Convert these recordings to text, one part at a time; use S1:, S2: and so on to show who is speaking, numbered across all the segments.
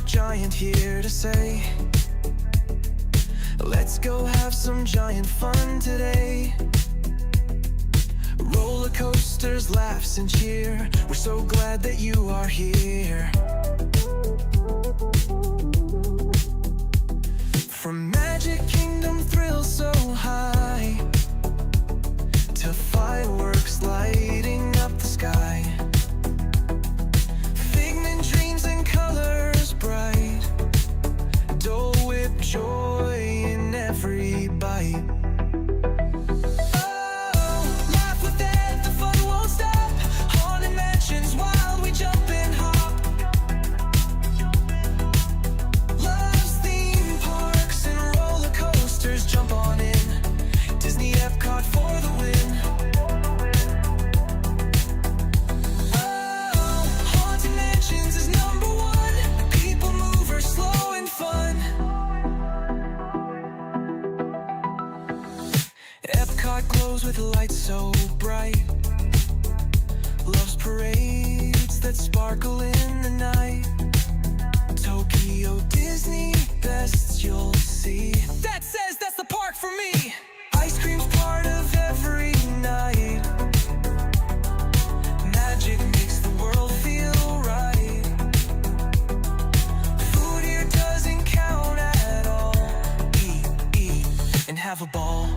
S1: giant here to say, let's go have some giant fun today. Roller coasters, laughs and cheer, we're so glad that you are here. From Magic Kingdom thrills so high to fireworks lighting up the sky, figment dreams and colors bright, Dole Whip joy in every bite. Oh, laugh with it, the fun won't stop. Haunted mansions, wild, we jump and hop. Love's theme parks and roller coasters, jump on in. Disney Epcot for the win. Oh, Haunted Mansions is #1. People mover, slow and fun. Epcot glows with lights so bright. Love's parades that sparkle in the night. Tokyo Disney, best you'll see. That says that's the park for me. Ice cream's part of every night. Magic makes the world feel right. Food here doesn't count at all. Eat, eat, and have a ball.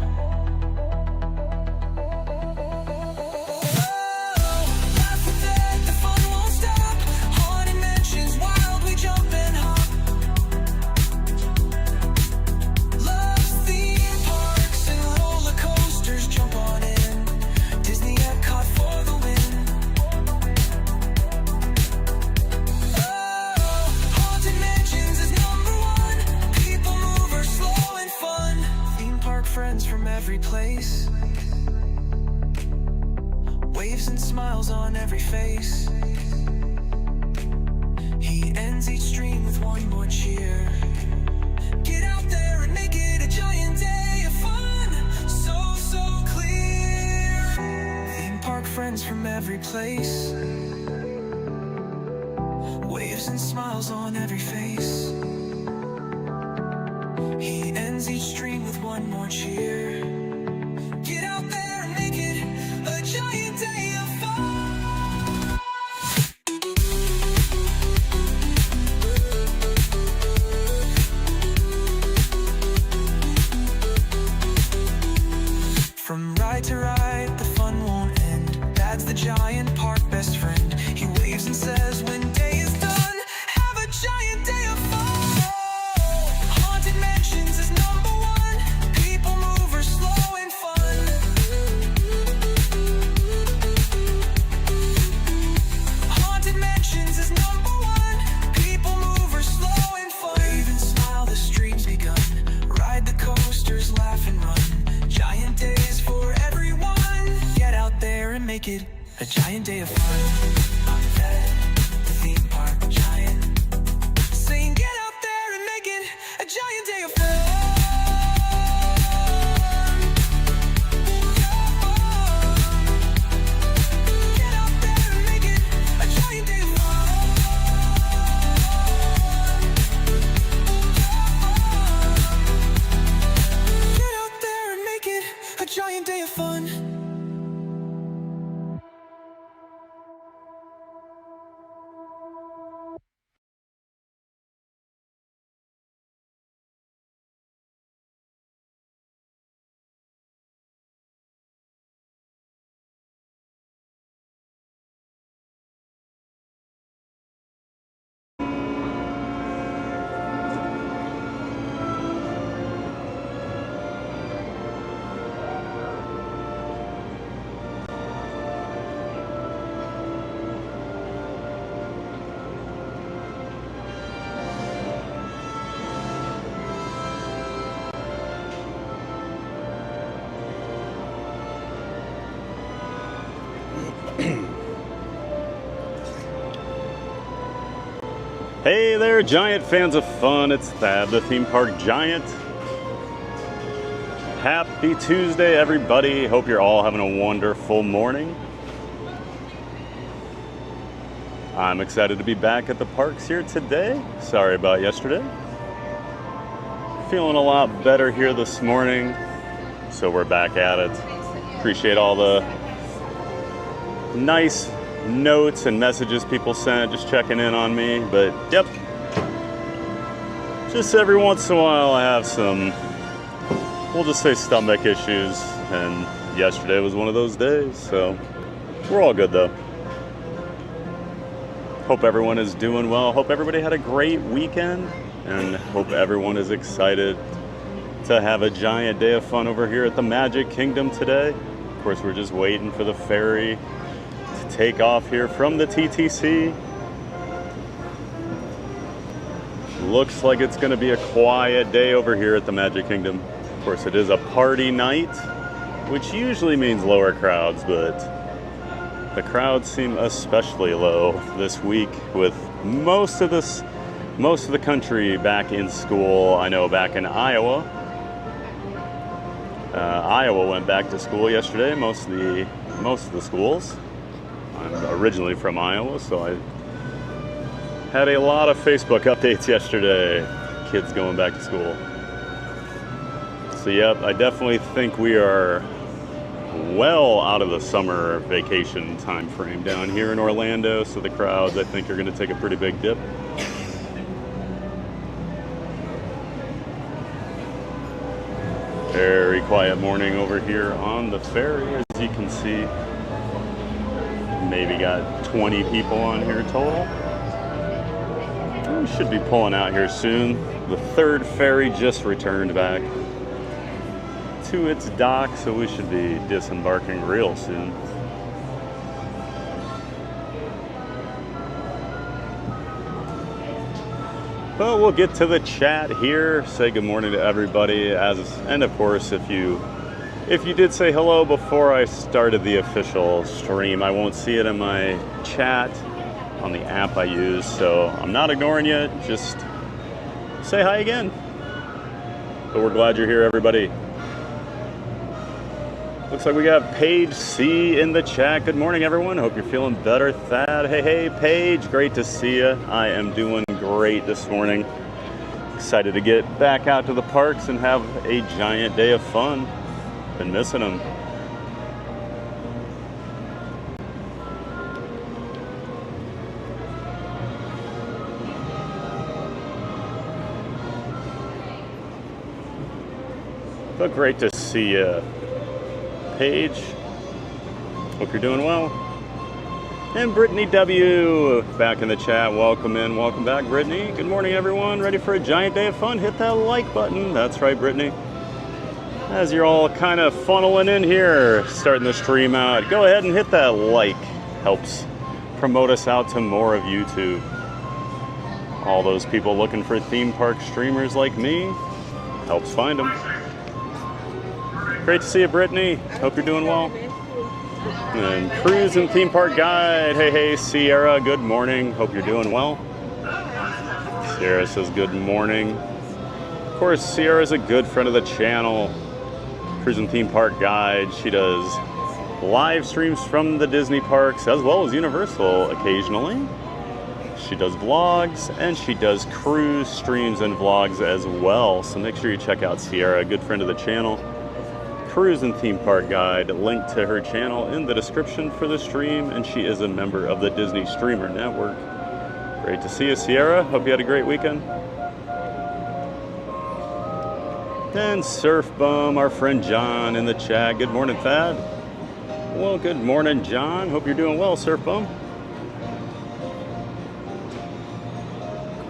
S1: Friends from every place, waves and smiles on every face. He ends each stream with one more cheer. Get out there and make it a giant day of fun, so, so clear. Theme park friends from every place, waves and smiles on every face. He ends each stream with one more cheer. Get out there and make it a giant day of fun. From ride to ride, the fun won't end. That's the giant park best friend. He waves and says when day is done, have a giant day of fun. Haunted Mansions is #1. People mover, slow and fun. Haunted Mansions is #1. People mover, slow and fun. Wave and smile, the stream's begun. Ride the coasters, laugh and run. Giant days for everyone. Get out there and make it a giant day of fun. The theme park giant, saying get out there and make it a giant day of fun. Get out there and make it a giant day of fun. Get out there and make it a giant day of fun.
S2: Hey there, giant fans of fun. It's Thad, the theme park giant. Happy Tuesday, everybody. Hope you're all having a wonderful morning. I'm excited to be back at the parks here today. Sorry about yesterday. Feeling a lot better here this morning, so we're back at it. Appreciate all the nice notes and messages people sent, just checking in on me. But yep, just every once in a while I have some, we'll just say, stomach issues, and yesterday was one of those days, so we're all good though. Hope everyone is doing well. Hope everybody had a great weekend, and hope everyone is excited to have a giant day of fun over here at the Magic Kingdom today. Of course, we're just waiting for the ferry to take off here from the TTC. Looks like it's going to be a quiet day over here at the Magic Kingdom. Of course, it is a party night, which usually means lower crowds, but the crowds seem especially low this week with most of the country back in school. I know back in Iowa, Iowa went back to school yesterday. Most of the schools. I'm originally from Iowa, so I had a lot of Facebook updates yesterday. Kids going back to school. So yep, I definitely think we are well out of the summer vacation time frame down here in Orlando, so the crowds, I think, are going to take a pretty big dip. Very quiet morning over here on the ferry, as you can see. Maybe got 20 people on here total. We should be pulling out here soon. The third ferry just returned back to its dock, so we should be disembarking real soon. Well, we'll get to the chat here. Say good morning to everybody, and of course, if you did say hello before I started the official stream, I won't see it in my chat on the app I use, so I'm not ignoring you. Just say hi again. But we're glad you're here, everybody. Looks like we got Paige C in the chat. Good morning, everyone. Hope you're feeling better. Thad, hey, Paige. Great to see you. I am doing great this morning. Excited to get back out to the parks and have a giant day of fun. Been missing them. But great to see you, Paige. Hope you're doing well. And Brittany W back in the chat. Welcome in, welcome back, Brittany. Good morning, everyone. Ready for a giant day of fun? Hit that like button. That's right, Brittany. As you're all kind of funneling in here, starting the stream out, go ahead and hit that like. Helps promote us out to more of YouTube. All those people looking for theme park streamers like me, helps find them. Great to see you, Brittany. Hope you're doing well. And Cruise and Theme Park Guide. Hey, Sierra. Good morning. Hope you're doing well. Sierra says good morning. Of course, Sierra's a good friend of the channel. Cruise and Theme Park Guide. She does live streams from the Disney parks as well as Universal occasionally. She does vlogs and she does cruise streams and vlogs as well. So make sure you check out Sierra, a good friend of the channel. Cruise and Theme Park Guide, link to her channel in the description for the stream, and she is a member of the Disney Streamer Network. Great to see you, Sierra. Hope you had a great weekend. And Surf Bum, our friend John in the chat. Good morning, Thad. Well, good morning, John. Hope you're doing well, Surf Bum.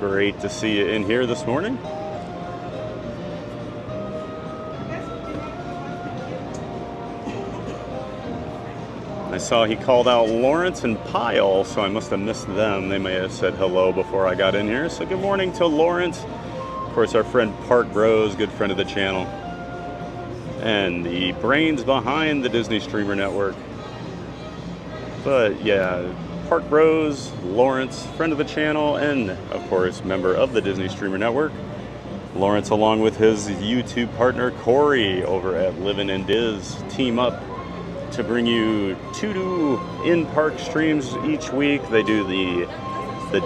S2: Great to see you in here this morning. I saw he called out Lawrence and Pyle, so I must have missed them. They may have said hello before I got in here. So good morning to Lawrence. Of course, our friend Park Bros, good friend of the channel. And the brains behind the Disney Streamer Network. But yeah, Park Bros, Lawrence, friend of the channel, and of course, member of the Disney Streamer Network. Lawrence, along with his YouTube partner Corey over at Livin' in Diz, team up to bring you two in-park streams each week. They do the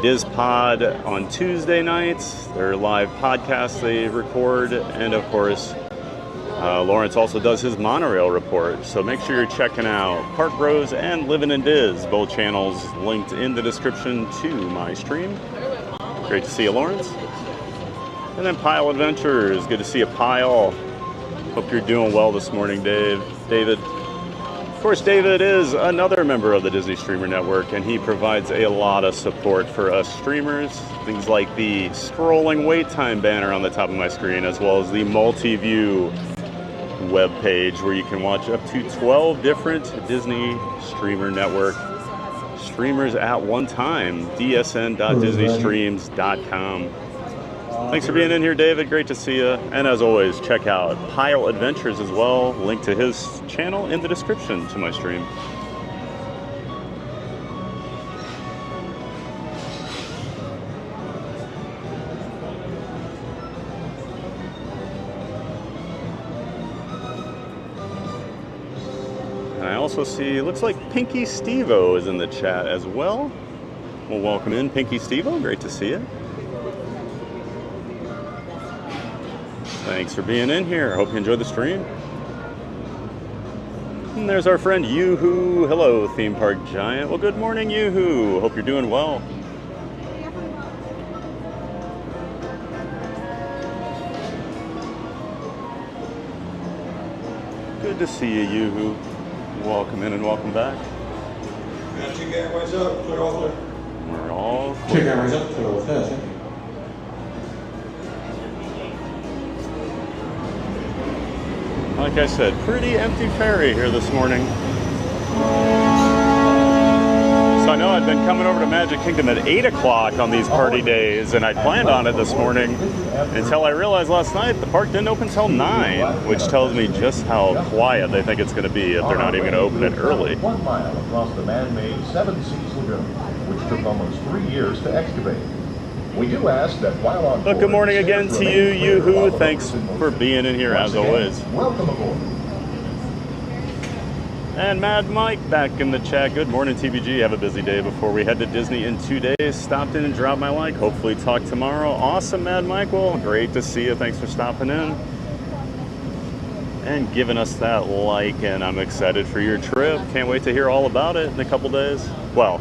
S2: Diz Pod on Tuesday nights, their live podcast they record, and of course, Lawrence also does his monorail report. So make sure you're checking out Park Bros and Living in Diz, both channels linked in the description to my stream. Great to see you, Lawrence. And then Pile Adventures, good to see you, Pile. Hope you're doing well this morning, David. Of course, David is another member of the Disney Streamer Network, and he provides a lot of support for us streamers. Things like the scrolling wait time banner on the top of my screen, as well as the multi-view web page where you can watch up to 12 different Disney Streamer Network streamers at one time. dsn.disneystreams.com. Thanks for being in here, David. Great to see you. And as always, check out Pile Adventures as well. Link to his channel in the description to my stream. And I also see, looks like Pinky Stevo is in the chat as well. Well, welcome in, Pinky Stevo. Great to see you. Thanks for being in here. Hope you enjoyed the stream. And there's our friend Yoo-Hoo. Hello, Theme Park Giant. Well, good morning, Yoo-Hoo. Hope you're doing well. Good to see you, Yoo-Hoo. Welcome in and welcome back. We're all clear. Like I said, pretty empty ferry here this morning. So I know I'd been coming over to Magic Kingdom at 8 o'clock on these party days, and I planned on it this morning until I realized last night the park didn't open until 9, which tells me just how quiet they think it's going to be if they're not even going to open it early.
S3: 1 mile across the man-made Seven Seas Lagoon, which took almost 3 years to excavate. We do ask that while on board,
S2: good morning again to you, Yoo-Hoo. Thanks for being in here as always.
S3: Welcome aboard.
S2: And Mad Mike back in the chat. Good morning, TBG. Have a busy day before we head to Disney in 2 days. Stopped in and dropped my like. Hopefully talk tomorrow. Awesome, Mad Michael. Great to see you. Thanks for stopping in and giving us that like. And I'm excited for your trip. Can't wait to hear all about it in a couple days. Well,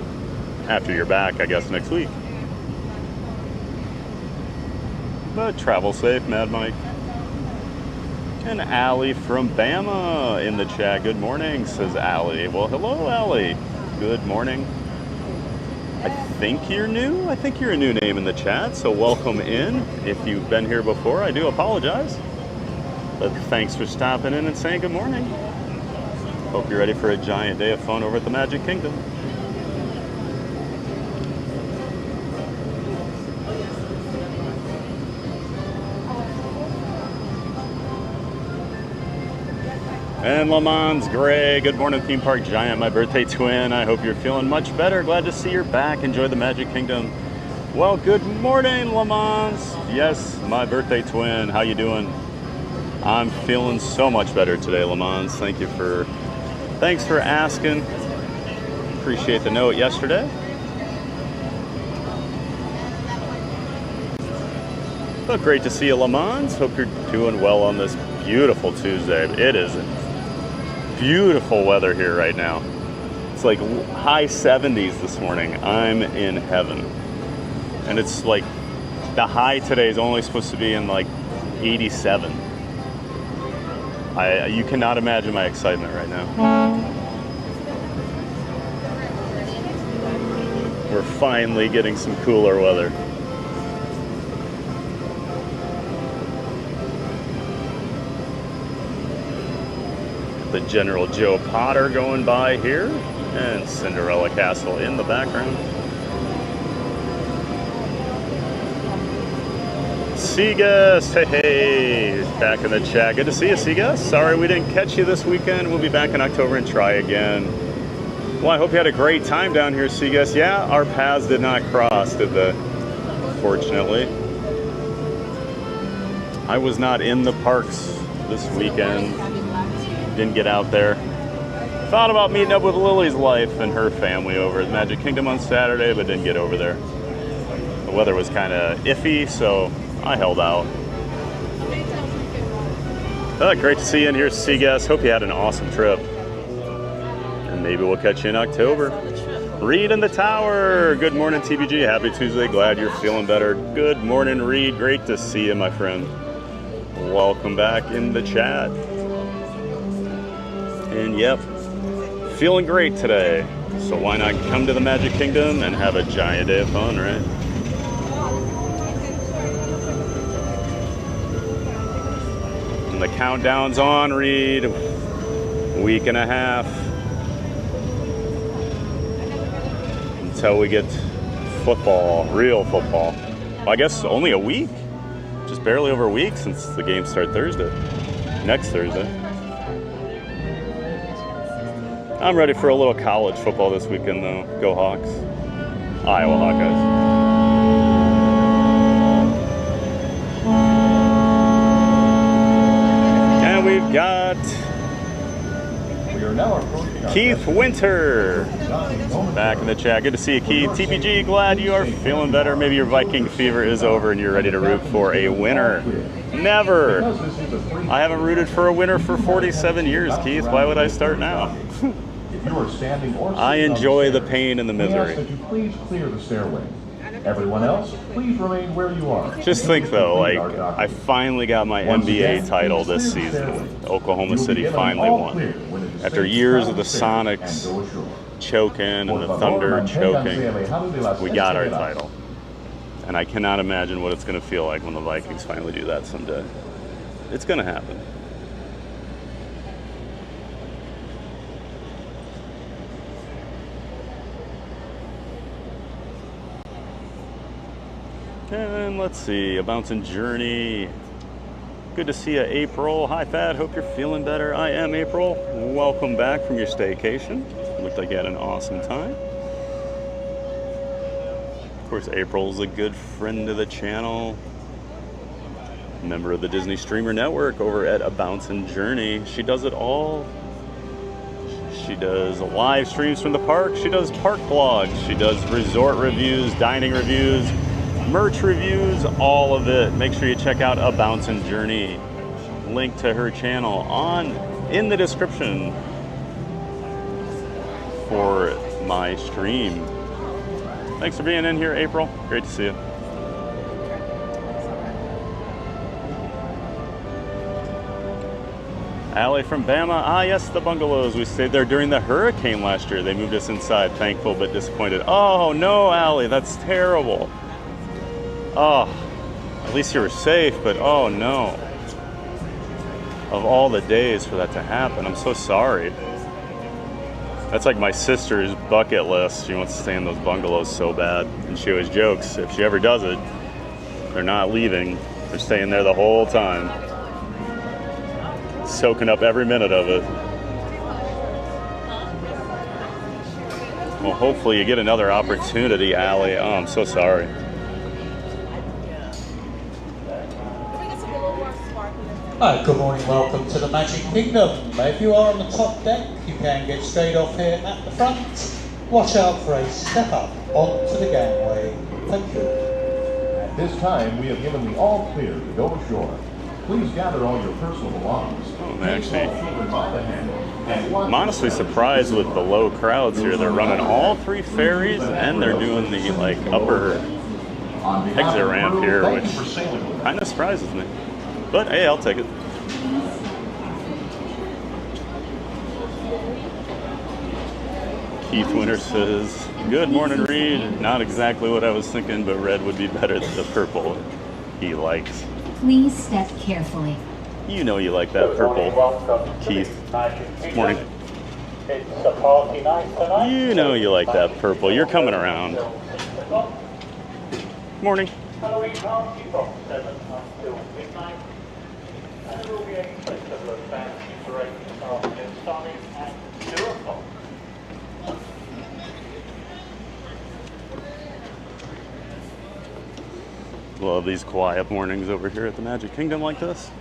S2: after you're back, I guess next week. But travel safe, Mad Mike. And Allie from Bama in the chat. Good morning, says Allie. Well, hello, Allie. Good morning. I think you're new. I think you're a new name in the chat, so welcome in. If you've been here before, I do apologize. But thanks for stopping in and saying good morning. Hope you're ready for a giant day of fun over at the Magic Kingdom. And Lamons Gray, good morning, Theme Park Giant, my birthday twin. I hope you're feeling much better. Glad to see you're back. Enjoy the Magic Kingdom. Well, good morning, Lamons. Yes, my birthday twin. How you doing? I'm feeling so much better today, Lamons. Thanks for asking. Appreciate the note yesterday. Well, great to see you, Lamons. Hope you're doing well on this beautiful Tuesday. It is beautiful weather here right now. It's like high 70s this morning. I'm in heaven. And it's like the high today is only supposed to be in like 87. You cannot imagine my excitement right now. We're finally getting some cooler weather. The General Joe Potter going by here, and Cinderella Castle in the background. Seagus, hey, back in the chat. Good to see you, Seagus. Sorry we didn't catch you this weekend. We'll be back in October and try again. Well, I hope you had a great time down here, Seagus. Yeah, our paths did not cross, did they? Fortunately. I was not in the parks this weekend. Didn't get out there. Thought about meeting up with Lily's life and her family over at Magic Kingdom on Saturday, but didn't get over there. The weather was kind of iffy, so I held out. Great to see you in here, Seagas. Hope you had an awesome trip. And maybe we'll catch you in October. Reed in the tower. Good morning, TBG. Happy Tuesday. Glad you're feeling better. Good morning, Reed. Great to see you, my friend. Welcome back in the chat. And yep, feeling great today. So why not come to the Magic Kingdom and have a giant day of fun, right? And the countdown's on, Reed. Week and a half until we get football, real football. Well, I guess only a week. Just barely over a week since the games start Thursday. Next Thursday. I'm ready for a little college football this weekend, though. Go Hawks. Iowa Hawkeyes. And we've got
S3: We are now approaching our
S2: Keith Winter back in the chat. Good to see you, Keith. TPG, glad you are feeling better. Maybe your Viking fever is over and you're ready to root for a winner. Never. I haven't rooted for a winner for 47 years, Keith. Why would I start now?
S3: If you are standing or
S2: I
S3: sitting on
S2: enjoy the
S3: stairs,
S2: pain and the
S3: we ask
S2: misery.
S3: that you please clear the stairway. Everyone else, please remain where you are.
S2: Just think though, like, I finally got my NBA title this season. Oklahoma City finally won. After years of the Sonics choking and the Thunder choking, we got our title. And I cannot imagine what it's going to feel like when the Vikings finally do that someday. It's going to happen. And let's see, a bouncing journey. Good to see you, April. Hi, Thad. Hope you're feeling better. I am April. Welcome back from your staycation. Looked like you had an awesome time. Of course, April's a good friend of the channel. Member of the Disney Streamer Network over at A Bouncing Journey. She does it all. She does live streams from the park. She does park vlogs. She does resort reviews, dining reviews, merch reviews, all of it. Make sure you check out A Bouncing Journey. Link to her channel in the description for my stream. Thanks for being in here, April. Great to see you. Allie from Bama. Ah, yes, the bungalows. We stayed there during the hurricane last year. They moved us inside. Thankful but disappointed. Oh, no, Allie. That's terrible. Oh, at least you were safe, but oh, no. Of all the days for that to happen, I'm so sorry. That's like my sister's bucket list. She wants to stay in those bungalows so bad. And she always jokes, if she ever does it, they're not leaving. They're staying there the whole time. Soaking up every minute of it. Well, hopefully you get another opportunity, Allie. Oh, I'm so sorry.
S4: Hi, good morning, welcome to the Magic Kingdom. If you are on the top deck, you can get straight off here at the front. Watch out for a step up onto the gangway. Thank you.
S3: At this time, we have given the all clear to go ashore. Please gather all your personal belongings.
S2: Oh, actually,
S3: Take small children by the hand, and watch
S2: I'm honestly surprised with the low crowds here. They're running all 3 ferries and they're doing the like upper
S3: On behalf
S2: exit
S3: of the
S2: ramp
S3: crew,
S2: here,
S3: thank
S2: which
S3: you for sailing with us.
S2: kind of surprises me. But hey, I'll take it. Keith Winter says, good morning, Reed. Not exactly what I was thinking, but red would be better than the purple he likes.
S5: Please step carefully.
S2: You know you like that purple, Keith. Morning.
S4: It's a party night tonight.
S2: You know you like that purple. You're coming around. Morning.
S4: Halloween party from 7 until midnight. And there will be a festival of fancy parade this afternoon starting at 2 o'clock.
S2: Love these quiet mornings over here at the Magic Kingdom like this.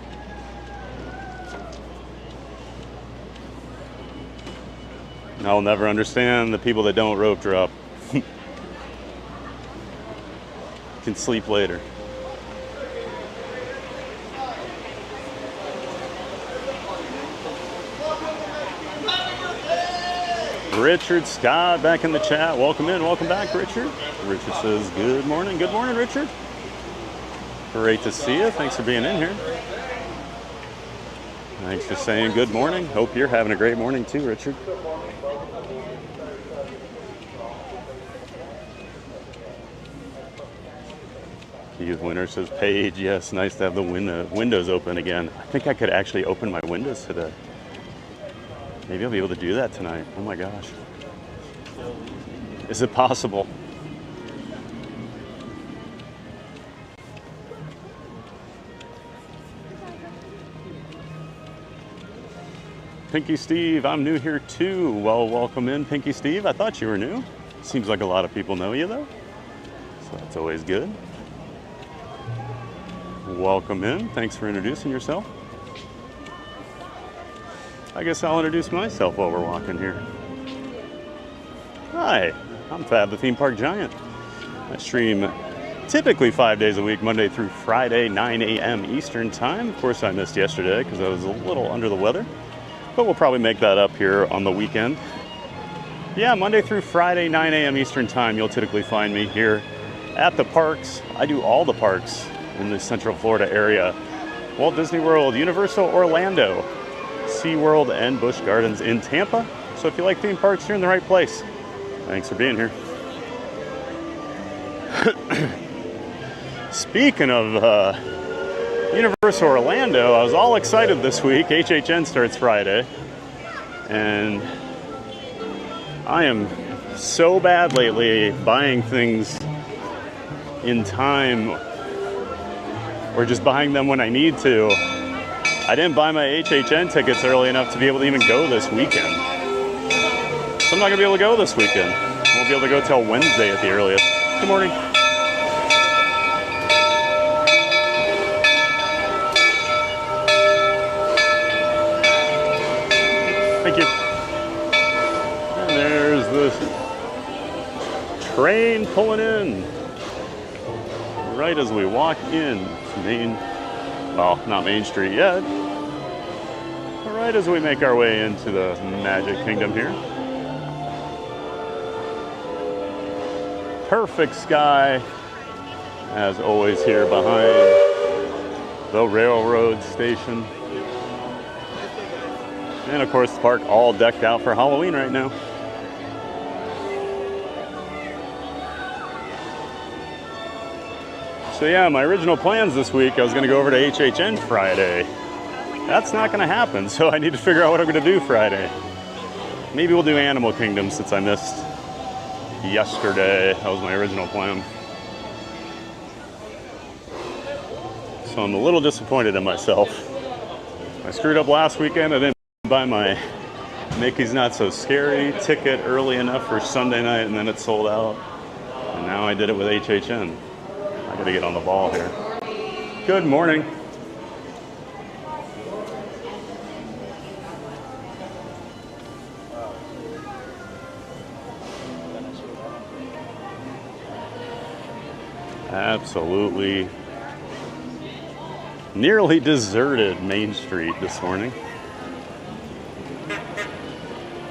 S2: I'll never understand the people that don't rope drop. Can sleep later. Richard Scott back in the chat. Welcome in, welcome back, Richard. Richard says, good morning, Richard. Great to see you. Thanks for being in here. Thanks for saying good morning. Hope you're having a great morning too, Richard. Keith Winter says, Paige, yes, nice to have the windows open again. I think I could actually open my windows today. Maybe I'll be able to do that tonight. Oh my gosh. Is it possible? Pinky Steve, I'm new here too. Well, welcome in, Pinky Steve. I thought you were new. Seems like a lot of people know you though. So that's always good. Welcome in. Thanks for introducing yourself. I guess I'll introduce myself while we're walking here. Hi, I'm Fab the Theme Park Giant. I stream typically 5 days a week, Monday through Friday, 9 a.m. Eastern Time. Of course, I missed yesterday because I was a little under the weather, but we'll probably make that up here on the weekend. Yeah, Monday through Friday, 9 a.m. Eastern Time, you'll typically find me here at the parks. I do all the parks in the Central Florida area. Walt Disney World, Universal Orlando, SeaWorld, and Busch Gardens in Tampa. So if you like theme parks, you're in the right place. Thanks for being here. Speaking of Universal Orlando, I was all excited this week. HHN starts Friday. And I am so bad lately buying things in time or just buying them when I need to. I didn't buy my HHN tickets early enough to be able to even go this weekend. So I'm not gonna be able to go this weekend. Won't be able to go till Wednesday at the earliest. Good morning. Thank you. And there's the train pulling in right as we walk in to not Main Street yet, but right as we make our way into the Magic Kingdom here. Perfect sky, as always, here behind the railroad station. And of course, the park all decked out for Halloween right now. So yeah, my original plans this week, I was gonna go over to HHN Friday. That's not gonna happen, so I need to figure out what I'm gonna do Friday. Maybe we'll do Animal Kingdom since I missed yesterday. That was my original plan. So I'm a little disappointed in myself. I screwed up last weekend. I didn't buy my Mickey's Not So Scary ticket early enough for Sunday night, and then it sold out. And now I did it with HHN. I gotta get on the ball here. Good morning. Absolutely nearly deserted Main Street this morning.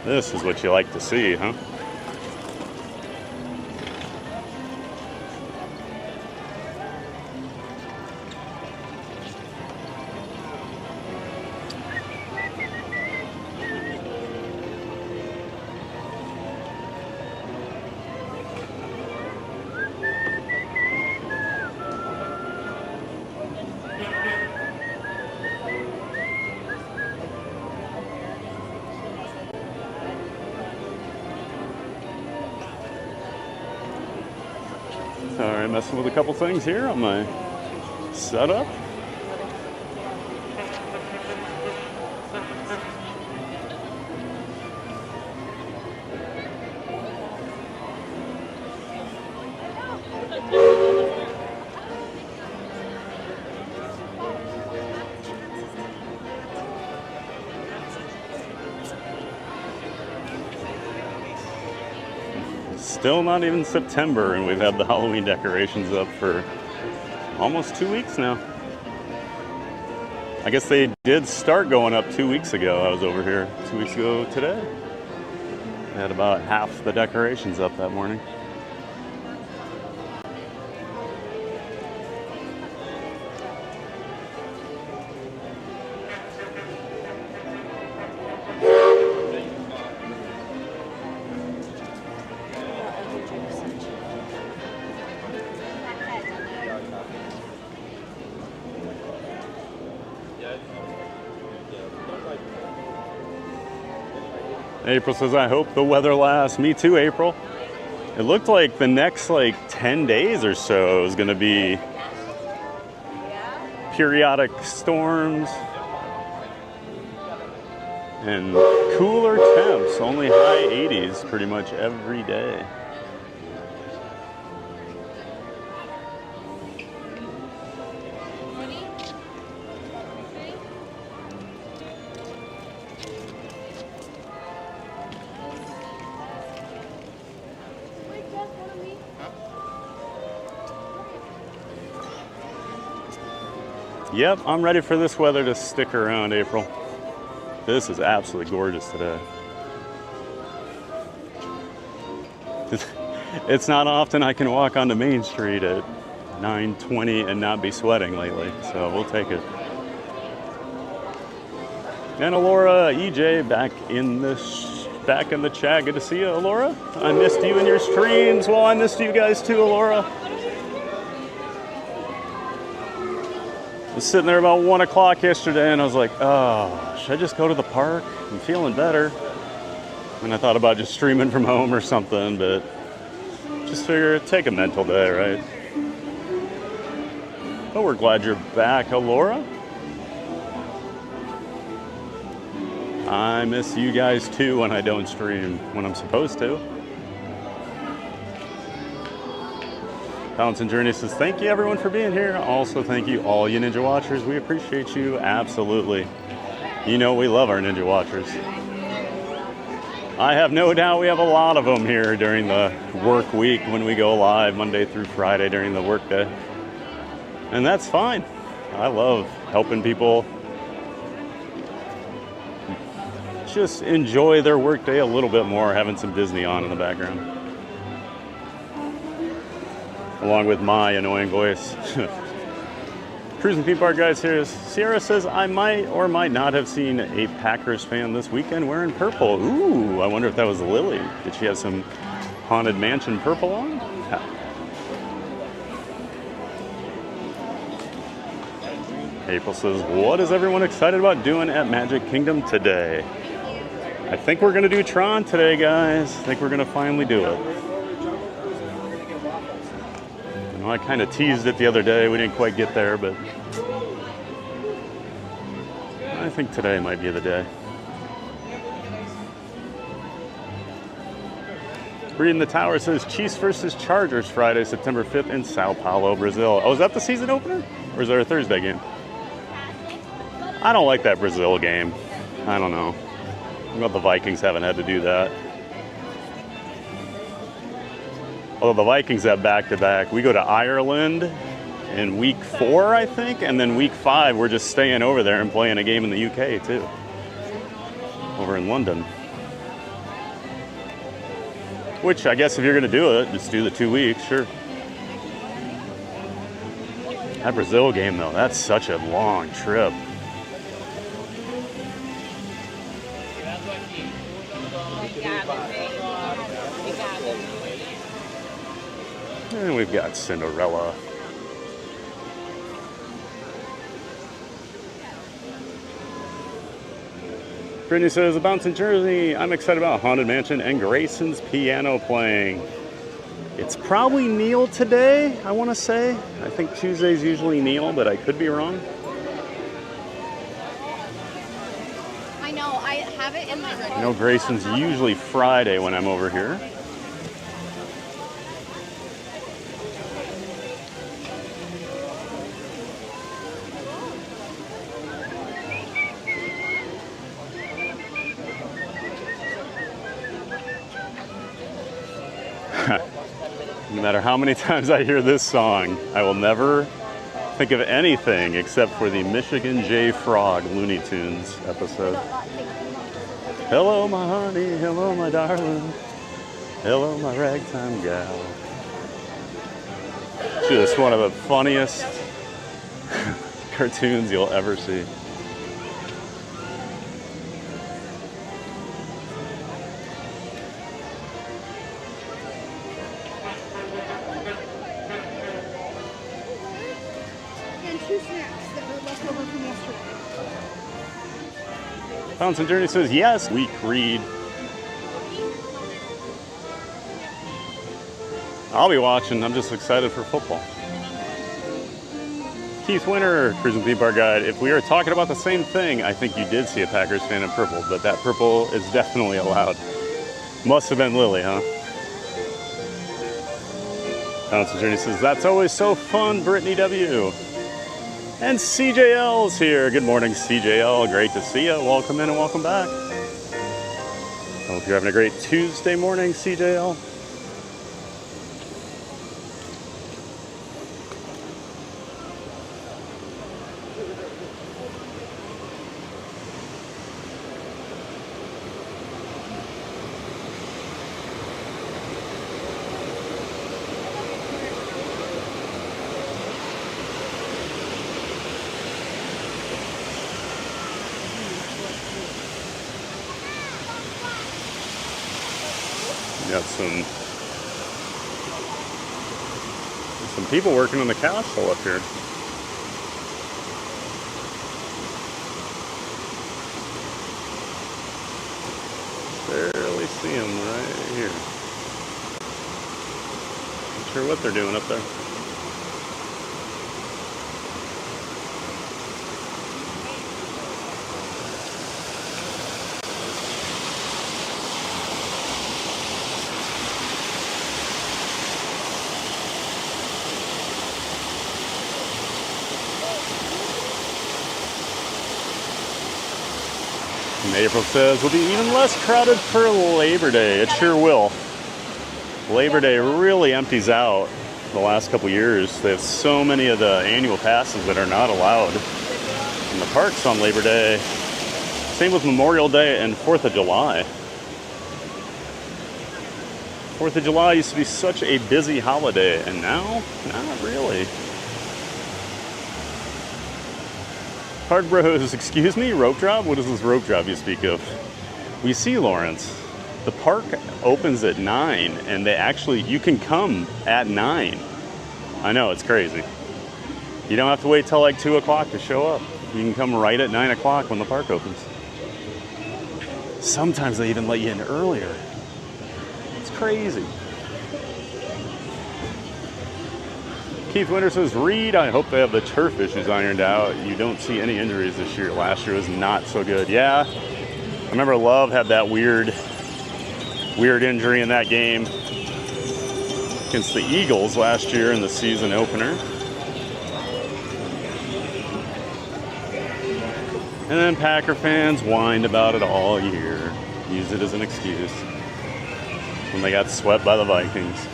S2: This is what you like to see, huh? Alright, messing with a couple things here on my setup. Still not even September, and we've had the Halloween decorations up for almost 2 weeks now. I guess they did start going up 2 weeks ago. I was over here 2 weeks ago today. They had about half the decorations up that morning. April says, I hope the weather lasts. Me too, April. It looked like the next 10 days or so is going to be periodic storms and cooler temps, only high 80s pretty much every day. Yep, I'm ready for this weather to stick around, April. This is absolutely gorgeous today. It's not often I can walk onto Main Street at 9:20 and not be sweating lately, so we'll take it. And Alora EJ back in the chat. Good to see you, Alora. I missed you in your streams. Well, I missed you guys too, Alora. I was sitting there about 1 o'clock yesterday and I was like, oh, should I just go to the park? I'm feeling better. And I thought about just streaming from home or something, but just figure take a mental day, right? But we're glad you're back, Alora. I miss you guys too when I don't stream when I'm supposed to. Balancing Journey says, thank you everyone for being here. Also, thank you all you Ninja Watchers. We appreciate you, absolutely. You know we love our Ninja Watchers. I have no doubt we have a lot of them here during the work week when we go live Monday through Friday during the work day. And that's fine. I love helping people just enjoy their work day a little bit more, having some Disney on in the background. Along with my annoying voice. Cruising Theme Park guys here. Sierra says, I might or might not have seen a Packers fan this weekend wearing purple. Ooh, I wonder if that was Lily. Did she have some Haunted Mansion purple on? April says, what is everyone excited about doing at Magic Kingdom today? I think we're going to do Tron today, guys. I think we're going to finally do it. I kind of teased it the other day. We didn't quite get there, but I think today might be the day. Reading the Tower says Chiefs versus Chargers Friday, September 5th in Sao Paulo, Brazil. Oh, is that the season opener? Or is there a Thursday game? I don't like that Brazil game. I don't know. Well, the Vikings haven't had to do that. Although the Vikings have back-to-back. We go to Ireland in week 4, I think, and then week 5, we're just staying over there and playing a game in the UK, too. Over in London. Which, I guess if you're going to do it, just do the 2 weeks, sure. That Brazil game, though, that's such a long trip. And we've got Cinderella. Brittany says, a bouncing Jersey. I'm excited about Haunted Mansion and Grayson's piano playing. It's probably Neil today, I want to say. I think Tuesday's usually Neil, but I could be wrong.
S6: I know, I have it in my room.
S2: I know Grayson's usually Friday when I'm over here. No matter how many times I hear this song, I will never think of anything except for the Michigan J. Frog Looney Tunes episode. Hello, my honey. Hello, my darling. Hello, my ragtime gal. Just one of the funniest cartoons you'll ever see.
S6: And 2 snacks that were left over from yesterday.
S2: Fountain Journey says, yes, weak read. I'll be watching. I'm just excited for football. Keith Winter, Cruising Theme Park Guide. If we were talking about the same thing, I think you did see a Packers fan in purple, but that purple is definitely allowed. Must have been Lily, huh? Fountain Journey says, that's always so fun, Brittany W. And CJL's here. Good morning, CJL. Great to see you. Welcome in and welcome back. Hope you're having a great Tuesday morning, CJL. Got some people working on the castle up here. Barely see them right here. Not sure what they're doing up there. And April says, will be even less crowded for Labor Day. It sure will. Labor Day really empties out the last couple years. They have so many of the annual passes that are not allowed in the parks on Labor Day. Same with Memorial Day and 4th of July. 4th of July used to be such a busy holiday, and now, not really. Hard Bros, excuse me, rope drop? What is this rope drop you speak of? We see, Lawrence, the park opens at 9, and you can come at 9. I know, it's crazy. You don't have to wait till like 2 o'clock to show up. You can come right at 9 o'clock when the park opens. Sometimes they even let you in earlier. It's crazy. Keith Winter says, Reed, I hope they have the turf issues ironed out. You don't see any injuries this year. Last year was not so good. Yeah, I remember Love had that weird injury in that game against the Eagles last year in the season opener. And then Packer fans whined about it all year. Use it as an excuse when they got swept by the Vikings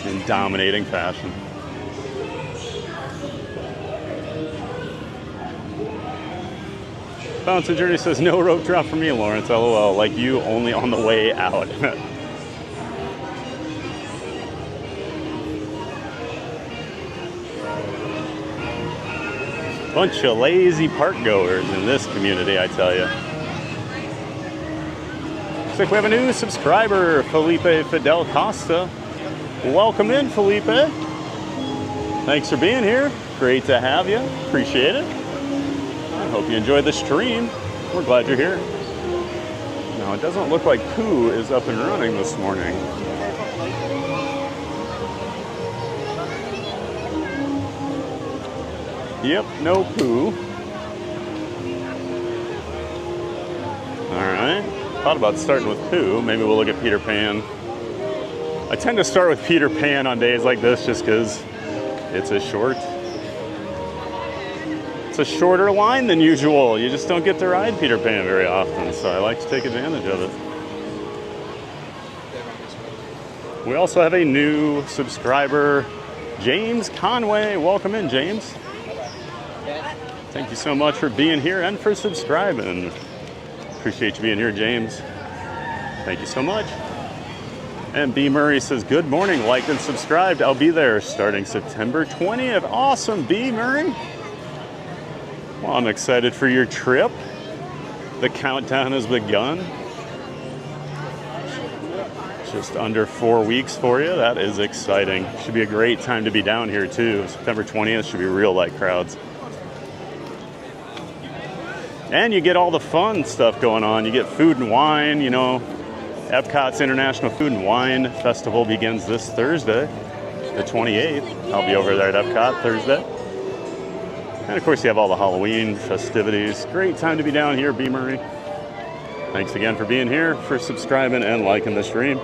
S2: in dominating fashion. Fountain Journey says, no rope drop for me, Lawrence, LOL, like you, only on the way out. Bunch of lazy park goers in this community, I tell you. Looks like we have a new subscriber, Felipe Fidel Costa. Welcome in, Felipe. Thanks for being here. Great to have you. Appreciate it. I hope you enjoyed the stream. We're glad you're here. Now, it doesn't look like Pooh is up and running this morning. Yep, no Pooh. All right. Thought about starting with Pooh. Maybe we'll look at Peter Pan. I tend to start with Peter Pan on days like this just because it's a shorter line than usual. You just don't get to ride Peter Pan very often, so I like to take advantage of it. We also have a new subscriber, James Conway. Welcome in, James. Thank you so much for being here and for subscribing. Appreciate you being here, James. Thank you so much. And B. Murray says, good morning, liked and subscribed. I'll be there starting September 20th. Awesome, B. Murray. Well, I'm excited for your trip. The countdown has begun. Just under 4 weeks for you. That is exciting. Should be a great time to be down here too. September 20th should be real light crowds. And you get all the fun stuff going on. You get food and wine, you know. Epcot's International Food and Wine Festival begins this Thursday, the 28th. I'll be over there at Epcot Thursday. And of course you have all the Halloween festivities. Great time to be down here, B. Murray. Thanks again for being here, for subscribing and liking the stream.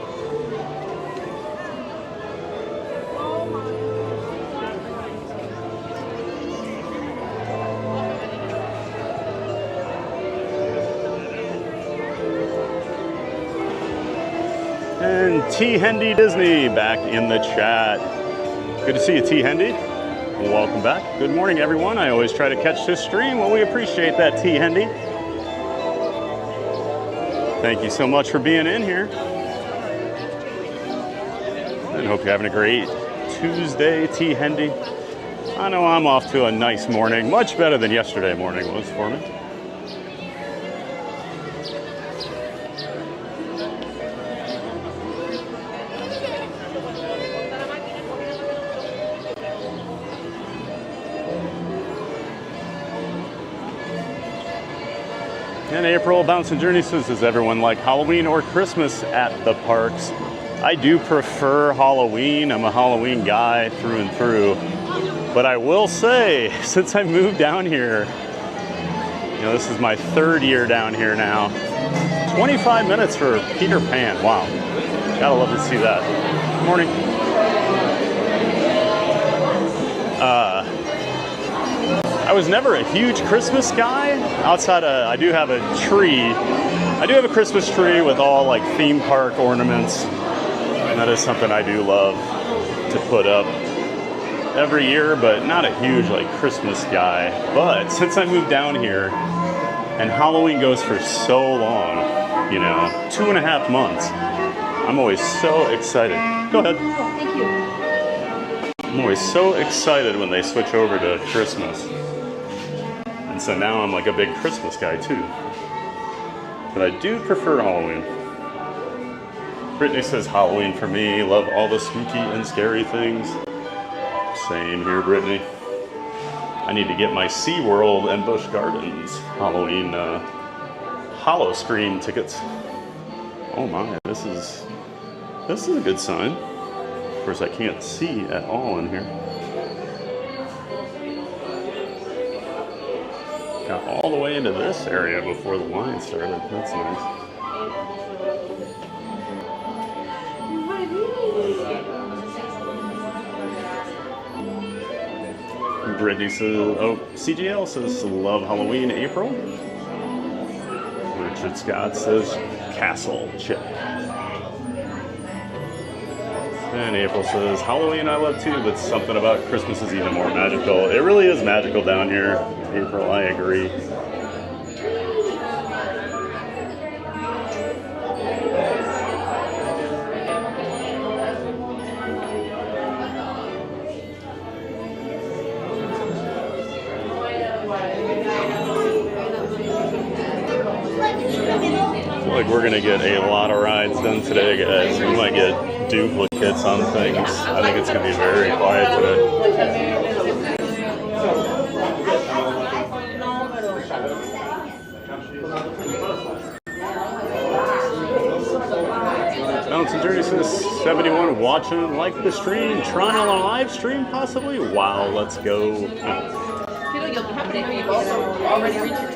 S2: And T. Hendy Disney back in the chat. Good to see you, T. Hendy. Welcome back. Good morning, everyone. I always try to catch this stream. Well, we appreciate that, T. Hendy. Thank you so much for being in here. And hope you're having a great Tuesday, T. Hendy. I know I'm off to a nice morning. Much better than yesterday morning was for me. And April Bounce and Journey says, does everyone like Halloween or Christmas at the parks? I do prefer Halloween. I'm a Halloween guy through and through. But I will say, since I moved down here, you know, this is my third year down here now. 25 minutes for Peter Pan. Wow. Gotta love to see that. Good morning. I was never a huge Christmas guy. Outside of, I do have a tree. I do have a Christmas tree with all like theme park ornaments. And that is something I do love to put up every year, but not a huge like Christmas guy. But since I moved down here and Halloween goes for so long, you know, 2.5 months, I'm always so excited. Go ahead.
S6: Oh, thank you.
S2: I'm always so excited when they switch over to Christmas. And so now I'm like a big Christmas guy too. But I do prefer Halloween. Brittany says Halloween for me. Love all the spooky and scary things. Same here, Brittany. I need to get my SeaWorld and Busch Gardens Halloween Hollow Screen tickets. Oh my, this is a good sign. Of course, I can't see at all in here. Got all the way into this area before the line started. That's nice. Brittany says, oh, CGL says, love Halloween, April. Richard Scott says, Castle, check. And April says, Halloween I love too, but something about Christmas is even more magical. It really is magical down here, April, I agree. I feel like we're gonna get a lot of rides done today, guys. We might get duplicates on things. I think it's gonna be very quiet today. Bouncing Journey says 71 watching, like the stream. Tron on a live stream, possibly? Wow, let's go.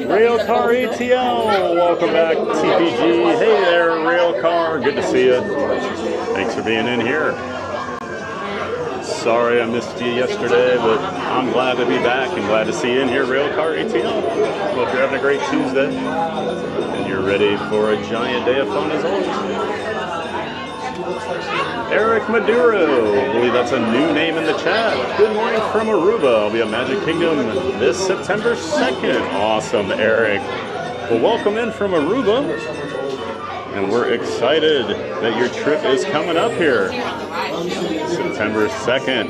S2: Railcar ATL, welcome back, TPG. Hey there, Railcar, good to see you. Thanks for being in here. Sorry I missed you yesterday, but I'm glad to be back and glad to see you in here, Railcar ATL. Hope you're having a great Tuesday and you're ready for a giant day of fun as always. Eric Maduro, I believe that's a new name in the chat. Good morning from Aruba. I'll be at Magic Kingdom this September 2nd. Awesome, Eric. Well, welcome in from Aruba. And we're excited that your trip is coming up here. September 2nd.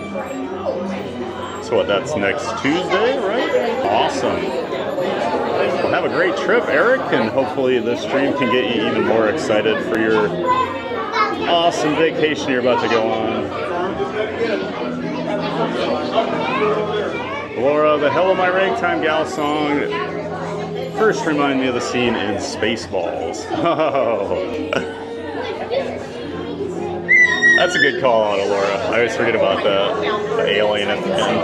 S2: So what, that's next Tuesday, right? Awesome. Well, have a great trip, Eric, and hopefully this stream can get you even more excited for your awesome vacation you're about to go on. Laura, the Hello My Ragtime Gal song first remind me of the scene in Spaceballs. Oh. That's a good call out, Laura. I always forget about that. The alien at the end.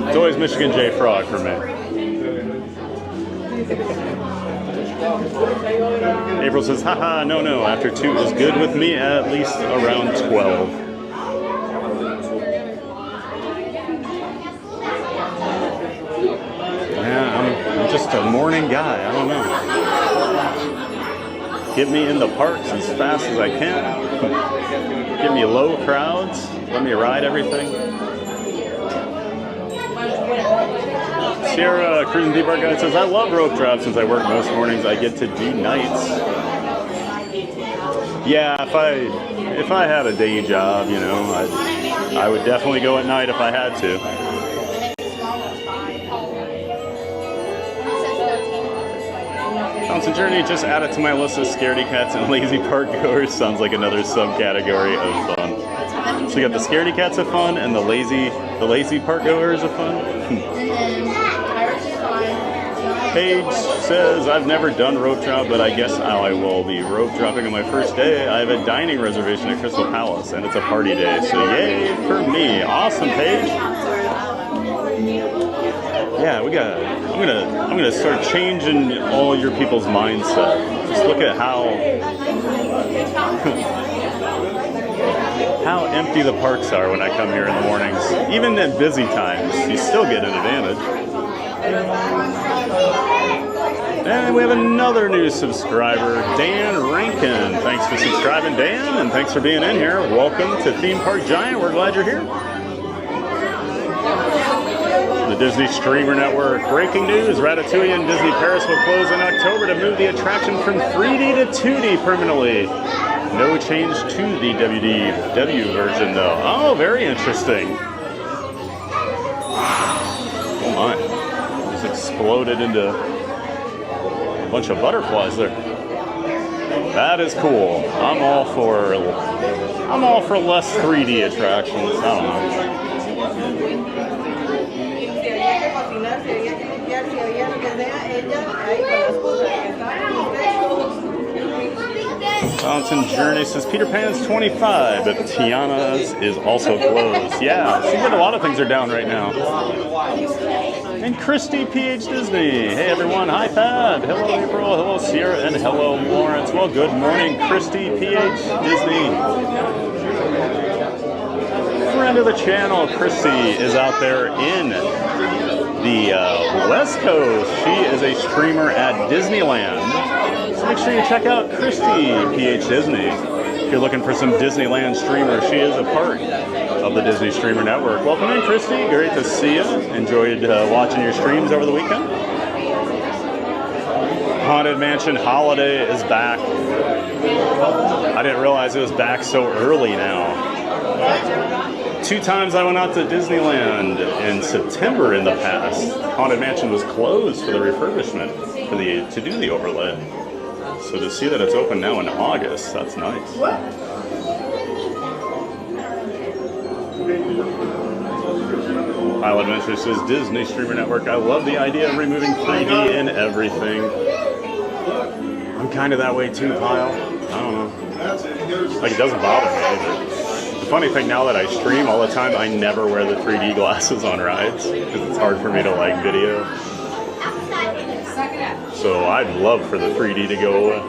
S2: It's always Michigan J Frog for me. April says, haha, no, after 2 is good with me, at least around 12. Yeah, I'm just a morning guy, I don't know. Get me in the parks as fast as I can. Give me low crowds, let me ride everything. Sierra Cruising Deep Park Guide says, I love rope drop since I work most mornings. I get to do nights. Yeah, if I had a day job, you know, I would definitely go at night if I had to. Fountain Journey just added to my list of scaredy cats and lazy park goers. Sounds like another subcategory of fun. So you got the scaredy cats of fun and the lazy park goers of fun. Paige says, I've never done rope drop, but I guess I will be rope dropping on my first day. I have a dining reservation at Crystal Palace, and it's a party day, so yay for me. Awesome, Paige. Yeah, I'm gonna start changing all your people's mindset. Just look at how empty the parks are when I come here in the mornings. Even at busy times, you still get an advantage. And we have another new subscriber, Dan Rankin. Thanks for subscribing, Dan, and thanks for being in here. Welcome to Theme Park Giant. We're glad you're here. The Disney Streamer Network. Breaking news, Ratatouille and Disney Paris will close in October to move the attraction from 3D to 2D permanently. No change to the WDW version, though. Oh, very interesting. Oh my. Just exploded into a bunch of butterflies there. That is cool. I'm all for less 3D attractions. I don't know. Fountain Journey says Peter Pan's 25, but Tiana's is also closed. Yeah, seems like a lot of things are down right now. And Christy PH Disney. Hey everyone, hi Thad. Hello April, hello Sierra, and hello Lawrence. Well, good morning, Christy PH Disney. Friend of the channel, Christy is out there in the West Coast. She is a streamer at Disneyland. So make sure you check out Christy PH Disney. If you're looking for some Disneyland streamers, she is a part of the Disney Streamer Network. Welcome in, Christy. Great to see you. Enjoyed watching your streams over the weekend. Haunted Mansion Holiday is back. I didn't realize it was back so early now. 2 times I went out to Disneyland in September in the past. Haunted Mansion was closed for the refurbishment to do the overlay. So to see that it's open now in August, that's nice. Isle Adventure says Disney Streamer Network. I love the idea of removing 3D in everything. I'm kind of that way too, Kyle. I don't know. Like, it doesn't bother me either. The funny thing now that I stream all the time, I never wear the 3D glasses on rides because it's hard for me to like video. So I'd love for the 3D to go away.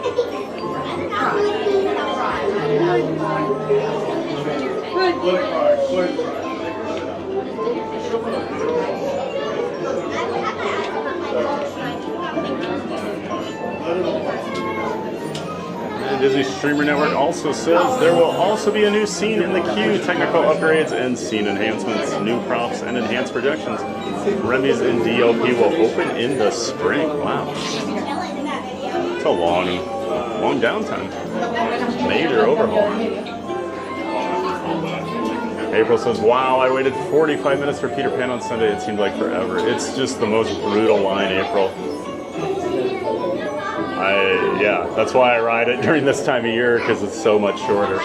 S2: And Disney Streamer Network also says there will also be a new scene in the queue, technical upgrades and scene enhancements, new props and enhanced projections. Remy's and DOP will open in the spring. Wow. It's a long downtime. Major overhaul. April says, wow, I waited 45 minutes for Peter Pan on Sunday. It seemed like forever. It's just the most brutal line, April. Yeah, that's why I ride it during this time of year, because it's so much shorter.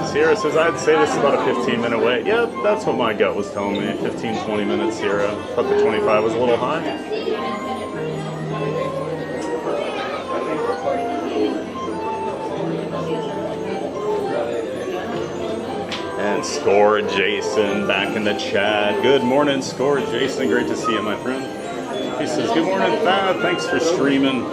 S2: Sierra says, I'd say this is about a 15-minute wait. Yep, that's what my gut was telling me. 15, 20 minutes, Sierra. Thought the 25 was a little high. And Score Jason back in the chat. Good morning, Score Jason. Great to see you, my friend. He says, good morning, Thad. Thanks for streaming.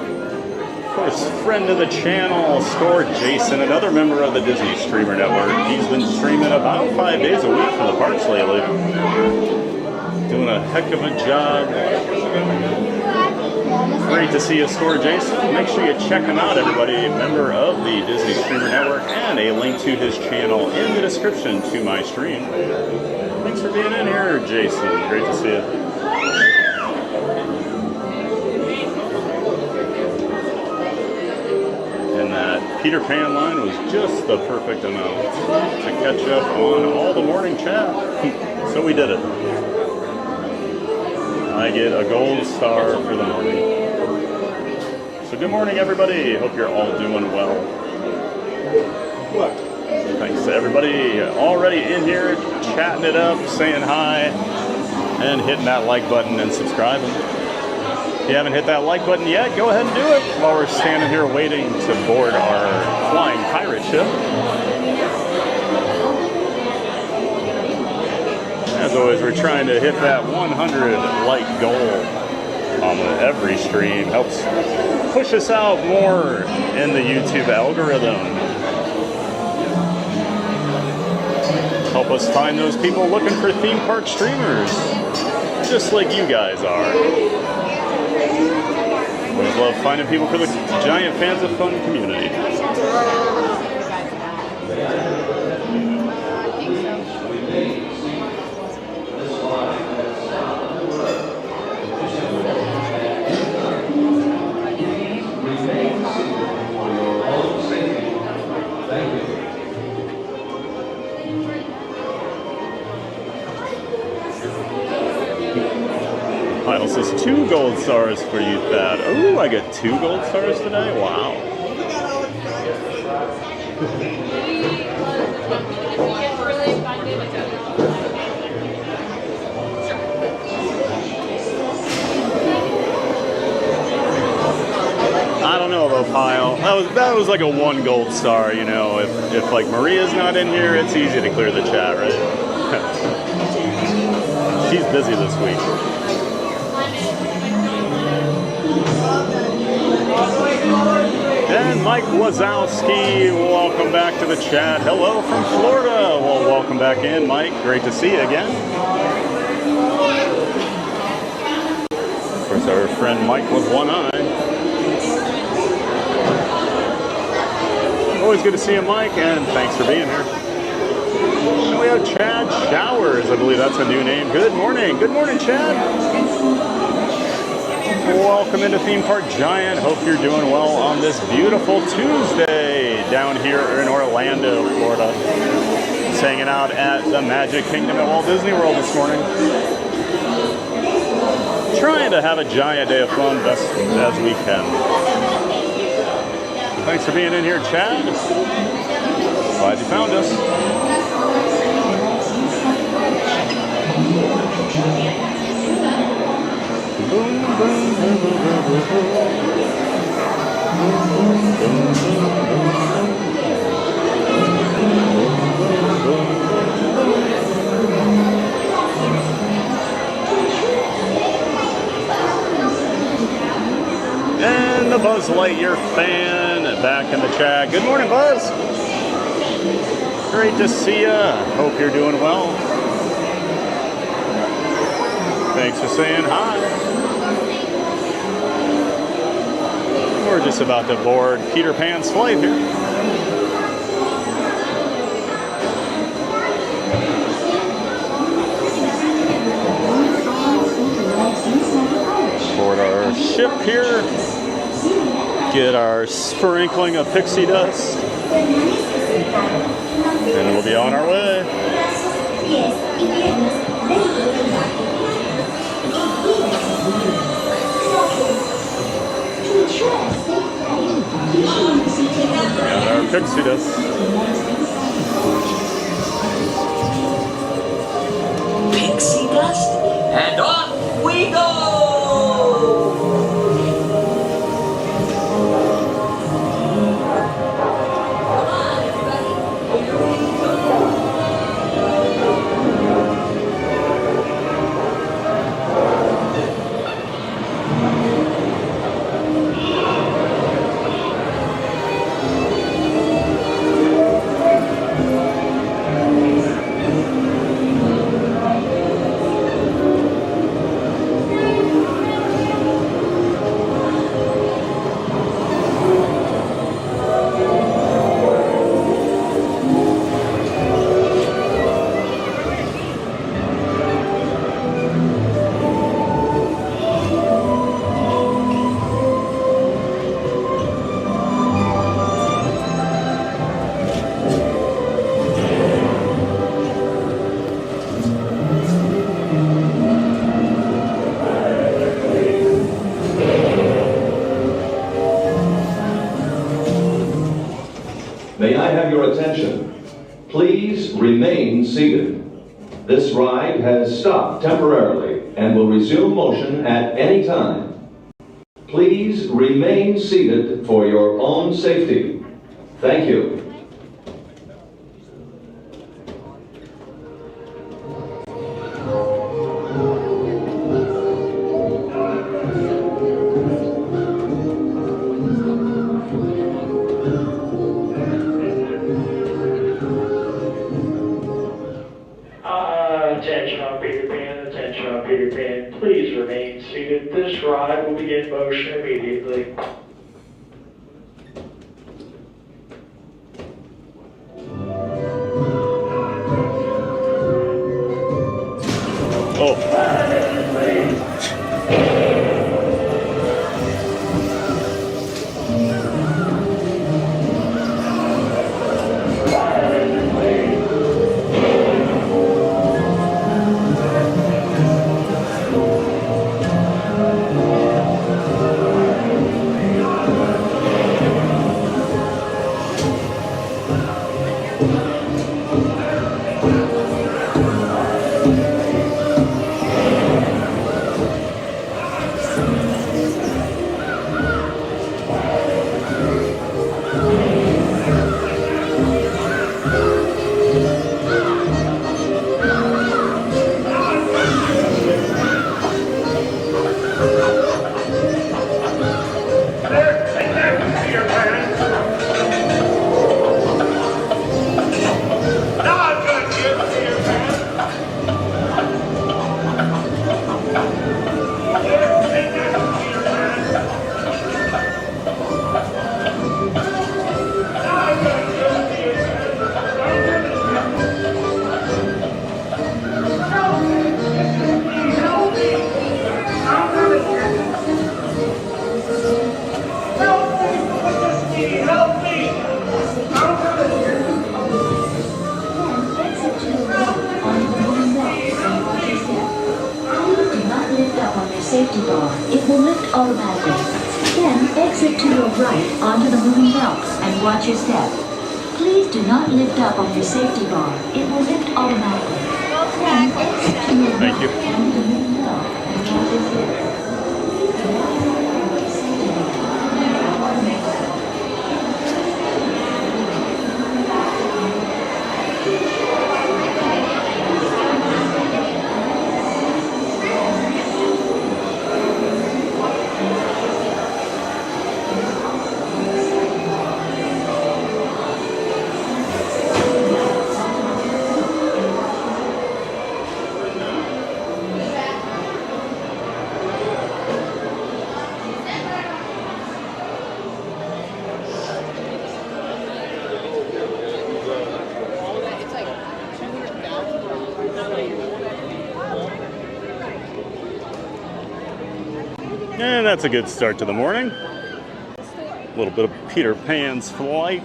S2: Of course, friend of the channel, Score Jason, another member of the Disney Streamer Network. He's been streaming about 5 days a week from the parks lately. Doing a heck of a job. Great to see you, Score Jason. Make sure you check him out, everybody. A member of the Disney Streamer Network, and a link to his channel in the description to my stream. Thanks for being in here, Jason. Great to see you. And that Peter Pan line was just the perfect amount to catch up on all the morning chat. So we did it. I get a gold star for the morning. So good morning, everybody. Hope you're all doing well. Thanks to everybody already in here, chatting it up, saying hi, and hitting that like button and subscribing. If you haven't hit that like button yet, go ahead and do it while we're standing here waiting to board our flying pirate ship. As always, we're trying to hit that 100 like goal on every stream. Helps push us out more in the YouTube algorithm. Help us find those people looking for theme park streamers, just like you guys are. Always love finding people for the giant fans of fun community. Final says 2 gold stars for you, Thad. Oh, I get 2 gold stars today? Wow. I don't know though, Pyle. That was like a 1 gold star, you know. If like Maria's not in here, it's easy to clear the chat, right? She's busy this week. And Mike Wazowski, welcome back to the chat. Hello from Florida. Well, welcome back in, Mike. Great to see you again. Of course, our friend Mike with one eye. Always good to see you, Mike, and thanks for being here. And we have Chad Showers. I believe that's a new name. Good morning. Good morning, Chad. Welcome into Theme Park Giant. Hope you're doing well on this beautiful Tuesday down here in Orlando, Florida. Just hanging out at the Magic Kingdom at Walt Disney World this morning. Trying to have a giant day of fun best as we can. Thanks for being in here, Chad. Glad you found us. Boom, boom, boom, boom, boom, boom, And the Buzz Lightyear fan back in the chat. Good morning, Buzz. Great to see ya. Hope you're doing well. Thanks for saying hi. We're just about to board Peter Pan's flight here. Board our ship here. Get our sprinkling of pixie dust. And we'll be on our way. And our pixie dust.
S7: Pixie dust, and off we go!
S8: May I have your attention? Please remain seated. This ride has stopped temporarily and will resume motion at any time. Please remain seated for your own safety. Thank you.
S9: Attention Peter Pan, please remain seated. This ride will begin motion immediately.
S2: Oh.
S5: Safety bar. It will lift automatically. Then exit to your right onto the moving belt and watch your step. Please do not lift up on your safety bar. It will lift automatically. Then exit to your
S2: Thank you.
S5: right onto the moving belt and watch your step. Please do not lift up on your safety bar.
S2: that's a good start to the morning. A little bit of Peter Pan's flight.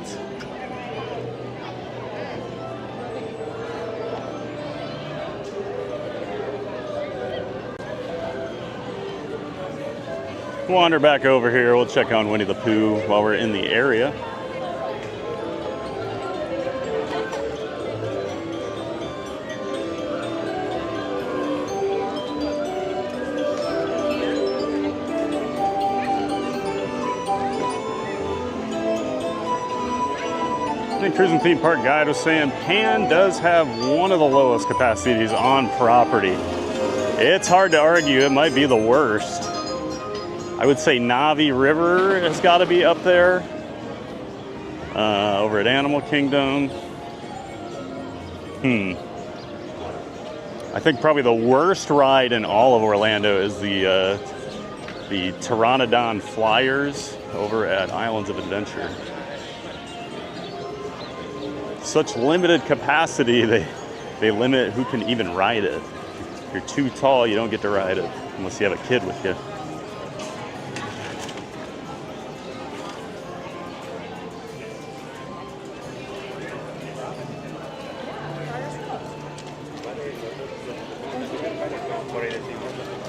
S2: Wander back over here. We'll check on Winnie the Pooh while we're in the area. I think Cruising Theme Park Guide was saying Pan does have one of the lowest capacities on property. It's hard to argue. It might be the worst. I would say Navi River has got to be up there. Over at Animal Kingdom. I think probably the worst ride in all of Orlando is the Pteranodon Flyers over at Islands of Adventure. Such limited capacity, they limit who can even ride it. If you're too tall, you don't get to ride it unless you have a kid with you.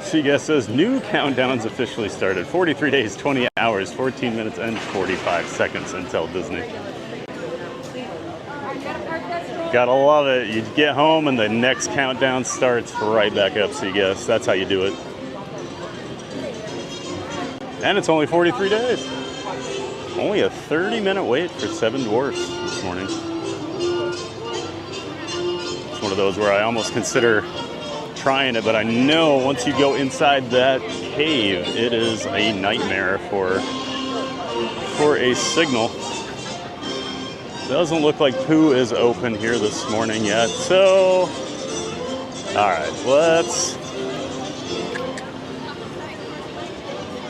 S2: Seaguest says new countdowns officially started. 43 days, 20 hours, 14 minutes, and 45 seconds until Disney. Gotta love it. You get home and the next countdown starts right back up, Seaguest. That's how you do it. And it's only 43 days. Only a 30-minute wait for Seven Dwarfs this morning. It's one of those where I almost consider trying it, but I know once you go inside that cave, it is a nightmare for a signal. Doesn't look like Pooh is open here this morning yet, so all right,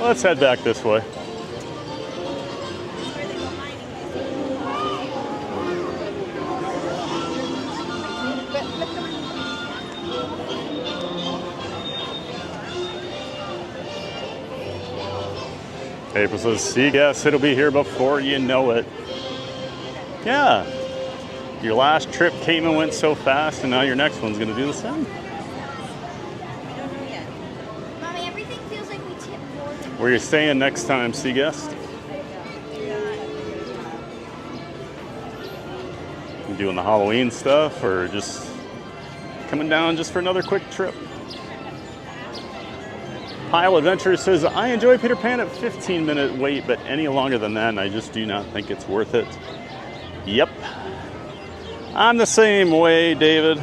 S2: let's head back this way. April says, Seaguest, it'll be here before you know it. Yeah. Your last trip came and went so fast, and now your next one's going to do the same.
S6: Mommy, everything feels like we tip more than...
S2: Where you staying next time, Seaguest? You doing the Halloween stuff, or just coming down just for another quick trip? Pile Adventure says, I enjoy Peter Pan at 15-minute wait, but any longer than that, I just do not think it's worth it. Yep. I'm the same way, David.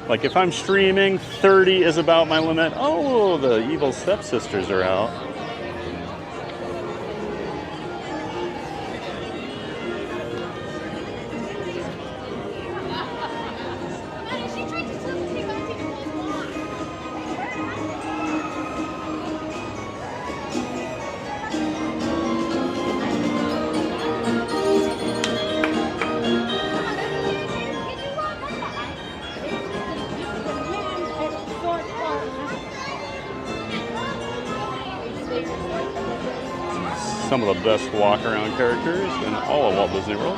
S2: Like, if I'm streaming, 30 is about my limit. Oh, the evil stepsisters are out. Some of the best walk-around characters in all of Walt Disney World.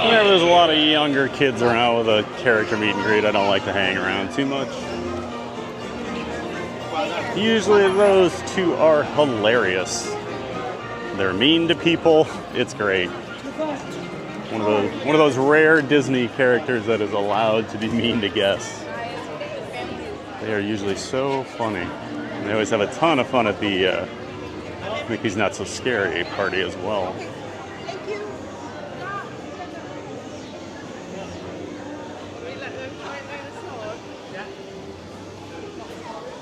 S2: Whenever there's a lot of younger kids around with a character meet and greet, I don't like to hang around too much. Usually those two are hilarious. They're mean to people. It's great. One of those rare Disney characters that is allowed to be mean to guests. They are usually so funny. And they always have a ton of fun at the Mickey's Not So Scary party as well.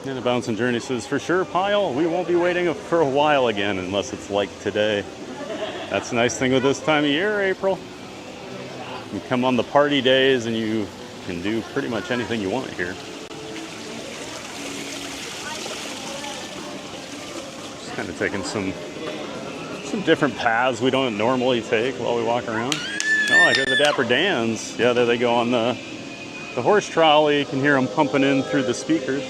S2: And a Bouncing Journey says, for sure, Pile, we won't be waiting for a while again unless it's like today. That's the nice thing with this time of year, April. You come on the party days and you can do pretty much anything you want here. Just kind of taking some different paths we don't normally take while we walk around. Oh, I hear the Dapper Dans. Yeah, there they go on the horse trolley. You can hear them pumping in through the speakers.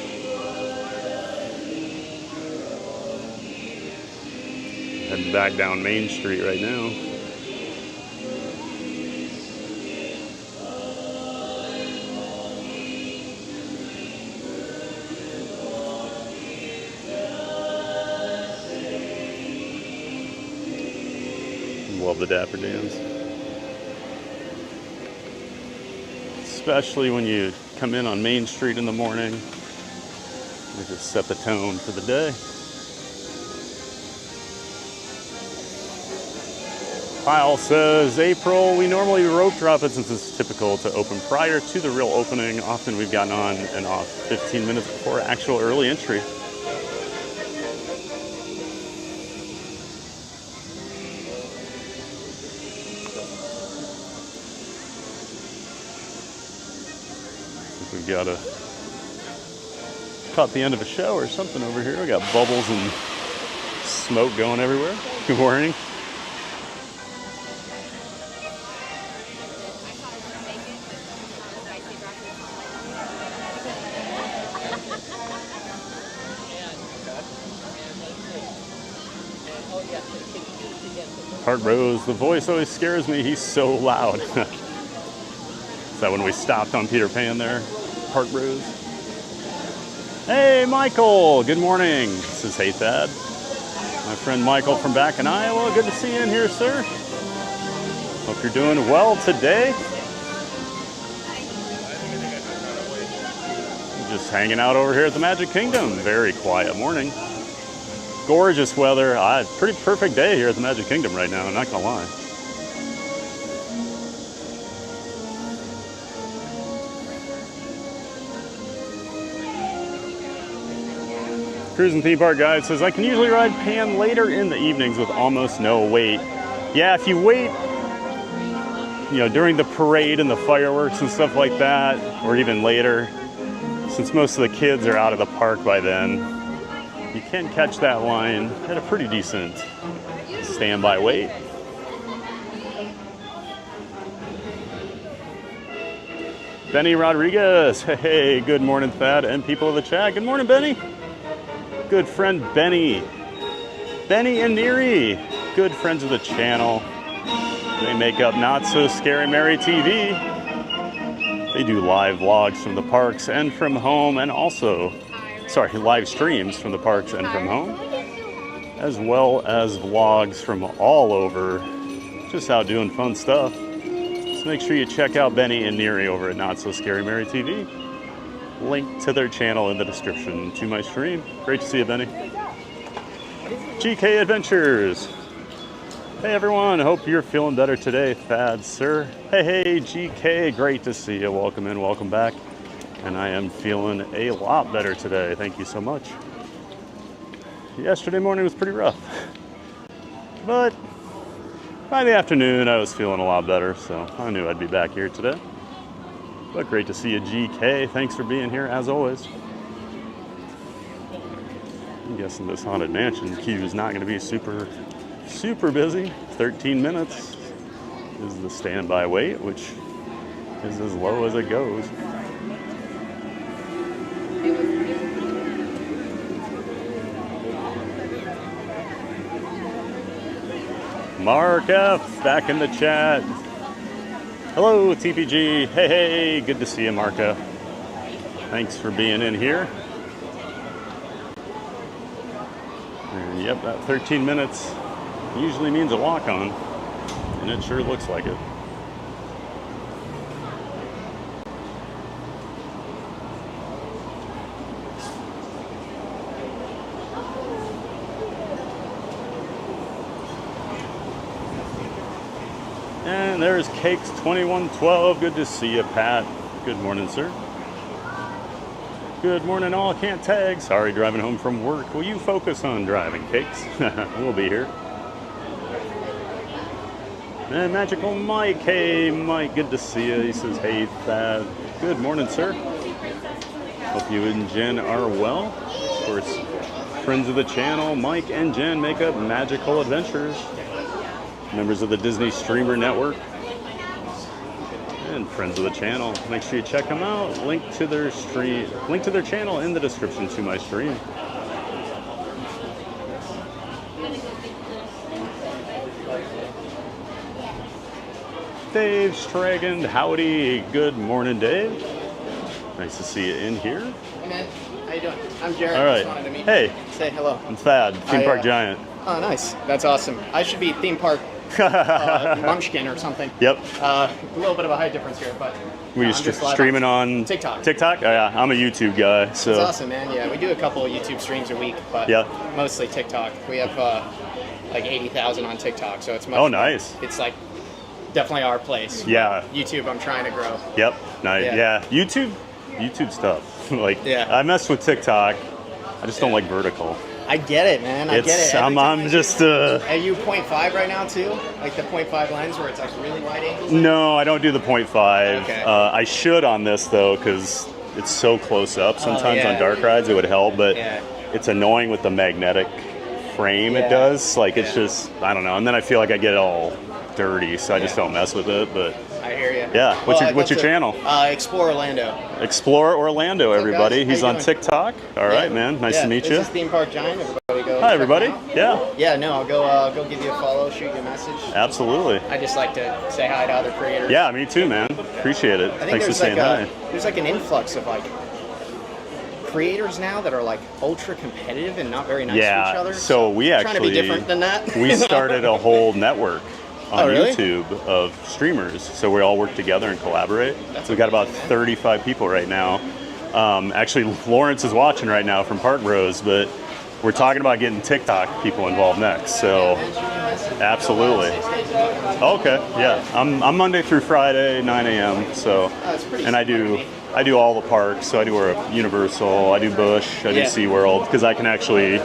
S2: Heading back down Main Street right now. Love the Dapper Dans. Especially when you come in on Main Street in the morning. They just set the tone for the day. Kyle says, April, we normally rope drop it since it's typical to open prior to the real opening. Often we've gotten on and off 15 minutes before actual early entry. We've got caught the end of a show or something over here. We got bubbles and smoke going everywhere. Good morning. Hart Rose, the voice always scares me. He's so loud. Is that when we stopped on Peter Pan there? Hart Rose. Hey, Michael. Good morning. This is Hey Thad. My friend Michael from back in Iowa. Good to see you in here, sir. Hope you're doing well today. Just hanging out over here at the Magic Kingdom. Very quiet morning. Gorgeous weather. Pretty perfect day here at the Magic Kingdom right now, I'm not gonna lie. Cruising Theme Park Guide says, I can usually ride Pan later in the evenings with almost no wait. Yeah, if you wait, during the parade and the fireworks and stuff like that, or even later, since most of the kids are out of the park by then, you can catch that line at a pretty decent standby wait. Benny Rodriguez, hey, good morning, Thad, and people of the chat. Good morning, Benny. Good friend Benny. Benny and Neri, good friends of the channel. They make up Not So Scary Mary TV. They do live vlogs from the parks and from home, and also live streams from the parks and from home, as well as vlogs from all over, just out doing fun stuff. So make sure you check out Benny and Neri over at Not So Scary Mary TV. Link to their channel in the description to my stream. Great to see you, Benny. GK Adventures. Hey everyone, hope you're feeling better today, Thad, sir. Hey, GK, great to see you. Welcome in, welcome back. And I am feeling a lot better today. Thank you so much. Yesterday morning was pretty rough. But by the afternoon, I was feeling a lot better, so I knew I'd be back here today. But great to see you, GK. Thanks for being here, as always. I'm guessing this Haunted Mansion queue is not going to be super busy. 13 minutes is the standby wait, which is as low as it goes. Mark F. back in the chat. Hello, TPG. Hey, good to see you, Mark F. Thanks for being in here. And yep, that 13 minutes usually means a walk-on, and it sure looks like it. And there's Cakes 2112. Good to see you, Pat. Good morning, sir. Good morning, all. Can't tag. Sorry, driving home from work. Will you focus on driving, Cakes? We'll be here. And Magical Mike. Hey, Mike. Good to see you. He says, hey, Thad. Good morning, sir. Hope you and Jen are well. Of course, friends of the channel, Mike and Jen make up Magical Adventures. Members of the Disney Streamer Network. And friends of the channel. Make sure you check them out. Link to their channel in the description to my stream. Dave Stragan, howdy. Good morning, Dave. Nice to see you in here.
S10: Hey man, how you doing? I'm Jared.
S2: All right.
S10: Just wanted to meet
S2: Hey.
S10: you. Say hello.
S2: I'm Thad, Theme Park Giant.
S10: Oh, nice. That's awesome. I should be theme park munchkin or something.
S2: Yep.
S10: A little bit of a height difference here, but
S2: Were you
S10: I'm just live
S2: streaming on
S10: TikTok.
S2: TikTok? Oh, yeah, I'm a YouTube guy. So.
S10: That's awesome, man. Yeah, we do a couple of YouTube streams a week, but mostly TikTok. We have like 80,000 on TikTok, so it's much.
S2: Oh, nice.
S10: It's like definitely our place.
S2: Yeah.
S10: YouTube, I'm trying to grow.
S2: Yep. Nice.
S10: Yeah.
S2: Yeah. YouTube stuff. Like,
S10: Yeah.
S2: I mess with TikTok. I just don't like vertical.
S10: I get it, man. I get it.
S2: I'm just.
S10: Are you 0.5 right now too? Like the 0.5 lens where it's like really wide angle?
S2: No, I don't do the 0.5.
S10: Okay.
S2: I should on this though, because it's so close up. Sometimes on dark rides it would help, but it's annoying with the magnetic frame it does. Like it's just, I don't know. And then I feel like I get it all dirty, so I just don't mess with it. But
S10: I hear you.
S2: yeah, what's your channel?
S10: Explore Orlando.
S2: Explore Orlando, everybody.
S10: guys?
S2: He's
S10: How you
S2: on
S10: doing?
S2: TikTok. All right, man. Nice to meet you.
S10: This is Theme Park Giant. Everybody go.
S2: Hi, everybody.
S10: check him out.
S2: Yeah.
S10: Yeah, no, I'll go give you a follow, shoot you a message.
S2: Absolutely.
S10: I just like to say hi to other creators.
S2: Yeah, me too, man. Appreciate it.
S10: I think
S2: Thanks for saying hi.
S10: There's like an influx of like creators now that are like ultra competitive and not very nice to each other.
S2: So we
S10: trying to
S2: actually
S10: be different than that.
S2: we started a whole network on
S10: really?
S2: YouTube of streamers. So we all work together and collaborate. We got about 35 people right now. Actually, Lawrence is watching right now from Park Bros, but we're talking about getting TikTok people involved next. So absolutely. Okay, yeah. I'm Monday through Friday, 9 a.m. So, and I do all the parks. So I do Universal, I do Busch, I do SeaWorld, because I can actually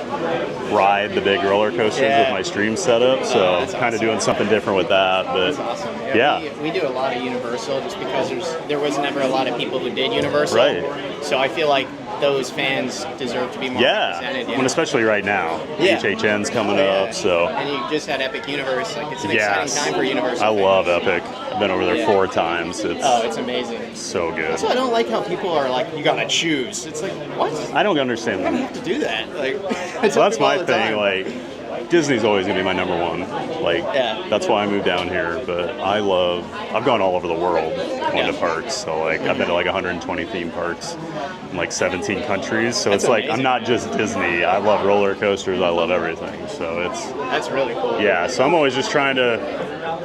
S2: ride the big roller coasters with my stream setup. So kind of doing something different with that. But
S10: that's awesome. We do a lot of Universal just because there was never a lot of people who did Universal.
S2: Right.
S10: So I feel like those fans deserve to be more represented.
S2: And especially right now. HHN's coming up. So.
S10: And you just had Epic Universe. Like it's an exciting time for Universal.
S2: I love Epic. I've been over there 4 times.
S10: It's amazing.
S2: So good.
S10: That's why I don't like how people are like, you gotta choose. It's like, what?
S2: I don't understand that.
S10: You don't have to do that. Like,
S2: well, that's my thing. Like, Disney's always gonna be my number one. Like, that's why I moved down here. But I've gone all over the world going to parks. So like, I've been to like 120 theme parks in like 17 countries. So it's like, I'm not just Disney. I love roller coasters. I love everything. So
S10: that's really cool.
S2: Yeah. So I'm always just trying to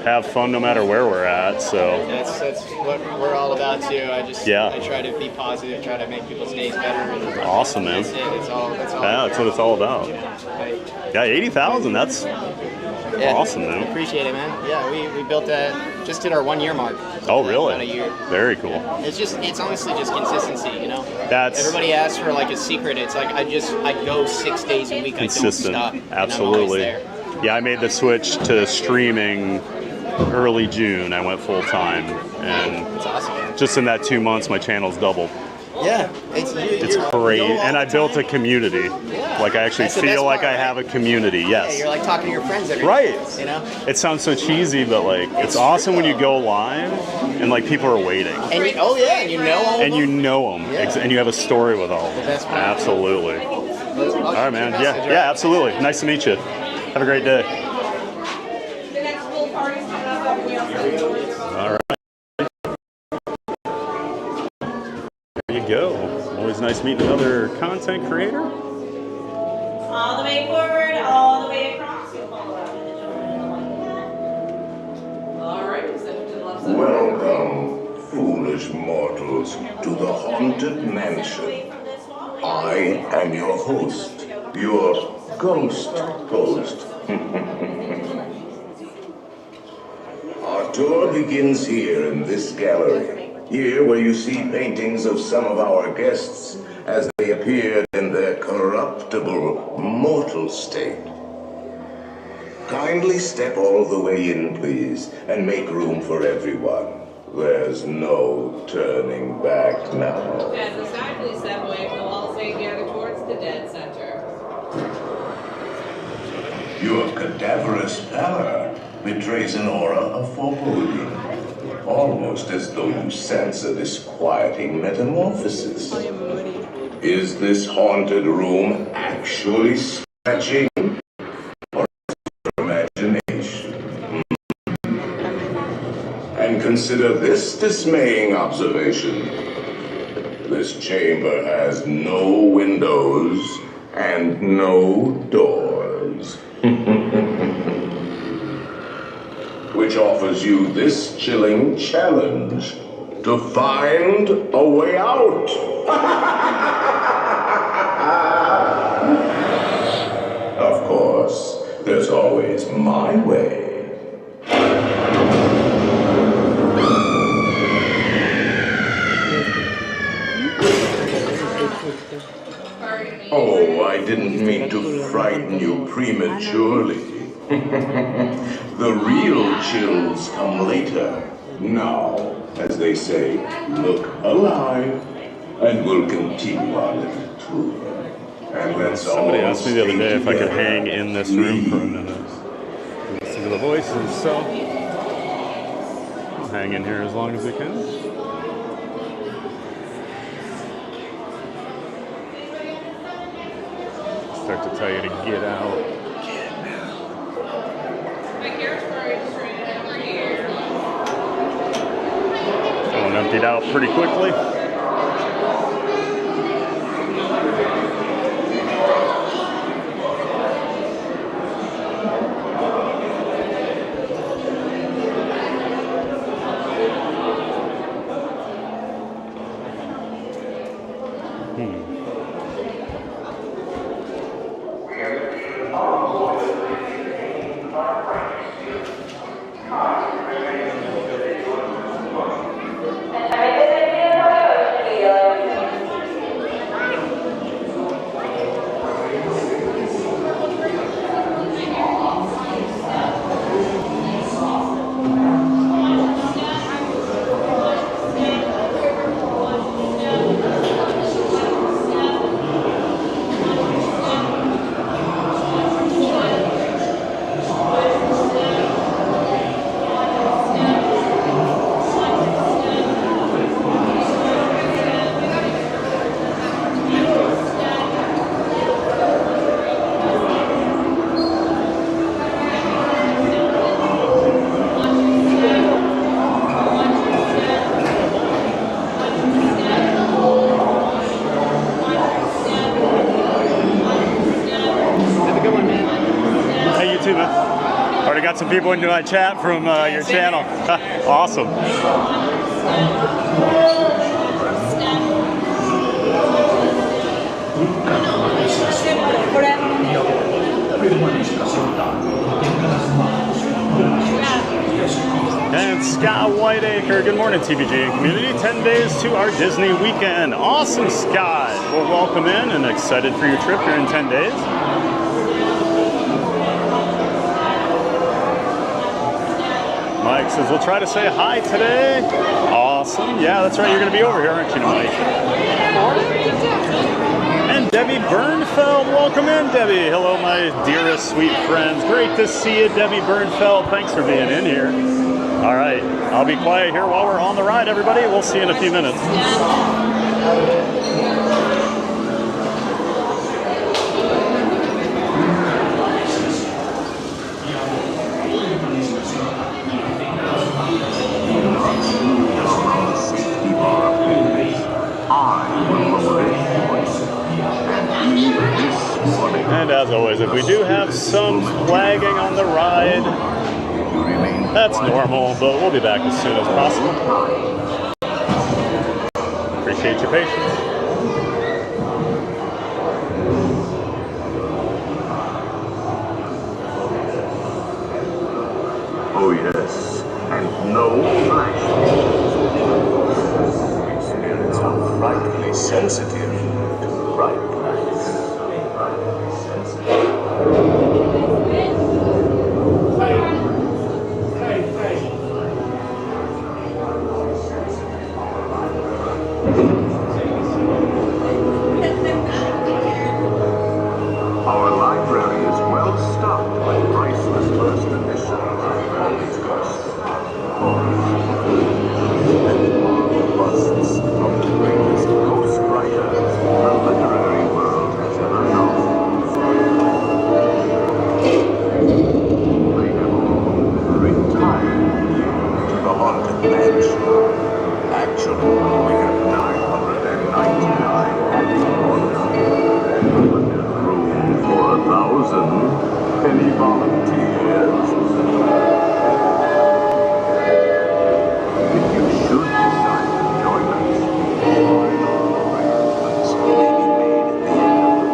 S2: have fun no matter where we're at. So
S10: that's what we're all about too. I try to be positive, try to make people's days better. And
S2: awesome, man.
S10: That's it. That's all.
S2: Yeah, that's what it's all about. Yeah, 80,000. That's awesome, man.
S10: Appreciate it, man. Yeah, we built that. Just hit our 1 year mark.
S2: Oh, really?
S10: About a year.
S2: Very cool.
S10: It's honestly just consistency, you know.
S2: That's
S10: everybody asks for like a secret. It's like I go 6 days a week.
S2: Consistent.
S10: I don't stop.
S2: Absolutely. Yeah, I made the switch to streaming early June. I went full time, and
S10: it's awesome.
S2: Just in that 2 months, my channel's doubled.
S10: Yeah,
S2: it's great, and I built a community. Like I actually feel like I have a community. Yes.
S10: Yeah, you're like talking to your friends every
S2: day.
S10: You know.
S2: It sounds so cheesy, but like it's awesome when you go live and like people are waiting.
S10: And and you know all of them.
S2: And you know them, and you have a story with all of them. Absolutely. All right, man. Yeah, absolutely. Nice to meet you. Have a great day. All right. There you go. Always nice meeting another content creator.
S11: All the way forward, all the way across. You'll follow out in the children. All right, step to the left side.
S12: Welcome, foolish mortals, to the haunted mansion. I am your host, your ghost host. Our tour begins here in this gallery. Here where you see paintings of some of our guests as they appeared in their corruptible, mortal state. Kindly step all the way in, please, and make room for everyone. There's no turning back now.
S13: As the side please step away from the walls and gather towards the dead center.
S12: Your cadaverous pallor betrays an aura of foreboding, almost as though you sense a disquieting metamorphosis. Is this haunted room actually stretching, or is it your imagination? And consider this dismaying observation. This chamber has no windows and no doors. Which offers you this chilling challenge to find a way out. Of course, there's always my way. Oh, I didn't mean to frighten you prematurely. The real chills come later. Now, as they say, look alive, and we'll continue our little tour. And let's
S2: Somebody
S12: all
S2: asked me the other day if I could
S12: together.
S2: hang in this room for a minute. Listen to the voices, so I'll hang in here as long as I can. Start to tell you to get out. That one emptied out pretty quickly. Some people into my chat from your channel. Awesome. And Scott Whiteacre, good morning TBG and community. 10 days to our Disney weekend. Awesome, Scott. Well, welcome in and excited for your trip here in 10 days. Mike says, we'll try to say hi today. Awesome. Yeah, that's right. You're going to be over here, aren't you, Mike? And Debbie Bernfeld. Welcome in, Debbie. Hello, my dearest, sweet friends. Great to see you, Debbie Bernfeld. Thanks for being in here. All right. I'll be quiet here while we're on the ride, everybody. We'll see you in a few minutes. And as always, if we do have some flagging on the ride, that's normal, but we'll be back as soon as possible. Appreciate your patience.
S12: Oh yes, and no flash. very sensitive to the right price. Our library is well stocked with priceless first editions of these courses. And busts of the greatest ghost writers the literary world has ever known. They have all retired to the haunted mansion. Actually, we have 999 happy corners. Room for 1,000 penny volunteers. If you should decide to join us, final arrangements may be made at the end.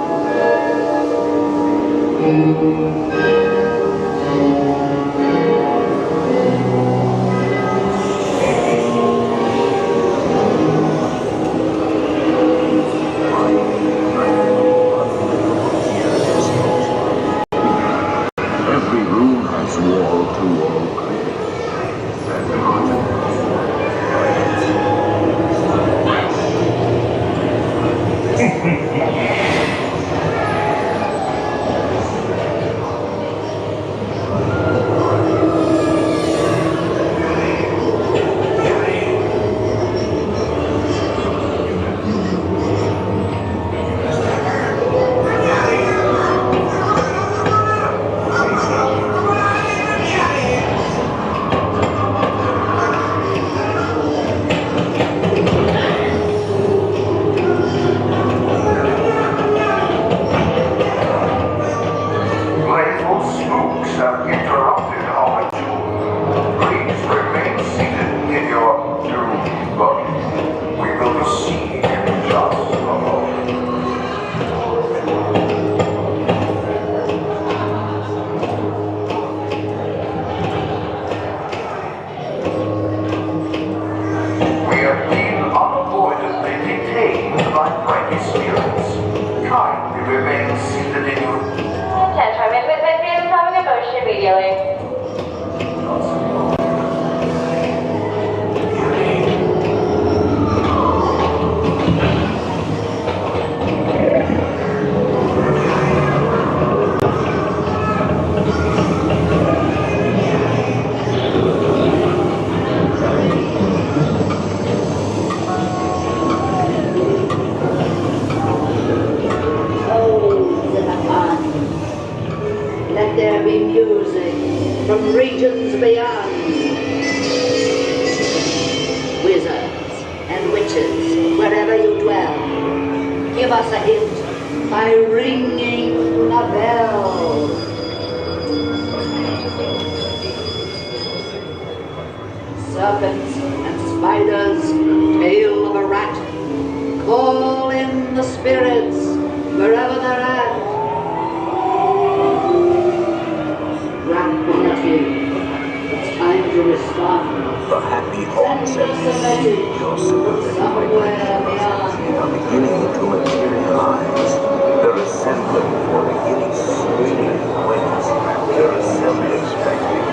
S12: Every room has wall-to-wall cleaning and playful spooks have interrupted our duel. Please remain seated in your doom buggy. We will proceed in just a moment. We have been unavoidably detained by friendly spirits. Kindly remain seated in your
S11: Attention, having a motion immediately.
S14: Let there be music from regions beyond. Wizards and witches, wherever you dwell, give us a hint by ringing a bell. Serpents and spiders, tail of a rat, call in the spirits wherever they're at. Grab one of you. It's time to respond.
S12: The happy haunts and your sympathetic vibrations are beginning to materialize. They're assembling for a beginning swinging winds. They're assembling expecting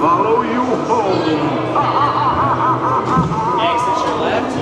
S12: follow you home.
S10: Exit your left.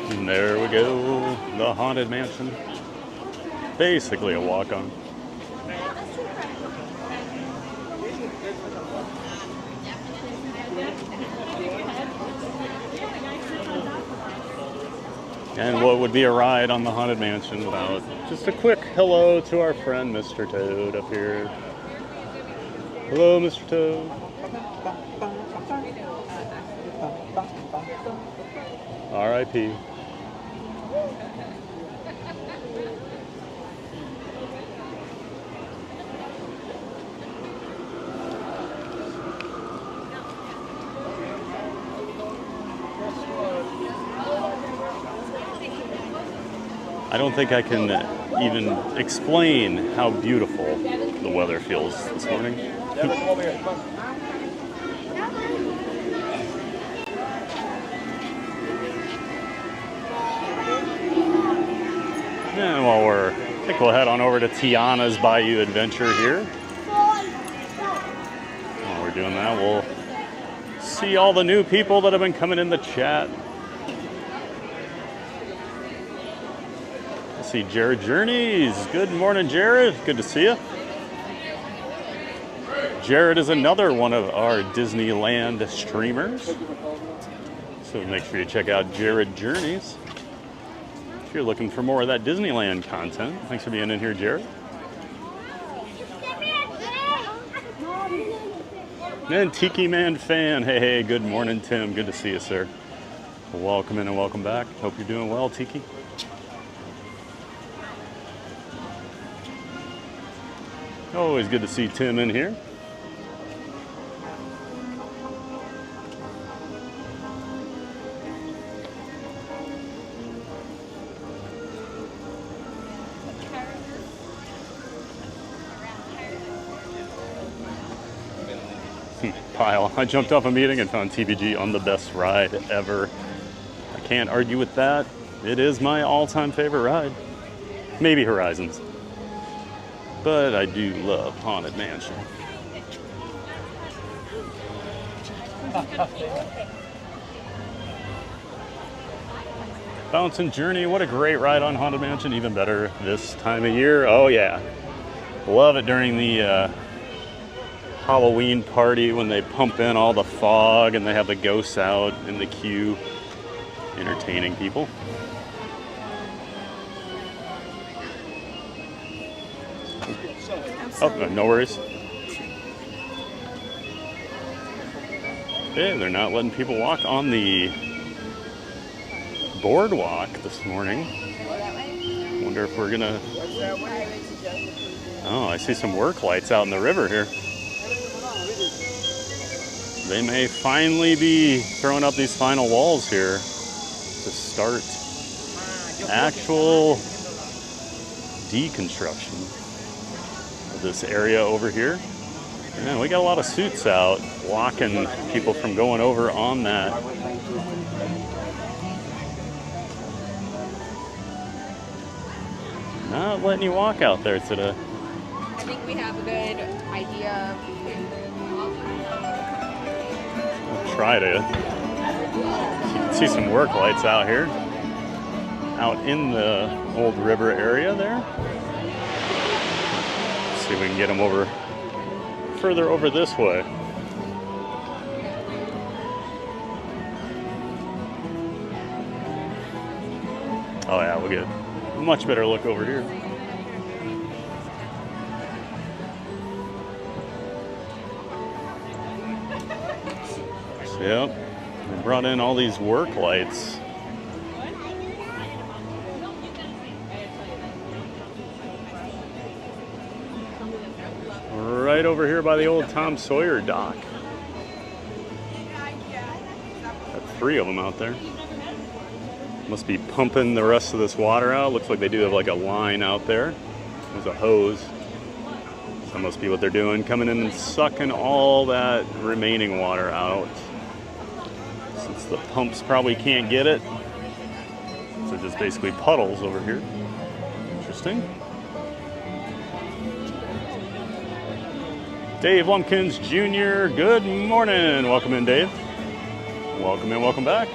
S2: And there we go, the Haunted Mansion. Basically a walk-on. And what would be a ride on the Haunted Mansion without just a quick hello to our friend Mr. Toad up here. Hello, Mr. Toad. R.I.P. I don't think I can even explain how beautiful the weather feels this morning. And while I think we'll head on over to Tiana's Bayou adventure here. While we're doing that, we'll see all the new people that have been coming in the chat. I see Jared Journeys. Good morning, Jared. Good to see you. Jared is another one of our Disneyland streamers. So make sure you check out Jared Journeys if you're looking for more of that Disneyland content. Thanks for being in here, Jared. And Tiki Man Fan. Hey, good morning, Tim. Good to see you, sir. Welcome in and welcome back. Hope you're doing well, Tiki. Always good to see Tim in here. Pile. I jumped off a meeting and found TBG on the best ride ever. I can't argue with that. It is my all-time favorite ride. Maybe Horizons. But I do love Haunted Mansion. Bouncing Journey, what a great ride on Haunted Mansion. Even better this time of year. Oh yeah. Love it during the Halloween party when they pump in all the fog and they have the ghosts out in the queue entertaining people. Oh, no worries. Okay, they're not letting people walk on the boardwalk this morning. Wonder if we're gonna... Oh, I see some work lights out in the river here. They may finally be throwing up these final walls here to start actual deconstruction of this area over here. And we got a lot of suits out blocking people from going over on that. Not letting you walk out there today.
S13: I think we have a good idea.
S2: Try to. You can see some work lights out here, out in the old river area there. See if we can get them over, further over this way. Oh yeah, we'll get a much better look over here. Yep. They brought in all these work lights. Right over here by the old Tom Sawyer dock. Got 3 of them out there. Must be pumping the rest of this water out. Looks like they do have like a line out there. There's a hose. So that must be what they're doing. Coming in and sucking all that remaining water out. Since the pumps probably can't get it. So just basically puddles over here. Interesting. Dave Lumpkins Jr., good morning. Welcome in, Dave. Welcome in, welcome back.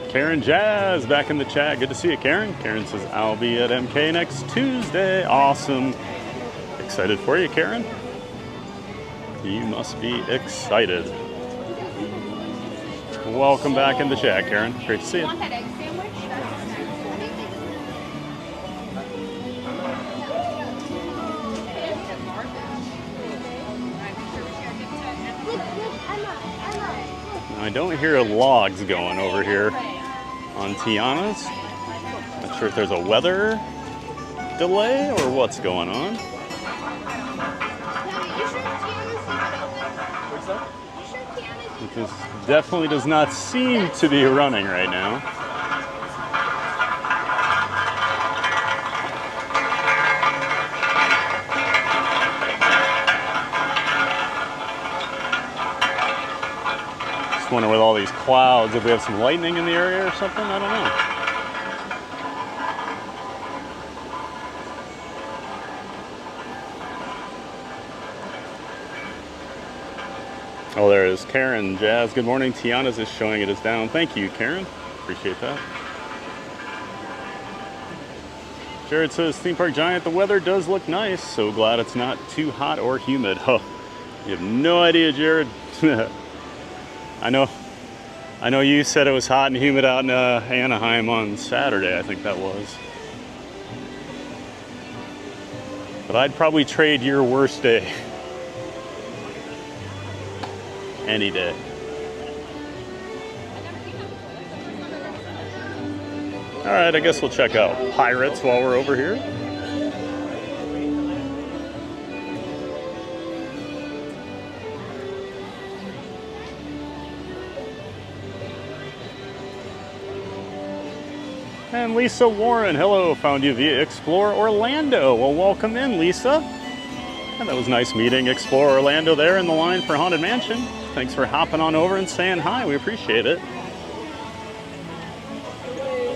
S2: Karen Jazz back in the chat. Good to see you, Karen. Karen says, I'll be at MK next Tuesday. Awesome. Excited for you, Karen. You must be excited. Welcome back in the chat, Karen. Great to see you. I don't hear logs going over here on Tiana's. Not sure if there's a weather delay or what's going on. This definitely does not seem to be running right now. Just wonder with all these clouds if we have some lightning in the area or something. I don't know. Oh, there is Karen Jazz. Good morning. Tiana's is showing it is down. Thank you, Karen. Appreciate that. Jared says, Theme Park Giant, the weather does look nice. So glad it's not too hot or humid. Oh, you have no idea, Jared. I know you said it was hot and humid out in Anaheim on Saturday, I think that was. But I'd probably trade your worst day. Any day. All right, I guess we'll check out Pirates while we're over here. And Lisa Warren, hello, found you via Explore Orlando. Well, welcome in, Lisa. And that was nice meeting Explore Orlando there in the line for Haunted Mansion. Thanks for hopping on over and saying hi. We appreciate it.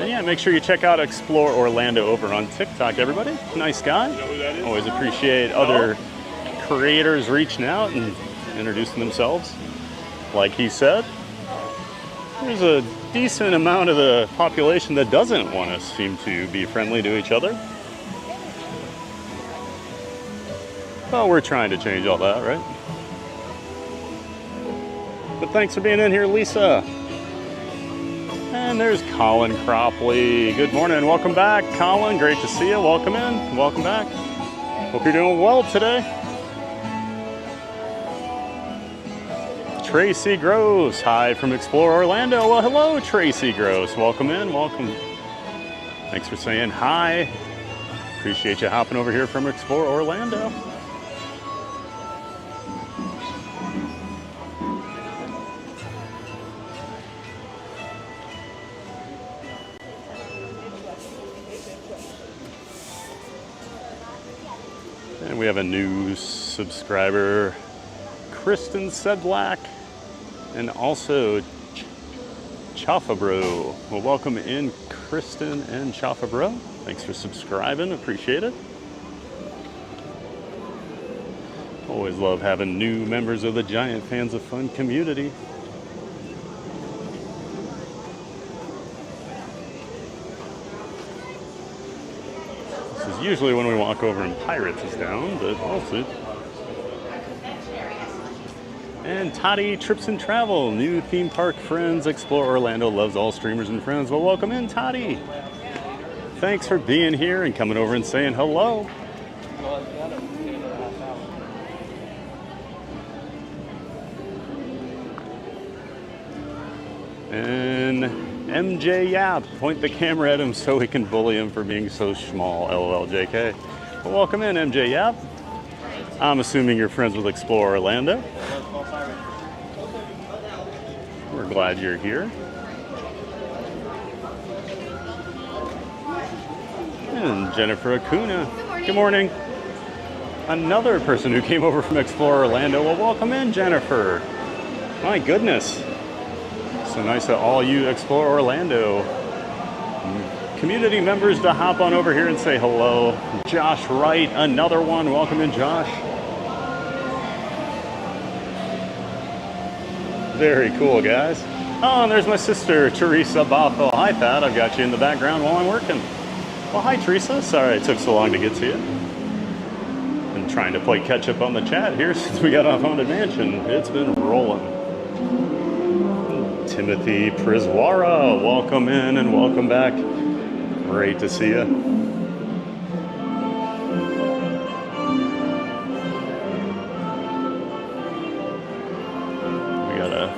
S2: And yeah, make sure you check out Explore Orlando over on TikTok, everybody. Nice guy. You know who that is? Always appreciate other creators reaching out and introducing themselves. Like he said, there's a decent amount of the population that doesn't want to seem to be friendly to each other. Well, we're trying to change all that, right? But thanks for being in here, Lisa. And there's Colin Cropley. Good morning. Welcome back, Colin. Great to see you. Welcome in. Welcome back. Hope you're doing well today. Tracy Gross. Hi from Explore Orlando. Well, hello, Tracy Gross. Welcome in. Welcome. Thanks for saying hi. Appreciate you hopping over here from Explore Orlando. And we have a new subscriber, Kristen Sedlak, and also Chafabro. Well, welcome in, Kristen and Chafabro. Thanks for subscribing, appreciate it. Always love having new members of the Giant Fans of Fun community. This is usually when we walk over and Pirates is down, but we'll see. And Toddy Trips and Travel, new theme park friends, Explore Orlando, loves all streamers and friends. Well, welcome in, Toddy. Thanks for being here and coming over and saying hello. And MJ Yap, point the camera at him so we can bully him for being so small, LOL JK. Well, welcome in, MJ Yap. I'm assuming you're friends with Explore Orlando. We're glad you're here. And Jennifer Acuna. Good morning. Another person who came over from Explore Orlando. Well, welcome in, Jennifer. My goodness. So nice of all you Explore Orlando community members to hop on over here and say hello. Josh Wright, another one. Welcome in, Josh. Very cool, guys. Oh, and there's my sister, Teresa Bothell. Hi, Pat. I've got you in the background while I'm working. Well, hi, Teresa. Sorry it took so long to get to you. Been trying to play catch up on the chat here since we got off Haunted Mansion. It's been rolling. Timothy Priswara, welcome in and welcome back. Great to see you. We got a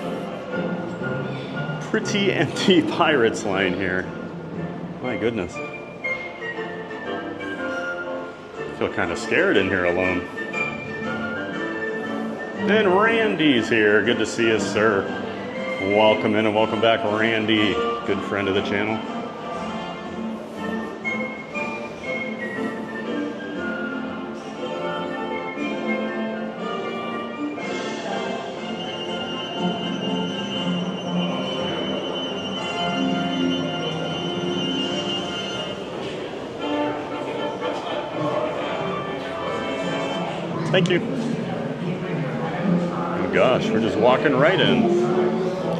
S2: pretty empty Pirates line here. My goodness. I feel kind of scared in here alone. And Randy's here. Good to see you, sir. Welcome in and welcome back, Randy. Good friend of the channel. Thank you. Oh gosh, we're just walking right in.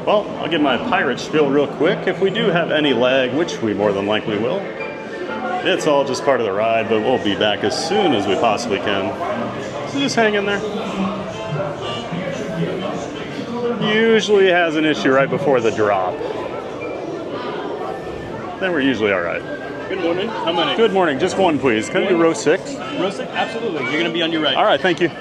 S2: Well, I'll give my pirate spiel real quick. If we do have any lag, which we more than likely will, it's all just part of the ride, but we'll be back as soon as we possibly can. So just hang in there. Usually has an issue right before the drop. Then we're usually all right.
S15: Good morning. How many?
S2: Good morning. Just one, please. Can I do row 6?
S15: Row 6? Absolutely. You're going to be on your right.
S2: All right. Thank you.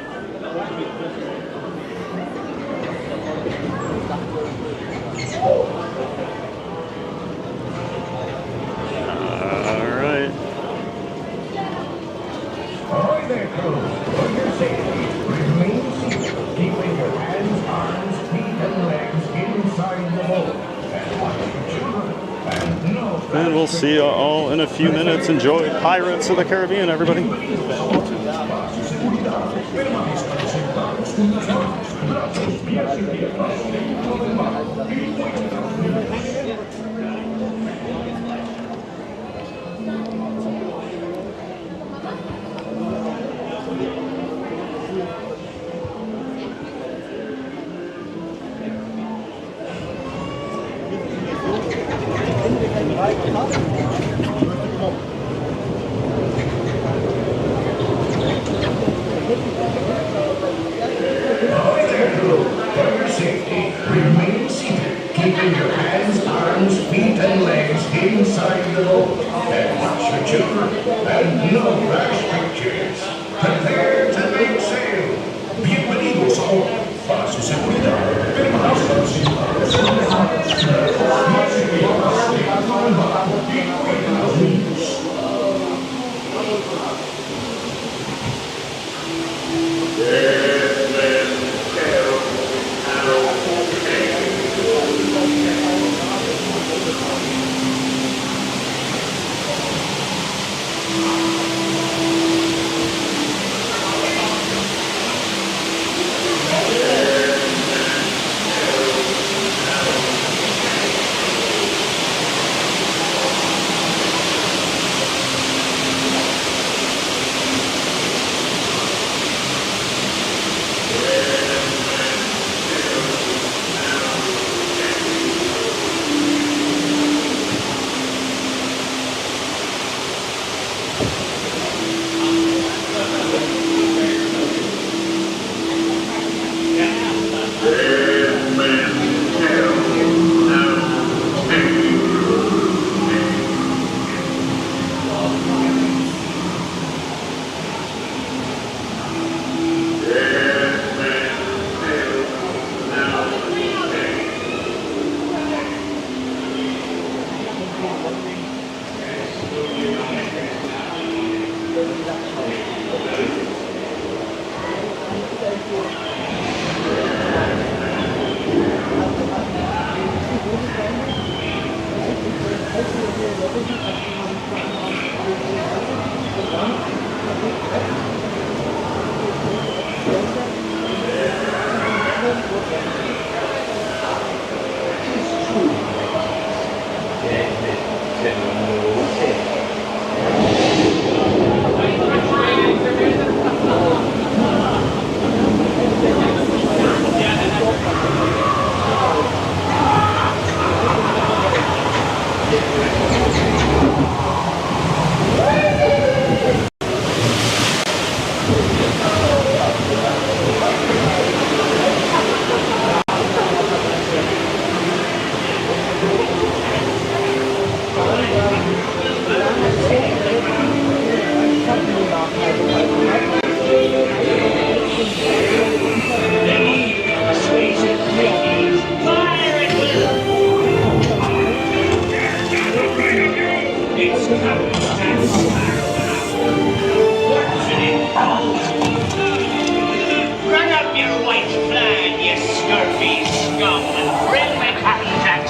S3: Ahoy there, crew. For your safety, remain seated, keeping your hands, arms, feet, and legs inside the boat. And watch your children. And no...
S2: And we'll see you all in a few minutes. Enjoy Pirates of the Caribbean, everybody.
S3: Ahoy there, crew. For your safety, remain seated, keeping your hands, arms, feet, and legs inside the boat. And watch your children. And no rash pictures. Prepare to make sail. Bienvenidos a bordo. Para su seguridad, permanezcan sentados.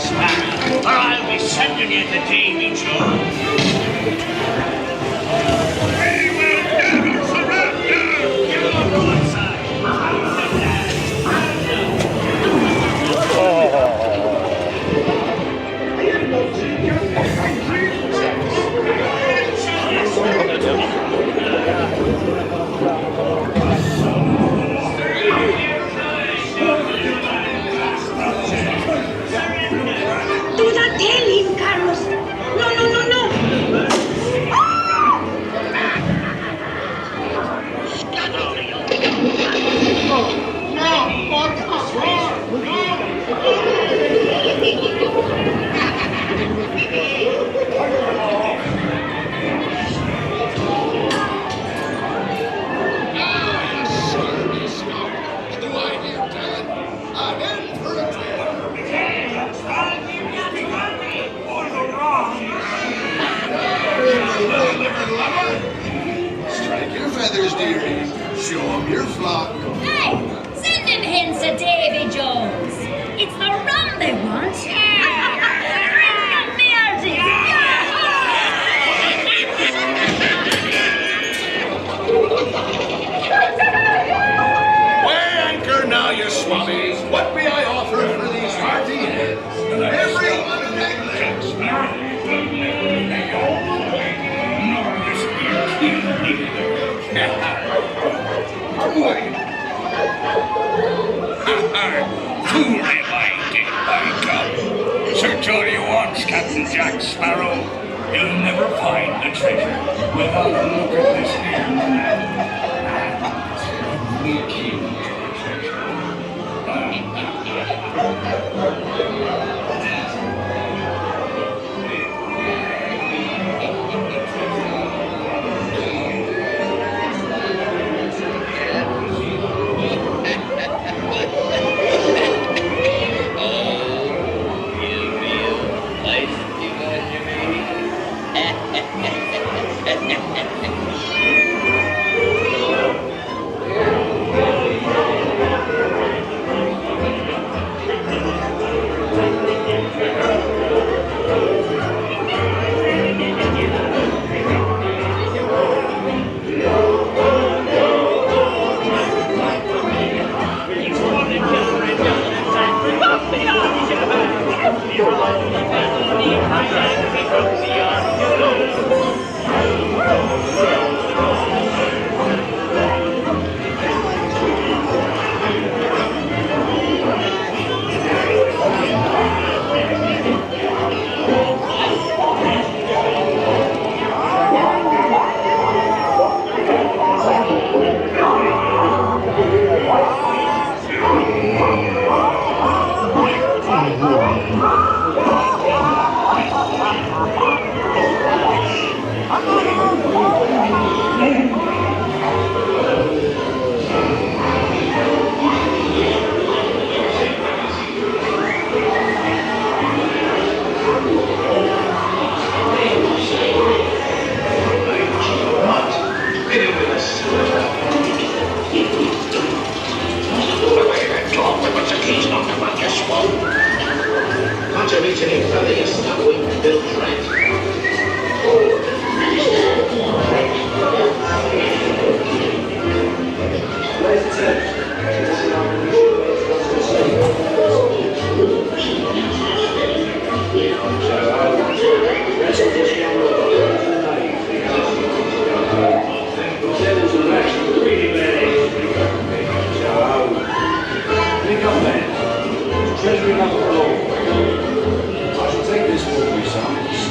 S7: Sparrow, or I'll be sending you to Davy Jones.
S16: Do not tell him, Carlos. No, no, no, no.
S17: Strike your feathers, dearie. Show 'em your flock.
S18: Hey, send them hints to Davy Jones. It's the rum they want.
S17: Weigh anchor now, you swabbies. What may I offer for these hearty heads? Every one of them Jack Sparrow.
S7: Search all you want, Captain Jack Sparrow. You'll never find the treasure without a look at this here map. The key to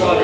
S17: Start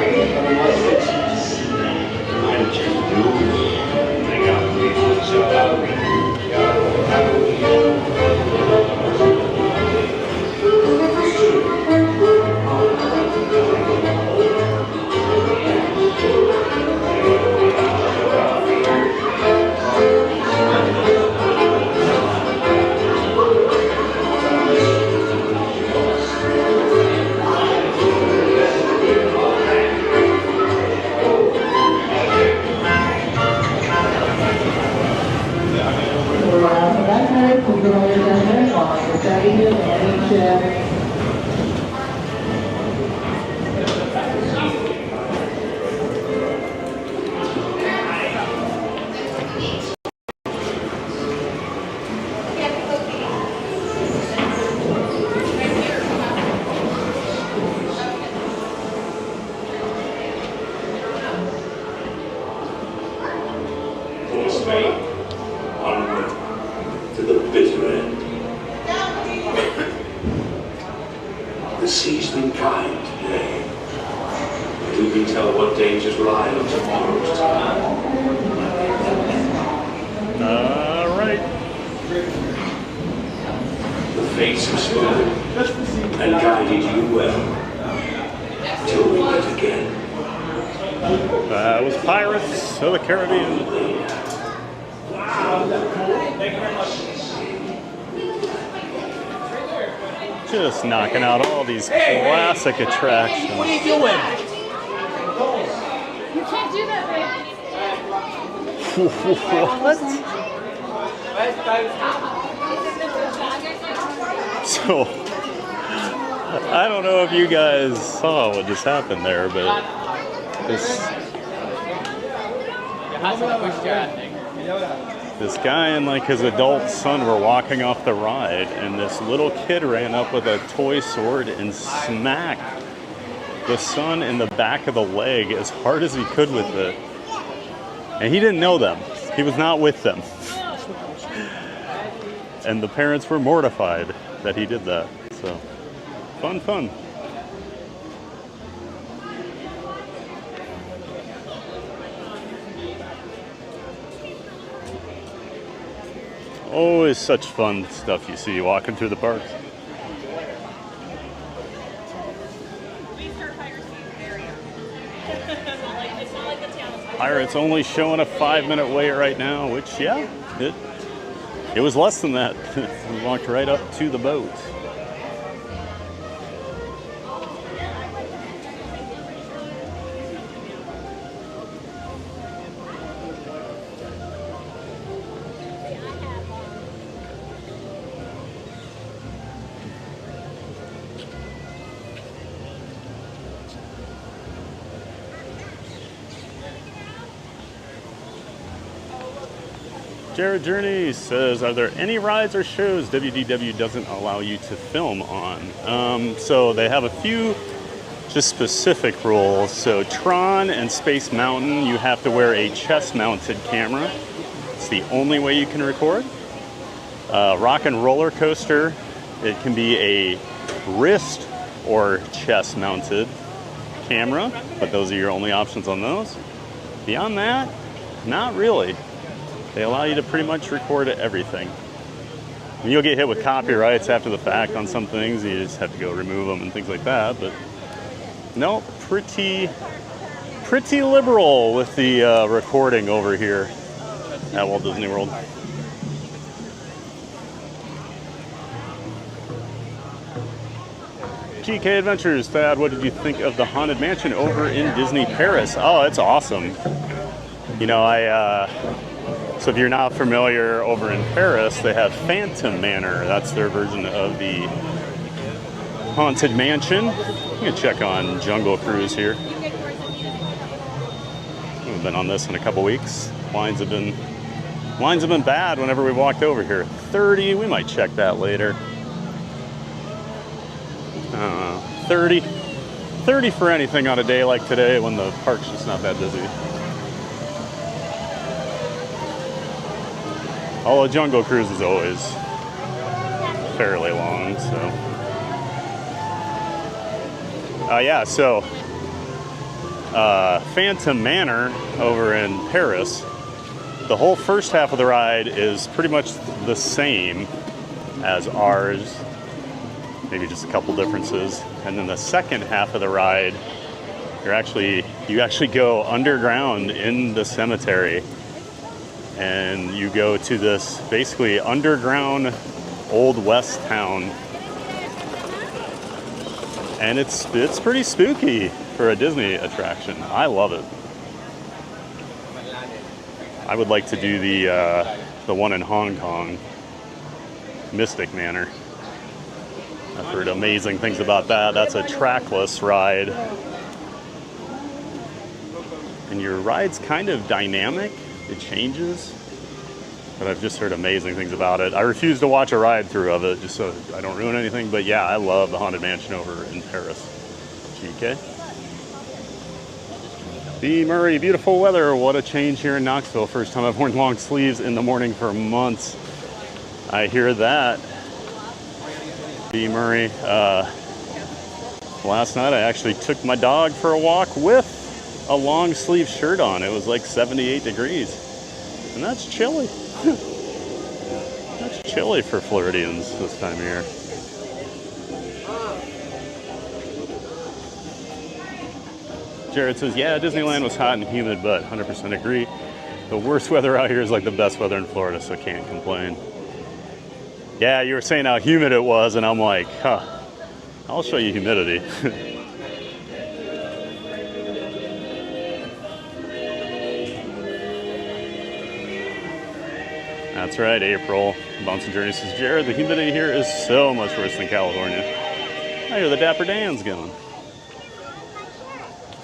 S7: The sea's been kind today. Who can tell what dangers lie on tomorrow's tide?
S2: All right.
S7: The fates have spoken and guided you well. Till we meet again.
S2: That was Pirates of the Caribbean. Just knocking out all these classic attractions.
S1: What are you doing? You can't do that,
S2: What? So, I don't know if you guys saw what just happened there, but this guy and like his adult son were walking off the ride, and this little kid ran up with a toy sword and smacked the son in the back of the leg as hard as he could with it. And he didn't know them. He was not with them. And the parents were mortified that he did that. So, fun. Always such fun stuff you see walking through the parks. Pirates only showing a 5-minute wait right now, which, yeah, it was less than that. We walked right up to the boat. Jared Journey says, are there any rides or shows WDW doesn't allow you to film on? So they have a few just specific rules. So Tron and Space Mountain, you have to wear a chest-mounted camera. It's the only way you can record. Rock and Roller Coaster, it can be a wrist or chest-mounted camera, but those are your only options on those. Beyond that, not really. They allow you to pretty much record everything. And you'll get hit with copyrights after the fact on some things. You just have to go remove them and things like that. But no, pretty liberal with the recording over here at Walt Disney World. GK Adventures, Thad, what did you think of the Haunted Mansion over in Disney Paris? Oh, it's awesome. You know, so if you're not familiar, over in Paris, they have Phantom Manor. That's their version of the Haunted Mansion. You can check on Jungle Cruise here. We've been on this in a couple weeks. Lines have been bad whenever we walked over here. 30, we might check that later. 30 for anything on a day like today when the park's just not that busy. Although Jungle Cruise is always fairly long, so. So Phantom Manor over in Paris, the whole first half of the ride is pretty much the same as ours, maybe just a couple differences. And then the second half of the ride, you actually go underground in the cemetery. And you go to this basically underground Old West town. And it's pretty spooky for a Disney attraction. I love it. I would like to do the one in Hong Kong, Mystic Manor. I've heard amazing things about that. That's a trackless ride. And your ride's kind of dynamic. It changes, but I've just heard amazing things about it. I refuse to watch a ride through of it just so I don't ruin anything, but yeah, I love the Haunted Mansion over in Paris. GK. B. Murray, beautiful weather. What a change here in Knoxville. First time I've worn long sleeves in the morning for months. I hear that. B. Murray, Last night I actually took my dog for a walk with a long sleeve shirt on. It was like 78 degrees. And that's chilly. That's chilly for Floridians this time of year. Jared says, yeah, Disneyland was hot and humid, but 100% agree. The worst weather out here is like the best weather in Florida, so can't complain. Yeah, you were saying how humid it was, and I'm like, huh, I'll show you humidity. That's right, April. Bouncing Journey says, Jared, the humidity here is so much worse than California. I hear the Dapper Dans going.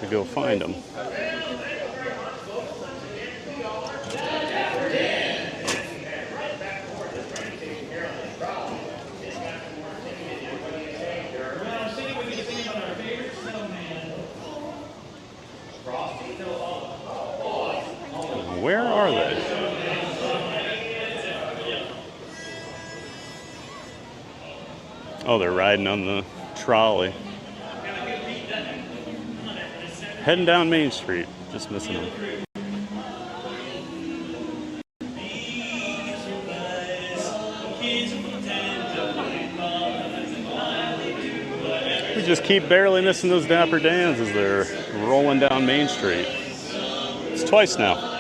S2: To go find them. Where are they? Oh, they're riding on the trolley. Heading down Main Street. Just missing them. We just keep barely missing those Dapper Dans as they're rolling down Main Street. It's twice now.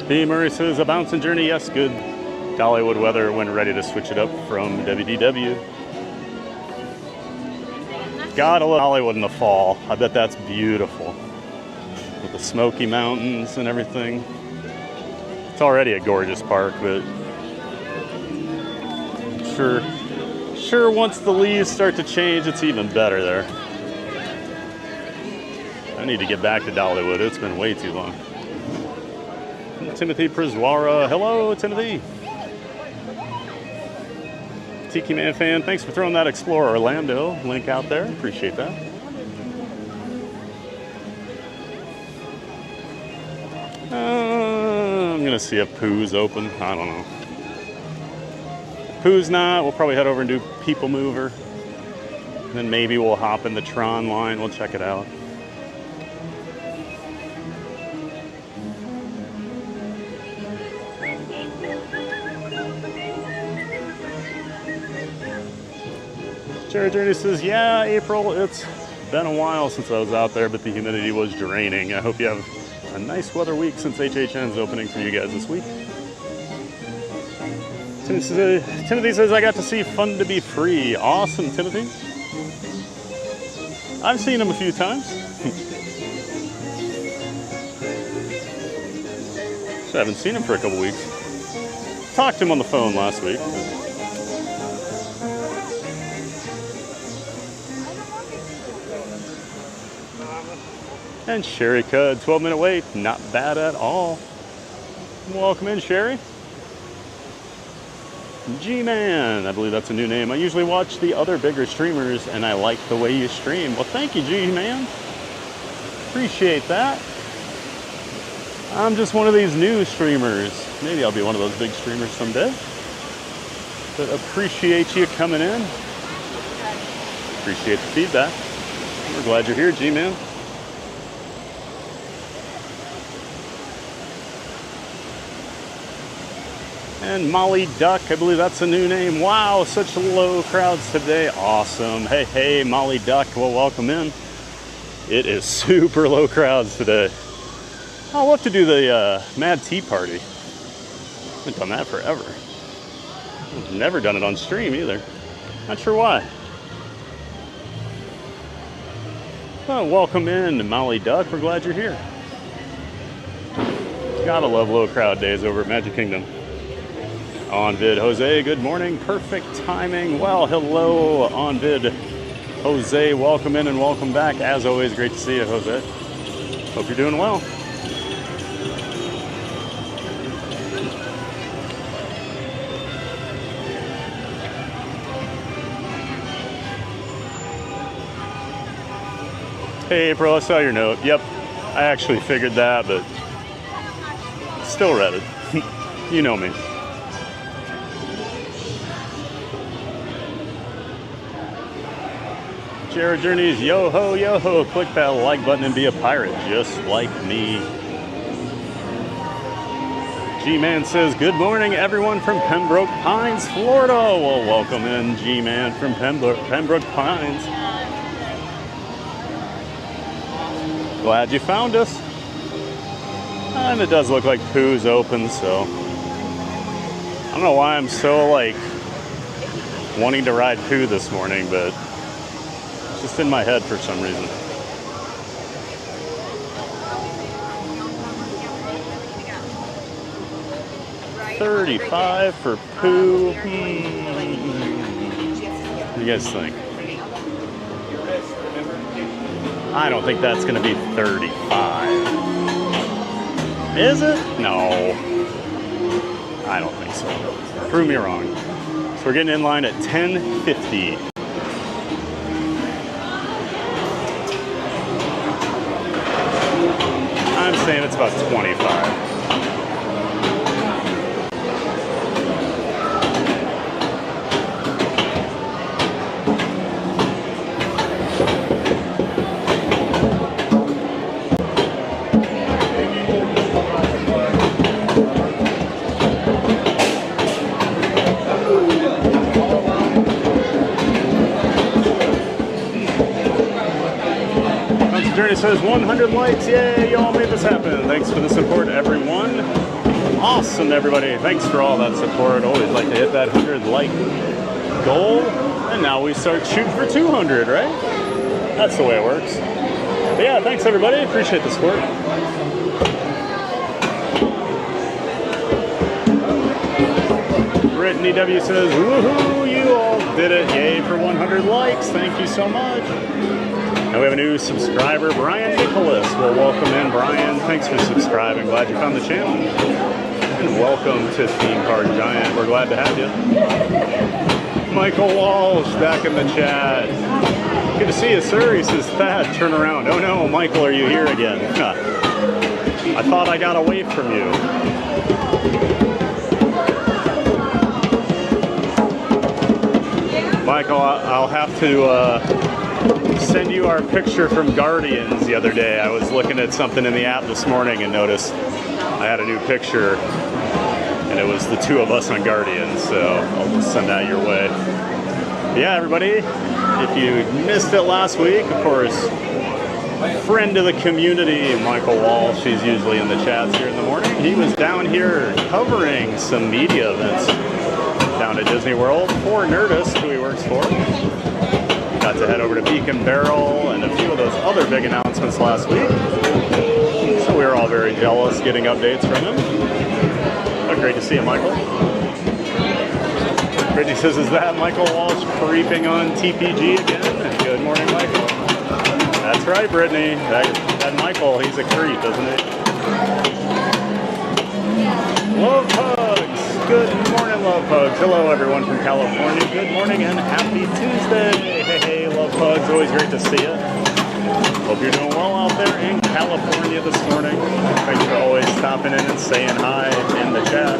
S2: B. Murray says, a bouncing journey, yes, good. Dollywood weather when ready to switch it up from WDW. Gotta love Hollywood in the fall. I bet that's beautiful. With the Smoky Mountains and everything. It's already a gorgeous park, but sure once the leaves start to change, it's even better there. I need to get back to Dollywood. It's been way too long. Timothy Priswara. Hello, Timothy. Tiki Man fan, thanks for throwing that Explorer Orlando link out there. Appreciate that. I'm going to see if Pooh's open. I don't know. If Pooh's not, we'll probably head over and do People Mover. And then maybe we'll hop in the Tron line. We'll check it out. Jared Journey says, yeah, April, it's been a while since I was out there, but the humidity was draining. I hope you have a nice weather week since HHN's opening for you guys this week. Timothy says, I got to see Fun to Be Free. Awesome, Timothy. I've seen him a few times. So I haven't seen him for a couple weeks. Talked to him on the phone last week. And Sherry Cud, 12-minute wait, not bad at all. Welcome in, Sherry. G-Man, I believe that's a new name. I usually watch the other bigger streamers, and I like the way you stream. Well, thank you, G-Man. Appreciate that. I'm just one of these new streamers. Maybe I'll be one of those big streamers someday. But appreciate you coming in. Appreciate the feedback. We're glad you're here, G-Man. And Molly Duck, I believe that's a new name. Wow, such low crowds today. Awesome. Hey, hey, Molly Duck, well, welcome in. It is super low crowds today. I'll love to do the Mad Tea Party. I haven't done that forever. I've never done it on stream either. Not sure why. Well, welcome in, Molly Duck. We're glad you're here. Gotta love low crowd days over at Magic Kingdom. On vid, Jose, good morning. Perfect timing. Well, hello, on vid, Jose. Welcome in and welcome back. As always, great to see you, Jose. Hope you're doing well. Hey, April, I saw your note. Yep, I actually figured that, but still read it. You know me. Jared Journeys, yo ho, yo ho. Click that like button and be a pirate just like me. G-Man says, good morning, everyone from Pembroke Pines, Florida. Well, welcome in, G-Man from Pembroke Pines. Glad you found us. And it does look like Pooh's open, so I don't know why I'm so like wanting to ride Pooh this morning, but it's just in my head for some reason. $35 for Pooh. What do you guys think? I don't think that's going to be 35. Is it? No. I don't think so. Prove me wrong. So we're getting in line at 10:50. I'm saying it's about 25. Journey says 100 likes. Yay, y'all made this happen. Thanks for the support, everyone. Awesome, everybody. Thanks for all that support. Always like to hit that 100 like goal. And now we start shooting for 200, right? That's the way it works. But yeah, thanks, everybody. Appreciate the support. Brittany W says, woohoo, you all did it. Yay for 100 likes. Thank you so much. And we have a new subscriber, Brian Nicholas. Well, welcome in, Brian. Thanks for subscribing. Glad you found the channel. And welcome to Theme Park Giant. We're glad to have you. Michael Walsh back in the chat. Good to see you, sir. He says, Thad, turn around. Oh no, Michael, are you here again? I thought I got away from you. Michael, I'll have to send you our picture from Guardians the other day. I was looking at something in the app this morning and noticed I had a new picture, and it was the two of us on Guardians, so I'll just send that your way. Yeah, everybody, if you missed it last week, of course, friend of the community, Michael Walsh, he's usually in the chats here in the morning. He was down here covering some media events down at Disney World for Nerdist, who he works for. Got to head over to Beacon Barrel and a few of those other big announcements last week. So we were all very jealous getting updates from him. But great to see you, Michael. Brittany says, is that Michael Walsh creeping on TPG again? And good morning, Michael. That's right, Brittany. That Michael, he's a creep, isn't he? Love hugs. Good morning, love hugs. Hello, everyone from California. Good morning and happy Tuesday. Hey, love hugs. Always great to see you. Hope you're doing well out there in California this morning. Thanks for always stopping in and saying hi in the chat.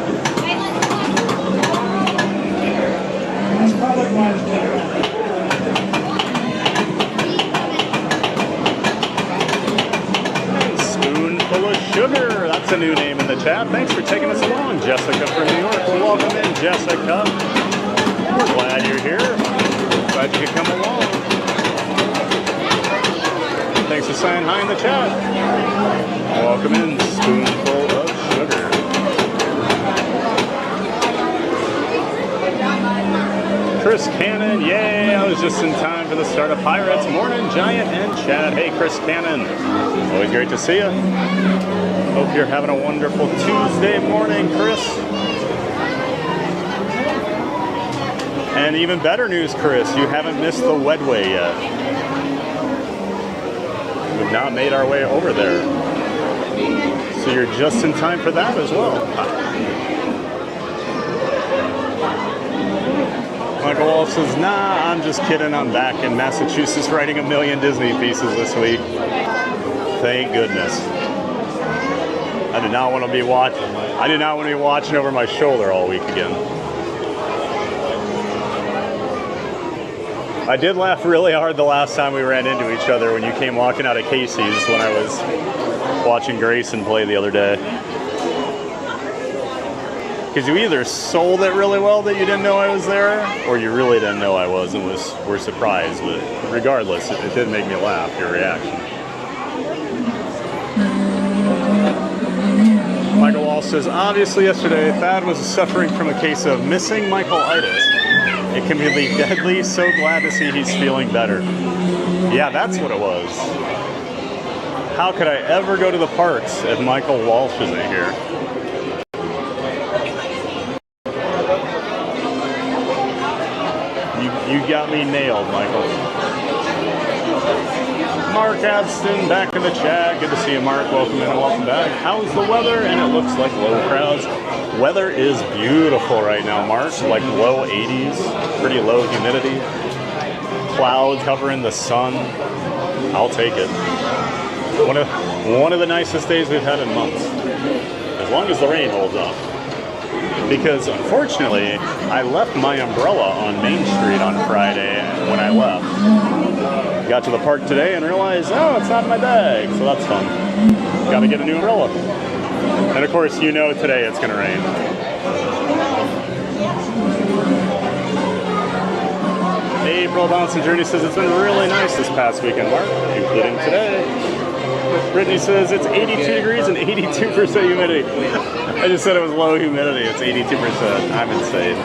S2: Spoonful of sugar. That's a new name in the chat. Thanks for taking us along, Jessica from New York. Well, welcome in, Jessica. We're glad you're here. Glad you could come along. Thanks for saying hi in the chat. Welcome in, Spoonful of Sugar. Chris Cannon, yay! I was just in time for the start of Pirates. Morning, Giant and Chad. Hey, Chris Cannon. Always great to see you. Hope you're having a wonderful Tuesday morning, Chris. And even better news, Chris, you haven't missed the Wedway yet. We've not made our way over there. So you're just in time for that as well. Michael Walsh says, nah, I'm just kidding. I'm back in Massachusetts writing 1 million Disney pieces this week. Thank goodness. I did not want to be watching over my shoulder all week again. I did laugh really hard the last time we ran into each other when you came walking out of Casey's when I was watching Grayson play the other day. Because you either sold it really well that you didn't know I was there, or you really didn't know I was and were surprised. But regardless, it did make me laugh, your reaction. Michael Walsh says, obviously yesterday, Thad was suffering from a case of missing Michael-itis. It can be deadly, so glad to see he's feeling better. Yeah, that's what it was. How could I ever go to the parks if Michael Walsh isn't here? You got me nailed, Michael. Mark Abston back in the chat. Good to see you, Mark. Welcome in and welcome back. How's the weather? And it looks like low crowds. Weather is beautiful right now, Mark. Like low 80s, pretty low humidity. Clouds covering the sun. I'll take it. One of the nicest days we've had in months. As long as the rain holds up. Because unfortunately, I left my umbrella on Main Street on Friday when I left. Got to the park today and realized, oh, it's not in my bag, so that's fun. Got to get a new umbrella. And of course, you know today it's going to rain. April Bouncing Journey says it's been really nice this past weekend, Mark, including today. Brittany says it's 82 degrees and 82% humidity. I just said it was low humidity. It's 82%. I'm insane.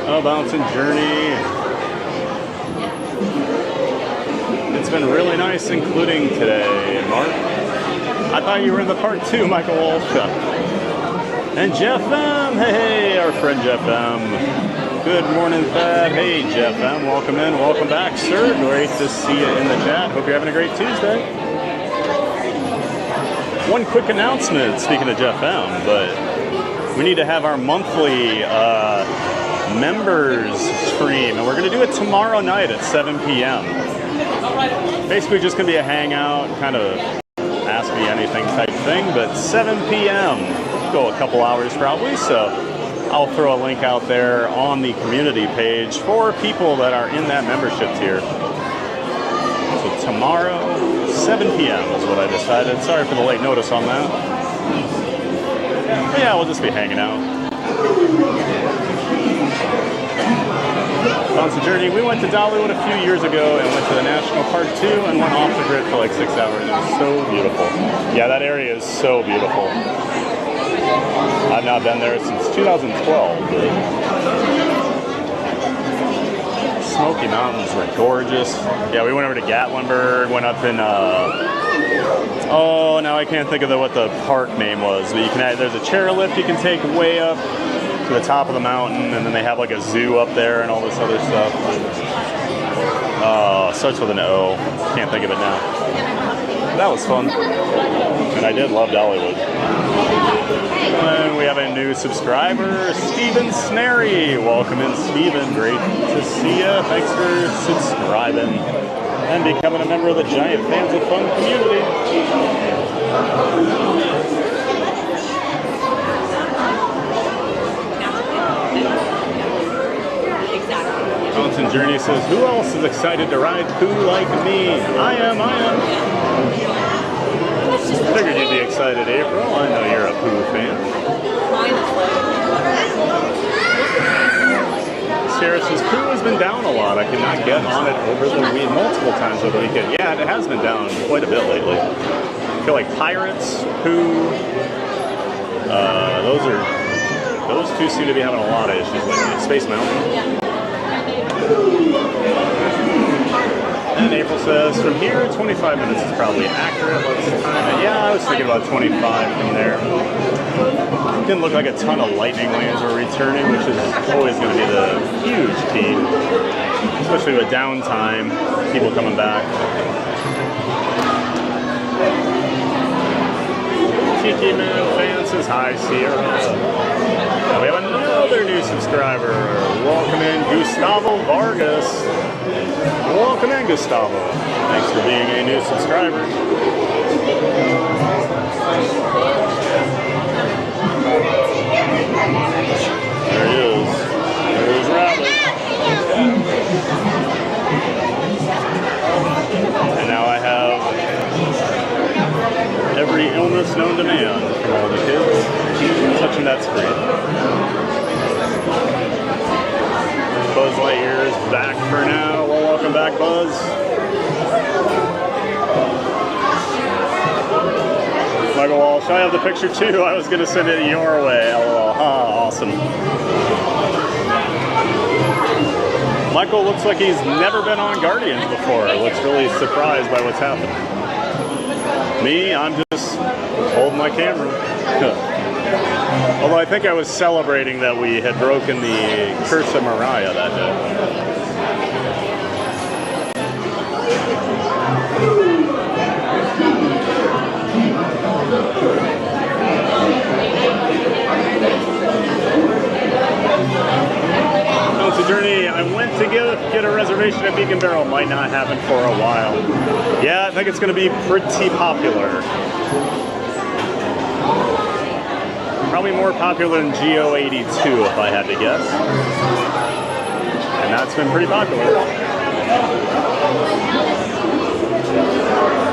S2: Oh, Bouncing Journey. It's been really nice, including today, Mark. I thought you were in the park too, Michael Walsh. And Jeff M. Hey, our friend Jeff M. Good morning, Thad. Hey, Jeff M. Welcome in. Welcome back, sir. Great to see you in the chat. Hope you're having a great Tuesday. One quick announcement, speaking of Jeff M., but we need to have our monthly members stream, and we're going to do it tomorrow night at 7 p.m. Basically just going to be a hangout, kind of ask me anything type thing, but 7 p.m. Go a couple hours probably, so I'll throw a link out there on the community page for people that are in that membership tier. So tomorrow, 7 p.m. is what I decided. Sorry for the late notice on that. But yeah, we'll just be hanging out. Bouncing Journey, we went to Dollywood a few years ago and went to the National Park too and went off the grid for like 6 hours. It was so beautiful. Yeah, that area is so beautiful. I've not been there since 2012. But Smoky Mountains were gorgeous. Yeah, we went over to Gatlinburg, went up in, oh, now I can't think of what the park name was, but there's a chairlift you can take way up to the top of the mountain, and then they have like a zoo up there and all this other stuff. Starts with an O. Can't think of it now. That was fun. And I did love Dollywood. And we have a new subscriber, Steven Snary. Welcome in, Steven. Great to see you. Thanks for subscribing and becoming a member of the Giant Fans of Fun community. Mountain Journey says, who else is excited to ride Pooh like me? I am. Figured you'd be excited, April. I know you're a Pooh fan. Sarah says, Pooh has been down a lot. I cannot get on it over the week, multiple times over the weekend. Yeah, it has been down quite a bit lately. I feel like Pirates, Pooh, those two seem to be having a lot of issues lately. Space Mountain. And April says, from here, 25 minutes is probably accurate. Let's time it. Yeah, I was thinking about 25 from there. Didn't look like a ton of lightning lanes were returning, which is always going to be the huge key, especially with downtime, people coming back. Tiki Man fan says hi, Sierra. And we have another new subscriber. Welcome in, Gustavo Vargas. Welcome in, Gustavo. Thanks for being a new subscriber. There he is. There's Rabbit. And now I have every illness known to man from all the kids touching that screen. Buzz Lightyear is back for now. Well, welcome back, Buzz. Michael Walsh, I have the picture too. I was going to send it your way. LOL. Awesome. Michael looks like he's never been on Guardians before. Looks really surprised by what's happening. Me, I'm just holding my camera. Although I think I was celebrating that we had broken the Curse of Mariah that day. It's a journey. I went to get a reservation at Beacon Barrel. Might not happen for a while. Yeah, I think it's going to be pretty popular. Probably more popular than Geo82 if I had to guess. And that's been pretty popular.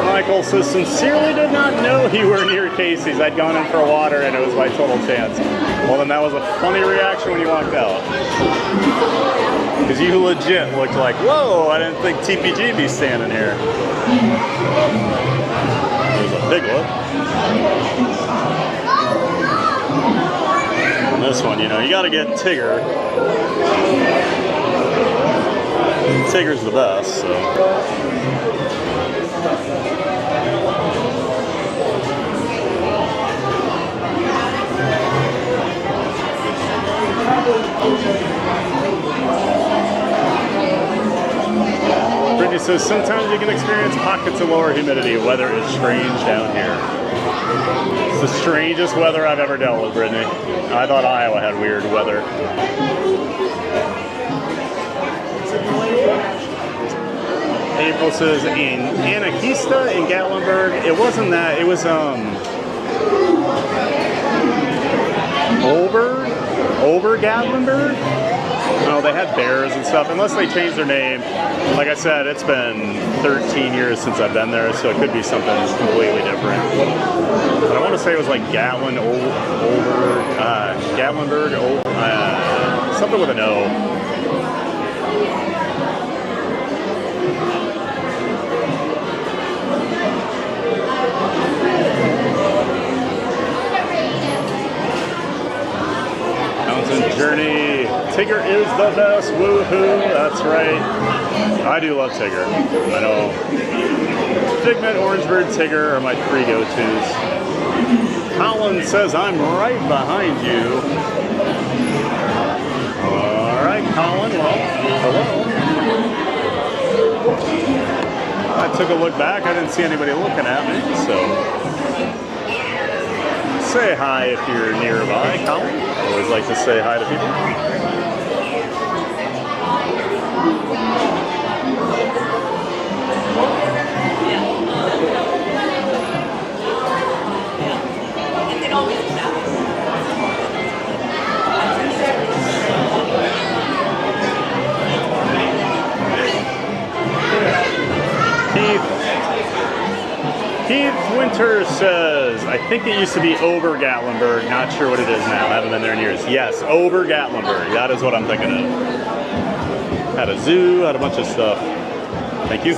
S2: Michael says, sincerely did not know you were near Casey's. I'd gone in for water and it was by total chance. Well, then that was a funny reaction when you walked out. Because you legit looked like, whoa, I didn't think TPG'd be standing here. There's a big look. On this one, you know, you got to get Tigger. Tigger's the best, so. Brittany says, sometimes you can experience pockets of lower humidity. Weather is strange down here. It's the strangest weather I've ever dealt with, Brittany. I thought Iowa had weird weather. April says, in Anarchista in Gatlinburg, it wasn't that, it was, Over Gatlinburg? No, they had bears and stuff, unless they changed their name. Like I said, it's been 13 years since I've been there, so it could be something completely different. But I want to say it was like Gatlinburg, something with an O. Journey. Tigger is the best. Woohoo. That's right. I do love Tigger. I know. Figment, Orangebird, Tigger are my three go-tos. Colin says, I'm right behind you. All right, Colin. Well, hello. I took a look back. I didn't see anybody looking at me, so say hi if you're nearby, Colin. Always like to say hi to people. Keith Winter says, I think it used to be over Gatlinburg. Not sure what it is now. I haven't been there in years. Yes, over Gatlinburg. That is what I'm thinking of. Had a zoo, had a bunch of stuff. Thank you.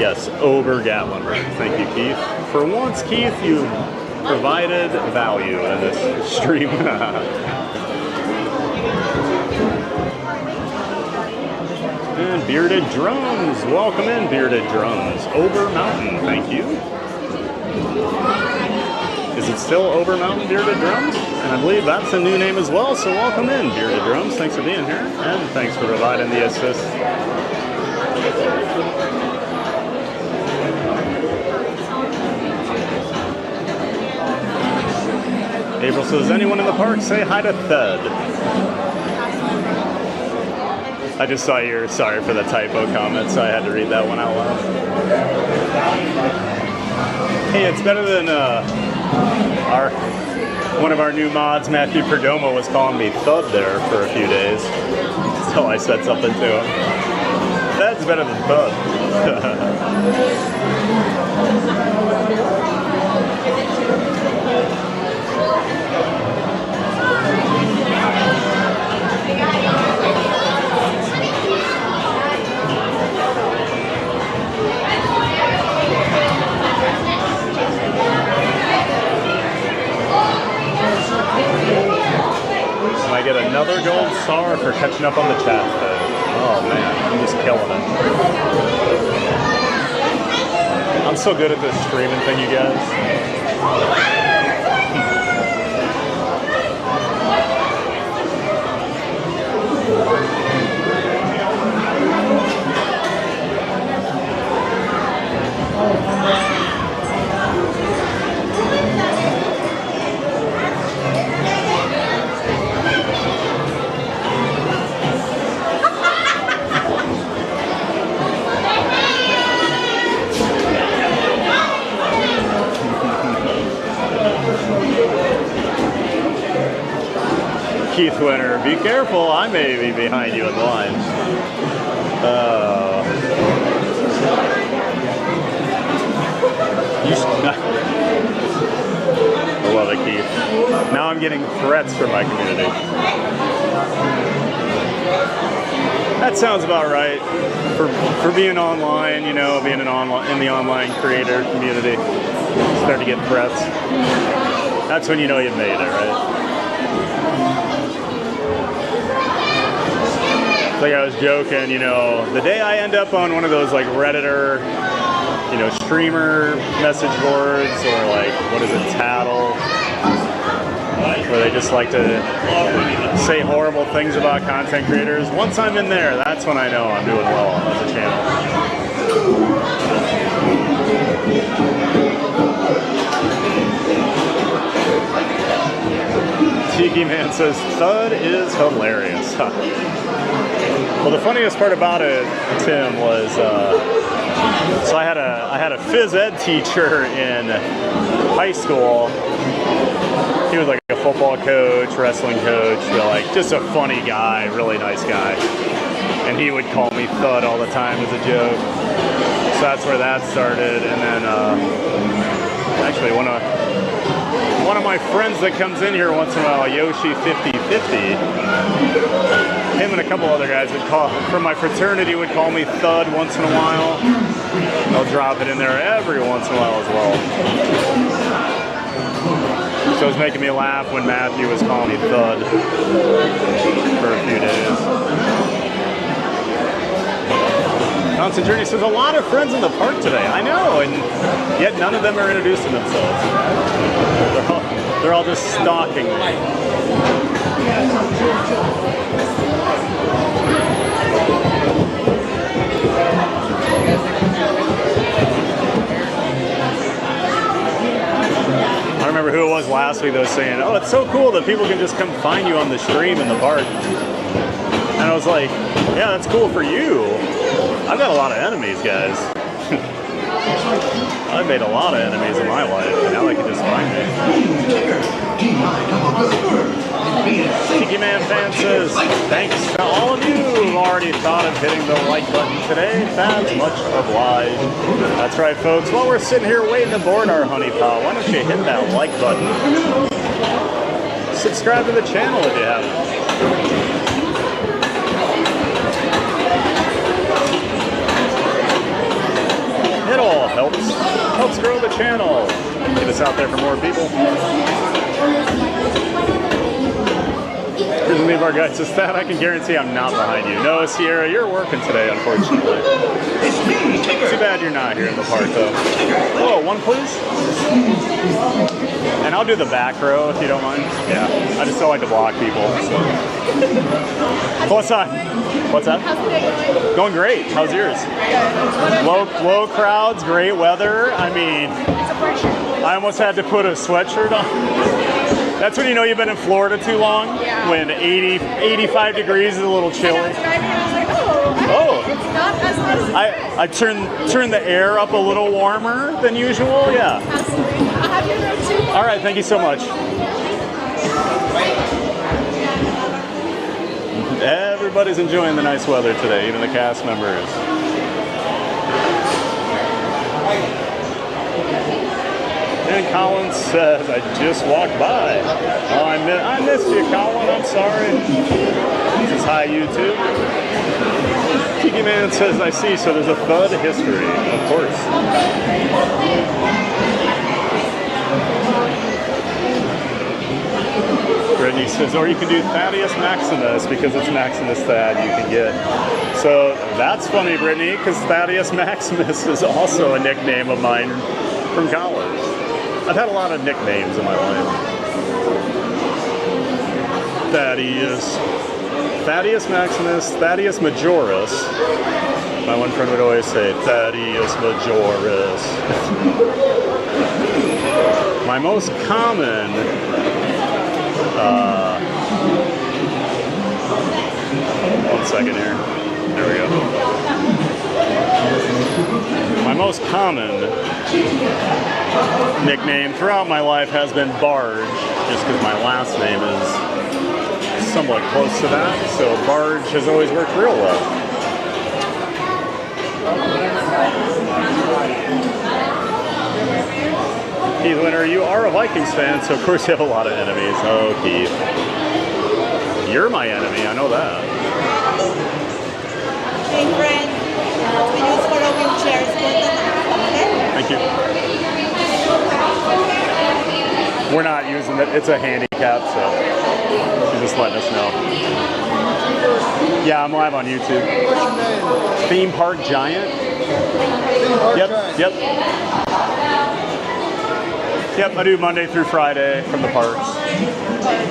S2: Yes, over Gatlinburg. Thank you, Keith. For once, Keith, you provided value in this stream. And Bearded Drums. Welcome in, Bearded Drums. Over Mountain, thank you. Is it still Over Mountain Bearded Drums? And I believe that's a new name as well, so welcome in, Bearded Drums. Thanks for being here, and thanks for providing the assist. April says, anyone in the park say hi to Thud. I just saw your sorry for the typo comment, so I had to read that one out loud. Hey, it's better than one of our new mods, Matthew Perdomo, was calling me Thud there for a few days. So I said something to him. That's better than Thud. I get another gold star for catching up on the chat today. Oh man, I'm just killing it. I'm so good at this streaming thing, you guys. Keith Winter, be careful, I may be behind you in line. I love it, Keith. Now I'm getting threats from my community. That sounds about right for being online, you know, being in the online creator community. Start to get threats. That's when you know you've made it, right? Like I was joking, you know, the day I end up on one of those like Redditor, you know, streamer message boards, or like, what is it, Tattle, where they just like to say horrible things about content creators. Once I'm in there, that's when I know I'm doing well as a channel. Tiki Man says, Thud is hilarious. Well, the funniest part about it, Tim, was so I had a phys ed teacher in high school. He was like a football coach, wrestling coach, like just a funny guy, really nice guy. And he would call me Thud all the time as a joke. So that's where that started. And then actually one of my friends that comes in here once in a while, Yoshi5050, him and a couple other guys would call, from my fraternity, would call me Thud once in a while. They'll drop it in there every once in a while as well. So it was making me laugh when Matthew was calling me Thud for a few days. Constant Journey says, a lot of friends in the park today. I know, and yet none of them are introducing themselves. They're all just stalking me. I remember who it was last week that was saying, oh, it's so cool that people can just come find you on the stream in the park. And I was like, yeah, that's cool for you. I've got a lot of enemies, guys. I've made a lot of enemies in my life, and now they can just find me. Tiki Man Fan says, thanks to all of you who already thought of hitting the like button today. That's much obliged. That's right, folks. While we're sitting here waiting to board our honey pot, why don't you hit that like button? Subscribe to the channel if you haven't. It all helps grow the channel. Get us out there for more people. Here's the name of our guy. Says that I can guarantee I'm not behind you. No, Sierra, you're working today, unfortunately. Too bad you're not here in the park, though. Oh, one, please. And I'll do the back row if you don't mind. Yeah, I just don't like to block people. So. What's that? What's that?
S6: How's the day going?
S2: Going great. How's yours? Low crowds, great weather. I mean, I almost had to put a sweatshirt on. That's when you know you've been in Florida too long.
S6: Yeah.
S2: When 85 degrees is a little chilly.
S6: And I was driving and I was like, oh, it's not as hot as
S2: I turned the air up a little warmer than usual. Yeah.
S6: Absolutely. I'll have your note too.
S2: All right. Thank you so much. Everybody's enjoying the nice weather today, even the cast members. And Colin says, I just walked by. Oh, I missed you, Colin. I'm sorry. He says, hi, YouTube. Tiki Man says, I see. So there's a thud history, of course. Brittany says, or you can do Thaddeus Maximus because it's Maximus Thad you can get. So that's funny, Brittany, because Thaddeus Maximus is also a nickname of mine from college. I've had a lot of nicknames in my life. Thaddeus Maximus, Thaddeus Majoris. My one friend would always say, Thaddeus Majoris. My most common one second here. There we go. My most common nickname throughout my life has been Barge, just because my last name is somewhat close to that. So Barge has always worked real well. Keith Winter, you are a Vikings fan, so of course you have a lot of enemies. Oh, Keith. You're my enemy, I know that.
S11: Hey, friend. We use for a wheelchair.
S2: Thank you. We're not using it. It's a handicap, so she's just letting us know. Yeah, I'm live on YouTube.
S19: What's your name?
S2: Theme Park Giant. Yep. Yep, I do Monday through Friday from the parks.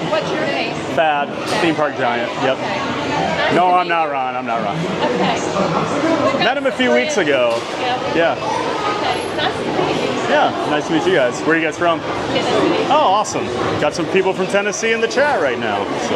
S6: What's your name?
S2: Thad, Theme Park Giant. Yep.
S6: Okay.
S2: No, I'm not Ron. I'm not Ron.
S6: Okay.
S2: Met him a few weeks ago.
S6: Yep.
S2: Yeah.
S6: Okay. Nice to meet you.
S2: Yeah, nice to meet you guys. Where are you guys from?
S6: Tennessee.
S2: Oh, awesome. Got some people from Tennessee in the chat right now. So.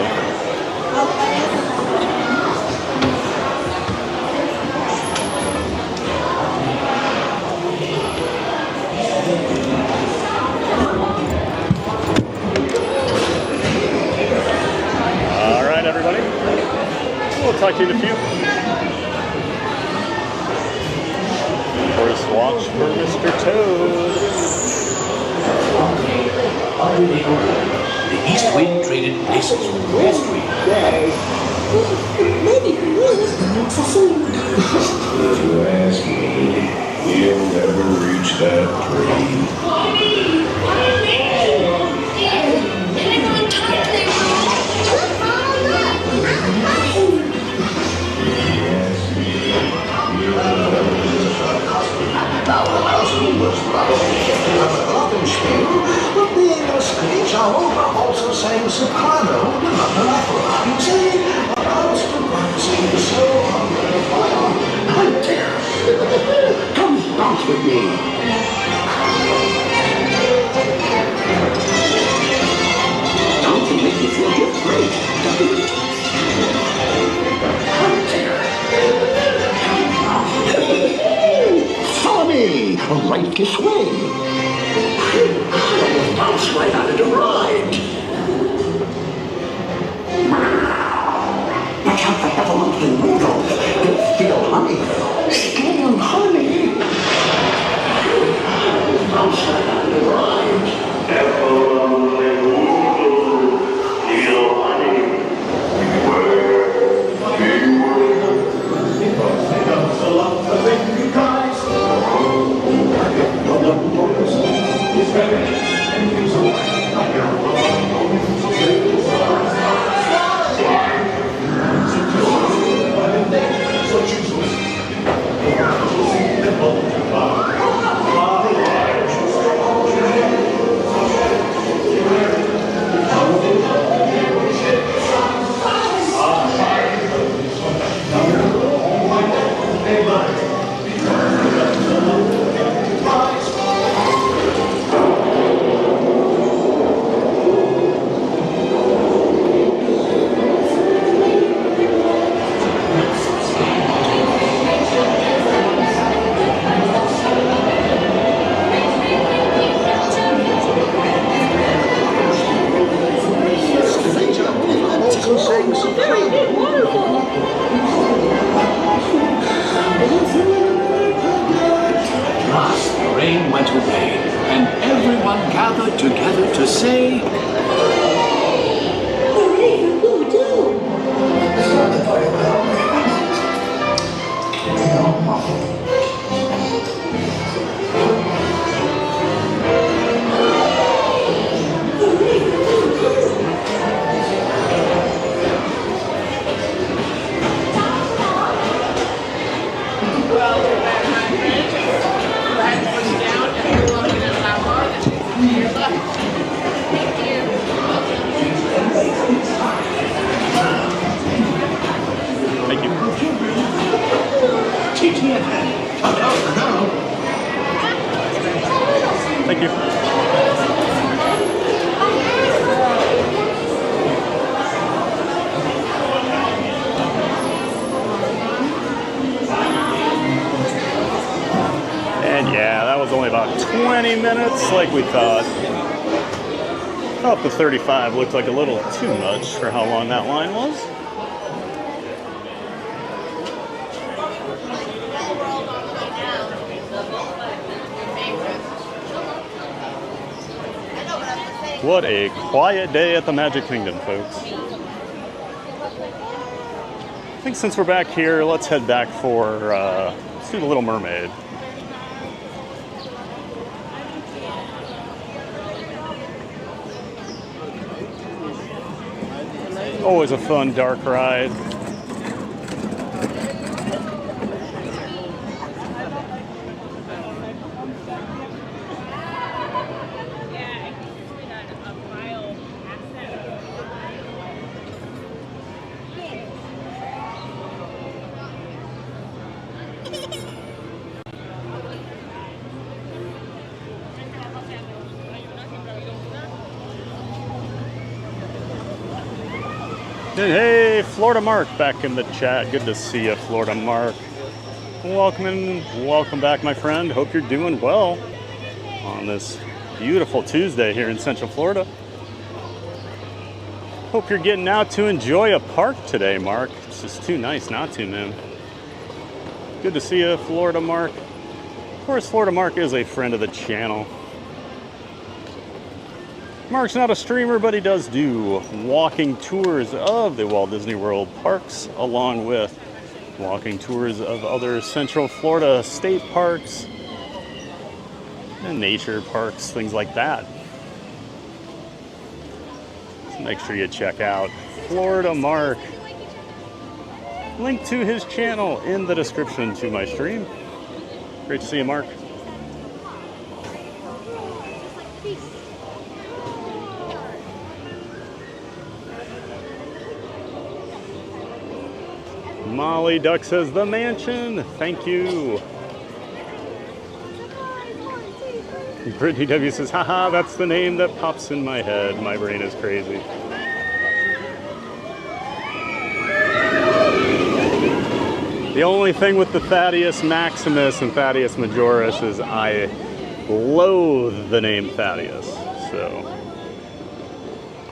S2: All right, everybody. We'll talk to you in a few. Of course, watch for Mr. Toad.
S17: The east wind traded places with the west wind.
S3: Maybe for food. If you ask me, he'll never reach that tree.
S17: But being a screech owl, I'm also saying soprano, not an opera. See, a constant seems so unverifying. I'm dear. Come dance with me. Don't you make me feel great? I'm dear. Follow me, right this way. Bounce right out of the ride. Watch out for Heffalump Noodle. They'll feel honey. Steal honey. Bounce right out of the ride. Heffalump Noodle. Steal honey. Beware. together to say...
S2: Thank you. Thank you. And yeah, that was only about 20 minutes like we thought. Up to 35 looked like a little too much for how long that line was. What a quiet day at the Magic Kingdom, folks. I think since we're back here, let's head back for, let's do the Little Mermaid. Always a fun dark ride. And hey, Florida Mark back in the chat. Good to see you, Florida Mark. Welcome back, my friend. Hope you're doing well on this beautiful Tuesday here in Central Florida. Hope you're getting out to enjoy a park today, Mark. It's just too nice not to, man. Good to see you, Florida Mark. Of course, Florida Mark is a friend of the channel. Mark's not a streamer, but he does do walking tours of the Walt Disney World parks, along with walking tours of other Central Florida state parks and nature parks, things like that. So make sure you check out Florida Mark. Link to his channel in the description to my stream. Great to see you, Mark. Molly Duck says, the mansion. Thank you. Brittany W says, haha, that's the name that pops in my head. My brain is crazy. The only thing with the Thaddeus Maximus and Thaddeus Majoris is I loathe the name Thaddeus. So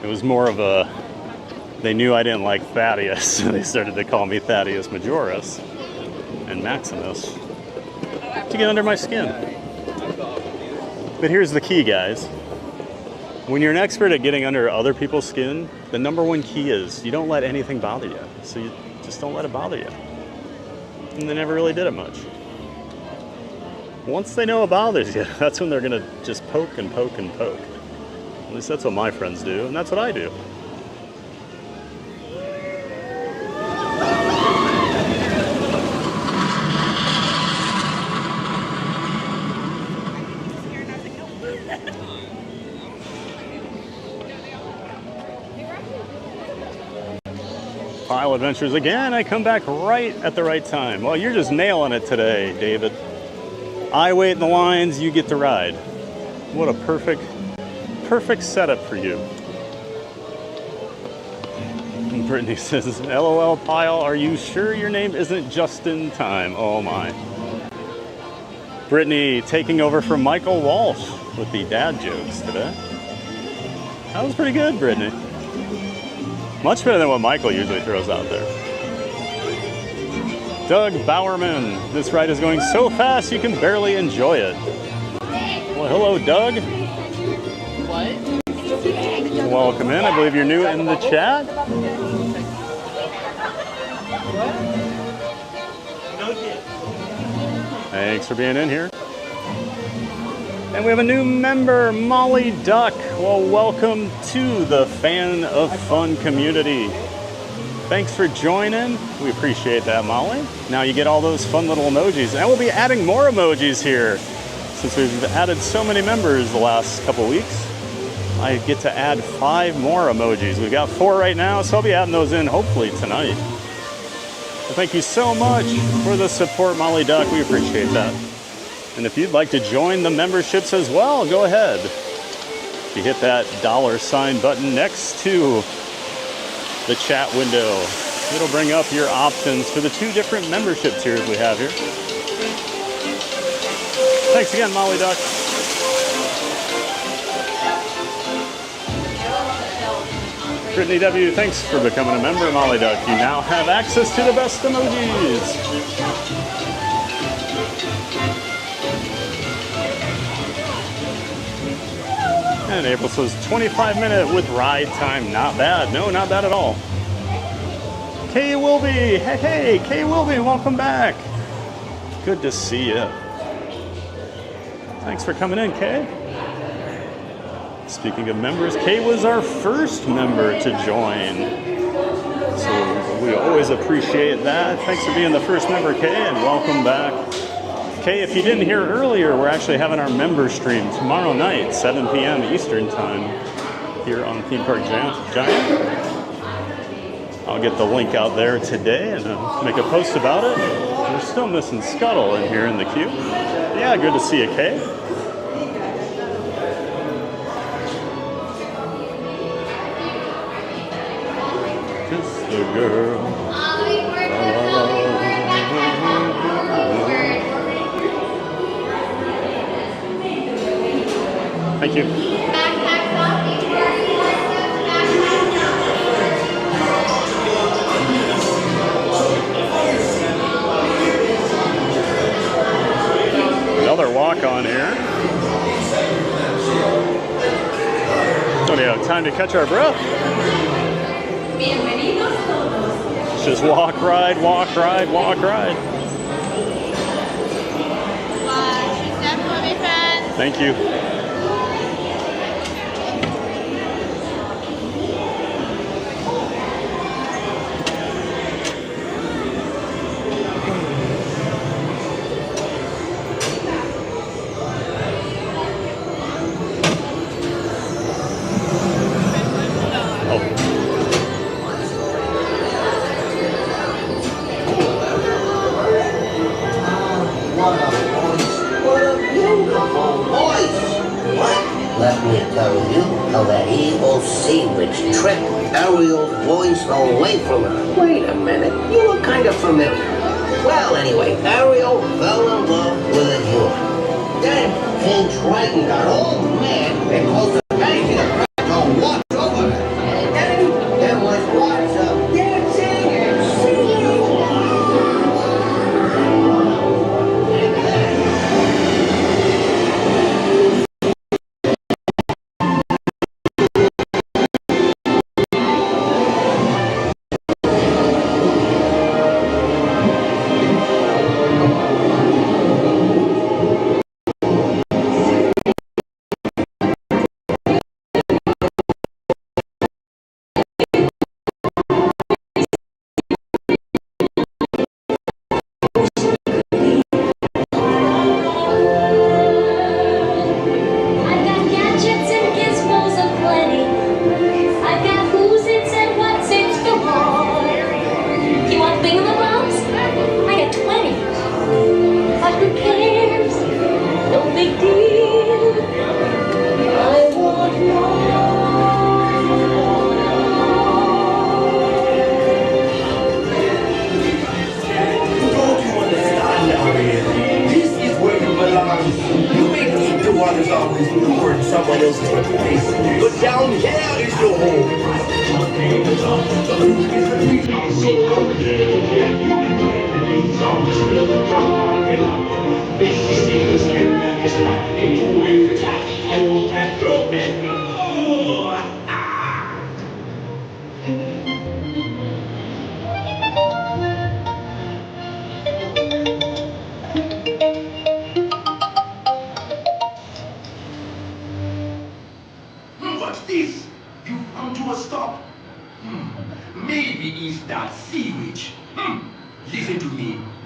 S2: it was more of a, they knew I didn't like Thaddeus, so they started to call me Thaddeus Majoris and Maximus to get under my skin. But here's the key, guys. When you're an expert at getting under other people's skin, the number one key is you don't let anything bother you. So you just don't let it bother you. And they never really did it much. Once they know it bothers you, that's when they're gonna just poke and poke and poke. At least that's what my friends do, and that's what I do. Pile Adventures again. I come back right at the right time. Well, you're just nailing it today, David. I wait in the lines, you get to ride. What a perfect setup for you. And Brittany says, LOL Pile, are you sure your name isn't just in time? Oh my. Brittany taking over from Michael Walsh with the dad jokes today. That was pretty good, Brittany. Much better than what Michael usually throws out there. Doug Bowerman, this ride is going so fast you can barely enjoy it. Well, hello, Doug. Welcome in. I believe you're new in the chat. Thanks for being in here. And we have a new member, Molly Duck. Well, welcome to the Fan of Fun community. Thanks for joining. We appreciate that, Molly. Now you get all those fun little emojis. And we'll be adding more emojis here. Since we've added so many members the last couple weeks, I get to add 5 more emojis. We've got 4 right now, so I'll be adding those in hopefully tonight. Well, thank you so much for the support, Molly Duck. We appreciate that. And if you'd like to join the memberships as well, go ahead. You hit that $sign button next to the chat window. It'll bring up your options for the 2 different membership tiers we have here. Thanks again, Molly Duck. Brittany W., thanks for becoming a member, Molly Duck. You now have access to the best emojis. And April says 25-minute with ride time. Not bad. No, not bad at all. Kay Wilby. Hey, Kay Wilby, welcome back. Good to see you. Thanks for coming in, Kay. Speaking of members, Kay was our first member to join. So we always appreciate that. Thanks for being the first member, Kay, and welcome back. Kay, if you didn't hear earlier, we're actually having our member stream tomorrow night, 7 p.m. Eastern time, here on Theme Park Giant. I'll get the link out there today and make a post about it. We're still missing Scuttle in here in the queue. Yeah, good to see you, Kay. Just the girl. Thank you. Another walk on here. What do you have? Time to catch our breath? It's just walk, ride, walk, ride, walk, ride. Thank you.
S19: Let me tell you how that evil sea witch tricked Ariel's voice away from her. Wait a minute, you look kind of familiar. Well, anyway, Ariel fell in love with a human. Then King Triton got all mad and caused the bank to watch over her. And then there was lots of dancing and singing.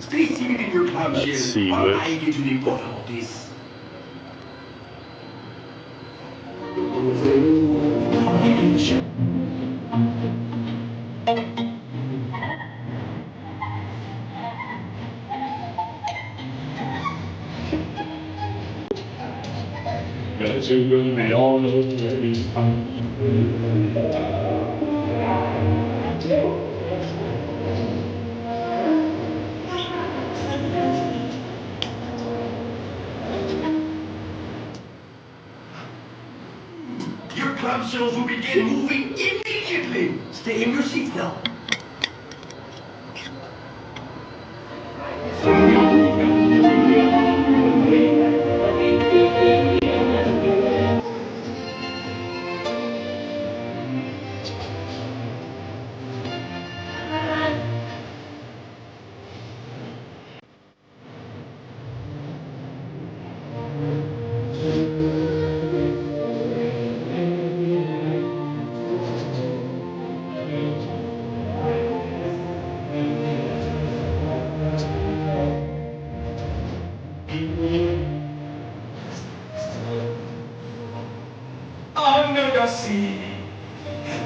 S17: Stay seated in your clamshell while I get to the bottom of this. Your clamshells will begin moving immediately. Stay in your seats now.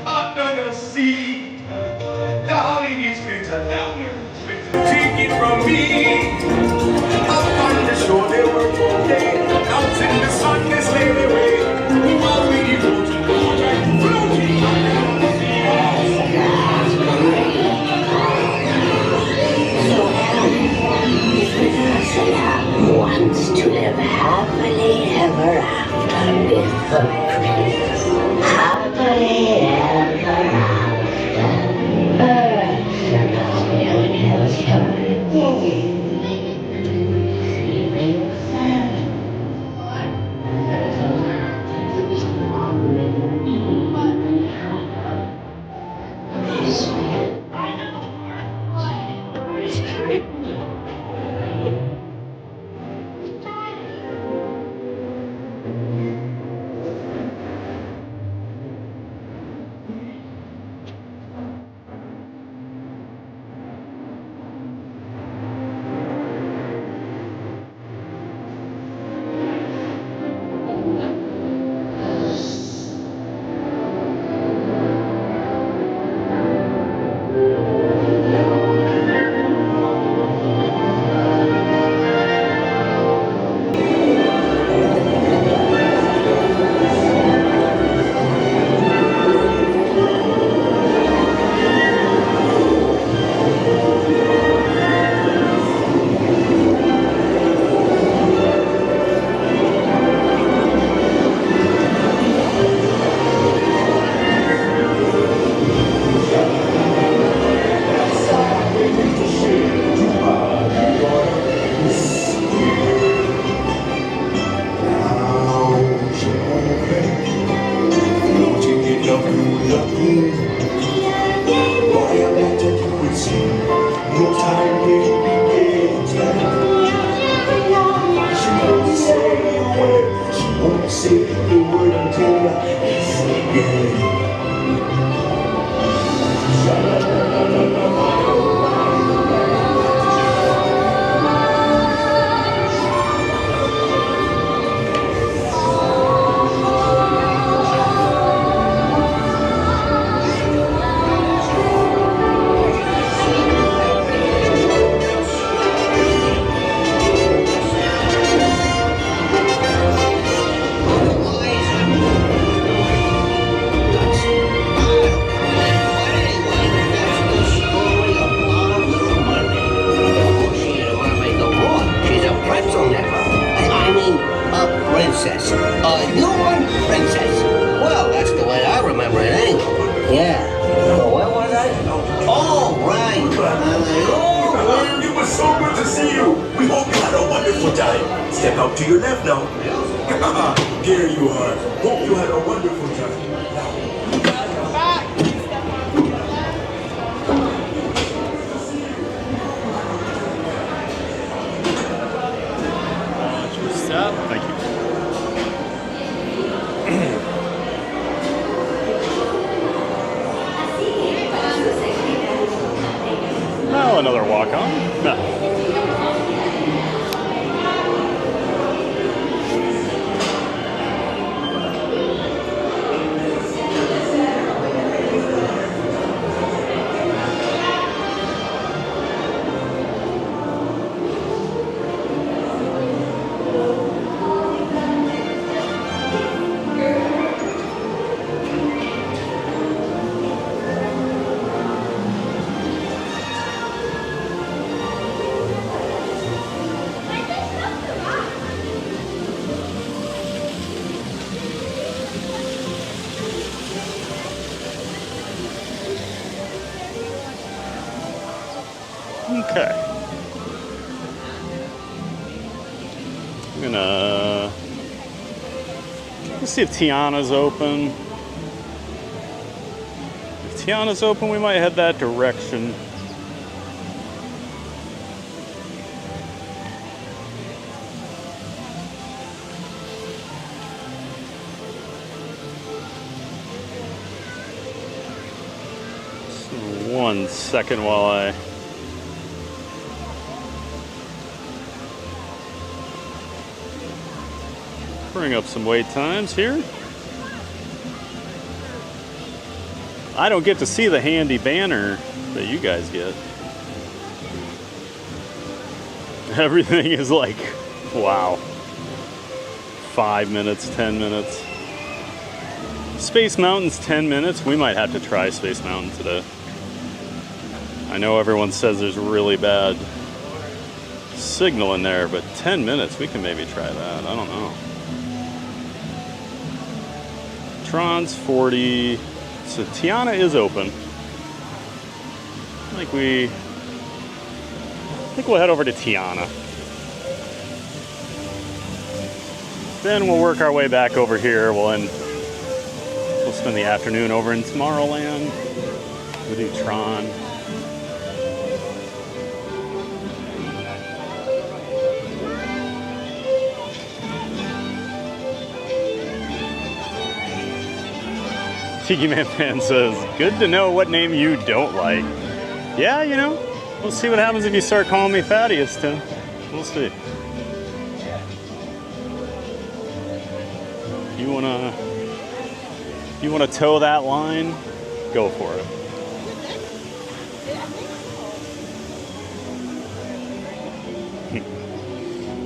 S17: Under the sea, darling, it's better now. Take it from me. Up on the shore they work all day. Out in the sun they slave away. While we devote to water, floating under the sea.
S19: Wants to live happily ever after with the prince. Happily ever after.
S2: Now another walk on. No. gonna let's see if Tiana's open. If Tiana's open, we might head that direction. So 1 second while I bring up some wait times here. I don't get to see the handy banner that you guys get. Everything is like, wow. 5 minutes, 10 minutes. Space Mountain's 10 minutes. We might have to try Space Mountain today. I know everyone says there's really bad signal in there, but 10 minutes, we can maybe try that. I don't know. Tron's 40. So Tiana is open. I think we'll head over to Tiana. Then we'll work our way back over here. We'll spend the afternoon over in Tomorrowland. We'll do Tron. Tiki Man Fan says, good to know what name you don't like. Yeah, you know, we'll see what happens if you start calling me Thaddeus, Tim. We'll see. You wanna toe that line? Go for it.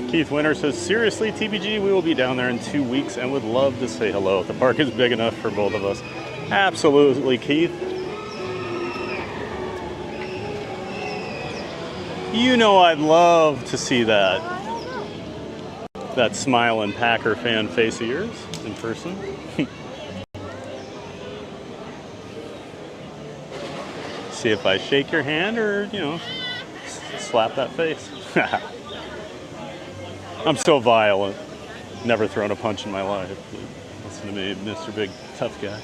S2: Keith Winter says, seriously, TBG, we will be down there in 2 weeks and would love to say hello. The park is big enough for both of us. Absolutely, Keith. You know I'd love to see that smiling Packer fan face of yours in person. See if I shake your hand or, you know, slap that face. I'm so violent. Never thrown a punch in my life. Listen to me, Mr. Big Tough Guy.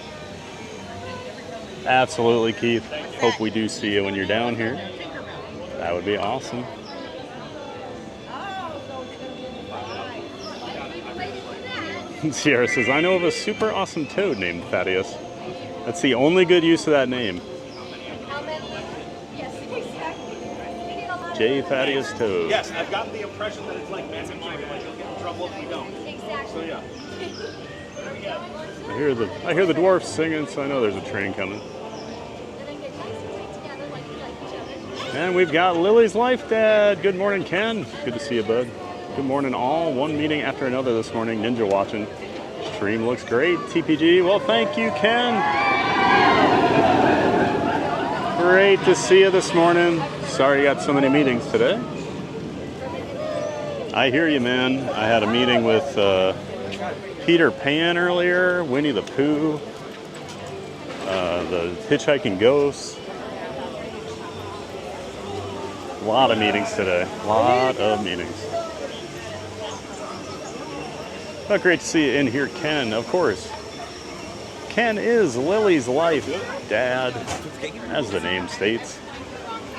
S2: Absolutely, Keith. Hope we do see you when you're down here. That would be awesome. Sierra says, I know of a super awesome toad named Thaddeus. That's the only good use of that name. J. Thaddeus Toad.
S15: Yes, I've gotten the impression that it's like mandatory, like you'll get in trouble if you don't. Exactly. So yeah.
S2: I hear the dwarfs singing, so I know there's a train coming. And we've got Lily's Life Dad. Good morning, Ken. Good to see you, bud. Good morning, all. One meeting after another this morning. Ninja watching. Stream looks great. TPG. Well, thank you, Ken. Great to see you this morning. Sorry you got so many meetings today. I hear you, man. I had a meeting with Peter Pan earlier, Winnie the Pooh, the Hitchhiking Ghosts. A lot of meetings today. A lot of meetings. Oh, great to see you in here, Ken, of course. Ken is Lily's Life Dad, as the name states.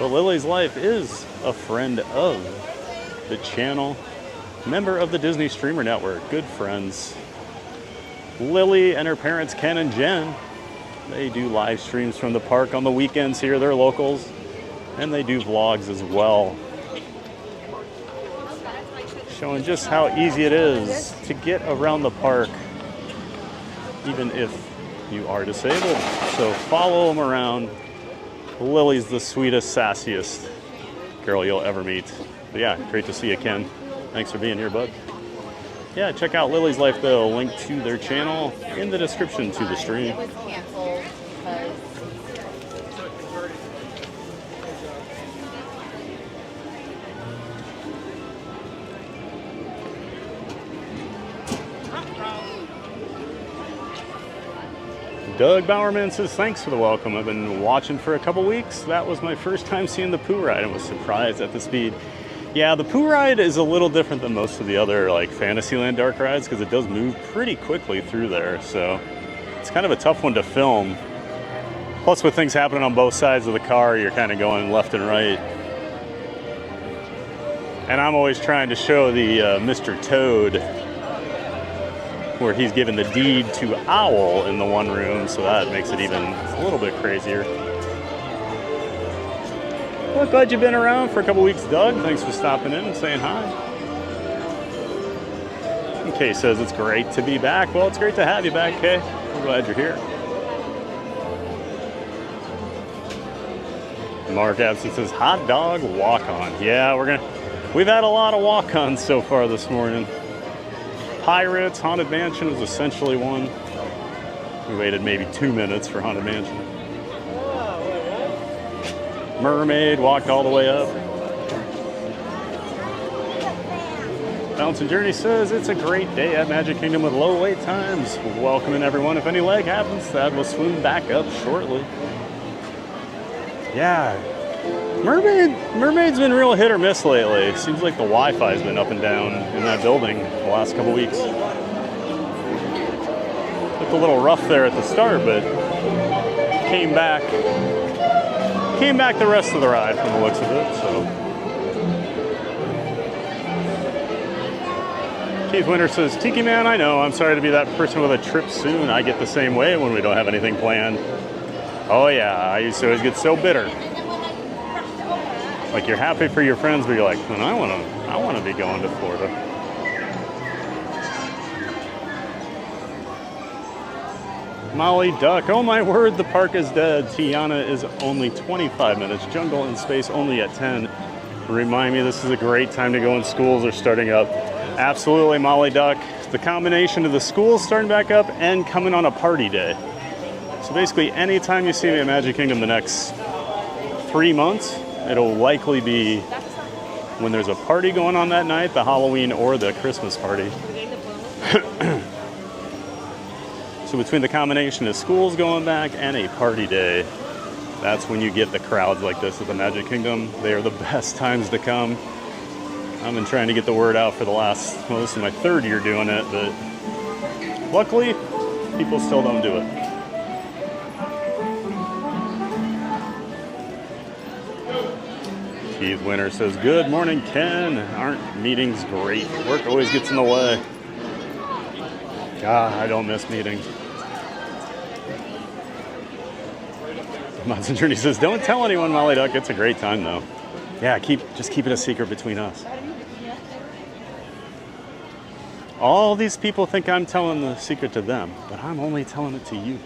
S2: But Lily's Life is a friend of the channel, member of the Disney Streamer Network, good friends. Lily and her parents, Ken and Jen, they do live streams from the park on the weekends here. They're locals, and they do vlogs as well, showing just how easy it is to get around the park, even if you are disabled. So follow them around. Lily's the sweetest, sassiest girl you'll ever meet. But yeah, great to see you, Ken. Thanks for being here, bud. Yeah, check out Lily's Life, though. Link to their channel in the description to the stream. Doug Bowerman says, thanks for the welcome. I've been watching for a couple weeks. That was my first time seeing the Pooh ride and was surprised at the speed. Yeah, the Pooh ride is a little different than most of the other like Fantasyland dark rides because it does move pretty quickly through there. So it's kind of a tough one to film. Plus with things happening on both sides of the car, you're kind of going left and right. And I'm always trying to show the Mr. Toad where he's given the deed to Owl in the one room, so that makes it even a little bit crazier. Well, glad you've been around for a couple weeks, Doug. Thanks for stopping in and saying hi. And Kay says it's great to be back. Well, it's great to have you back, Kay. I'm glad you're here. Mark Absent says hot dog walk-on. Yeah, we've had a lot of walk-ons so far this morning. Pirates, Haunted Mansion was essentially one. We waited maybe 2 minutes for Haunted Mansion. Mermaid walked all the way up. Bouncing Journey says it's a great day at Magic Kingdom with low wait times. Welcoming everyone. If any lag happens, that will swim back up shortly. Yeah, Mermaid's been real hit or miss lately. Seems like the Wi-Fi's been up and down in that building the last couple weeks. Looked a little rough there at the start, but came back the rest of the ride from the looks of it. So Keith Winter says, Tiki Man, I know, I'm sorry to be that person with a trip soon. I get the same way when we don't have anything planned. Oh yeah, I used to always get so bitter. Like you're happy for your friends, but you're like, I want to be going to Florida. Molly Duck, oh my word, the park is dead. Tiana is only 25 minutes. Jungle and Space only at 10. Remind me, this is a great time to go when schools are starting up. Absolutely, Molly Duck. The combination of the schools starting back up and coming on a party day. So basically, anytime you see me at Magic Kingdom the next 3 months, it'll likely be when there's a party going on that night, the Halloween or the Christmas party. So between the combination of schools going back and a party day, that's when you get the crowds like this at the Magic Kingdom. They are the best times to come. I've been trying to get the word out for this is my 3rd year doing it, but luckily, people still don't do it. Keith Winter says, good morning, Ken. Aren't meetings great? Work always gets in the way. God, I don't miss meetings. Monson Journey says, don't tell anyone, Molly Duck. It's a great time, though. Yeah, just keep it a secret between us. All these people think I'm telling the secret to them, but I'm only telling it to you.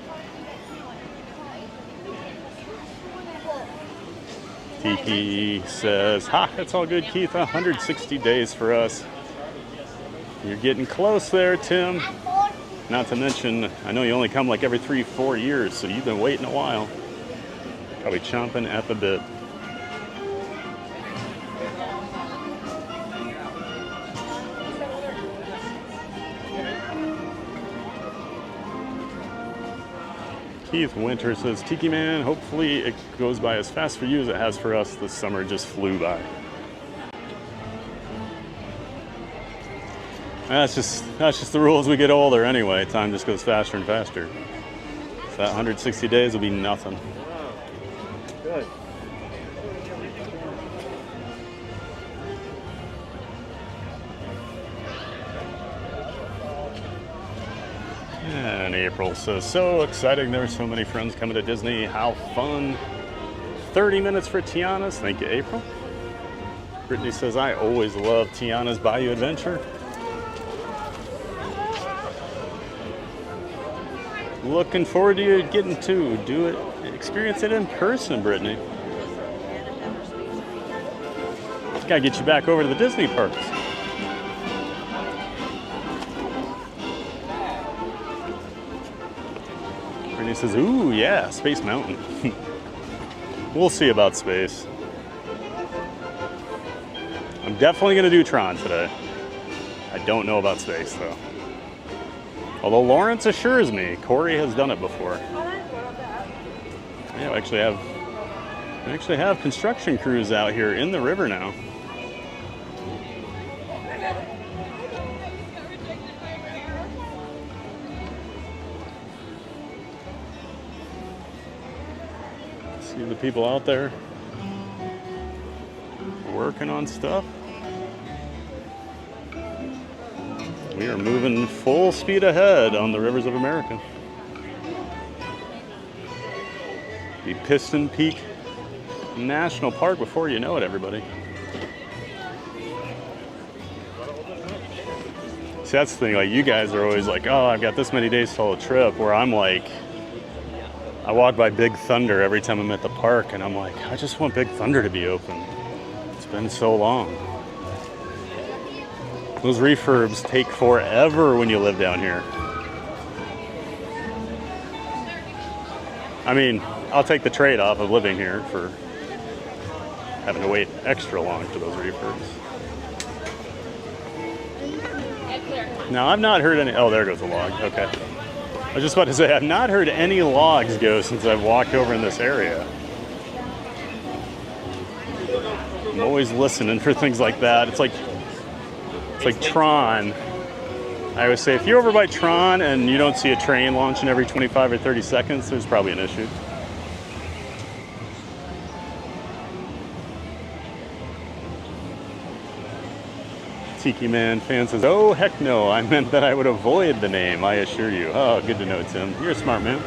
S2: Tiki says, that's all good, Keith. 160 days for us. You're getting close there, Tim. Not to mention, I know you only come like every 3-4 years, so you've been waiting a while. Probably chomping at the bit. Keith Winter says, Tiki Man, hopefully it goes by as fast for you as it has for us. This summer just flew by. That's just the rules we get older anyway. Time just goes faster and faster. So that 160 days will be nothing. Good. And April says, so exciting. There are so many friends coming to Disney. How fun. 30 minutes for Tiana's. Thank you, April. Brittany says, I always love Tiana's Bayou Adventure. Looking forward to you getting to do it, experience it in person, Brittany. Gotta get you back over to the Disney parks. Brittany says, ooh, yeah, Space Mountain. We'll see about space. I'm definitely gonna do Tron today. I don't know about space, though. Although Lawrence assures me Corey has done it before. Yeah, we actually have construction crews out here in the river now. See the people out there working on stuff. We are moving full speed ahead on the rivers of America. The Piston Peak National Park before you know it, everybody. See, that's the thing, like you guys are always like, oh, I've got this many days till the trip, where I'm like, I walk by Big Thunder every time I'm at the park and I'm like, I just want Big Thunder to be open. It's been so long. Those refurbs take forever when you live down here. I mean, I'll take the trade-off of living here for having to wait extra long for those refurbs. Now, I've not heard any... Oh, there goes a log. Okay. I was just about to say, I've not heard any logs go since I've walked over in this area. I'm always listening for things like that. It's like Tron. I always say, if you're over by Tron and you don't see a train launching every 25 or 30 seconds, there's probably an issue. Tiki Man fan says, oh, heck no, I meant that I would avoid the name, I assure you. Oh, good to know, Tim. You're a smart man.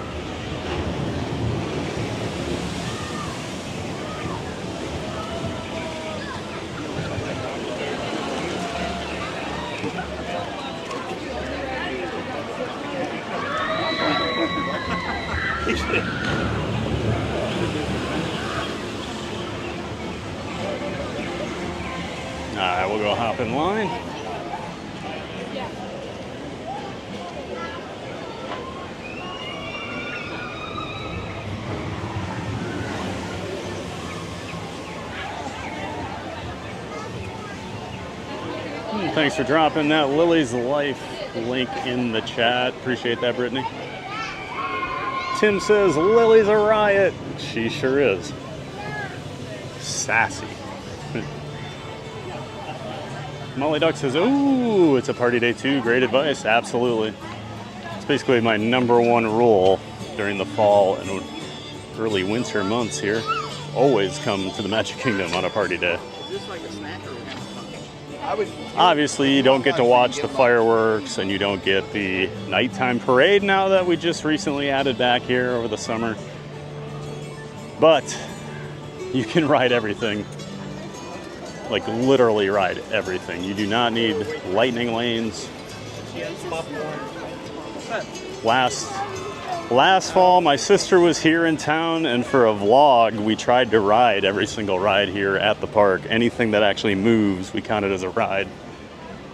S2: Alright, we'll go hop in line. Thanks for dropping that Lily's Life link in the chat. Appreciate that, Brittany. Tim says, Lily's a riot. She sure is. Sassy. Molly Duck says, ooh, it's a party day too. Great advice. Absolutely. It's basically my number one rule during the fall and early winter months here. Always come to the Magic Kingdom on a party day.
S15: Is this like a snack or
S2: Obviously, you don't get to watch the fireworks and you don't get the nighttime parade now that we just recently added back here over the summer. But you can ride everything. Like literally ride everything. You do not need lightning lanes. Last fall, my sister was here in town, and for a vlog, we tried to ride every single ride here at the park. Anything that actually moves, we counted as a ride.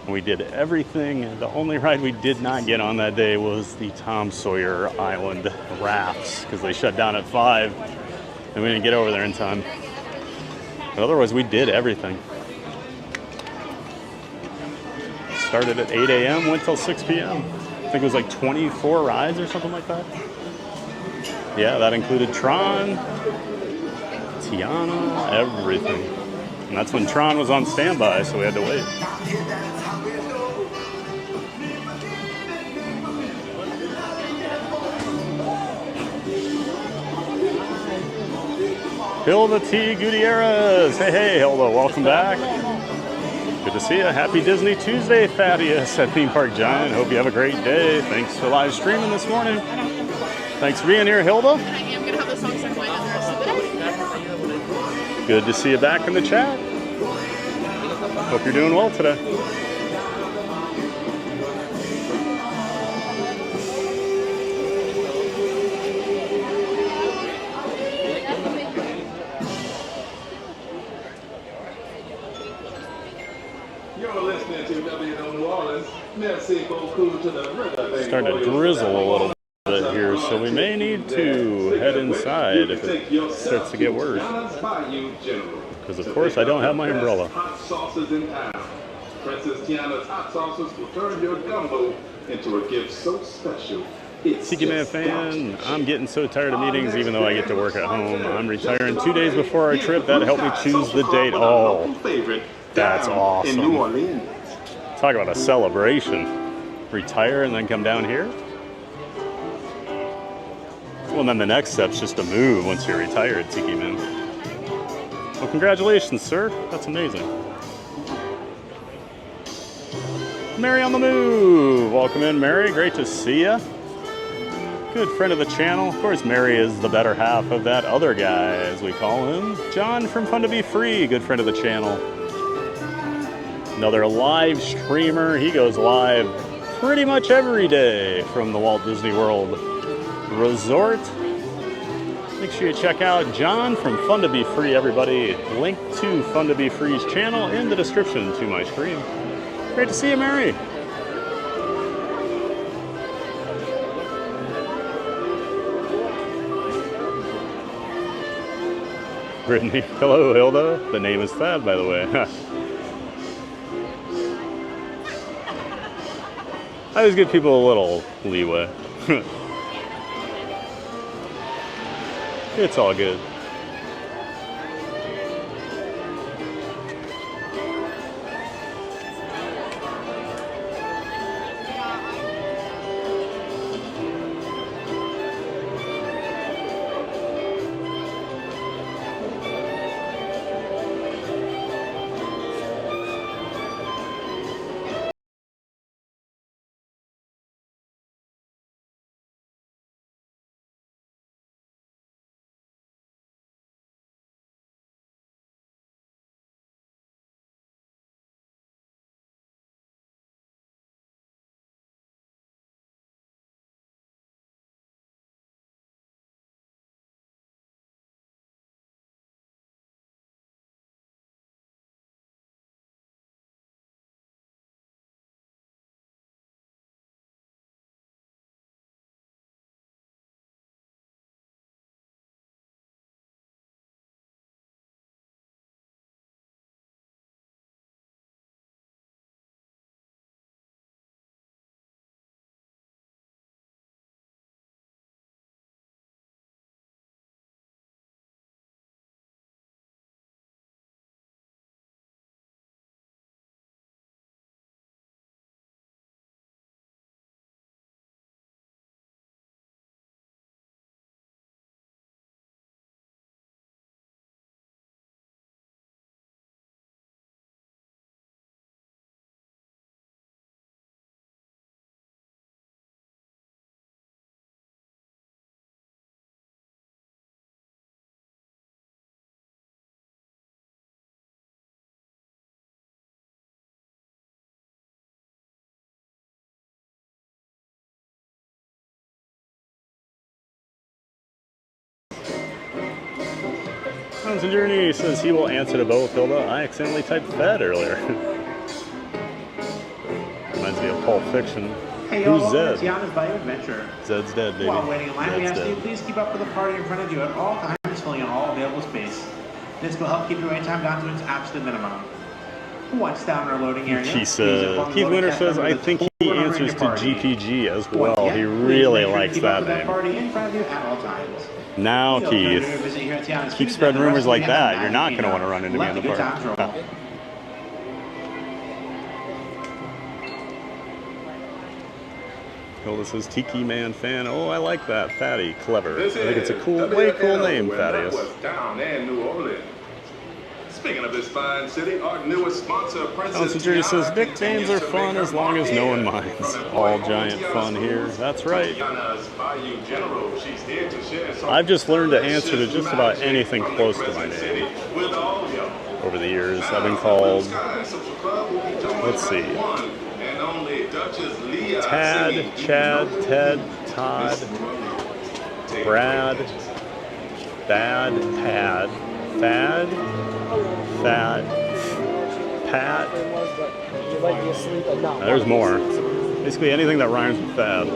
S2: And we did everything. The only ride we did not get on that day was the Tom Sawyer Island rafts, because they shut down at 5, and we didn't get over there in time. But otherwise, we did everything. Started at 8 a.m., went till 6 p.m. I think it was like 24 rides or something like that. Yeah, that included Tron, Tiana, everything. And that's when Tron was on standby, so we had to wait. Hilda T. Gutierrez. Hey, Hilda, welcome back. Good to see you. Happy Disney Tuesday, Thaddeus at Theme Park Giant. Hope you have a great day. Thanks for live streaming this morning. Thanks for being here, Hilda.
S6: I am going to have the song sung by the rest of the day.
S2: Good to see you back in the chat. Hope you're doing well today. Starting to drizzle a little bit here, so we may need to head inside if it starts to get worse. Because of course I don't have my umbrella.
S20: Princess Tiana's hot sauces will turn your gumbo into a gift so special.
S2: Tiki Man fan, I'm getting so tired of meetings even though I get to work at home. I'm retiring 2 days before our trip. That helped me choose the date. Oh, that's awesome. Talk about a celebration. Retire and then come down here? Well, then the next step's just to move once you're retired, Tiki Man. Well, congratulations, sir. That's amazing. Mary on the move. Welcome in, Mary. Great to see ya. Good friend of the channel. Of course, Mary is the better half of that other guy, as we call him. John from Fun to Be Free. Good friend of the channel. Another live streamer. He goes live pretty much every day from the Walt Disney World Resort. Make sure you check out John from Fun to Be Free, everybody. Link to Fun to Be Free's channel in the description to my screen. Great to see you, Mary. Brittany. Hello, Hilda. The name is Thad, by the way. I always give people a little leeway. It's all good. Thousand Journey says he will answer to both, Hilda. I accidentally typed Fed earlier. Reminds me of Pulp Fiction.
S21: Hey,
S2: Who's
S21: y'all,
S2: Zed?
S21: Tiana's Bayou Adventure.
S2: Zed's dead, baby.
S21: While waiting in line, we
S2: Zed's
S21: ask you
S2: dead.
S21: please keep up with the party in front of you at all times, filling in all available space. This will help keep your wait time down to its absolute minimum. Once down in our loading area,
S2: Keith Winter says, I think he answers to GPG as well.
S21: Once
S2: He
S21: again,
S2: really
S21: please make sure to
S2: likes
S21: keep up
S2: that
S21: with that
S2: name.
S21: party in front of you at all times.
S2: Now,
S21: Feel free to
S2: Keith,
S21: visit here at Tiana's
S2: keep
S21: Food
S2: spreading
S21: Center,
S2: rumors like
S21: restaurant,
S2: that.
S21: and
S2: You're not going to
S21: Kingdom.
S2: want to run into me
S21: Let
S2: in the
S21: the good
S2: park.
S21: times roll.
S2: Hilda says, Tiki Man fan. Oh, I like that. Fatty. Clever. I think it's a cool, way cool name, Thaddeus.
S20: Down in New Orleans. Speaking of this fine city, our newest sponsor, Princess
S2: Tiana says,
S20: Tiana,
S2: Vic games are fun as long as no one minds. All giant fun here. That's right.
S20: Tiana's Bayou General. She's here to share some
S2: I've just learned to answer to just about
S20: magic
S2: anything
S20: from
S2: close to my
S20: Crescent City
S2: name.
S20: with all y'all.
S2: Over the years, I've been called, let's see, Tad, Chad, Ted, Todd, Brad, Bad, Tad, Thad, Pat. There's more. Basically anything that rhymes with Thad.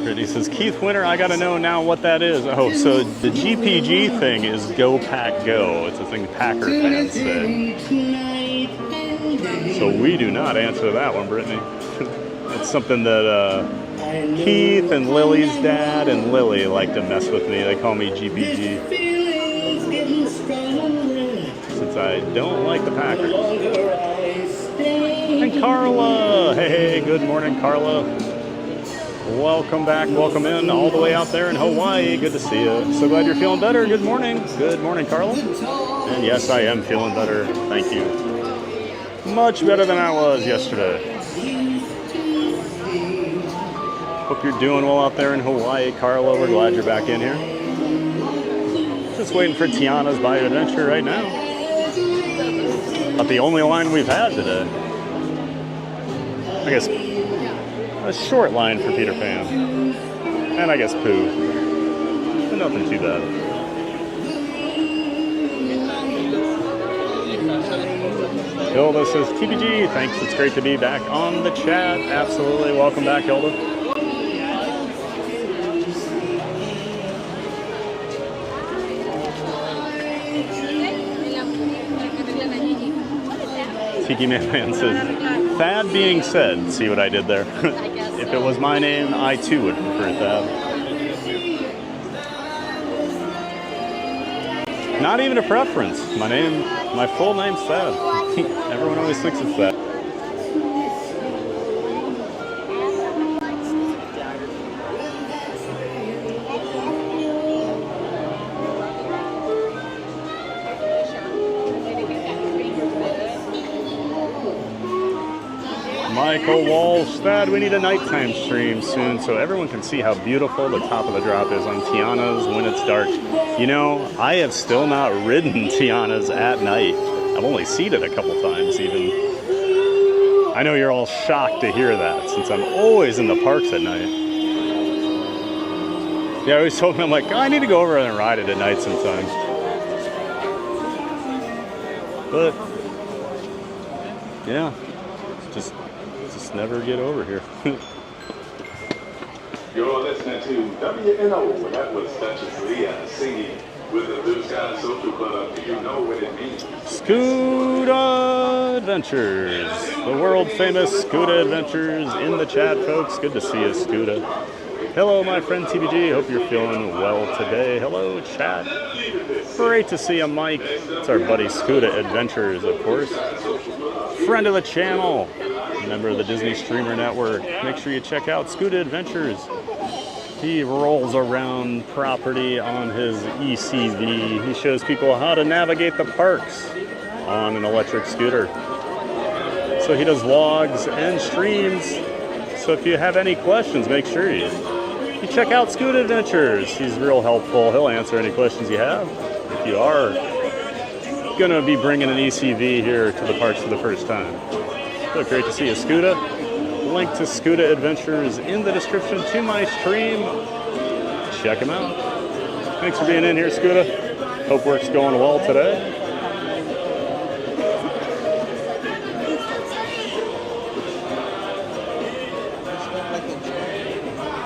S2: Brittany says, Keith Winter, I gotta know now what that is. Oh, so the GPG thing is Go Pack Go. It's a thing Packer fans say. So we do not answer that one, Brittany. It's something that Keith and Lily's dad and Lily like to mess with me. They call me GPG. Since I don't like the Packers. And Carla! Hey, good morning, Carla. Welcome back, welcome in, all the way out there in Hawaii. Good to see you. So glad you're feeling better. Good morning. Good morning, Carla. And yes, I am feeling better. Thank you. Much better than I was yesterday. Hope you're doing well out there in Hawaii, Carla. We're glad you're back in here. Just waiting for Tiana's Bayou Adventure right now. About the only line we've had today. I guess a short line for Peter Pan. And I guess Pooh. But nothing too bad. Hilda says, TPG, thanks. It's great to be back on the chat. Absolutely. Welcome back, Hilda. Tiki Man says, Thad being said. See what I did there? If it was my name, I too would prefer Thad. Not even a preference. My full name's Thad. Everyone always thinks it's that. Michael Walsh, Thad, we need a nighttime stream soon so everyone can see how beautiful the top of the drop is on Tiana's when it's dark. You know, I have still not ridden Tiana's at night. I've only seen it a couple times even. I know you're all shocked to hear that since I'm always in the parks at night. Yeah, I always told me, I'm like, I need to go over and ride it at night sometime. But, yeah, just never get over here.
S20: You're listening to WNO. That was Duchess Leah singing with the Blue Sky Social Club. Do you know what it means?
S2: Scuda Adventures. The world famous Scuda Adventures in the chat, folks. Good to see you, Scuda. Hello, my friend TBG. Hope you're feeling well today. Hello, chat. Great to see you, Mike. It's our buddy Scuda Adventures, of course. Friend of the channel. Member of the Disney Streamer Network. Make sure you check out Scuda Adventures. He rolls around property on his ECV. He shows people how to navigate the parks on an electric scooter. So he does vlogs and streams. So if you have any questions, make sure you check out Scuda Adventures. He's real helpful. He'll answer any questions you have. If you are going to be bringing an ECV here to the parks for the first time. So great to see you, Scuda. Link to Scuda Adventures in the description to my stream. Check him out. Thanks for being in here, Scuda. Hope work's going well today.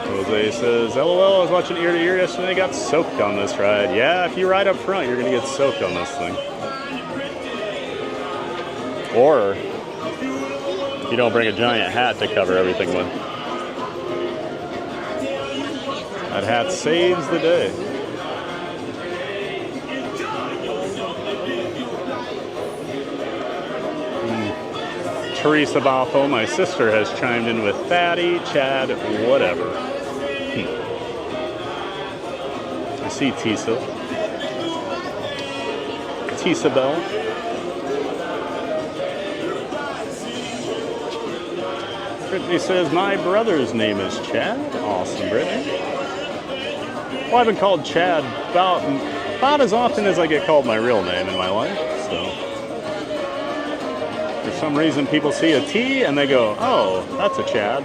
S2: Jose says, LOL, I was watching Ear to Ear yesterday. Got soaked on this ride. Yeah, if you ride up front, you're going to get soaked on this thing. Or you don't bring a giant hat to cover everything with. That hat saves the day. Teresa Balfo, my sister, has chimed in with Fatty, Chad, whatever. I see Tisa. Tisa Bell. Brittany says, my brother's name is Chad. Awesome, Brittany. Well, I've been called Chad about as often as I get called my real name in my life, so. For some reason, people see a T and they go, oh, that's a Chad.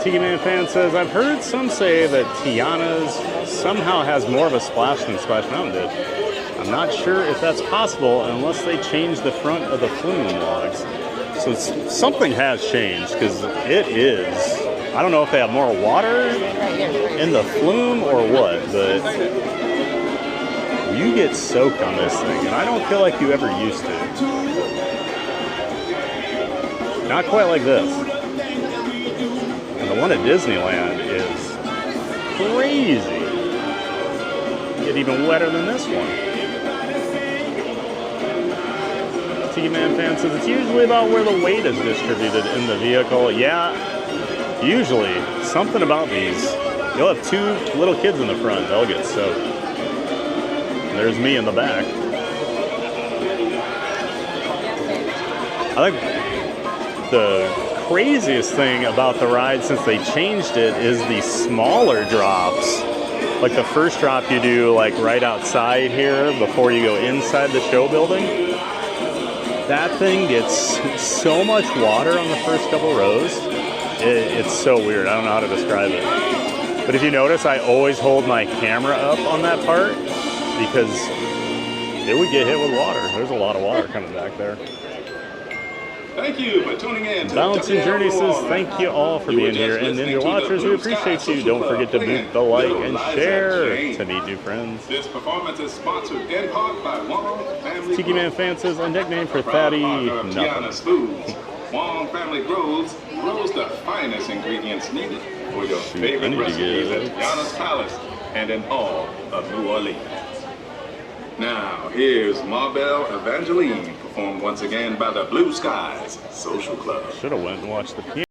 S2: Tiki Man fan says, I've heard some say that Tiana's somehow has more of a splash than Splash Mountain did. I'm not sure if that's possible unless they change the front of the flume logs. So something has changed because it is I don't know if they have more water in the flume or what, but you get soaked on this thing, and I don't feel like you ever used to. Not quite like this. And the one at Disneyland is crazy. Get even wetter than this one. Tiki Man fan says it's usually about where the weight is distributed in the vehicle. Yeah, usually. Something about these. You'll have two little kids in the front. They'll get soaked. There's me in the back. I think the craziest thing about the ride since they changed it is the smaller drops. Like the first drop you do like right outside here before you go inside the show building. That thing gets so much water on the first couple rows. It's so weird. I don't know how to describe it. But if you notice, I always hold my camera up on that part because it would get hit with water. There's a lot of water coming back there.
S20: Thank you for tuning in to
S2: Balancing Journey says thank you all for being here. And Ninja Watchers, we appreciate you. Don't forget to boot the like and share to meet new friends.
S20: This performance is sponsored in part by Wong Family
S2: Tiki Man fan says a nickname for Thaddy,
S20: Tiana's Foods. Wong Family grows the finest ingredients needed for your favorite recipes at Tiana's Palace and in all of New Orleans. Now, here's Marbell Evangeline, performed once again by the Blue Skies Social Club.
S2: Should have went and watched the piano.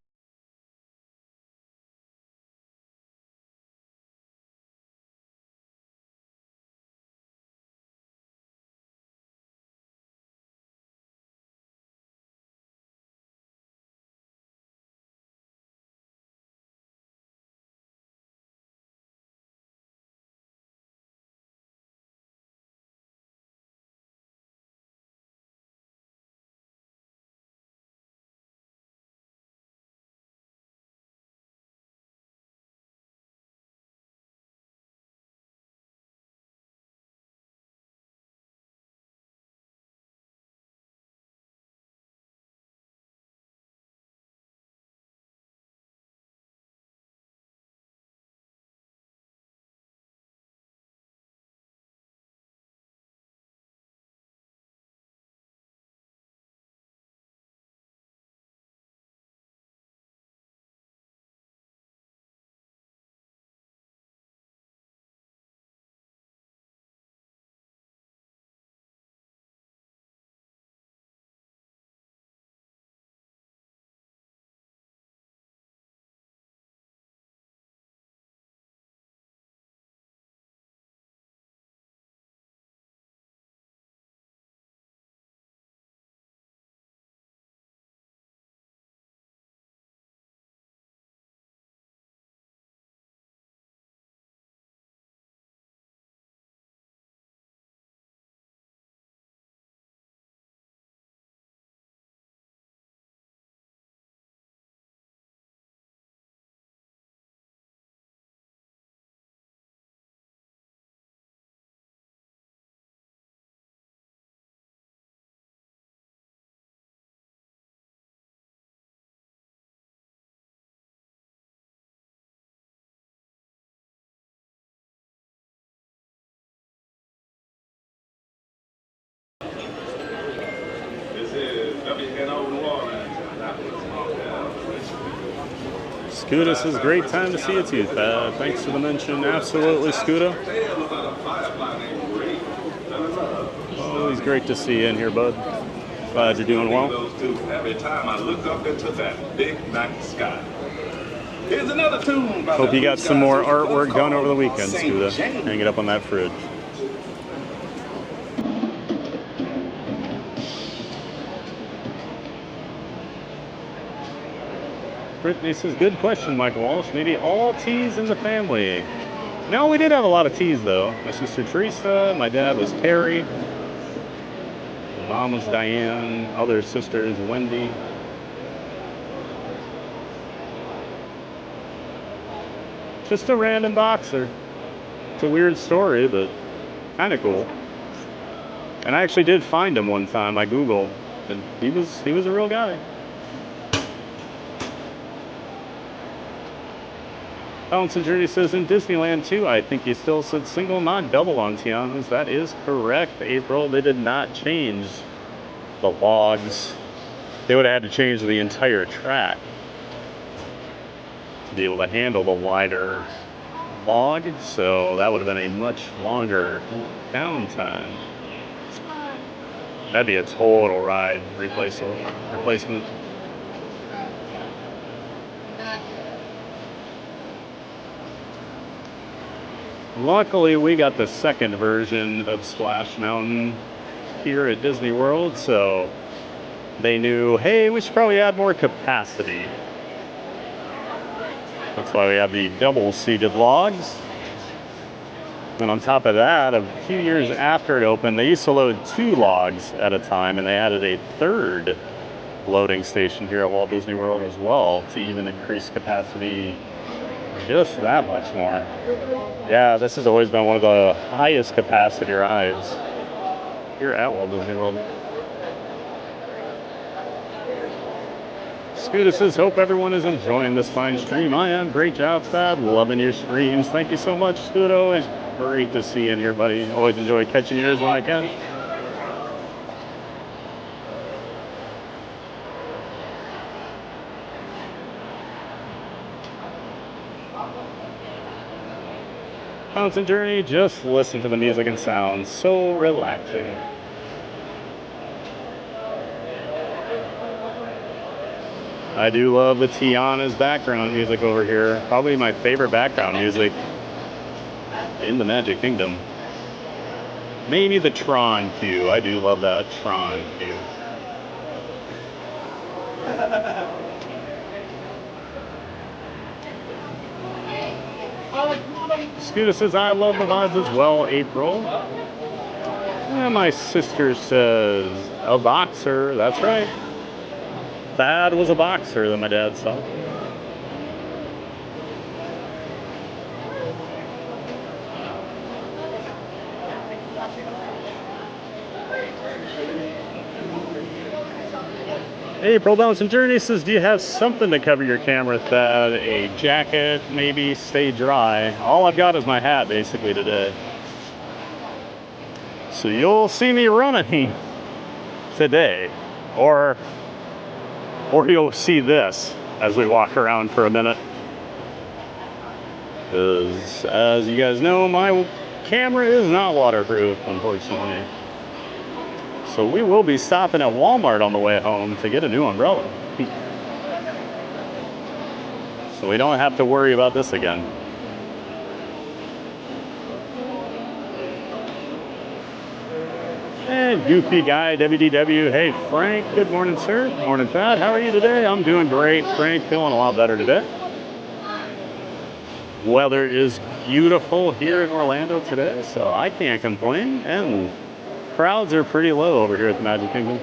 S2: Scooter says, great time to see you too. Thanks for the mention. Absolutely, Scooter. Always great to see you in here, bud. Glad you're doing well.
S20: Every time I look up into that big night sky. Here's another tune.
S2: Hope you got some more artwork done over the weekend, Scooter. Hang it up on that fridge. Brittany says, good question, Michael Walsh. Maybe all teas in the family. No, we did have a lot of teas, though. My sister Teresa, my dad was Ferry, mom was Diane, other sisters, Wendy. Just a random boxer. It's a weird story, but kind of cool. And I actually did find him one time. I Googled, and he was a real guy. Balancing Journey says in Disneyland too, I think you still said single, not double on Tiana's. That is correct, April. They did not change the logs. They would have had to change the entire track to be able to handle the wider log, so that would have been a much longer downtime. That'd be a total ride replacement. Luckily, we got the second version of Splash Mountain here at Disney World, so they knew, hey, we should probably add more capacity. That's why we have the double-seated logs. And on top of that, a few years after it opened, they used to load 2 logs at a time, and they added a third loading station here at Walt Disney World as well to even increase capacity just that much more. Yeah, this has always been one of the highest capacity rides here at Walt Disney World. Scooter says, hope everyone is enjoying this fine stream. I am. Great job, Fab. Loving your streams. Thank you so much, Scooter. It's great to see you in here, buddy. Always enjoy catching yours when I can. Mountain Journey, just listen to the music and sounds. So relaxing. I do love the Tiana's background music over here. Probably my favorite background music in the Magic Kingdom. Maybe the Tron cue. I do love that Tron cue. Scooter says, I love the vibes as well, April. And my sister says, a boxer. That's right. Thad was a boxer that my dad saw. April Bouncing Journey says, do you have something to cover your camera, Thad? A jacket, maybe, stay dry. All I've got is my hat, basically, today. So you'll see me running today. Or you'll see this as we walk around for a minute. Because, as you guys know, my camera is not waterproof, unfortunately. So we will be stopping at Walmart on the way home to get a new umbrella. So we don't have to worry about this again. And Goofy Guy, WDW. Hey, Frank. Good morning, sir. Morning, Pat. How are you today? I'm doing great, Frank. Feeling a lot better today. Weather is beautiful here in Orlando today, so I can't complain. And crowds are pretty low over here at the Magic Kingdom.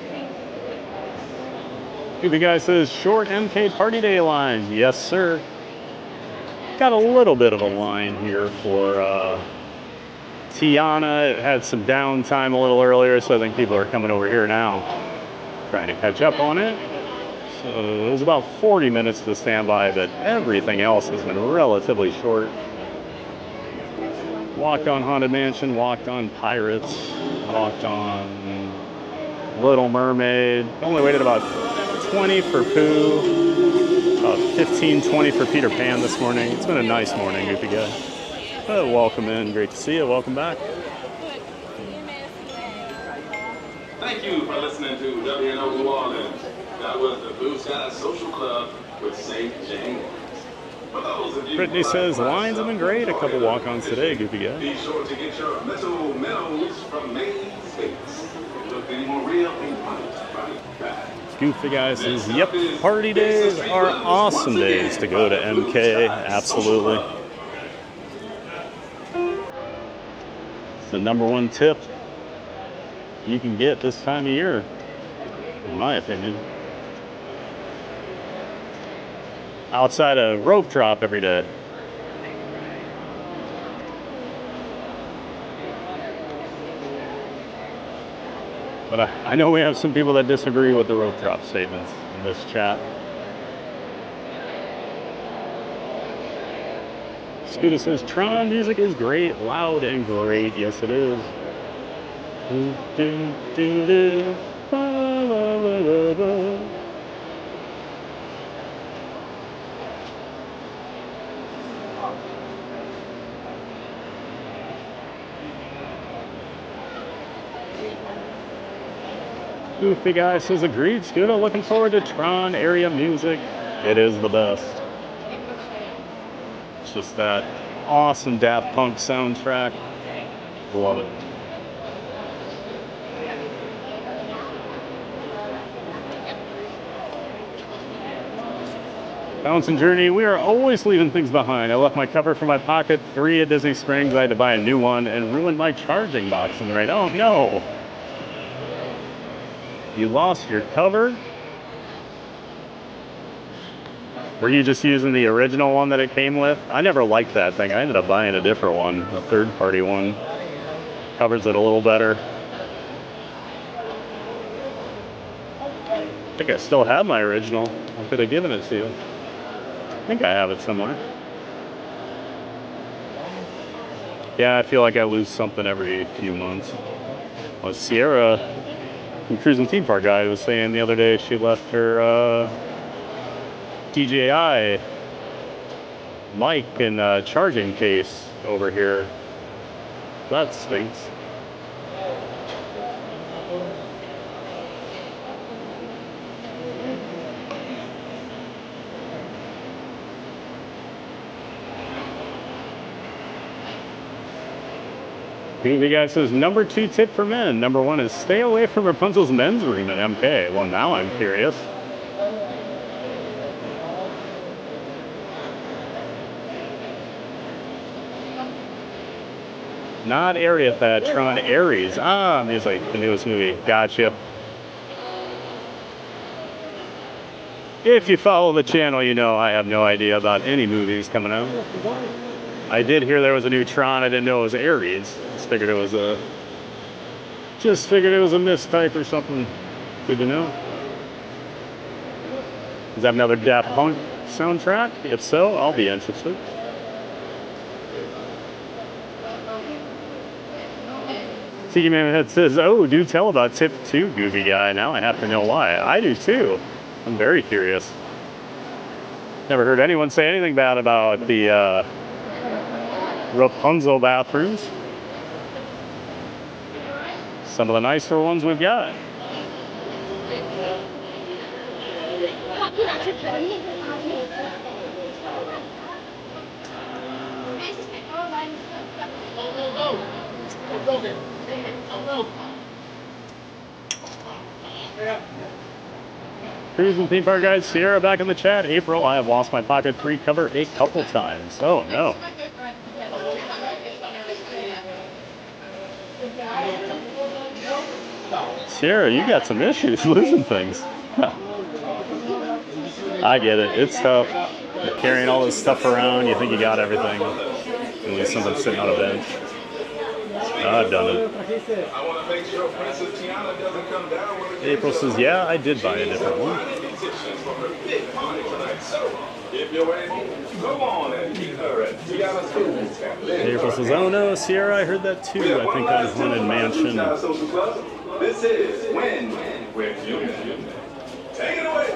S2: Goofy Guy says, short MK Party Day line. Yes, sir. Got a little bit of a line here for Tiana. It had some downtime a little earlier, so I think people are coming over here now, trying to catch up on it. So it was about 40 minutes to standby, but everything else has been relatively short. Walked on Haunted Mansion, walked on Pirates, walked on Little Mermaid. Only waited about 20 for Pooh, about 15, 20 for Peter Pan this morning. It's been a nice morning, Goofy Guy. Welcome in, great to see you, welcome back.
S20: Thank you for listening to WNO New Orleans. That was the Blue Sky Social Club with St. James.
S2: Brittany says, lines have been great. A couple walk-ons today, Goofy Guy.
S20: Be sure to get your mental mellows from Main States. Look any more real right back.
S2: Goofy Guy says, yep, party days are awesome days to go to MK. Absolutely. It's the #1 tip you can get this time of year, in my opinion. Outside a rope drop every day. But I know we have some people that disagree with the rope drop statements in this chat. Scooter says, Tron music is great, loud and great. Yes, it is. Do, do, do, do. Ba, ba, ba, ba, ba. Goofy guy says, agreed, Scooter. Looking forward to Tron area music. It is the best. It's just that awesome Daft Punk soundtrack. Love it. Bouncing Journey, we are always leaving things behind. I left my cover for my pocket 3 at Disney Springs. I had to buy a new one and ruined my charging box. And right, oh no. You lost your cover? Were you just using the original one that it came with? I never liked that thing. I ended up buying a different one, a third-party one. Covers it a little better. I think I still have my original. I could have given it to you. I think I have it somewhere. Yeah, I feel like I lose something every few months. Well, Sierra, from Cruising Theme Park Guide, was saying the other day she left her DJI mic and charging case over here. That stinks. The guy says, number 2 tip for men. Number 1 is stay away from Rapunzel's men's room at MK. Well, now I'm curious. Not Area Tron, Aries. Ah, music, the newest movie. Gotcha. If you follow the channel, you know I have no idea about any movies coming out. I did hear there was a new Tron. I didn't know it was Aries. Just figured it was a mistype or something. Good to know. Does that have another Daft Punk soundtrack? If so, I'll be interested. Tiki Man Head says, oh, do tell about tip 2, Goofy Guy. Now I have to know why. I do too. I'm very curious. Never heard anyone say anything bad about the Rapunzel bathrooms. Some of the nicer ones we've got. Cruising Theme Park Guide, Sierra back in the chat. April, I have lost my pocket 3 cover a couple times. Oh no. Sierra, you got some issues losing things. I get it. It's tough. Carrying all this stuff around, you think you got everything. And leave something sitting on a bench. I've done it.
S20: I want to make sure Princess Tiana doesn't come down with
S2: April says, yeah, I did buy a different one.
S20: If you're able, go on and keep her at Tiana's food.
S2: April says, oh no, Sierra, I heard that too. I think on Haunted Mansion.
S20: This is Win with Junior. Take it away.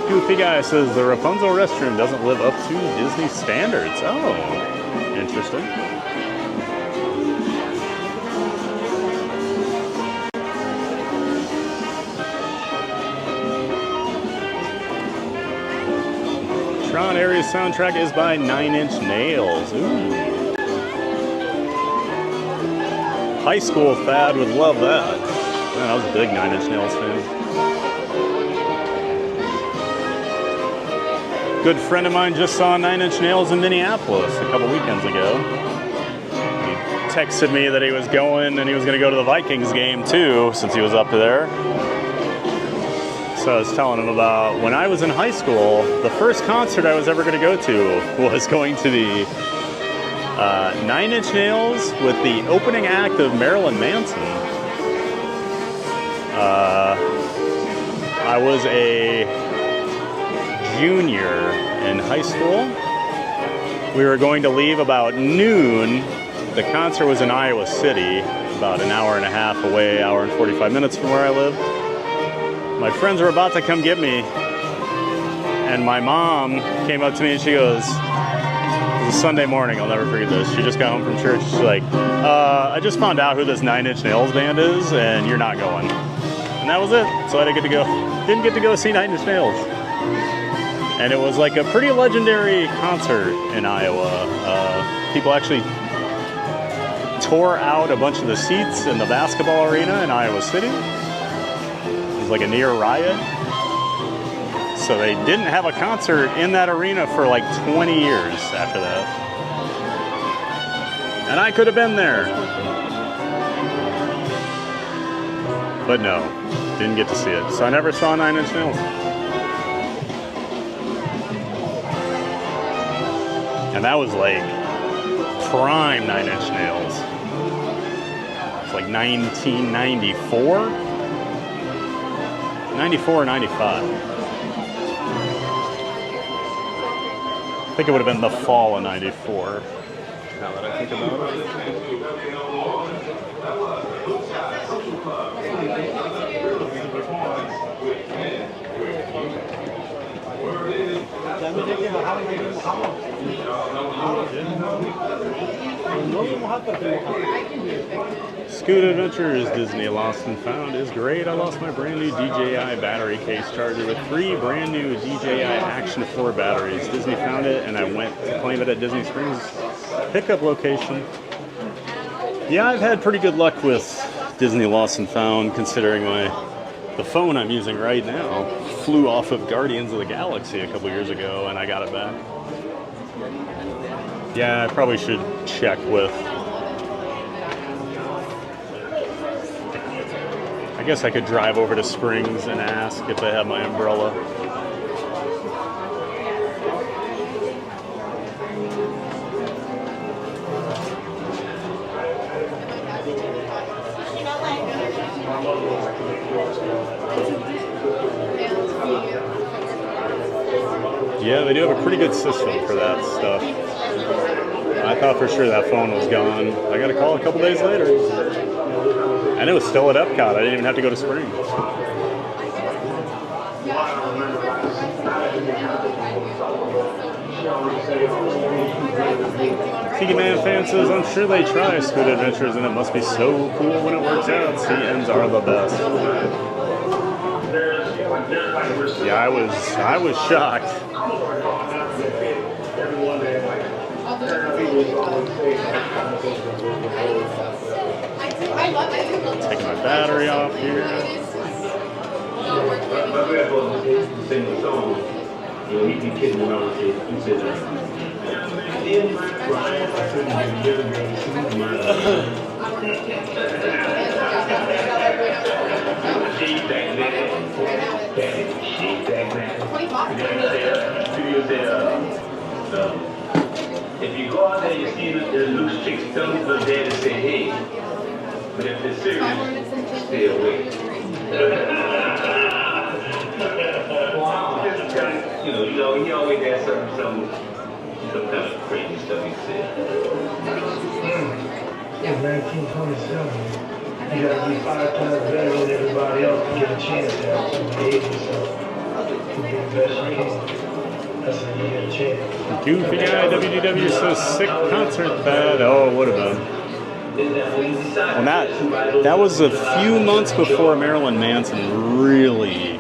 S2: Goofy Guy says the Rapunzel restroom doesn't live up to Disney standards. Oh, interesting. Tron Aries soundtrack is by 9 Inch Nails. Ooh. High school Thad would love that. Man, I was a big 9 Inch Nails fan. Good friend of mine just saw 9 Inch Nails in Minneapolis a couple weekends ago. He texted me that he was going and he was going to go to the Vikings game too, since he was up there. So I was telling him about when I was in high school, the first concert I was ever going to go to was going to the 9 Inch Nails with the opening act of Marilyn Manson. I I was a junior in high school. We were going to leave about noon. The concert was in Iowa City, about an hour and a half away, hour and 45 minutes from where I live. My friends were about to come get me, and my mom came up to me and she goes, it was a Sunday morning, I'll never forget this. She just got home from church. She's like, I just found out who this 9 Inch Nails band is, and you're not going. And that was it. So I didn't get to go see 9 Inch Nails. And it was like a pretty legendary concert in Iowa. People actually tore out a bunch of the seats in the basketball arena in Iowa City. It was like a near riot. So they didn't have a concert in that arena for like 20 years after that. And I could have been there. But no, didn't get to see it. So I never saw 9 Inch Nails. And that was like prime 9 Inch Nails. It's like 1994? 94 or 95. I think it would have been the fall of 94, now that I think about it. Scoot Adventures Disney Lost and Found is great. I lost my brand new DJI battery case charger with 3 brand new DJI Action 4 batteries. Disney found it and I went to claim it at Disney Springs pickup location. Yeah, I've had pretty good luck with Disney Lost and Found, considering the phone I'm using right now flew off of Guardians of the Galaxy a couple years ago and I got it back. Yeah, I probably should check with... I guess I could drive over to Springs and ask if they have my umbrella. Yeah, they do have a pretty good system for that stuff. I thought for sure that phone was gone. I got a call a couple days later. And it was still at Epcot. I didn't even have to go to Springs. Tiki Man fan says, I'm sure they try Scoot Adventures and it must be so cool when it works out. CNs are the best. Yeah, I was shocked. Taking my battery off here.
S4: If you go out there and you see the loose chicks, tell them to dad and say, hey. But if they're serious, stay away. You know, he always has some kind of crazy stuff he said.
S17: In 1927, you gotta be 5 times better than everybody else to get a chance to have some age yourself. You do the best you can. That's how you get a chance.
S2: Goofy guy WDW says sick concert bad. Oh, it would have been. And that was a few months before Marilyn Manson really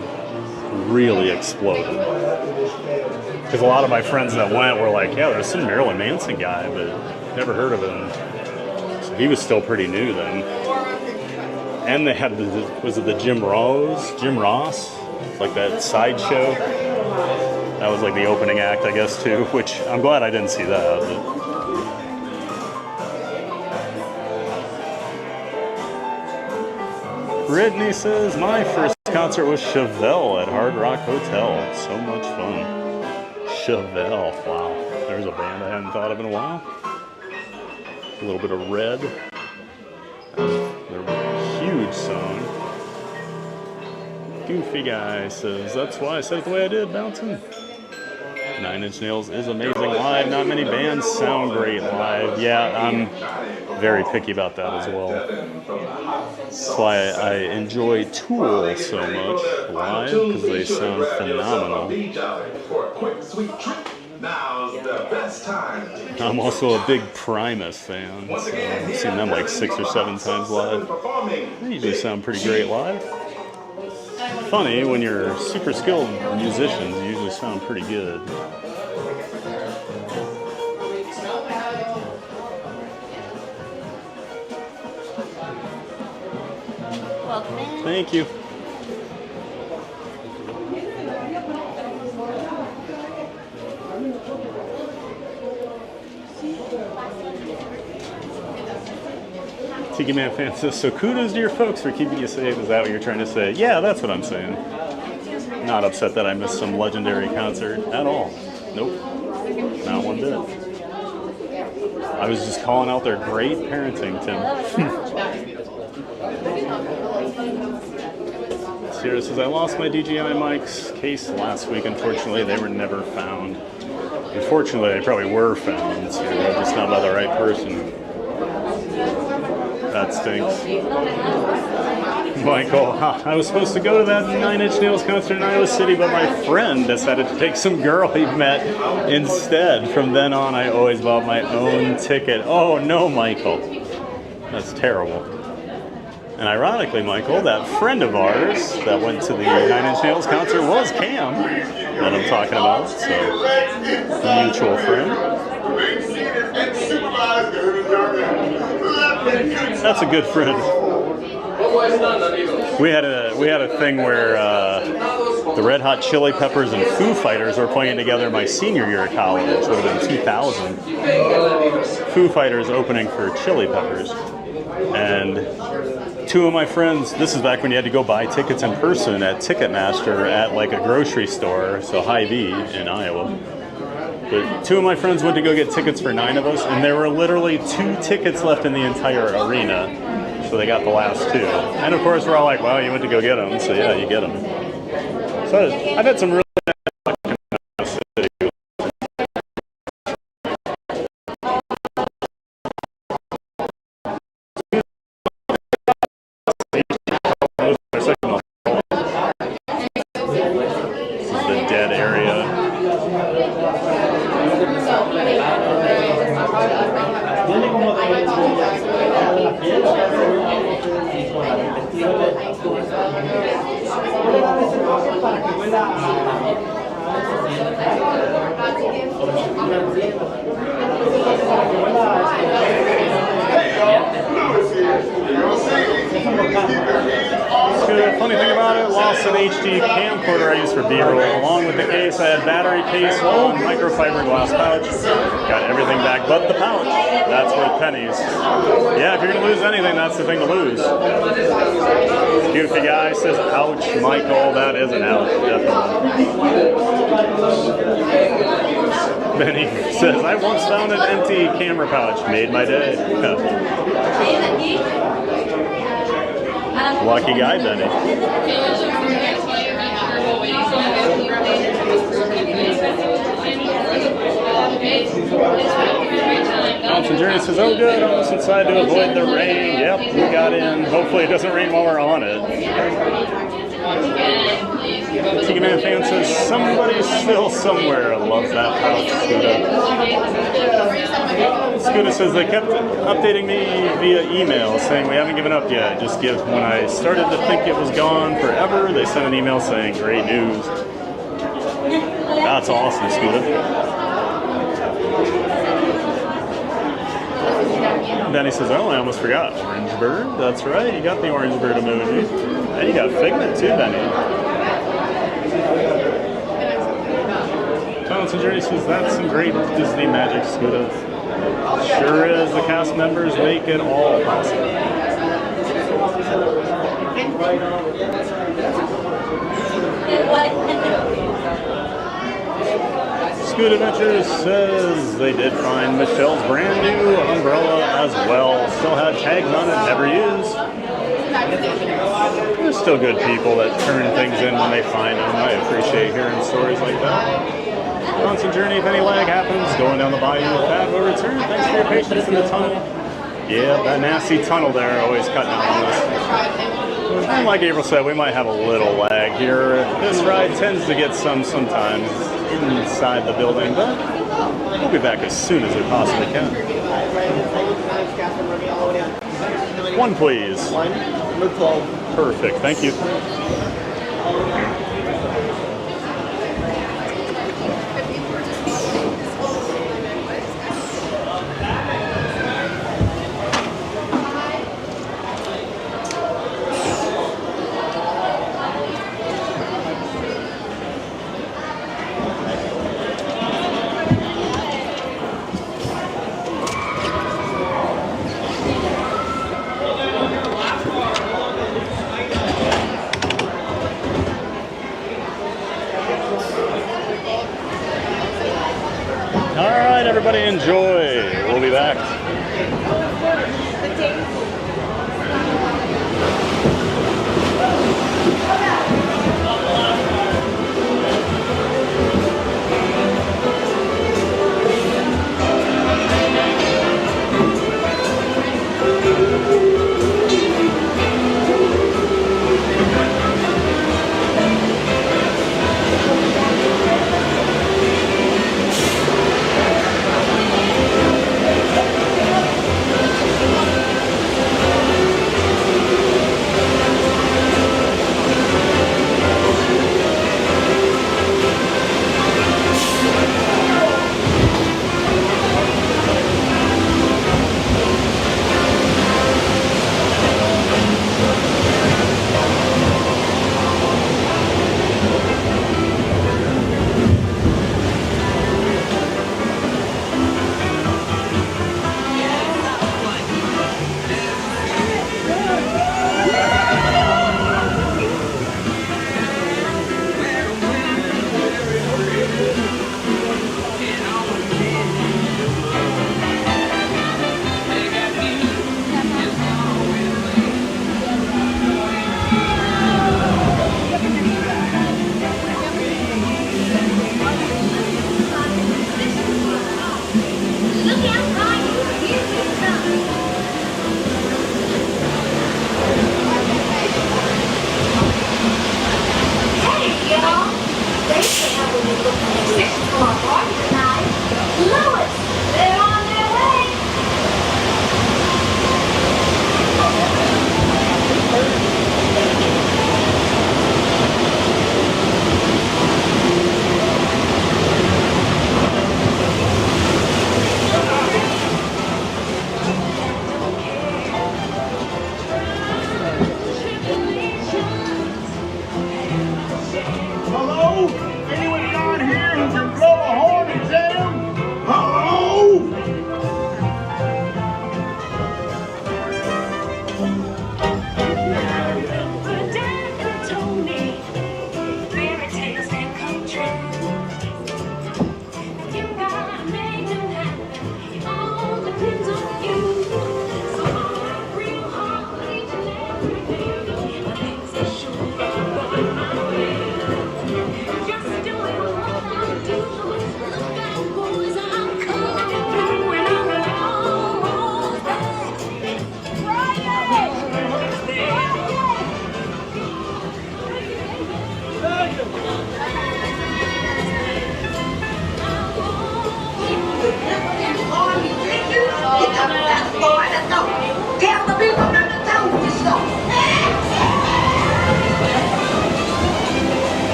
S2: exploded. Because a lot of my friends that went were like, yeah, there's some Marilyn Manson guy, but never heard of him. So he was still pretty new then. And they had, was it the Jim Ross? Like that sideshow. That was like the opening act, I guess, too, which I'm glad I didn't see that. But. Brittany says, my first concert was Chevelle at Hard Rock Hotel. So much fun. Chevelle, wow. There's a band I hadn't thought of in a while. A little bit of Red. Their huge song. Goofy Guy says, that's why I said it the way I did, bouncing. 9 Inch Nails is amazing live. Not many bands sound great live. Yeah, I'm very picky about that as well. That's why I enjoy Tool so much live, because they sound phenomenal. I'm also a big Primus fan, so I've seen them like 6 or 7 times live. They usually sound pretty great live. Funny, when you're super skilled musicians, you usually sound pretty good. Thank you. Tiki Man fan says, so kudos to your folks for keeping you safe. Is that what you're trying to say? Yeah, that's what I'm saying. Not upset that I missed some legendary concert at all. Nope. Not one bit. I was just calling out their great parenting, Tim. Sierra says, I lost my DJI mics case last week. Unfortunately, they were never found. Unfortunately, they probably were found, Sierra, just not by the right person. That stinks. Michael, I was supposed to go to that 9 Inch Nails concert in Iowa City, but my friend decided to take some girl he met instead. From then on, I always bought my own ticket. Oh no, Michael. That's terrible. And ironically, Michael, that friend of ours that went to the 9 Inch Nails concert was Cam, that I'm talking about. So, mutual friend. That's a good friend. We had a thing where the Red Hot Chili Peppers and Foo Fighters were playing together my senior year of college, which would have been 2000. Foo Fighters opening for Chili Peppers. And 2 of my friends, this is back when you had to go buy tickets in person at Ticketmaster at like a grocery store, so Hy-Vee in Iowa. But 2 of my friends went to go get tickets for 9 of us, and there were literally 2 tickets left in the entire arena. So they got the last 2. And of course, we're all like, well, you went to go get them, so yeah, you get them. So I've had some really bad luck in the city. This is the dead area. The funny thing about it, lost an HD camcorder I used for B-roll. Along with the case, I had battery case, long microfiber glass pouch. Got everything back but the pouch. That's worth pennies. Yeah, if you're going to lose anything, that's the thing to lose. Goofy Guy says, ouch, Michael. That is an ouch, definitely. Benny says, I once found an empty camera pouch. Made my day. Lucky guy, Benny. Thompson Journey says, oh good, almost inside to avoid the rain. Yep, we got in. Hopefully it doesn't rain while we're on it. Tiki Man fan says, somebody still somewhere loves that pouch, Scooter. Scooter says, they kept updating me via email saying we haven't given up yet. Just when I started to think it was gone forever, they sent an email saying, great news. That's awesome, Scooter. Benny says, oh, I almost forgot. Orange Bird, that's right. You got the Orange Bird emoji. And you got Figment too, Benny. Thompson Journey says, that's some great Disney magic, Scooter. Sure is. The cast members make it all possible. Scoot Adventures says they did find Michelle's brand new umbrella as well. Still had tags on it, never used. There's still good people that turn things in when they find them. I appreciate hearing stories like that. Constant journey, if any lag happens, going down the bayou, fat will return. Thanks for your patience in the tunnel. Yeah, that nasty tunnel there always cutting out on us. And like April said, we might have a little lag here. This ride tends to get sometimes inside the building, but we'll be back as soon as we possibly can. One, please. Perfect, thank you. Everybody enjoy. We'll be back.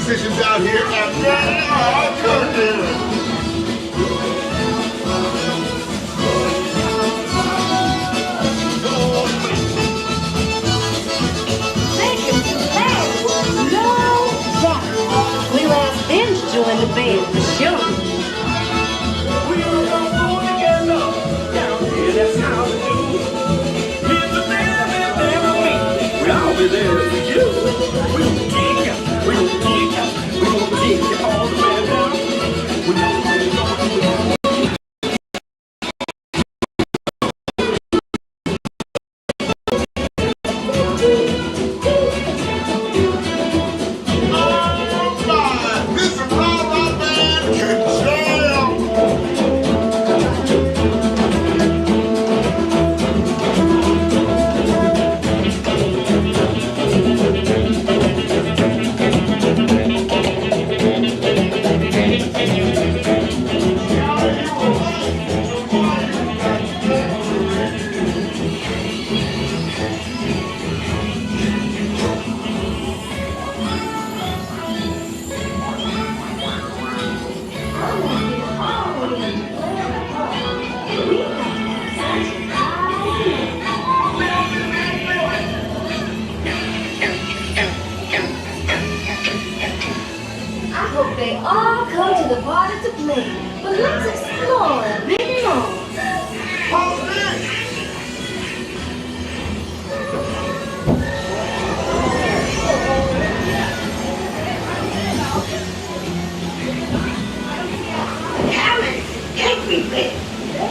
S8: musicians out here and they are cooking.
S16: We'll ask them to join the band for sure.
S1: We're all going together down here, that's how we do. Here's the band and never me. I'll be there for you. We'll take you, we'll take you, we'll take you all the way down. We know where you're going.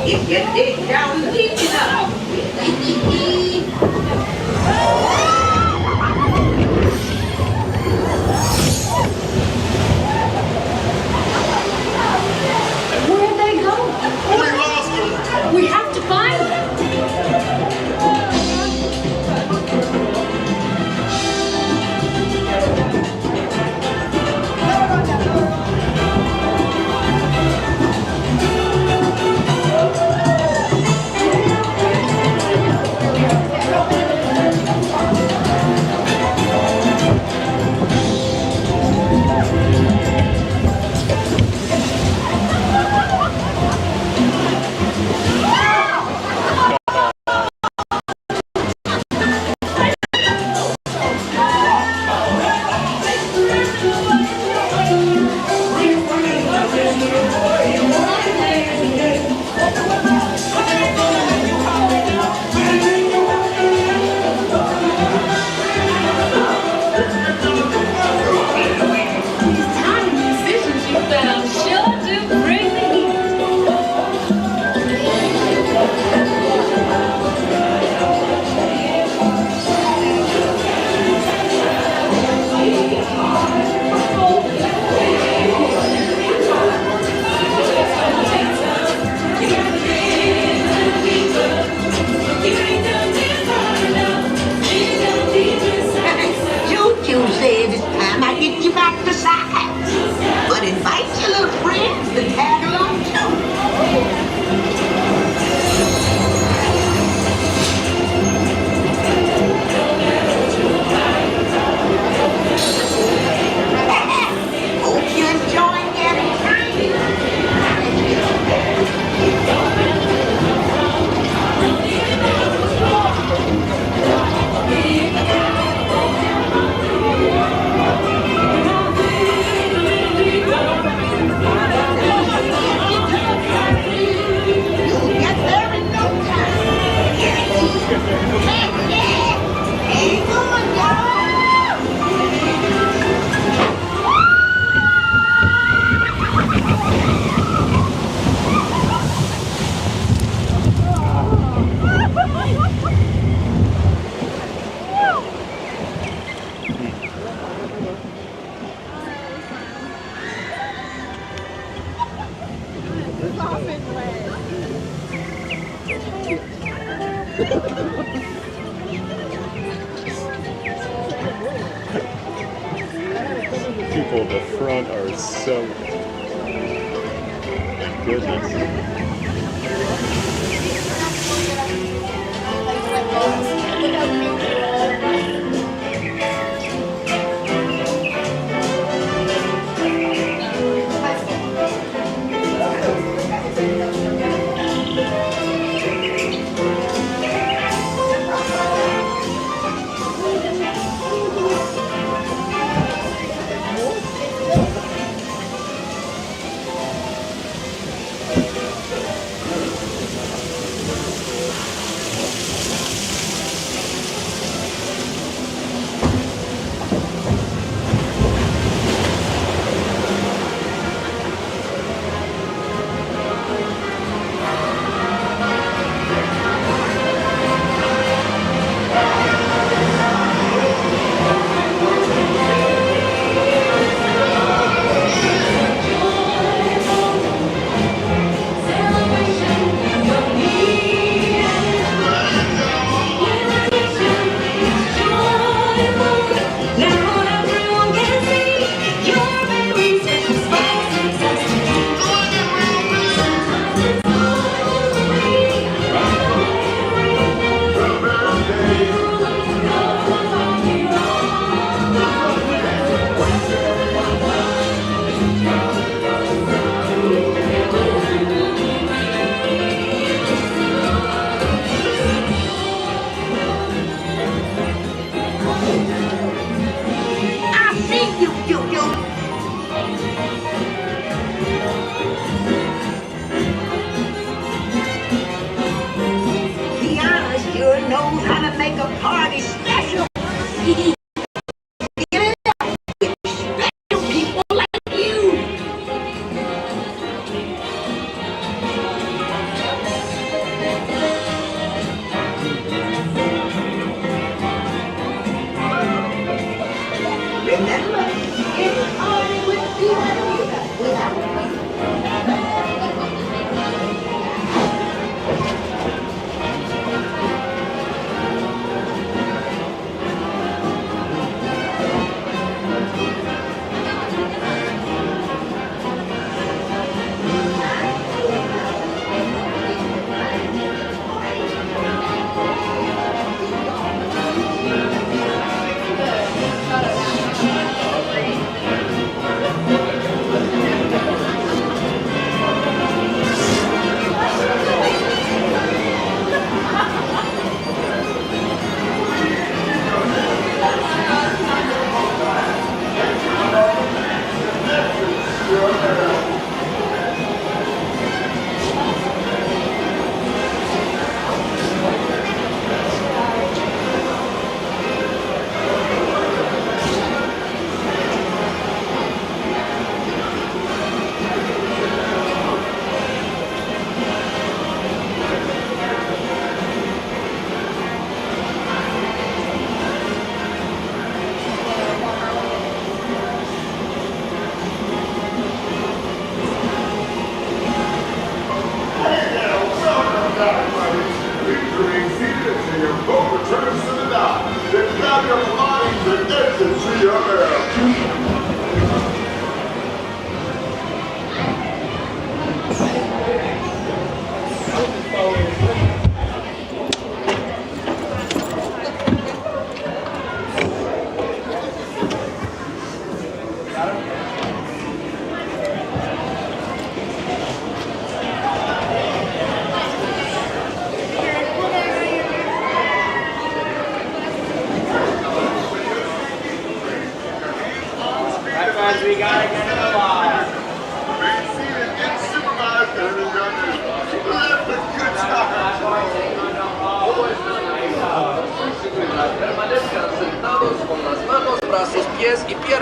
S14: If you dig down deep enough.
S16: Where'd they go? We lost them. We have to find them.
S2: People at the front are so goodness.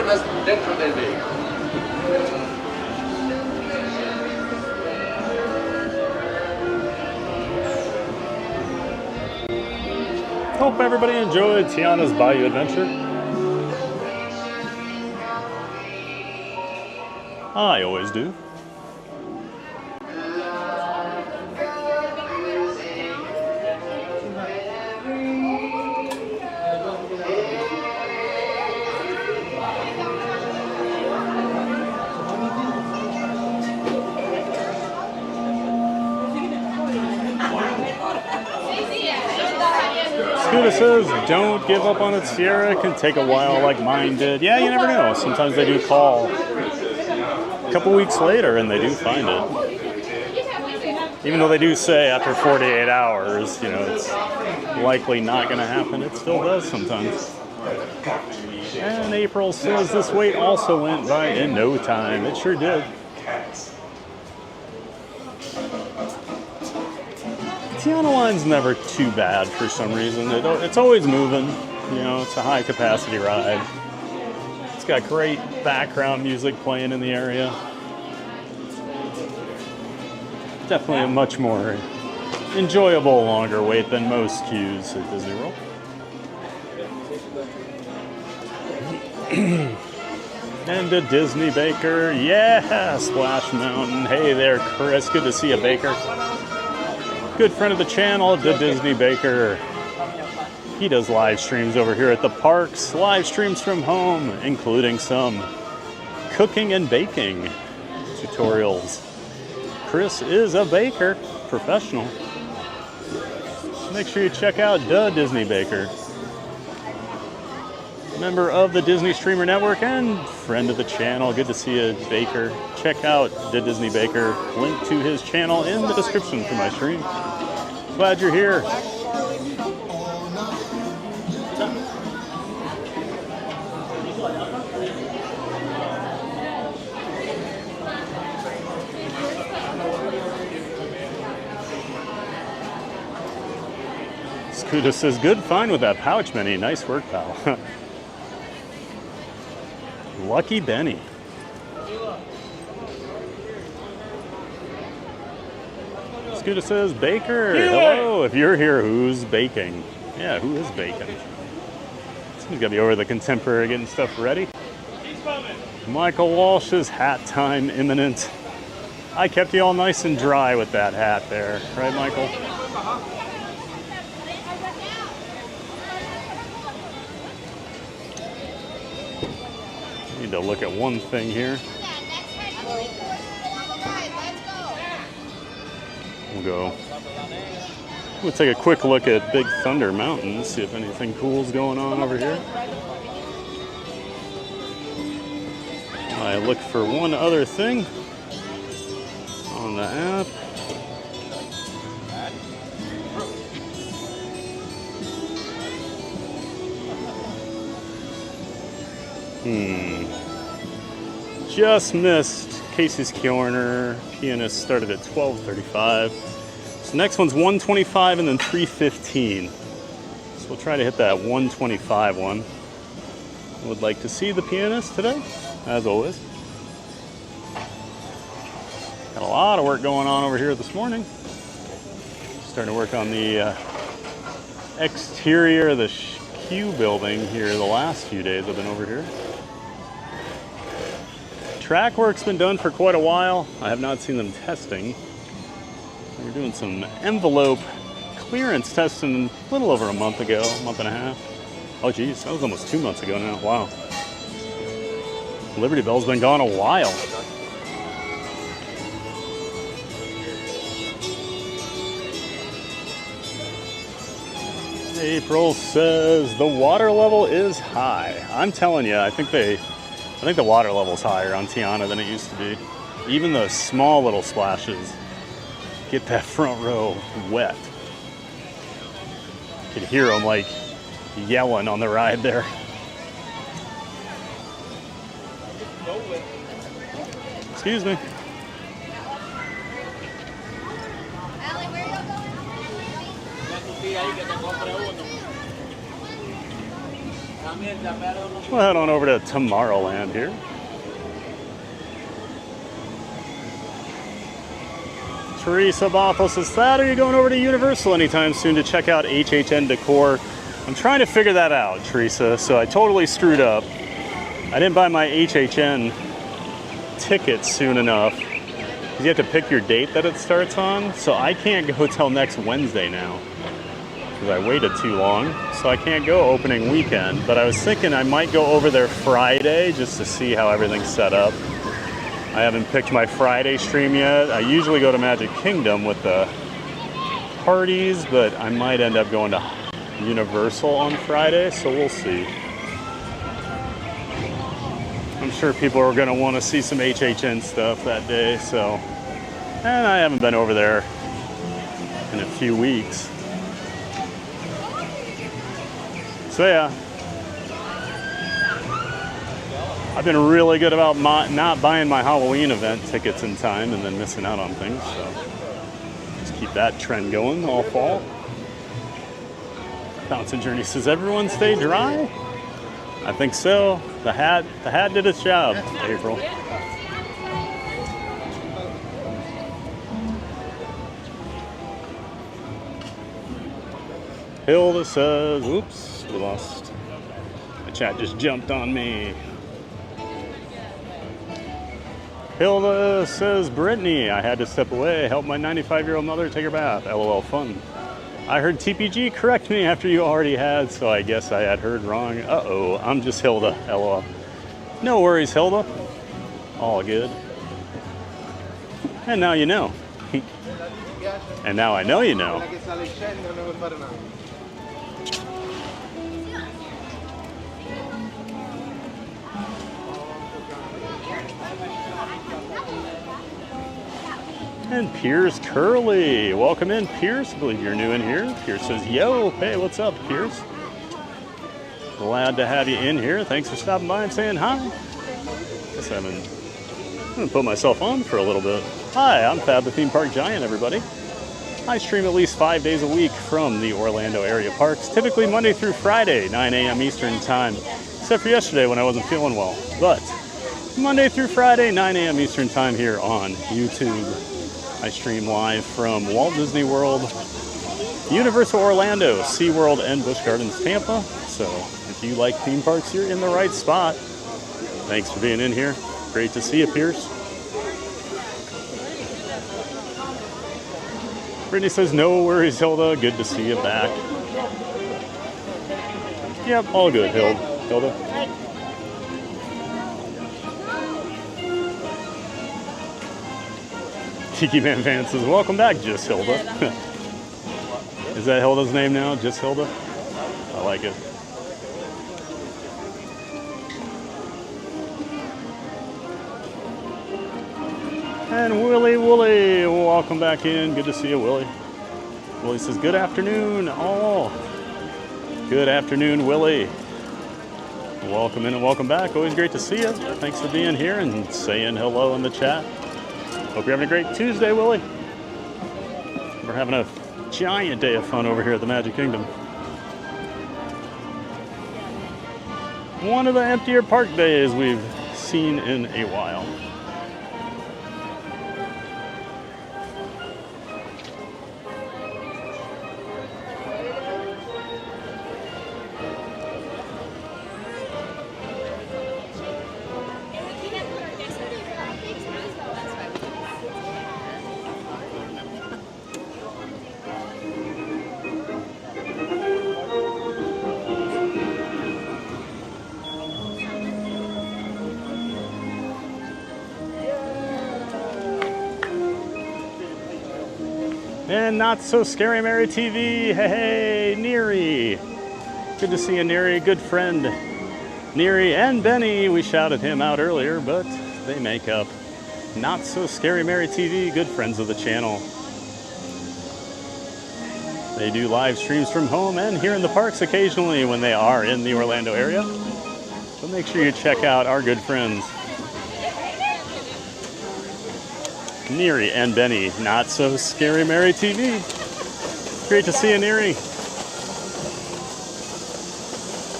S9: más dentro del vehículo.
S2: Hope everybody enjoyed Tiana's Bayou adventure. I always do. Scooter says, don't give up on it, Sierra. It can take a while like mine did. Yeah, you never know. Sometimes they do call a couple weeks later and they do find it. Even though they do say after 48 hours, you know, it's likely not going to happen. It still does sometimes. And April says this wait also went by in no time. It sure did. Tiana line's never too bad for some reason. It's always moving. You know, it's a high capacity ride. It's got great background music playing in the area. Definitely a much more enjoyable longer wait than most queues at Disney World. And a Disney Baker. Yeah, Splash Mountain. Hey there, Chris. Good to see you, Baker. Good friend of the channel, the Disney Baker. He does live streams over here at the parks, live streams from home, including some cooking and baking tutorials. Chris is a baker, professional. Make sure you check out the Disney Baker. Member of the Disney Streamer Network and friend of the channel. Good to see you, Baker. Check out the Disney Baker. Link to his channel in the description for my stream. Glad you're here. Scooter says, good find with that pouch, Benny. Nice work, pal. Lucky Benny. Scooter says, Baker. Hello. If you're here, who's baking? Yeah, who is baking? Someone's got to be over the contemporary getting stuff ready. Michael Walsh's hat time imminent. I kept you all nice and dry with that hat there. Right, Michael? Need to look at one thing here. We'll take a quick look at Big Thunder Mountain, see if anything cool's going on over here. I look for one other thing on the app. Just missed Casey's Corner. Pianist started at 12:35. So next one's 125 and then 315. So we'll try to hit that 125 one. Would like to see the pianist today, as always. Got a lot of work going on over here this morning. Starting to work on the exterior of the Q building here the last few days I've been over here. Track work's been done for quite a while. I have not seen them testing. We're doing some envelope clearance testing a little over a month ago, a month and a half. Oh geez, that was almost 2 months ago now. Wow. Liberty Bell's been gone a while. April says the water level is high. I'm telling you, I think the water level's higher on Tiana than it used to be. Even the small little splashes get that front row wet. You could hear them like yelling on the ride there. Excuse me. We'll head on over to Tomorrowland here. Teresa Bothell says, Thad, are you going over to Universal anytime soon to check out HHN decor? I'm trying to figure that out, Teresa, so I totally screwed up. I didn't buy my HHN ticket soon enough. You have to pick your date that it starts on, so I can't go till next Wednesday now because I waited too long, so I can't go opening weekend. But I was thinking I might go over there Friday just to see how everything's set up. I haven't picked my Friday stream yet. I usually go to Magic Kingdom with the parties, but I might end up going to Universal on Friday, so we'll see. I'm sure people are going to want to see some HHN stuff that day, so. And I haven't been over there in a few weeks. So yeah. I've been really good about not buying my Halloween event tickets in time and then missing out on things, so just keep that trend going all fall. Fountain Journey says, everyone stay dry? I think so. The hat did its job, April. Hilda says, oops, we lost. The chat just jumped on me. Hilda says, Brittany, I had to step away, help my 95-year-old mother take her bath. LOL fun. I heard TPG correct me after you already had, so I guess I had heard wrong. Uh-oh, I'm just Hilda, LOL. No worries, Hilda. All good. And now you know. And now I know you know. And Pierce Curley. Welcome in, Pierce. I believe you're new in here. Pierce says, yo, hey, what's up, Pierce? Glad to have you in here. Thanks for stopping by and saying hi. Guess I'm going to put myself on for a little bit. Hi, I'm Fab the Theme Park Giant, everybody. I stream at least 5 days a week from the Orlando area parks, typically Monday through Friday, 9 a.m. Eastern time, except for yesterday when I wasn't feeling well. But Monday through Friday, 9 a.m. Eastern time here on YouTube. I stream live from Walt Disney World, Universal Orlando, SeaWorld, and Busch Gardens Tampa. So if you like theme parks, you're in the right spot. Thanks for being in here. Great to see you, Pierce. Brittany says, no worries, Hilda. Good to see you back. Yep, all good, Hilda. Tiki Man Fan says, welcome back, Just Hilda. Is that Hilda's name now, Just Hilda? I like it. And Willie Wooly, welcome back in. Good to see you, Willie. Willie says, good afternoon, all. Good afternoon, Willie. Welcome in and welcome back. Always great to see you. Thanks for being here and saying hello in the chat. Hope you're having a great Tuesday, Willie. We're having a giant day of fun over here at the Magic Kingdom. One of the emptier park days we've seen in a while. And Not So Scary Mary TV. Hey, Neary. Good to see you, Neary. Good friend. Neary and Benny. We shouted him out earlier, but they make up. Not So Scary Mary TV. Good friends of the channel. They do live streams from home and here in the parks occasionally when they are in the Orlando area. So make sure you check out our good friends. Neary and Benny, Not So Scary Mary TV. Great to see you, Neary.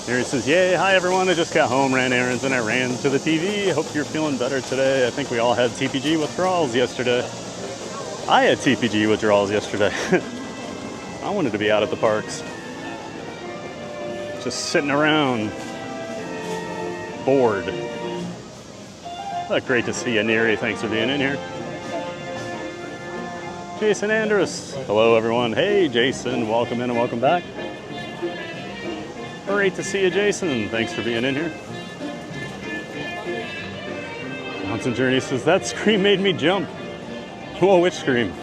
S2: Here he says, yay, hi everyone, I just got home, ran errands, and I ran to the TV. Hope you're feeling better today. I think we all had TPG withdrawals yesterday. I had TPG withdrawals yesterday. I wanted to be out at the parks. Just sitting around, bored. But great to see you, Neri. Thanks for being in here. Jason Andrus. Hello, everyone. Hey, Jason. Welcome in and welcome back. Great to see you, Jason. Thanks for being in here. Johnson Journey says, that scream made me jump. Whoa, which scream?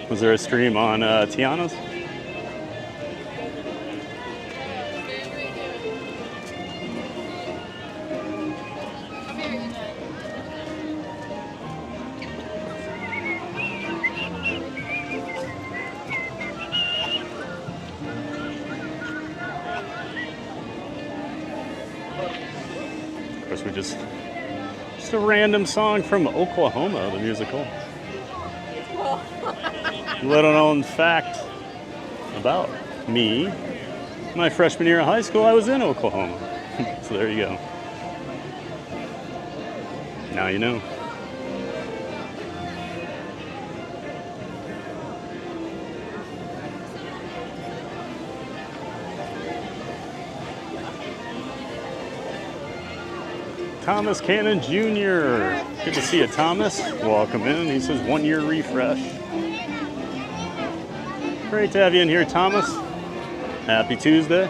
S2: Was there a stream on Tiana's? Of course, we just a random song from Oklahoma, the musical. Little known fact about me. My freshman year of high school, I was in Oklahoma. So there you go. Now you know. Thomas Cannon Jr. Good to see you, Thomas. Welcome in. He says 1 year refresh. Great to have you in here, Thomas. Happy Tuesday.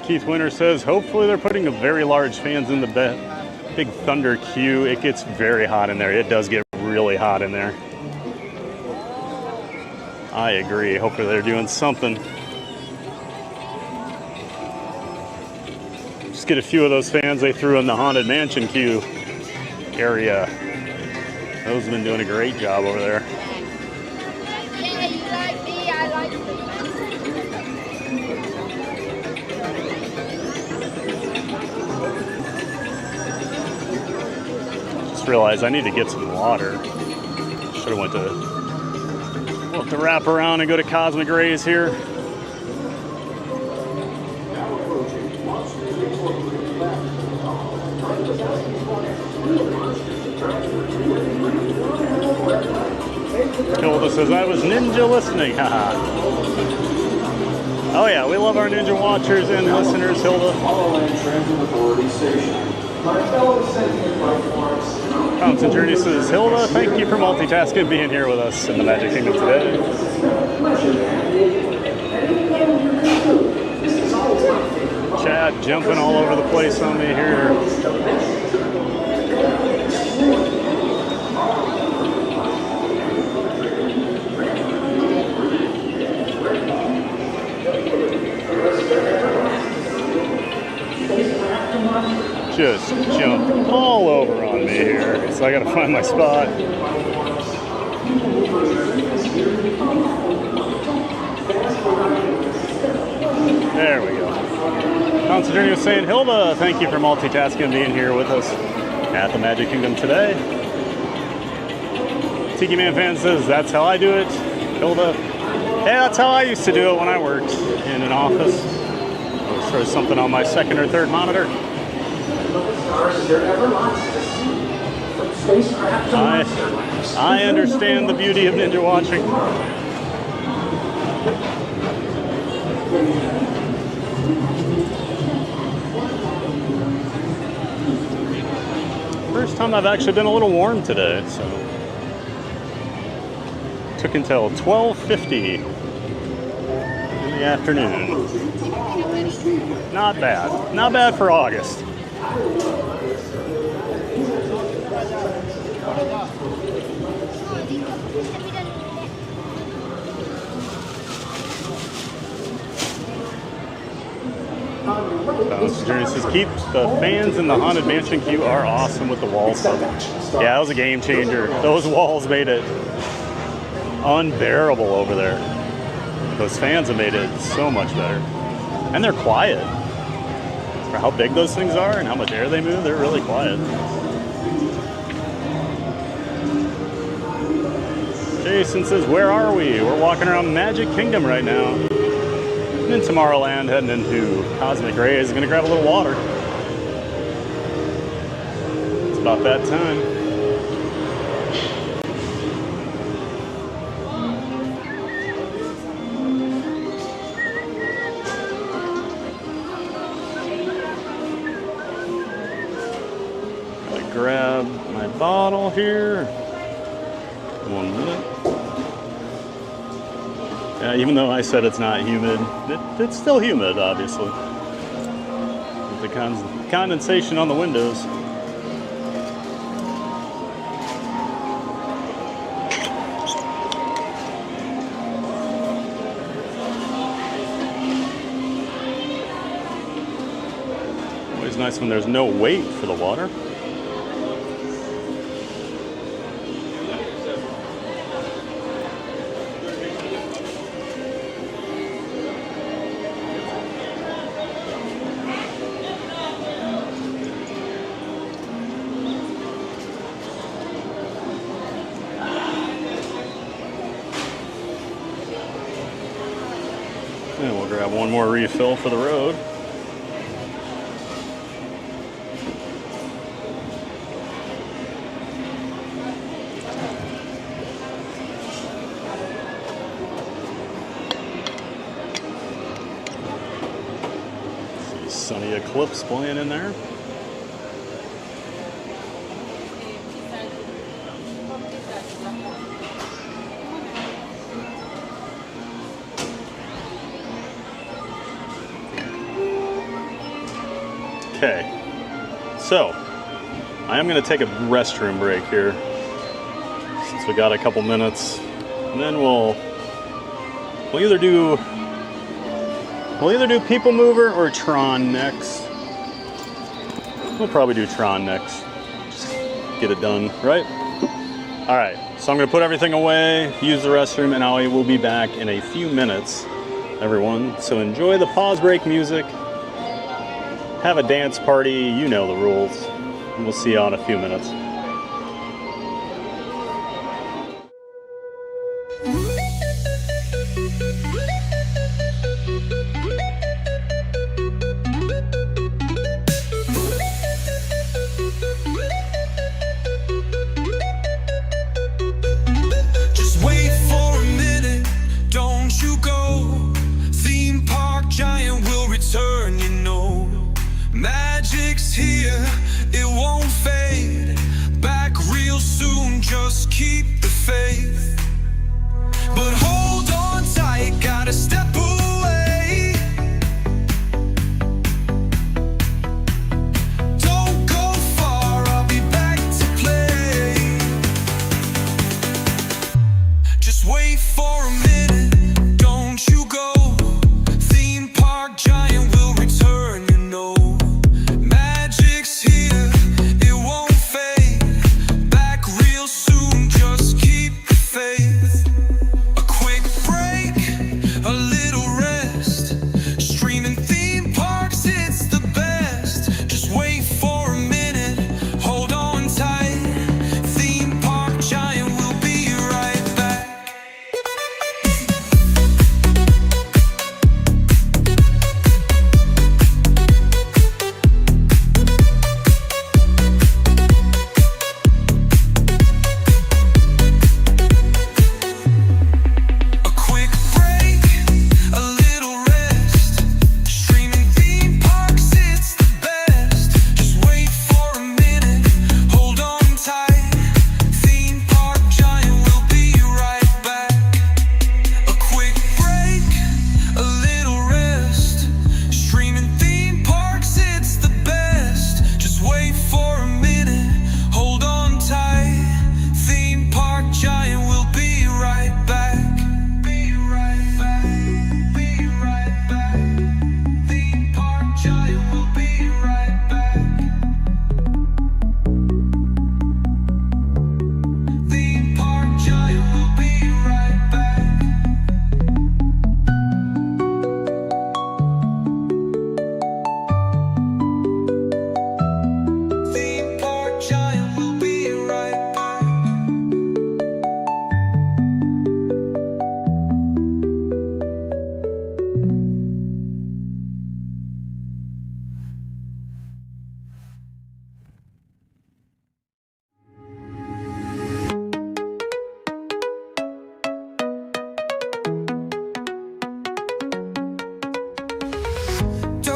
S2: Keith Winter says, hopefully they're putting a very large fans in the big Thunder queue. It gets very hot in there. It does get really hot in there. I agree. Hopefully they're doing something. Just get a few of those fans they threw in the Haunted Mansion queue area. Those have been doing a great job over there.
S6: Yeah, you like me, I like you.
S2: Just realized I need to get some water. Should have went to, we'll have to wrap around and go to Cosmic Rays here. Hilda says, I was ninja listening, haha. Oh yeah, we love our ninja watchers and listeners, Hilda. Fountain Journey says, Hilda, thank you for multitasking, being here with us in the Magic Kingdom today. Chad jumping all over the place on me here. Just jump all over on me here, so I gotta find my spot. There we go. Constant Journey was saying, Hilda, thank you for multitasking and being here with us at the Magic Kingdom today. Tiki Man Fan says, that's how I do it. Hilda, hey, that's how I used to do it when I worked in an office. I'll throw something on my second or third monitor. I understand the beauty of ninja watching. First time I've actually been a little warm today, so took until 12:50 in the afternoon. Not bad. Not bad for August. Journey says, keep the fans in the Haunted Mansion queue are awesome with the wall stuff. Yeah, that was a game changer. Those walls made it unbearable over there. Those fans have made it so much better. And they're quiet. For how big those things are and how much air they move, they're really quiet. Jason says, where are we? We're walking around Magic Kingdom right now. And in Tomorrowland, heading into Cosmic Rays. Gonna grab a little water. It's about that time. Gotta grab my bottle here. 1 minute. Yeah, even though I said it's not humid, it's still humid, obviously. With the condensation on the windows. Always nice when there's no wait for the water. And we'll grab one more refill for the road. See Sunny Eclipse playing in there. Okay, so I am going to take a restroom break here since we got a couple minutes, and then we'll either do People Mover or Tron next. We'll probably do Tron next. Just get it done, right? All right, so I'm going to put everything away, use the restroom, and I will be back in a few minutes, everyone. So enjoy the pause break music. Have a dance party, you know the rules. And we'll see you in a few minutes.
S1: Just wait for a minute, don't you go. Theme park giant will return, you know. Magic's here, it won't fade.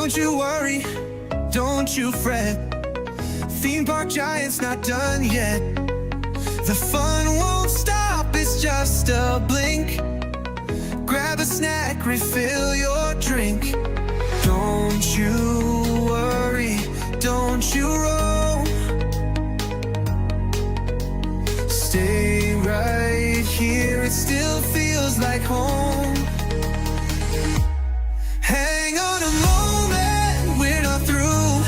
S1: Don't you worry, don't you fret. Theme park giant's not done yet. The fun won't stop, it's just a blink. Grab a snack, refill your drink. Don't you worry, don't you roam. Stay right here, it still feels like home. Hang on a moment, we're not through.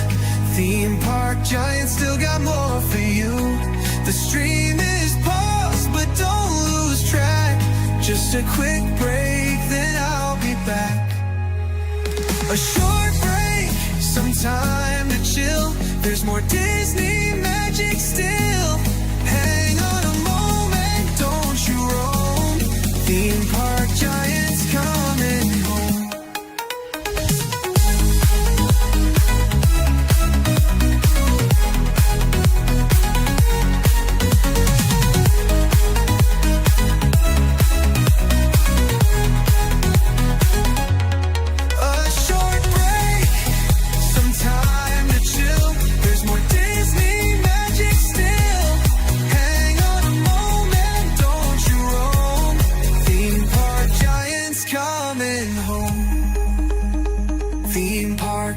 S1: Theme park giant still got more for you. The stream is paused, but don't lose track. Just a quick break, then I'll be back. A short break, some time to chill. There's more Disney magic still. Hang on a moment, don't you roam. Theme park giants coming home.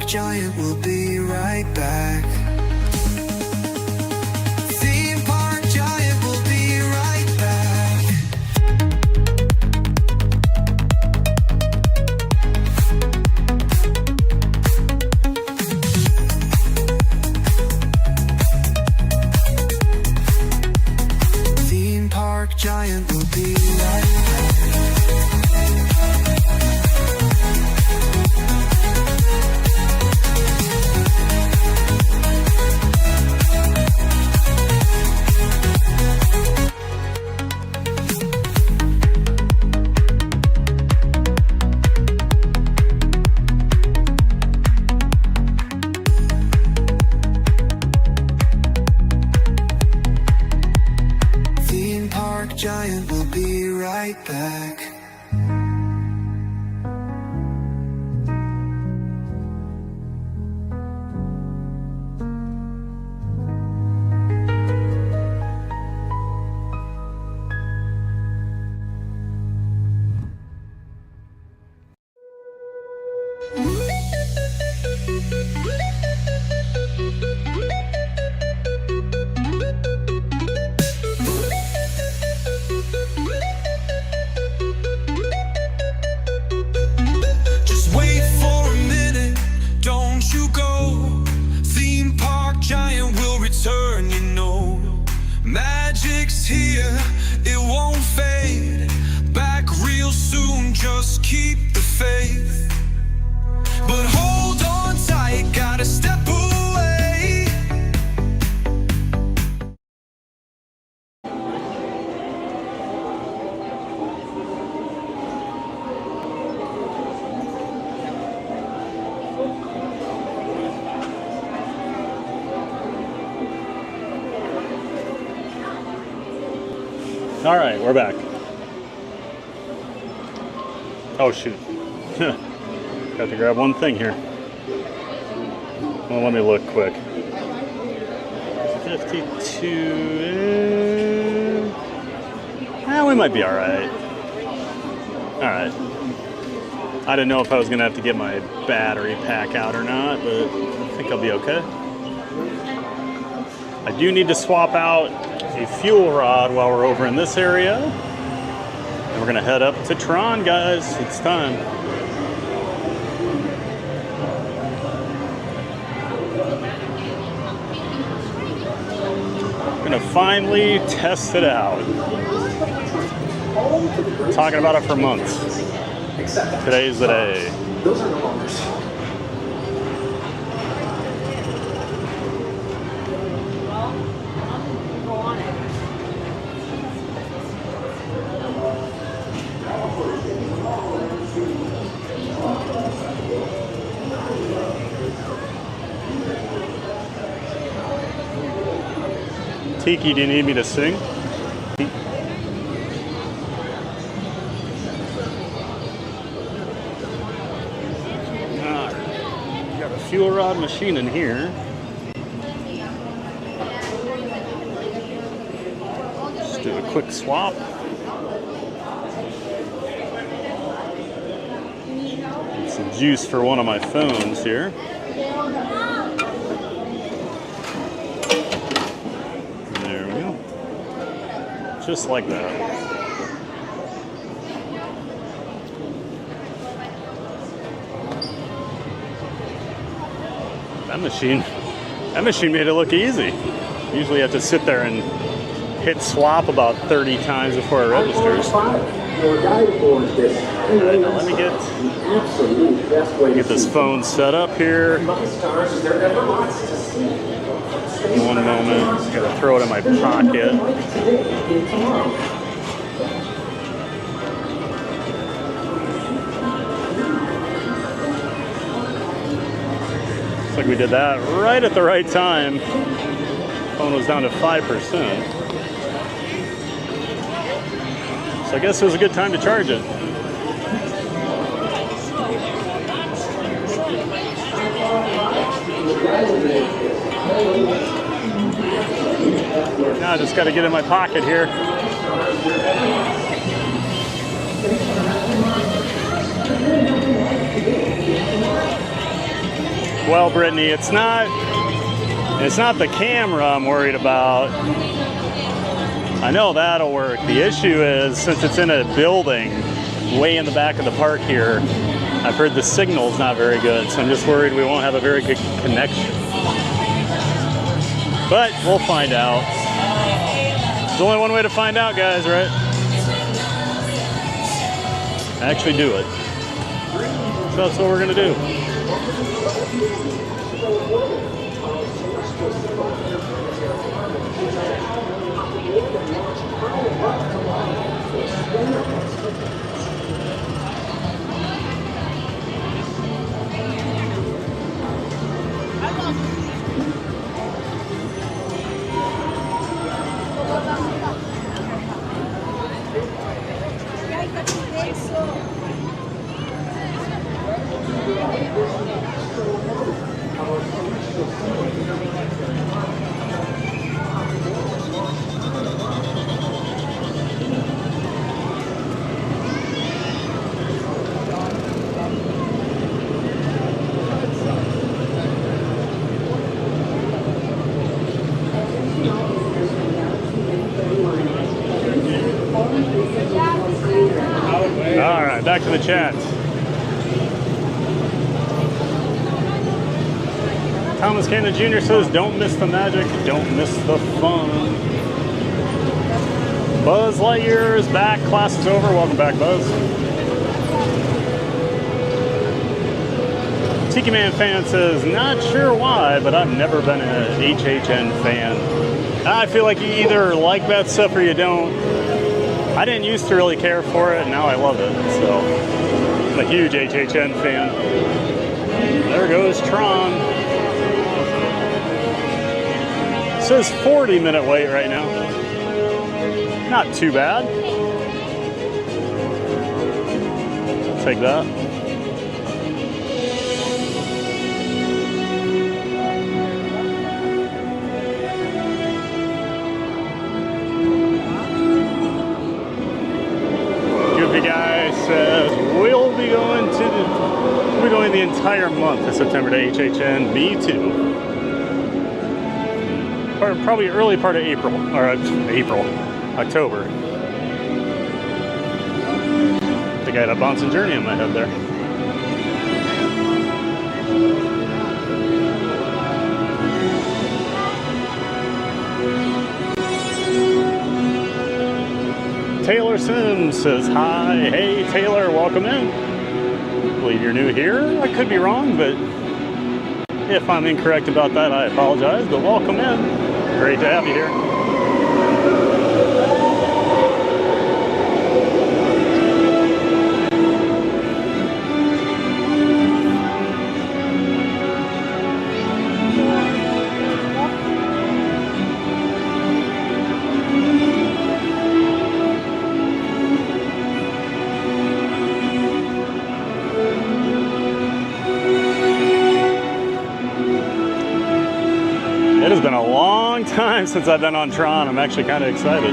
S1: Giant will be right back. Theme park giant will be right back. Theme park giant will be right back. Giant will be right back. Here, it won't fade. Back real soon, just keep the faith. But hold on tight, gotta step away.
S2: All right, we're back. Oh shoot. Got to grab one thing here. Well, let me look quick. 52. We might be all right. All right. I didn't know if I was gonna have to get my battery pack out or not, but I think I'll be okay. I do need to swap out a fuel rod while we're over in this area. And we're gonna head up to Tron, guys. It's time. Gonna finally test it out. Talking about it for months. Today's the day.
S17: Those are no longer so.
S2: Tiki, do you need me to sing? fuel rod machine in here. Just do a quick swap. Get some juice for one of my phones here. There we go. Just like that. That machine made it look easy. Usually you have to sit there and hit swap about 30 times before it registers. Alright, now let me get this phone set up here. One moment, just gotta throw it in my pocket. Like we did that right at the right time. Phone was down to 5%. So I guess it was a good time to charge it. Now I just got to get in my pocket here. Well, Brittany, it's not the camera I'm worried about. I know that'll work. The issue is, since it's in a building way in the back of the park here, I've heard the signal's not very good, so I'm just worried we won't have a very good connection. But we'll find out. There's only one way to find out, guys, right? Actually do it. So that's what we're gonna do. All right, back to the chat. Thomas Cannon Jr. says, don't miss the magic, don't miss the fun. Buzz Lightyear is back, class is over. Welcome back, Buzz. Tiki Man fan says, not sure why, but I've never been an HHN fan. I feel like you either like that stuff or you don't. I didn't used to really care for it, and now I love it, so I'm a huge HHN fan. There goes Tron. It says 40-minute wait right now. Not too bad. I'll take that. Guy says we'll be going the entire month of September to HHN. Me too. Or probably early part of October. I think I had a bouncing journey in my head there. Taylor Sims says, hi. Hey, Taylor, welcome in. I believe you're new here. I could be wrong, but if I'm incorrect about that, I apologize, but welcome in. Great to have you here. a long time since I've been on Tron. I'm actually kind of excited.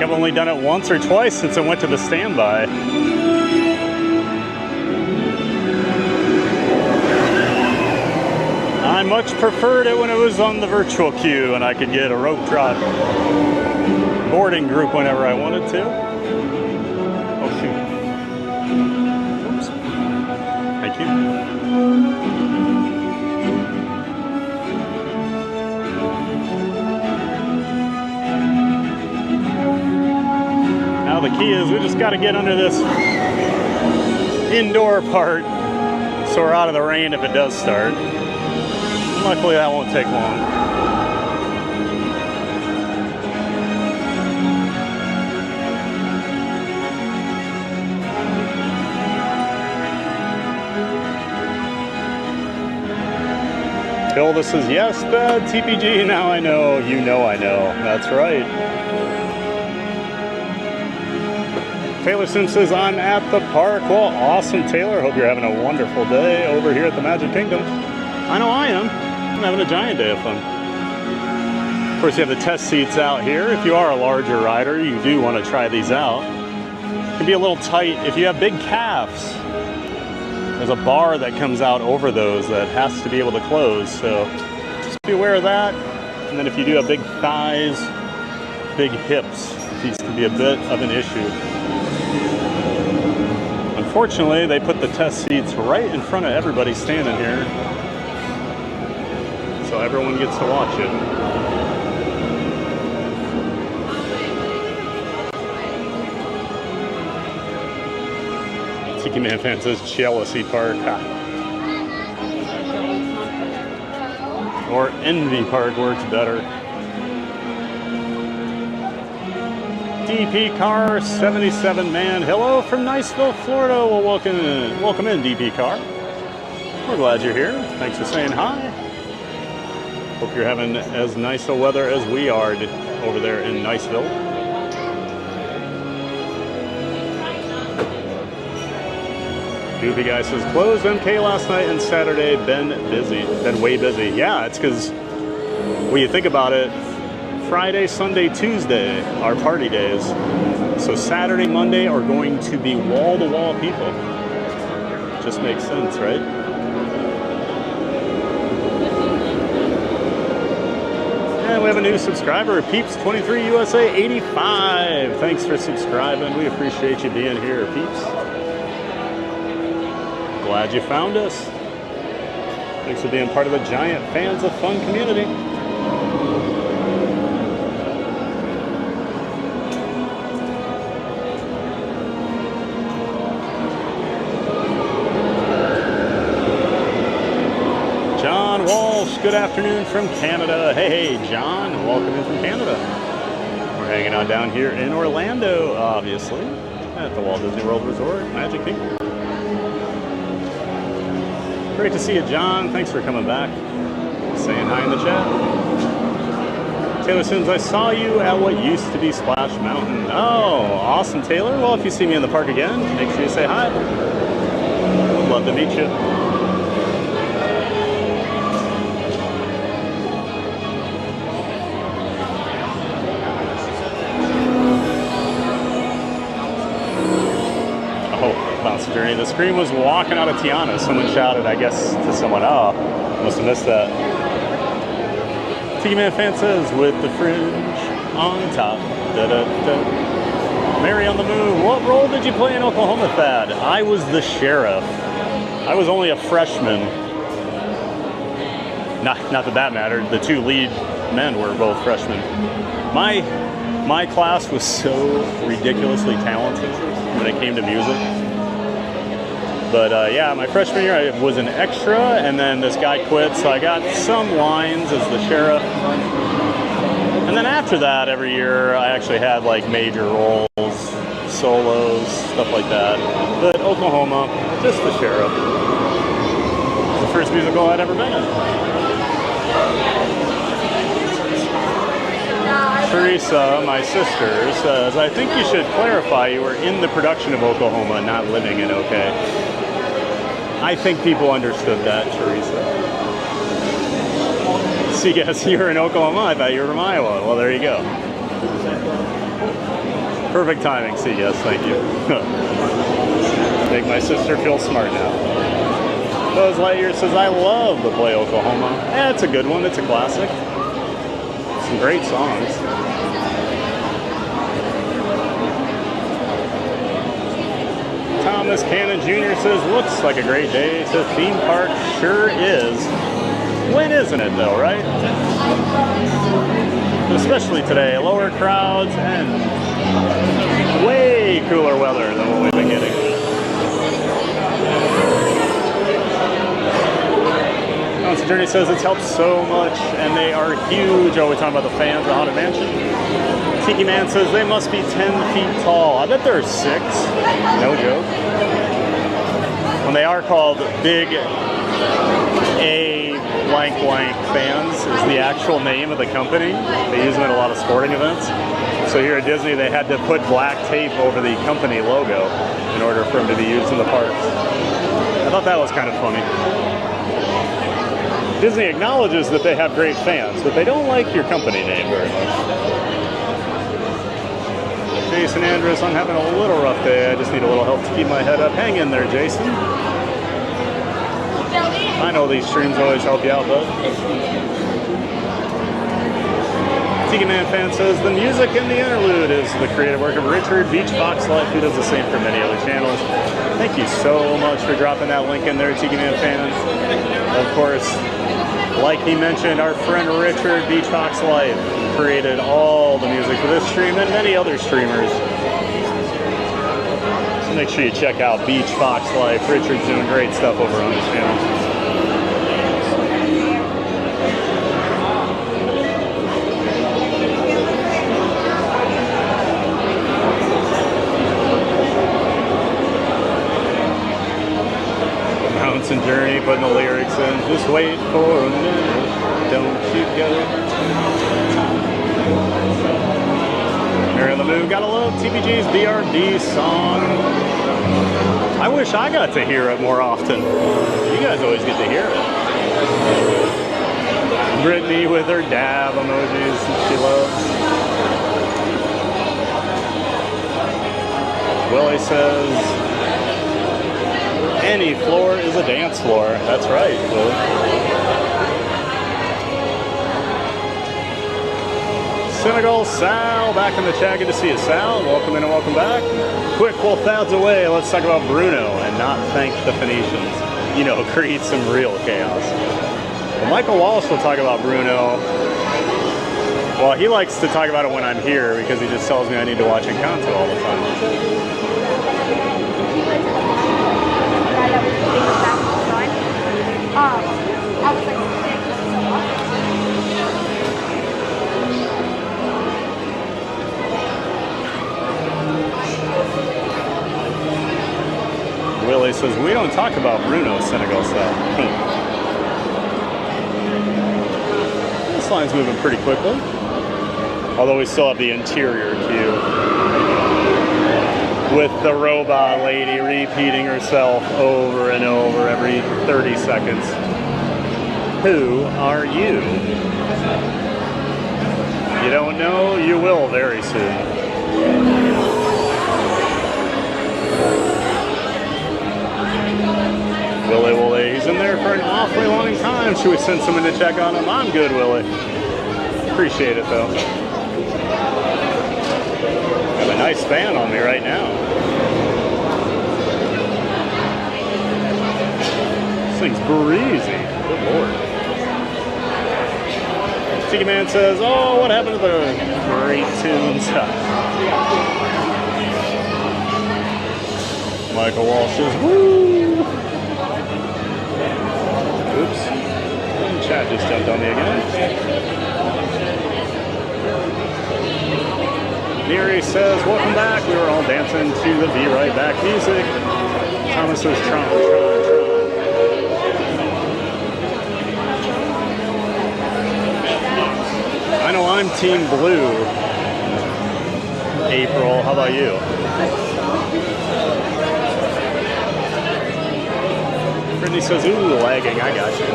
S2: I've only done it once or twice since I went to the standby. I much preferred it when it was on the virtual queue and I could get a rope drop boarding group whenever I wanted to. Oh shoot. Oops. Thank you. Now the key is we just got to get under this indoor part so we're out of the rain if it does start. Luckily that won't take long. Hilda says, yes, bad TPG, now I know. You know I know. That's right. Taylor Sim says, I'm at the park. Well, awesome, Taylor. Hope you're having a wonderful day over here at the Magic Kingdom. I know I am. I'm having a giant day of fun. Of course, you have the test seats out here. If you are a larger rider, you do want to try these out. It can be a little tight if you have big calves. There's a bar that comes out over those that has to be able to close, so just be aware of that. And then if you do have big thighs, big hips, these can be a bit of an issue. Unfortunately, they put the test seats right in front of everybody standing here, so everyone gets to watch it. Tiki Man fan says Jealousy Park. Ha. Or Envy Park works better. DP Car 77 man. Hello from Niceville, Florida. Well, welcome in, DP Car. We're glad you're here. Thanks for saying hi. Hope you're having as nice a weather as we are over there in Niceville. Goofy Guy says, closed MK last night and Saturday, been way busy. Yeah, it's because when you think about it, Friday, Sunday, Tuesday are party days. So Saturday, Monday are going to be wall-to-wall people. Just makes sense, right? And we have a new subscriber, Peeps23 USA 85. Thanks for subscribing. We appreciate you being here, Peeps. Glad you found us. Thanks for being part of the giant Fans of Fun community. John Walsh, good afternoon from Canada. Hey, John, welcome in from Canada. We're hanging out down here in Orlando, obviously, at the Walt Disney World Resort, Magic Kingdom. Great to see you, John. Thanks for coming back. Saying hi in the chat. Taylor Sims, I saw you at what used to be Splash Mountain. Oh, awesome, Taylor. Well, if you see me in the park again, make sure you say hi. Would love to meet you. Journey. The screen was walking out of Tiana. Someone shouted, I guess, to someone. Oh, must have missed that. Tiki Man fan says, with the fringe on top. Da, da, da. Mary on the move. What role did you play in Oklahoma, Thad? I was the sheriff. I was only a freshman. Not that mattered. The two lead men were both freshmen. My class was so ridiculously talented when it came to music. But yeah, my freshman year I was an extra, and then this guy quit, so I got some lines as the sheriff. And then after that, every year I actually had like major roles, solos, stuff like that. But Oklahoma, just the sheriff. It's the first musical I'd ever been in. Teresa, my sister, says, I think you should clarify you were in the production of Oklahoma, not living in OK. I think people understood that, Teresa. So you guys, you were in Oklahoma. I thought you were from Iowa. Well, there you go. Perfect timing, see, yes, thank you. Make my sister feel smart now. Buzz Lightyear says, I love the play Oklahoma. Yeah, it's a good one. It's a classic. Some great songs. Thomas Cannon Jr. says, looks like a great day. Says, theme park sure is. When isn't it though, right? Especially today. Lower crowds and way cooler weather than what we've been getting. Constant Journey says it's helped so much and they are huge. Oh, we're talking about the fans of Haunted Mansion. Tiki Man says they must be 10 feet tall. I bet they're 6. No joke. And they are called Big A blank blank fans is the actual name of the company. They use them at a lot of sporting events. So here at Disney, they had to put black tape over the company logo in order for them to be used in the parks. I thought that was kind of funny. Disney acknowledges that they have great fans, but they don't like your company name very much. Jason Andrus, I'm having a little rough day. I just need a little help to keep my head up. Hang in there, Jason. I know these streams always help you out, bud. Tiki Man fan says, the music in the interlude is the creative work of Richard Beach Fox Life, who does the same for many other channels. Thank you so much for dropping that link in there, Tiki Man fans. Of course, like he mentioned, our friend Richard Beach Fox Life created all the music for this stream and many other streamers. So make sure you check out Beach Fox Life. Richard's doing great stuff over on his channel. Mountain Journey, putting the lyrics in. Just wait for a minute. Don't you go. Mary on the Move, gotta love TPG's BRB song. I wish I got to hear it more often. You guys always get to hear it. Brittany with her dab emojis she loves. Willie says, any floor is a dance floor. That's right, Willie. Senegal Sal back in the chat. Good to see you, Sal. Welcome in and welcome back. Quick, while Thad's away, let's talk about Bruno and not thank the Phoenicians. You know, create some real chaos. Well, Michael Walsh will talk about Bruno. Well, he likes to talk about it when I'm here because he just tells me I need to watch Encanto all the time. Willie says, we don't talk about Bruno, Senegal style. This line's moving pretty quickly. Although we still have the interior queue. With the robot lady repeating herself over and over every 30 seconds. Who are you? You don't know? You will very soon. Willie, he's in there for an awfully long time. Should we send someone to check on him? I'm good, Willie. Appreciate it, though. I have a nice fan on me right now. This thing's breezy. Good Lord. Tiki Man says, oh, what happened to the great tunes? Michael Walsh says, woo! Oops. Chat just jumped on me again. Neri says, welcome back. We were all dancing to the Be Right Back music. Thomas says, Tron. I know I'm Team Blue. April, how about you? Brittany says, ooh, lagging, I got you.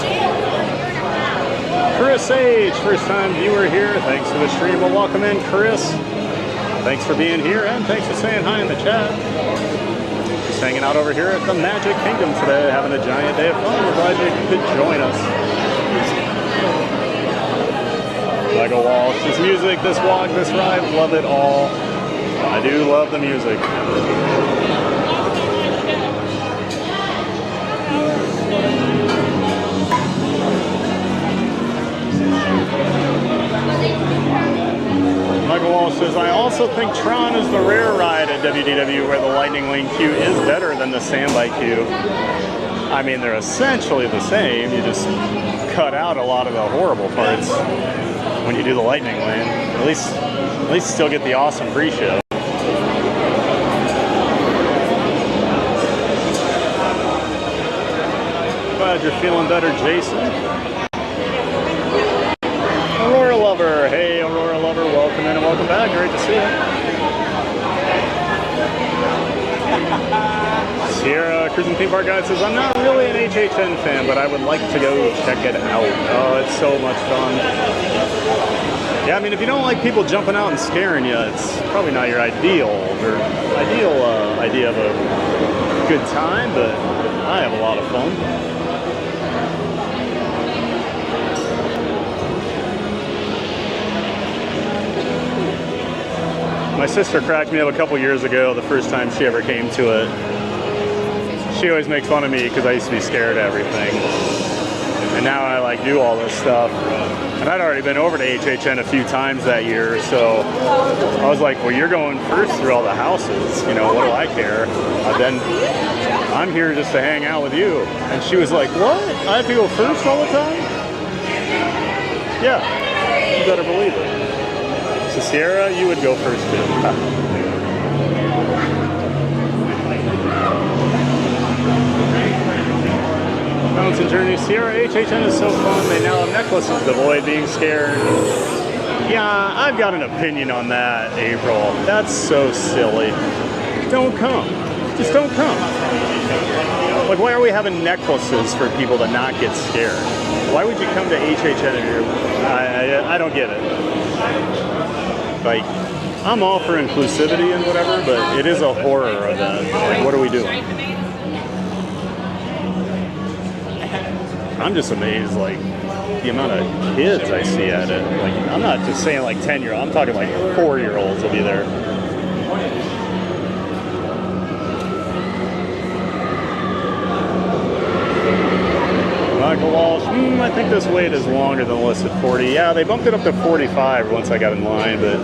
S2: Chris H, first time viewer here. Thanks for the stream. Well, welcome in, Chris. Thanks for being here, and thanks for saying hi in the chat. Just hanging out over here at the Magic Kingdom today, having a giant day of fun. We're glad you could join us. Michael Walsh, this music, this walk, this ride, love it all. I do love the music. Michael Walsh says, I also think Tron is the rare ride at WDW where the Lightning Lane queue is better than the standby queue. I mean, they're essentially the same. You just cut out a lot of the horrible parts when you do the Lightning Lane. At least still get the awesome pre-show. Glad you're feeling better, Jason. Aurora Lover. Hey, Aurora Lover. Welcome in and welcome back. Great to see you. Sierra Cruising Theme Park Guide says, I'm not really an HHN fan, but I would like to go check it out. Oh, it's so much fun. Yeah, I mean, if you don't like people jumping out and scaring you, it's probably not your ideal idea of a good time, but I have a lot of fun. My sister cracked me up a couple years ago, the first time she ever came to it. She always makes fun of me because I used to be scared of everything. And now I like do all this stuff. And I'd already been over to HHN a few times that year, so I was like, well, you're going first through all the houses. You know, what do I care? Then I'm here just to hang out with you. And she was like, what? I have to go first all the time? Yeah, you better believe it. So Sierra, you would go first too. Mountain Journey, Sierra, HHN is so fun. They now have necklaces to avoid being scared. Yeah, I've got an opinion on that, April. That's so silly. Don't come. Just don't come. Like, why are we having necklaces for people to not get scared? Why would you come to HHN if you're... I don't get it. Like, I'm all for inclusivity and whatever, but it is a horror event. Like, what are we doing? I'm just amazed, like, the amount of kids I see at it. Like, I'm not just saying like 10-year-olds, I'm talking like 4-year-olds will be there. Michael Walsh, I think this wait is longer than listed 40. Yeah, they bumped it up to 45 once I got in line, but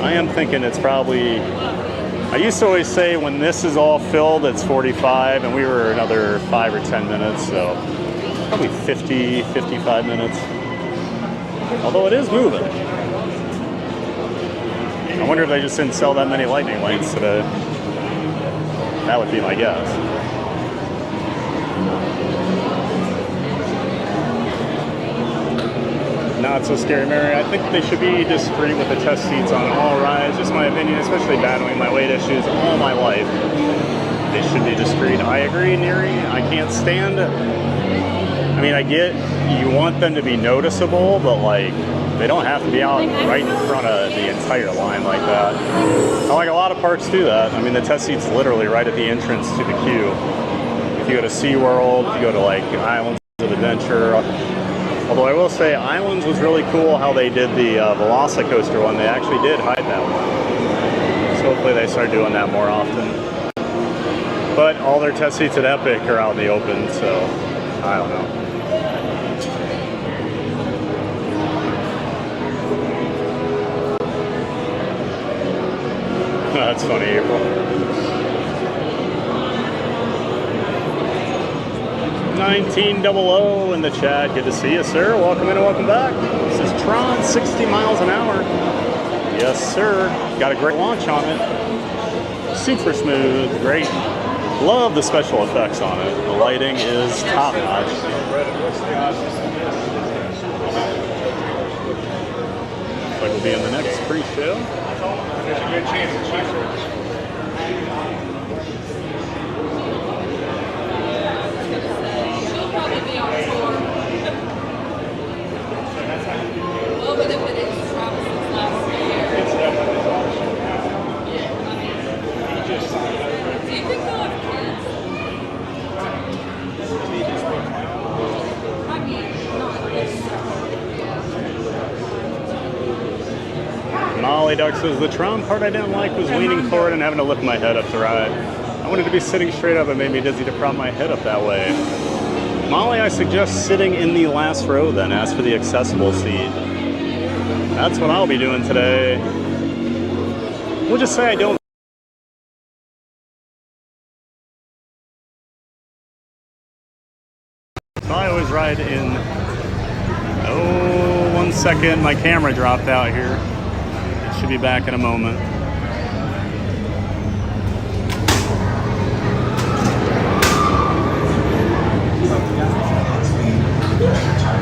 S2: I am thinking it's probably... I used to always say when this is all filled, it's 45, and we were another 5 or 10 minutes, so probably 50, 55 minutes. Although it is moving. I wonder if they just didn't sell that many lightning lanes today. That would be my guess. Not so scary, Mary. I think they should be discreet with the test seats on all rides. Just my opinion, especially battling my weight issues all my life. They should be discreet. I agree, Neri. I can't stand... I mean, I get you want them to be noticeable, but like, they don't have to be out right in front of the entire line like that. I like a lot of parks do that. I mean, the test seat's literally right at the entrance to the queue. If you go to SeaWorld, if you go to like Islands of Adventure, although I will say Islands was really cool how they did the Velocicoaster one. They actually did hide that one. So hopefully they start doing that more often. But all their test seats at Epic are out in the open, so I don't know. That's funny, April. 1900 in the chat. Good to see you, sir. Welcome in and welcome back. This is Tron, 60 miles an hour. Yes, sir. Got a great launch on it. Super smooth. Great. Love the special effects on it. The lighting is top notch. Looks like we'll be in the next pre-show.
S15: There's a good chance that she's she'll probably be on tour.
S2: Molly Duck says, the Tron part I didn't like was leaning forward and having to lift my head up to ride. I wanted to be sitting straight up. It made me dizzy to prop my head up that way. Molly, I suggest sitting in the last row then. Ask for the accessible seat. That's what I'll be doing today. We'll just say I don't. So I always ride in. Oh, 1 second. My camera dropped out here. It should be back in a moment.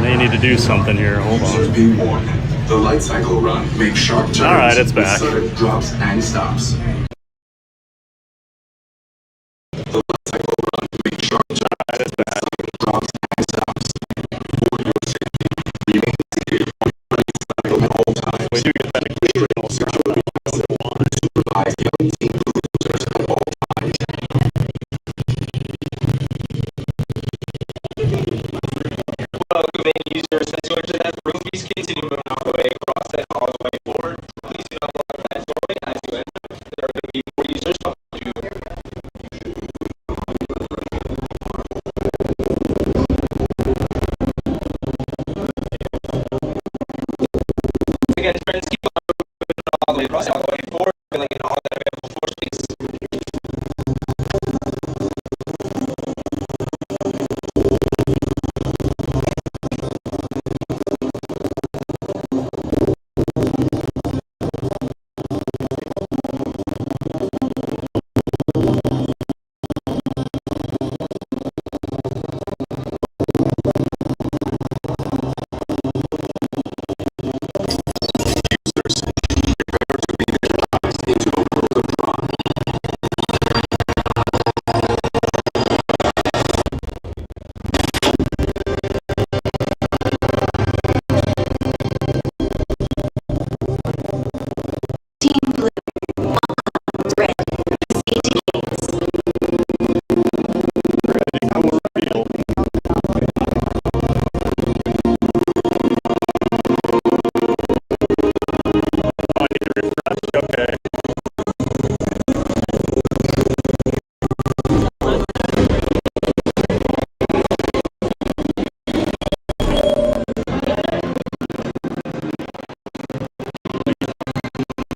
S2: They need to do something here. Hold on.
S9: Be warned. The Lightcycle Run makes sharp turns.
S2: All right, it's back.
S9: With sudden drops and stops. The Lightcycle Run makes sharp turns. All right, it's back. With sudden drops and stops. For your safety, remain seated on your Lightcycle at all times. We do get that occasional sound. Supervise young teen cruisers at all times.
S22: Welcome in, users. As you enter that room, please continue moving all the way across and all the way forward. Please do not block that doorway as you enter. There are going to be more users following you. Again, friends, keep on moving all the way across and all the way forward, filling in all that available floor space.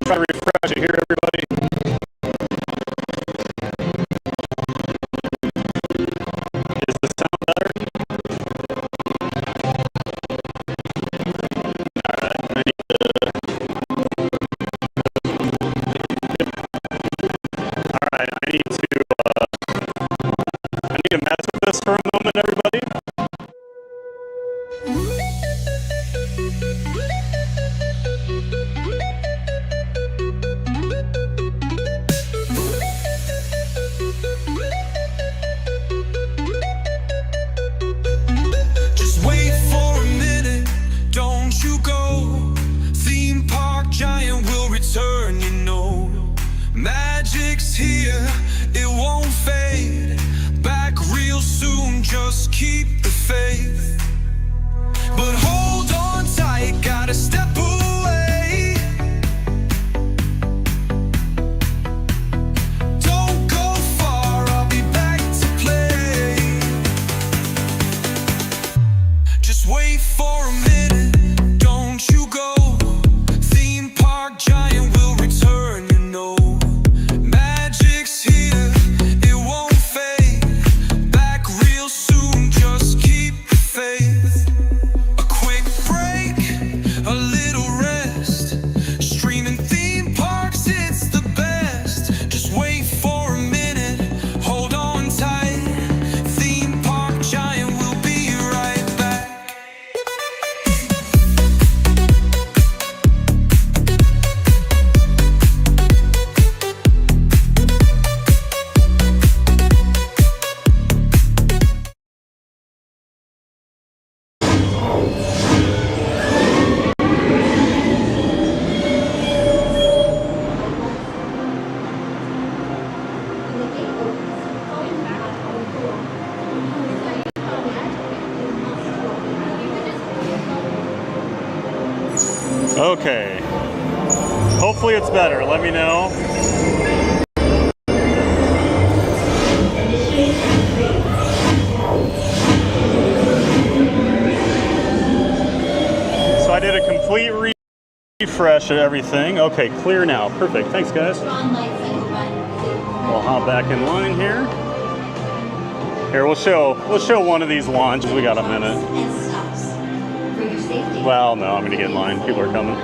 S2: Try to refresh it here, everybody. Is the sound better? Alright, I need to... Alright, I need to mess with this for a moment, everybody.
S1: Just wait for a minute, don't you go. Theme park giant will return, you know. Magic's here, it won't fade. Back real soon, just keep the faith. But hold on tight, gotta step away. Don't go far, I'll be back to play. Just wait for a minute, don't you go. Theme park giant will return, you know. Magic's here, it won't fade. Back real soon, just keep the faith. A quick break, a little rest. Streaming theme parks, it's the best. Just wait for a minute, hold on tight. Theme park giant will be right back.
S2: Okay. Hopefully it's better. Let me know. So I did a complete refresh of everything. Okay, clear now. Perfect. Thanks, guys. We'll hop back in line here. Here, we'll show one of these launches. We got a minute. Well, no, I'm gonna get in line. People are coming.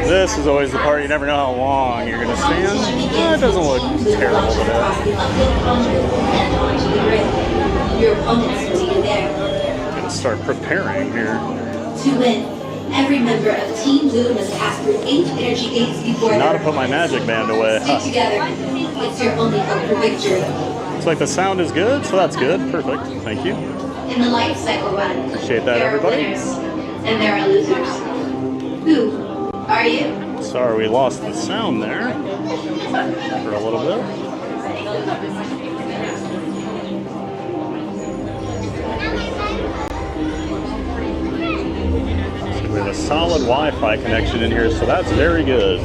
S2: This is always the part you never know how long you're gonna stand. It doesn't look terrible today. Gonna start preparing here.
S5: To win, every member of Team Blue must pass through 8 energy gates before
S2: Now to put my magic band away.
S5: Stick together. It's your only hope for victory.
S2: Looks like the sound is good, so that's good. Perfect. Thank you.
S5: In the life cycle run,
S2: Appreciate that,
S5: there
S2: everybody.
S5: are winners and there are losers. Who are you?
S2: Sorry we lost the sound there for a little bit. So we have a solid Wi-Fi connection in here, so that's very good.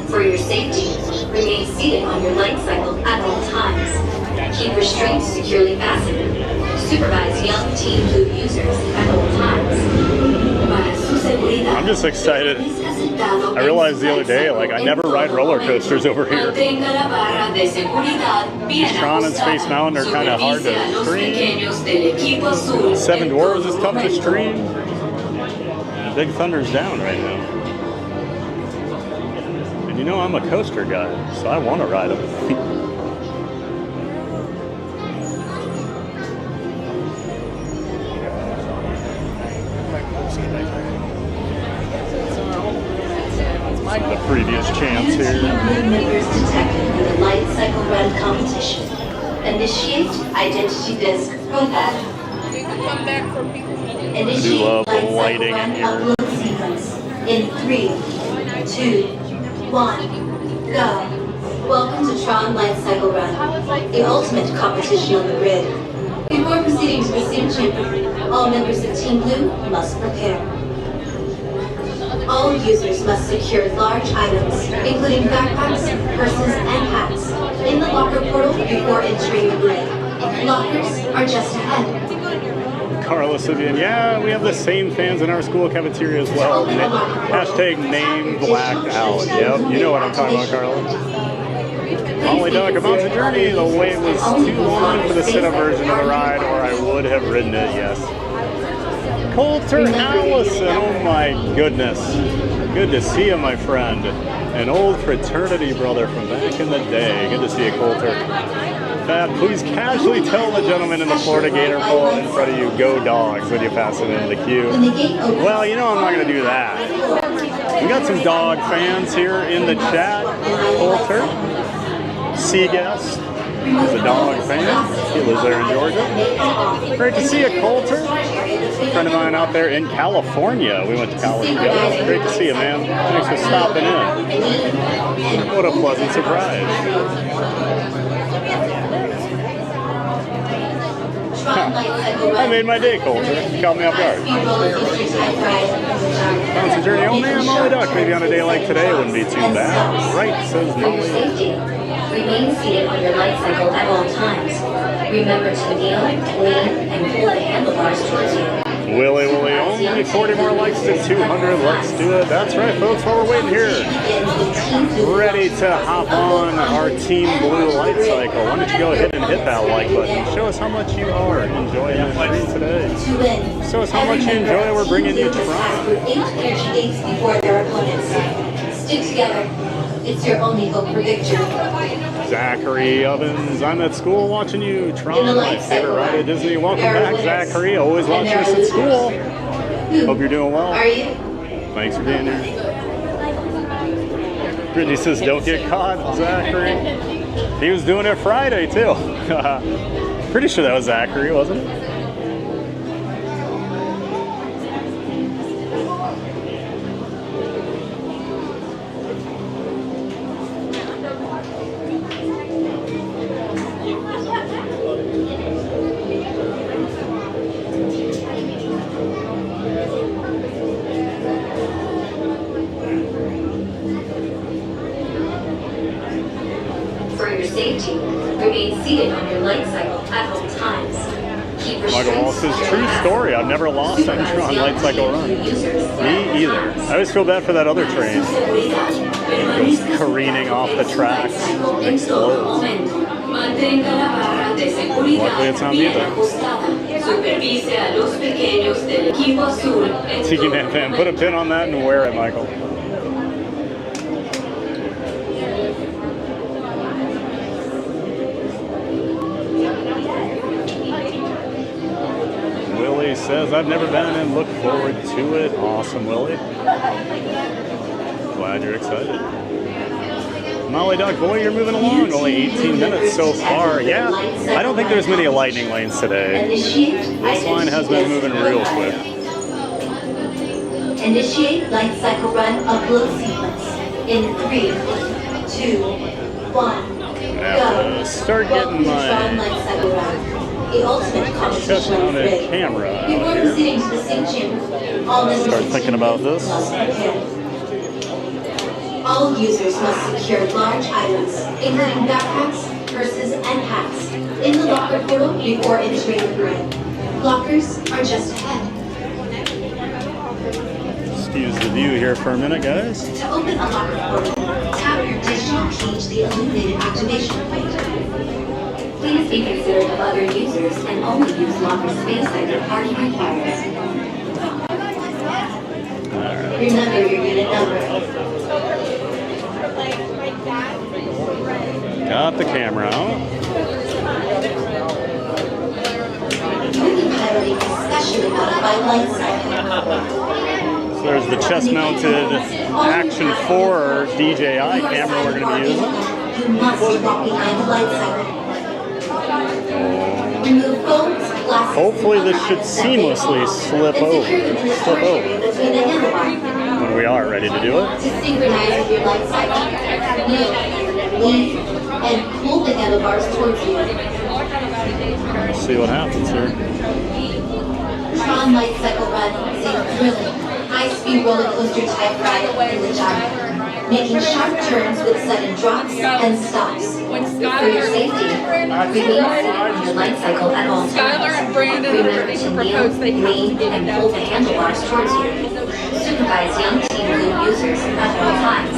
S5: For your safety, remain seated on your light cycle at all times. Keep restraints securely fastened. Supervise young Team Blue users at all times.
S2: I'm just excited. I realized the other day, like, I never ride roller coasters over here. Tron and Space Mountain are kind of hard to stream. Seven Dwarves is tough to stream. Big Thunder's down right now. You know, I'm a coaster guy, so I want to ride them. The previous chance here.
S5: Members detected in the light cycle run competition. Initiate identity disc profile.
S2: I do love the lighting in here.
S5: Upload sequence in 3, 2, 1, go. Welcome to Tron Lightcycle Run, the ultimate competition on the grid. Before proceeding to the sim champion, all members of Team Blue must prepare. All users must secure large items, including backpacks, purses, and hats, in the locker portal before entering the grid. Lockers are just ahead.
S2: Carlos again. Yeah, we have the same fans in our school cafeteria as well. Hashtag name blacked out. Yep, you know what I'm talking about, Carlos. Molly Duck, about the journey. The wait was too long for the sit-up version of the ride, or I would have ridden it, yes. Coulter Allison, oh my goodness. Good to see you, my friend. An old fraternity brother from back in the day. Good to see you, Coulter. Thad, please casually tell the gentleman in the Florida Gator pole in front of you, go dogs, when you pass it into the queue. Well, you know I'm not going to do that. We got some dog fans here in the chat. Coulter, Seaguest, is a dog fan. He lives there in Georgia. Great to see you, Coulter. A friend of mine out there in California. We went to college together. Great to see you, man. Thanks for stopping in. What a pleasant surprise. I made my day, Coulter. You caught me off guard. Constant journey. Oh man, Molly Duck. Maybe on a day like today it wouldn't be too bad. Right, says Molly.
S5: Remain seated on your light cycle at all times. Remember to kneel, lean, and pull the handlebars towards you.
S2: Willy, only 40 more likes to 200. Let's do it. That's right, folks, while we're waiting here. Ready to hop on our Team Blue light cycle. Why don't you go ahead and hit that like button. Show us how much you are enjoying the stream today. Show us how much you enjoy. We're bringing you Tron.
S5: 8 energy gates before their opponents. Stick together. It's your only hope for victory.
S2: Zachary Ovens, I'm at school watching you. Tron, my favorite ride at Disney. Welcome back, Zachary. Always watching us at school. Hope you're doing well.
S5: Are you?
S2: Thanks for being here. Brittany says, don't get caught, Zachary. He was doing it Friday too. Pretty sure that was Zachary, wasn't it?
S5: Safety, remain seated on your light cycle at all times. Keep
S2: Michael Wall says, true story. I've never lost on Tron Lightcycle Run. Me either. I always feel bad for that other train. It goes careening off the tracks and explodes. Luckily it's not me though. Tiki Man fan, put a pin on that and wear it, Michael. Willie says, I've never been and look forward to it. Awesome, Willie. Glad you're excited. Molly Duck, boy, you're moving along. Only 18 minutes so far. Yeah, I don't think there's many lightning lanes today. This line has been moving real quick.
S5: Initiate light cycle run upload sequence in 3, 2, 1.
S2: I have to start getting my
S5: the ultimate competition on the grid.
S2: Camera out
S5: Before
S2: here.
S5: proceeding to the sync chamber, all members
S2: Start thinking about this.
S5: must prepare. All users must secure large items, including backpacks, purses, and hats, in the locker portal before entering the grid. Lockers are just ahead.
S2: Excuse the view here for a minute, guys.
S5: To open a locker portal, tap your digital key to the illuminated activation point. Please be considerate of other users and only use locker space that your party requires. Remember your unit number.
S2: Got the camera out.
S5: Movie piloting is especially modified light cycle.
S2: So there's the chest-mounted Action 4 DJI camera we're going to be using.
S5: You must walk behind the light cycle. Remove phones, glasses,
S2: Hopefully this should seamlessly slip over when we are ready to do it.
S5: To synchronize with your light cycle, move, lean, and pull the handlebars towards you.
S2: Let's see what happens here.
S5: Tron Lightcycle Run is a thrilling, high-speed roller coaster type ride in the jungle, making sharp turns with sudden drops and stops. For your safety, remain seated on your light cycle at all times. Remember to kneel, lean, and pull the handlebars towards you. Supervise young Team Blue users at all times.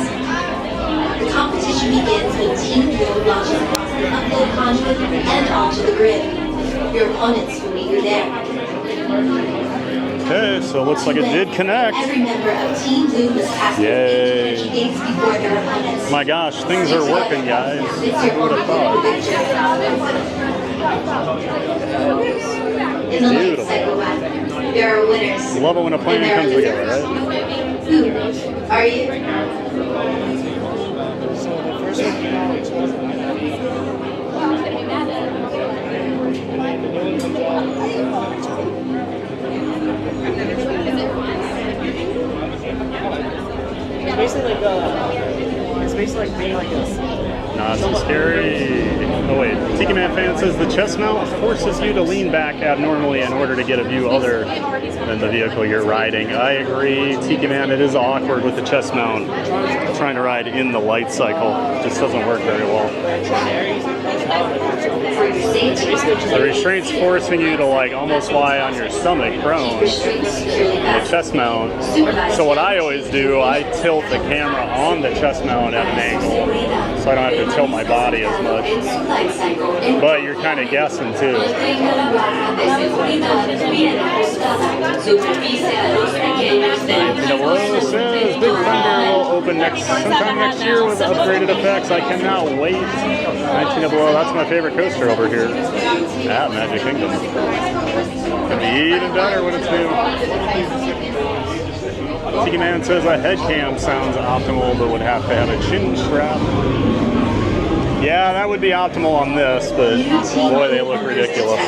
S5: The competition begins when Team Blue launches across the upload conduit and onto the grid. Your opponents will meet you there.
S2: Okay, so it looks like it did connect.
S5: Every member of Team Blue must pass
S2: Yay.
S5: the gates before their opponents.
S2: My gosh, things are working, guys.
S5: It's your
S2: Who would have thought?
S5: In the light cycle run, there are winners.
S2: Love it when a plan comes together, right?
S5: Who are you?
S15: It's basically like being like this.
S2: Not so scary. Oh wait, Tiki Man fan says the chest mount forces you to lean back abnormally in order to get a view other than the vehicle you're riding. I agree, Tiki Man, it is awkward with the chest mount trying to ride in the light cycle. It just doesn't work very well. The restraint's forcing you to like almost lie on your stomach prone. The chest mount. So what I always do, I tilt the camera on the chest mount at an angle, so I don't have to tilt my body as much. But you're kind of guessing too. Hello says Big Thunder will open sometime next year with upgraded effects. I cannot wait. 19 below. That's my favorite coaster over here at Magic Kingdom. Gonna be even better when it's new. Tiki Man says a head cam sounds optimal, but would have to have a chin strap. Yeah, that would be optimal on this, but boy, they look ridiculous.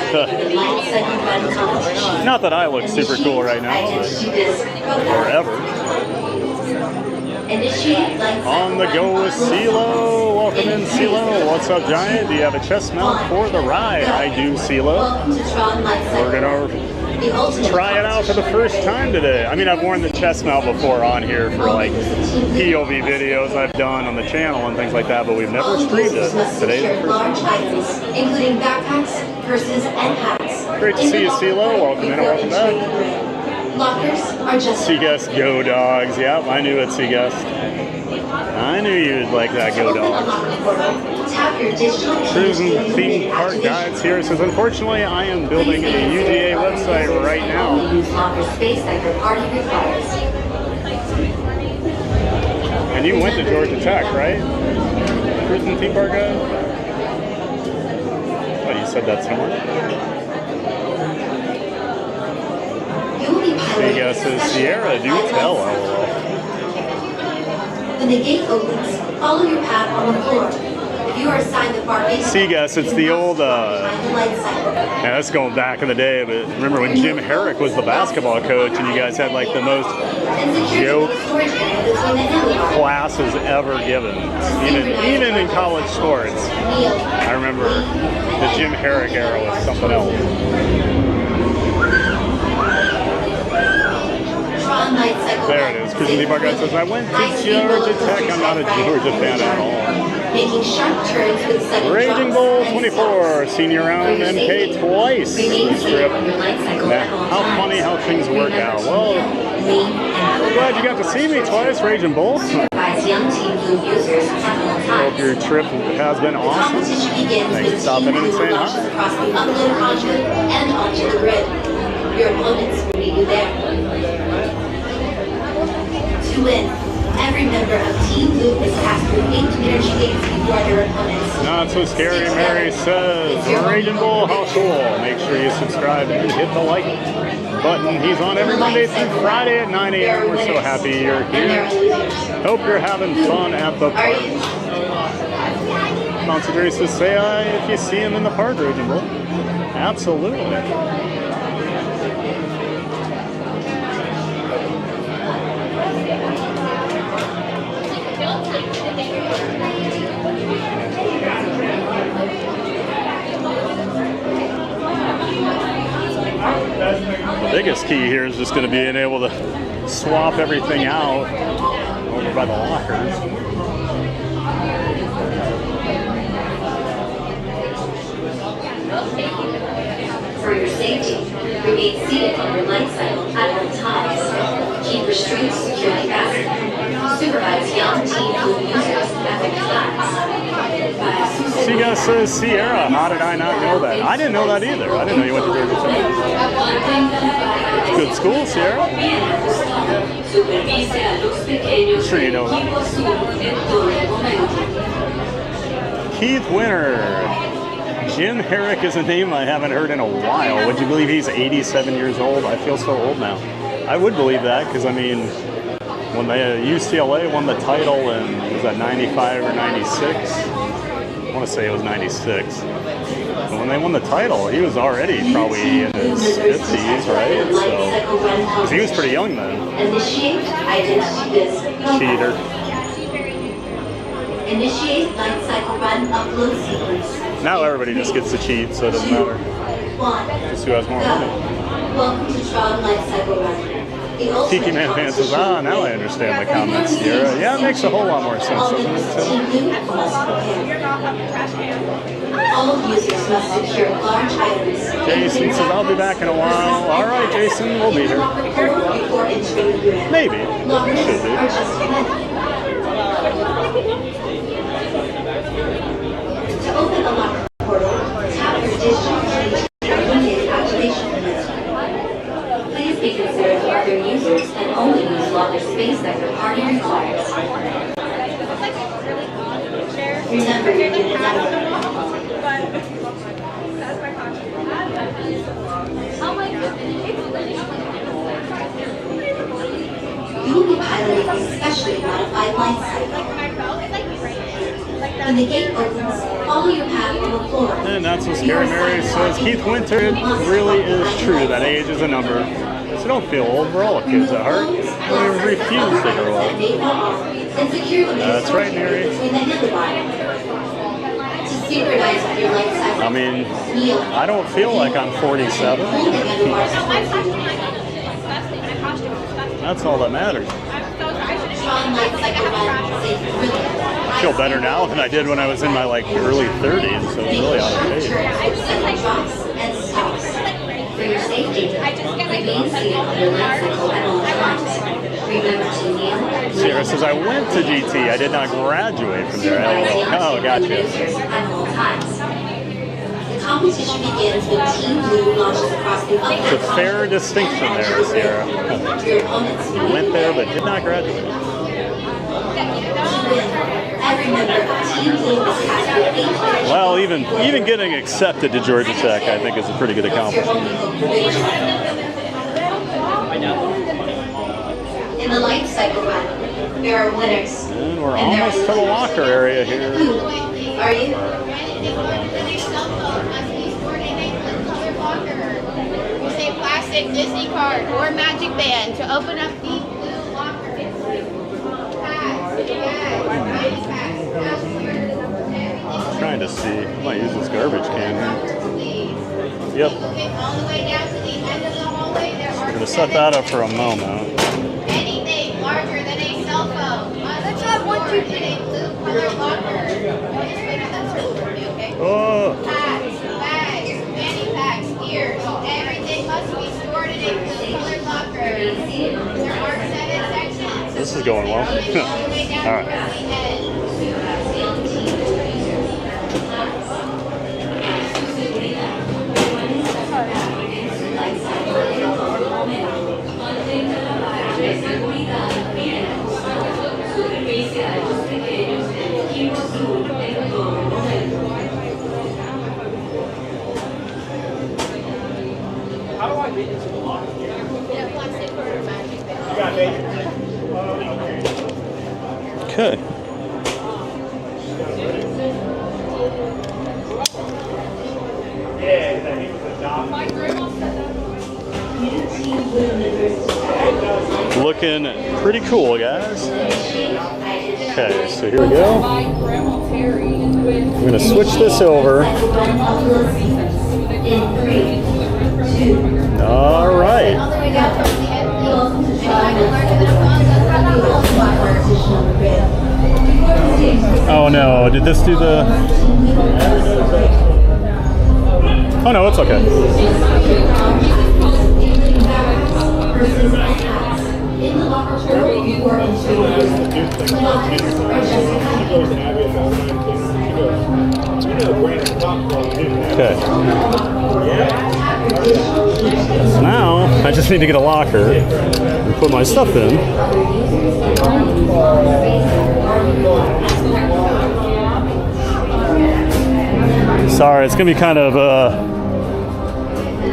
S2: Not that I look super cool right now, or ever. On the go with CeeLo. Welcome in, CeeLo. What's up, Giant? Do you have a chest mount for the ride? I do, CeeLo. We're gonna try it out for the first time today. I mean, I've worn the chest mount before on here for like POV videos I've done on the channel and things like that, but we've never streamed it. Today's the first time.
S5: Including backpacks, purses, and hats.
S2: Great to see you, CeeLo. Welcome in and welcome back.
S5: Lockers are just
S2: Seaguest Go Dogs. Yep, I knew it, Seaguest. I knew you'd like that Go Dog. Cruising theme park guides here. It says, unfortunately, I am building a UGA website right now. And you went to Georgia Tech, right? Cruising theme park guide? Oh, you said that somewhere. Seaguest says, Sierra, do tell, LOL.
S5: When the gate opens, follow your path on the floor. If you are assigned the far base,
S2: Seaguest, it's the old, yeah, that's going back in the day, but remember when Jim Herrick was the basketball coach and you guys had like the most joke classes ever given, even in college sports. I remember the Jim Herrick era was something else. There it is. Cruising Depot guy says, I went to Georgia Tech. I'm not a Georgia fan at all.
S5: Making sharp turns with sudden
S2: Raging Bull 24, senior round MK twice this trip. How funny how things work out. Well, I'm glad you got to see me twice, Raging Bull. Hope your trip has been awesome. Thanks for stopping in and saying hi.
S5: And onto the grid. Your opponents will meet you there. To win, every member of Team Loop is passed through 8 energy gates before their opponents.
S2: Not so scary, Mary says. Raging Bull, how cool. Make sure you subscribe and hit the like button. He's on every Monday through Friday at 9 a.m. We're so happy you're here. Hope you're having fun at the park. Monster says, say hi if you see him in the park, Raging Bull. Absolutely. The biggest key here is just going to be being able to swap everything out over by the lockers.
S5: For your safety, remain seated on your light cycle at all times. Keep restraints securely fastened. Supervise young Team Loop users at all times.
S2: Seaguest says, Sierra, how did I not know that? I didn't know that either. I didn't know you went to Georgia Tech. Good school, Sierra. I'm sure you know that. Keith Winter. Jim Herrick is a name I haven't heard in a while. Would you believe he's 87 years old? I feel so old now. I would believe that because, I mean, when UCLA won the title in, was that 95 or 96? I want to say it was 96. But when they won the title, he was already probably in his 50s, right? So he was pretty young then.
S5: Initiate identity disk.
S2: Cheater.
S5: Initiate Lightcycle Run upload sequence.
S2: Now everybody just gets to cheat, so it doesn't matter. Just who has more money.
S5: Welcome to Tron Lightcycle Run.
S2: Tiki Man Fan says, now I understand the comments here. Yeah, it makes a whole lot more sense, doesn't it?
S5: All users must secure large items.
S2: Jason says, I'll be back in a while. All right, Jason, we'll be here. Maybe. We should be.
S5: To open a locker portal, tap your digital key to eliminate activation limit. Please be considerate of other users and only use locker space that your party requires. Remember your unit number. You will be piloting a specially modified light cycle. When the gate opens, Follow your path on the floor.
S2: And that's what Scary Mary says. Keith Winter, it really is true that age is a number. So don't feel old. We're all kids at heart. We refuse to grow up.
S5: And secure the
S2: That's right, Mary.
S5: between the handlebars. To synchronize with your light cycle.
S2: I mean, I don't feel like I'm 47. That's all that matters. I feel better now than I did when I was in my like early 30s, so it's really out of date.
S5: For your safety, remain seated on your light cycle at all times. Remember to kneel.
S2: Sierra says, I went to GT. I did not graduate from there. Oh, gotcha.
S5: At all times. The competition begins when Team Blue launches across the
S2: It's a fair distinction there, Sierra.
S5: Your opponents
S2: Went there but did not graduate.
S5: Every member of Team Blue is cast with 8
S2: Well, even getting accepted to Georgia Tech, I think, is a pretty good accomplishment.
S5: In the light cycle run, there are winners.
S2: And we're almost to the locker area here.
S5: Who are you?
S6: Say plastic Disney card or magic band to open up the blue locker.
S2: I'm trying to see. I might use this garbage can here. Yep.
S6: All the way down to the end of the hallway, there are
S2: We're going to set that up for a moment.
S6: anything larger than a cell phone. Let's have one, two, in a blue color locker. Okay?
S2: Oh!
S6: Packs, bags, fanny packs, ears, everything must be stored in a blue color locker. There are 7 sections.
S2: This is going well. All right.
S15: How do I get into the locker? You got bacon?
S2: Okay. Looking pretty cool, guys. Okay, so here we go. I'm going to switch this over. All right. Oh no, did this do the... Oh no, it's okay. Okay. So now I just need to get a locker and put my stuff in. Sorry, it's gonna be kind of a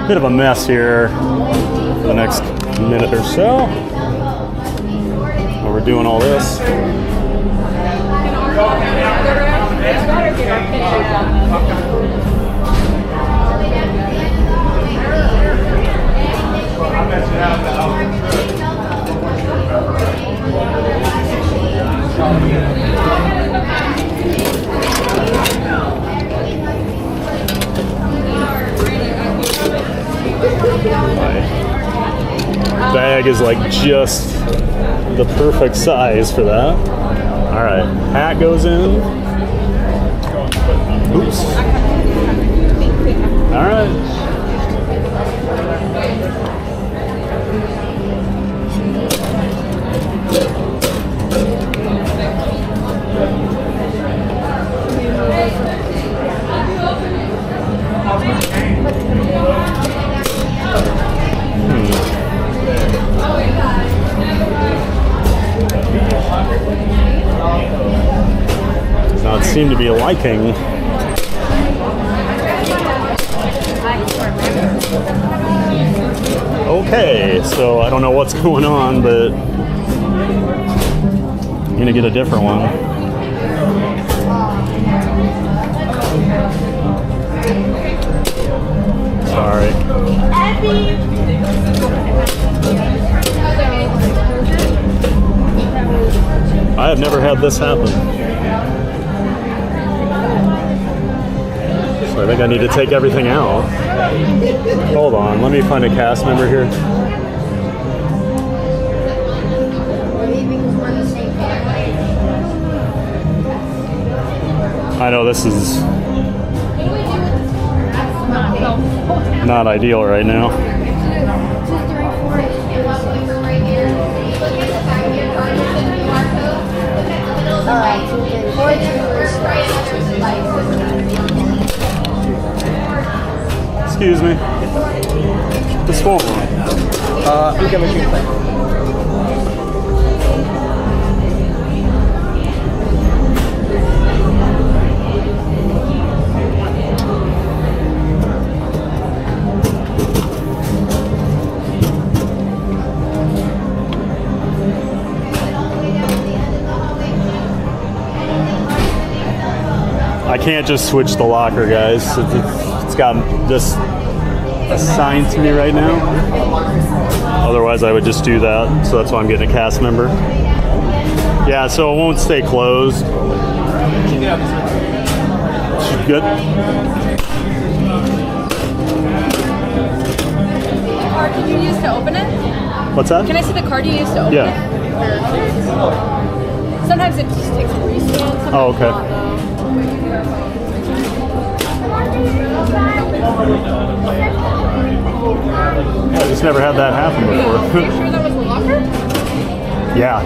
S2: bit of a mess here for the next minute or so while we're doing all this. My bag is like just the perfect size for that. All right, hat goes in. Oops. All right. Does not seem to be liking. Okay, so I don't know what's going on, but I'm gonna get a different one. had this happen. So I think I need to take everything out. Hold on, let me find a cast member here. I know this is not ideal right now. Excuse me. This won't run.
S22: Okay, machine play.
S2: I can't just switch the locker, guys. It's got this assigned to me right now. Otherwise, I would just do that. So that's why I'm getting a cast member. Yeah, so it won't stay closed. Good.
S10: The card can you use to open it?
S2: What's that?
S10: Can I see the card you used to open it? Sometimes it just takes a rescan.
S2: Oh, okay. I just never had that happen before.
S10: Are you sure that was the locker?
S2: Yeah.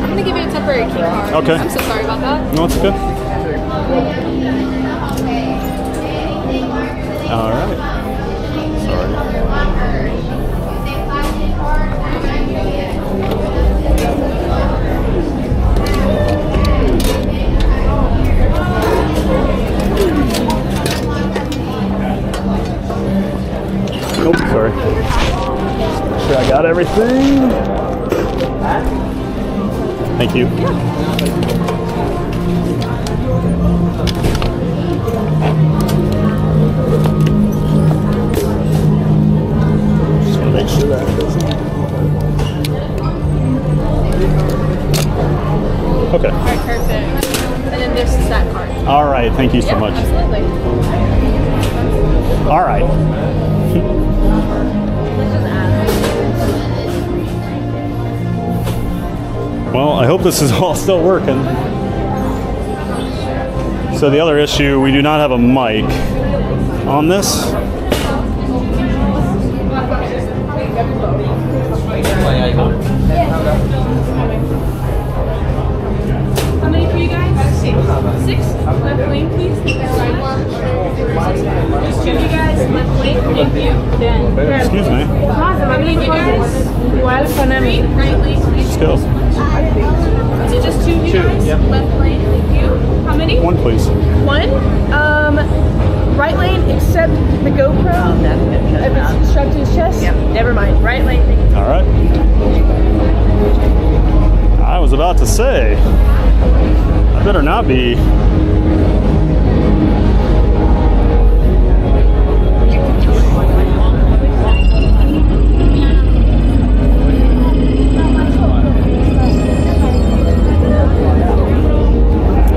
S10: I'm gonna give you a temporary key card.
S2: Okay.
S10: I'm so sorry about that.
S2: No, it's good. All right. Sorry. Nope, sorry. Make sure I got everything. Thank you. Just want to make sure that doesn't. Okay.
S10: All right, perfect. And then there's that card.
S2: All right, thank you so much.
S10: Absolutely.
S2: All right. Well, I hope this is all still working. So the other issue, we do not have a mic on this.
S10: How many for you guys? 6. Left lane, please. Just 2 of you guys. Left lane. Thank you.
S2: Excuse me.
S10: How many of you guys? Igual con 3. Right lane, please.
S2: Let's go.
S10: So just 2 of you guys?
S2: Yep.
S10: Left lane. Thank you. How many?
S2: 1, please.
S10: 1. Right lane, except the GoPro. If it's strapped to his chest? Yep. Never mind. Right lane. Thank you.
S2: All right. I was about to say, I better not be.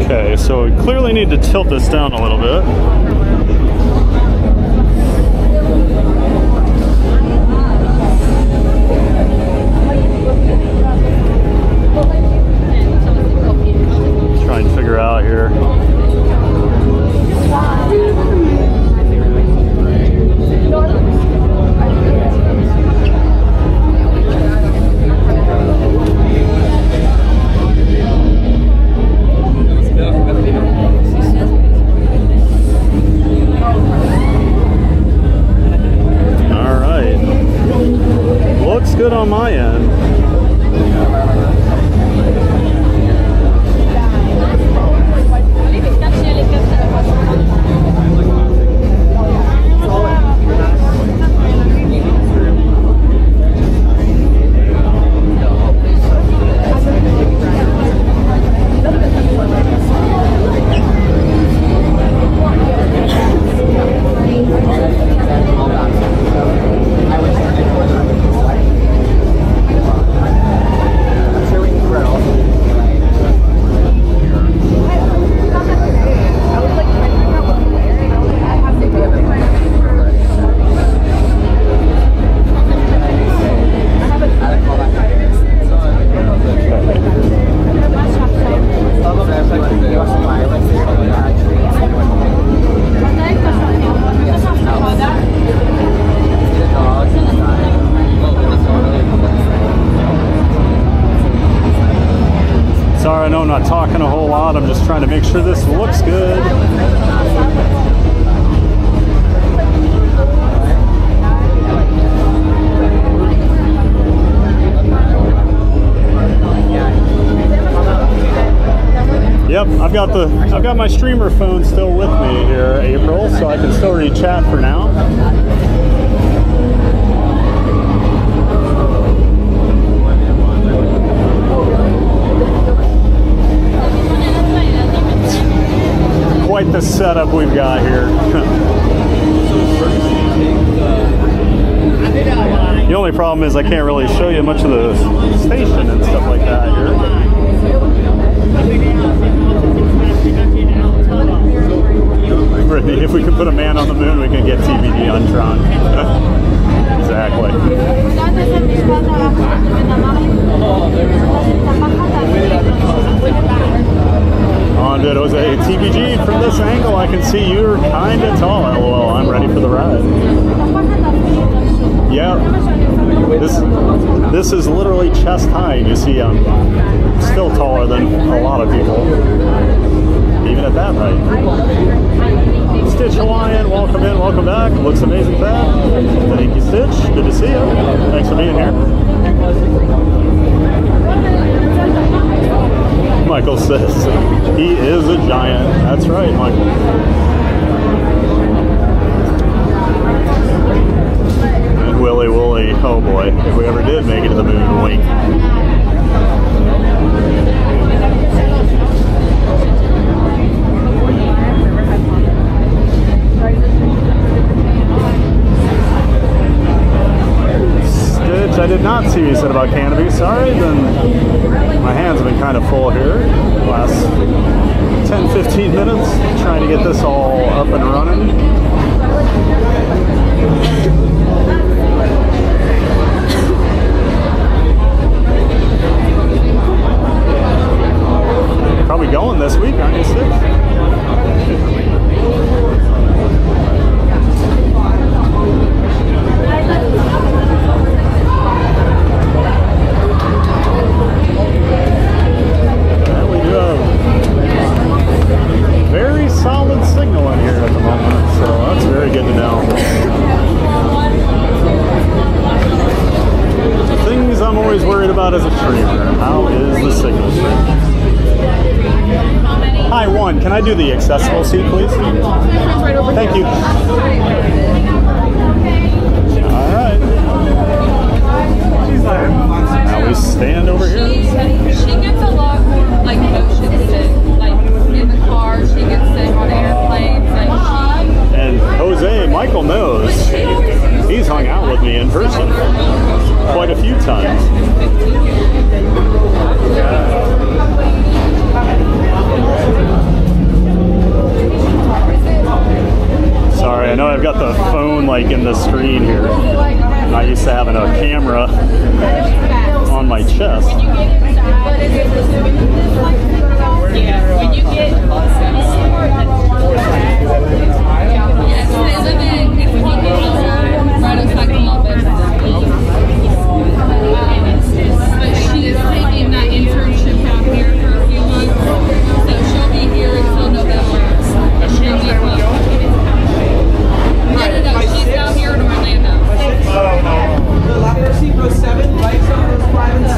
S2: Okay, so we clearly need to tilt this down a little bit. Try and figure out here. Sorry, I know I'm not talking a whole lot. I'm just trying to make sure this looks good. Yep, I've got my streamer phone still with me here, April, so I can still read chat for now. Quite the setup we've got here. The only problem is I can't really show you much of the station and stuff like that here. Brittany, if we could put a man on the moon, we can get TBD on Tron. Exactly. On it was a TBG. From this angle, I can see you're kind of tall. LOL, I'm ready for the ride. Yeah. This is literally chest high. You see, I'm still taller than a lot of people. Even at that height. Stitch Hawaiian, welcome in, welcome back. Looks amazing, Thad. Thank you, Stitch. Good to see you. Thanks for being here. Michael says he is a giant. That's right, Michael. And Willy Wooly, oh boy, if we ever did make it to the moon, wink. Stitch, I did not see you said about canopy. Sorry, then my hands have been kind of full here last 10-15 minutes trying to get this all up and running. Probably going this week, aren't you, Stitch? Very solid signal in here at the moment, so that's very good to know. The things I'm always worried about as a streamer, how is the signal strength? Hi, one, can I do the accessible seat, please? Thank you. Alright. Now we stand over here.
S12: She gets a lot more like motion sick. In the car, she gets sick on airplanes,
S2: and Jose, Michael knows, he's hung out with me in person quite a few times. Sorry, I know I've got the phone like in the screen here. I'm not used to having a camera on my chest.
S12: Yeah, when you get yes, they live in when you get right outside Columbus. But she is taking that internship out here for a few months, so she'll be here until November. No, she's down here in Orlando.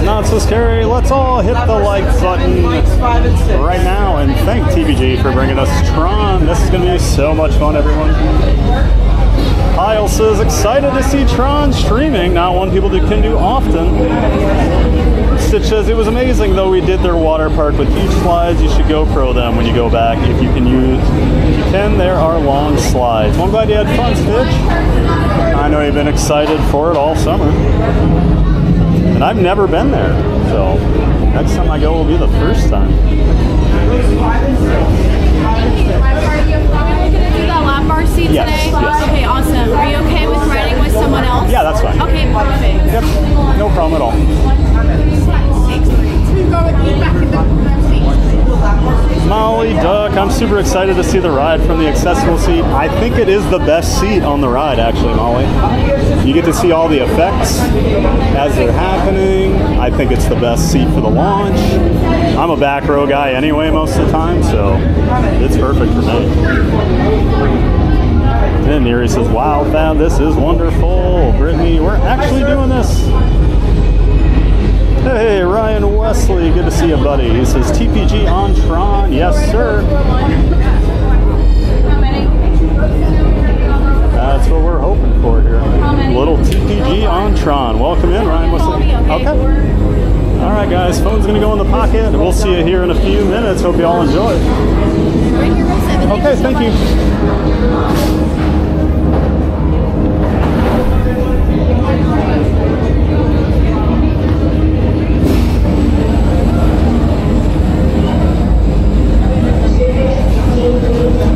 S2: Not so scary. Let's all hit the like button right now and thank TBG for bringing us Tron. This is going to be so much fun, everyone. Kyle says, excited to see Tron streaming. Not one people can do often. Stitch says, it was amazing though we did their water park with huge slides. You should GoPro them when you go back. If you can use, if you can, there are long slides. Well, I'm glad you had fun, Stitch. I know you've been excited for it all summer. And I've never been there, so next time I go will be the first time.
S12: Are you going to do that lap bar seat
S2: Yes,
S12: today?
S2: yes.
S12: Okay, awesome. Are you okay with riding with someone else?
S2: Yeah, that's fine.
S12: Okay, perfect.
S2: Yep, no problem at all. Molly Duck, I'm super excited to see the ride from the accessible seat. I think it is the best seat on the ride, actually, Molly. You get to see all the effects as they're happening. I think it's the best seat for the launch. I'm a back row guy anyway most of the time, so it's perfect for me. And Neri says, wow, Fab, this is wonderful. Brittany, we're actually doing this. Hey, Ryan Wesley, good to see you, buddy. He says, TPG on Tron. Yes, sir. That's what we're hoping for here. Little TPG on Tron. Welcome in, Ryan Wesley. Okay. All right, guys, phone's going to go in the pocket. We'll see you here in a few minutes. Hope you all enjoy. Okay, thank you.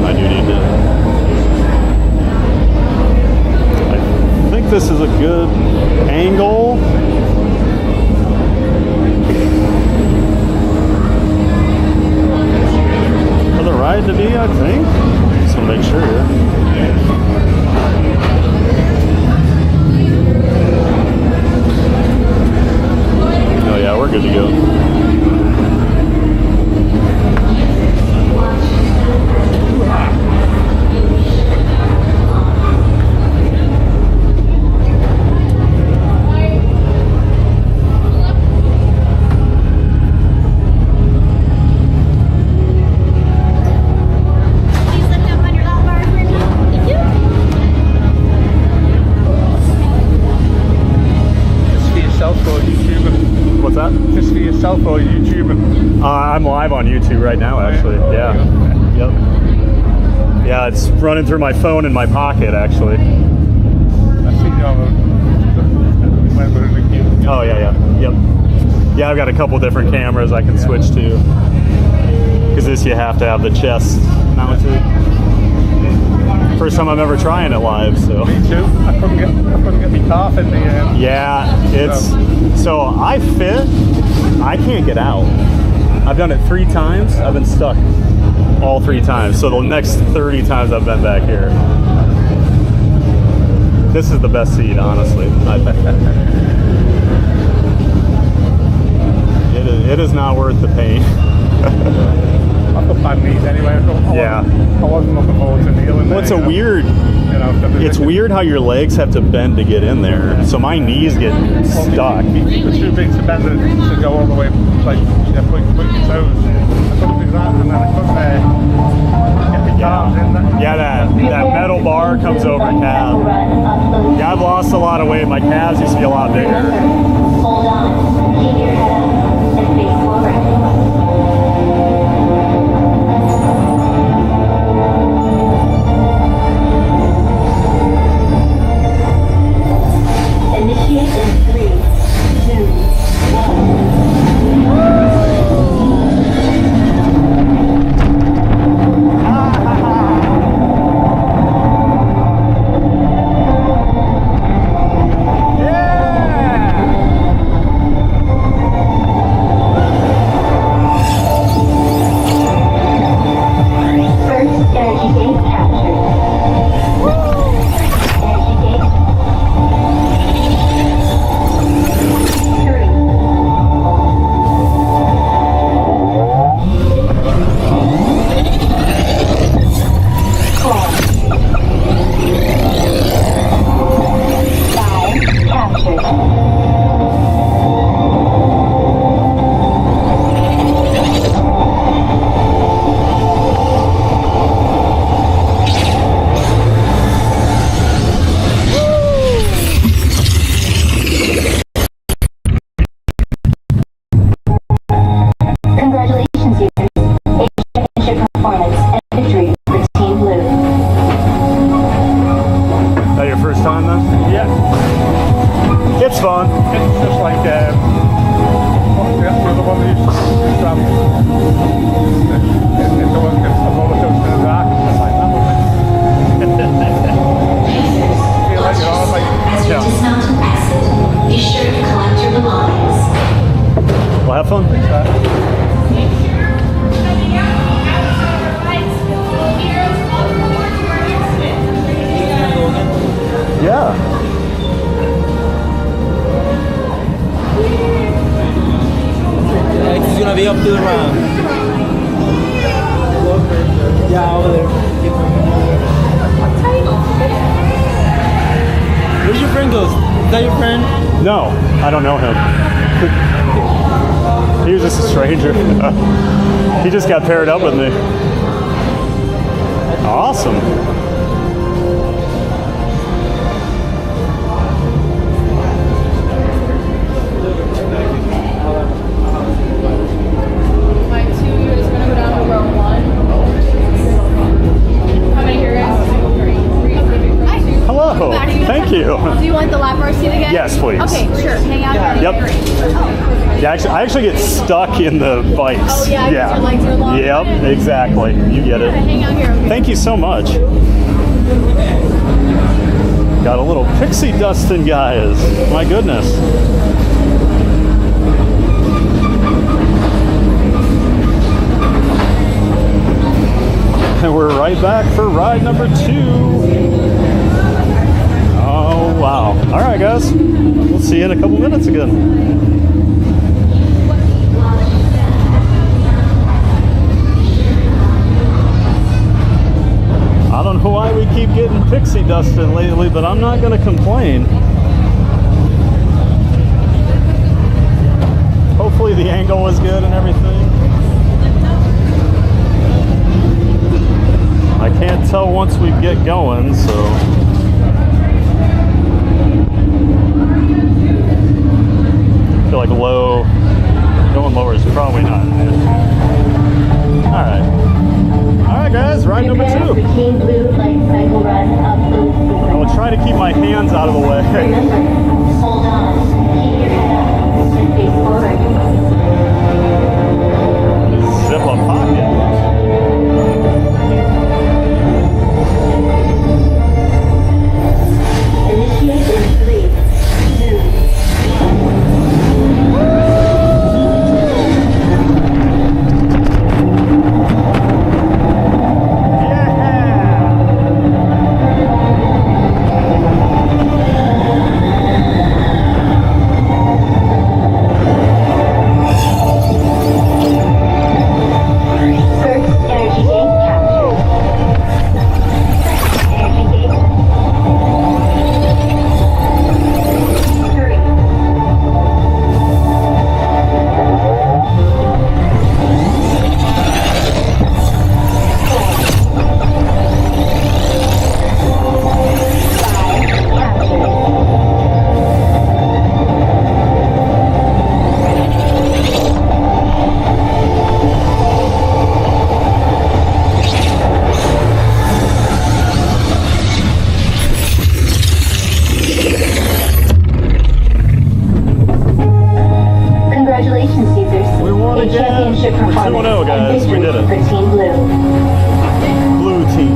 S2: I do need to. I think this is a good angle. For the ride to be, I think. Just want to make sure here. Oh yeah, we're good to go.
S13: Just for yourself or YouTube?
S2: I'm live on YouTube right now, actually. Yeah. Yep. Yeah, it's running through my phone in my pocket, actually.
S13: I see you
S2: Oh, yeah. Yep. Yeah, I've got a couple different cameras I can switch to. Because this you have to have the chest mounted. First time I'm ever trying it live, so.
S13: Me too. I couldn't get my calf in the
S2: Yeah, it's so I fit. I can't get out. I've done it 3 times. I've been stuck all 3 times. So the next 30 times I've been back here. This is the best seat, honestly. It is not worth the pain.
S13: I've got bad knees anyway. I wasn't looking forward to kneeling there.
S2: Well, it's a weird. It's weird how your legs have to bend to get in there. So my knees get stuck.
S13: It's too big to bend to go all the way, like put your toes. I couldn't do that, and then I couldn't get my calves in there.
S2: Yeah, that metal bar comes over calf. Yeah, I've lost a lot of weight. My calves used to be a lot bigger.
S5: Hold on. Keep your head up and face forward. Initiate in 3, 2, 1.
S7: Yeah, over there. Where's your friend goes? Is that your friend?
S2: No, I don't know him. He was just a stranger. He just got paired up with me. Awesome.
S12: My 2 is going to go down to row 1. How many here, guys? 3.
S2: Hello. Thank you.
S12: Do you want the lap bar seat again?
S2: Yes, please.
S12: Okay, sure. Hang out here.
S2: Yep. Yeah, I actually get stuck in the bikes.
S12: Oh, yeah, 'cause your legs are long.
S2: Yep, exactly. You get it.
S12: Hang out here. Okay.
S2: Thank you so much. Got a little pixie dusting, guys. My goodness. And we're right back for ride number 2. Oh, wow. All right, guys. We'll see you in a couple minutes again. I don't know why we keep getting pixie dusted lately, but I'm not going to complain. Hopefully the angle is good and everything. I can't tell once we get going, so... I feel like going lower is probably not good. Alright. Alright guys, ride number 2. I will try to keep my hands out of the way.
S5: Hold on. Keep your head up and face forward.
S2: Zip a pocket.
S5: Initiate in 3, 2,
S2: 2-0, guys. We did it.
S5: For Team Blue.
S2: Blue team.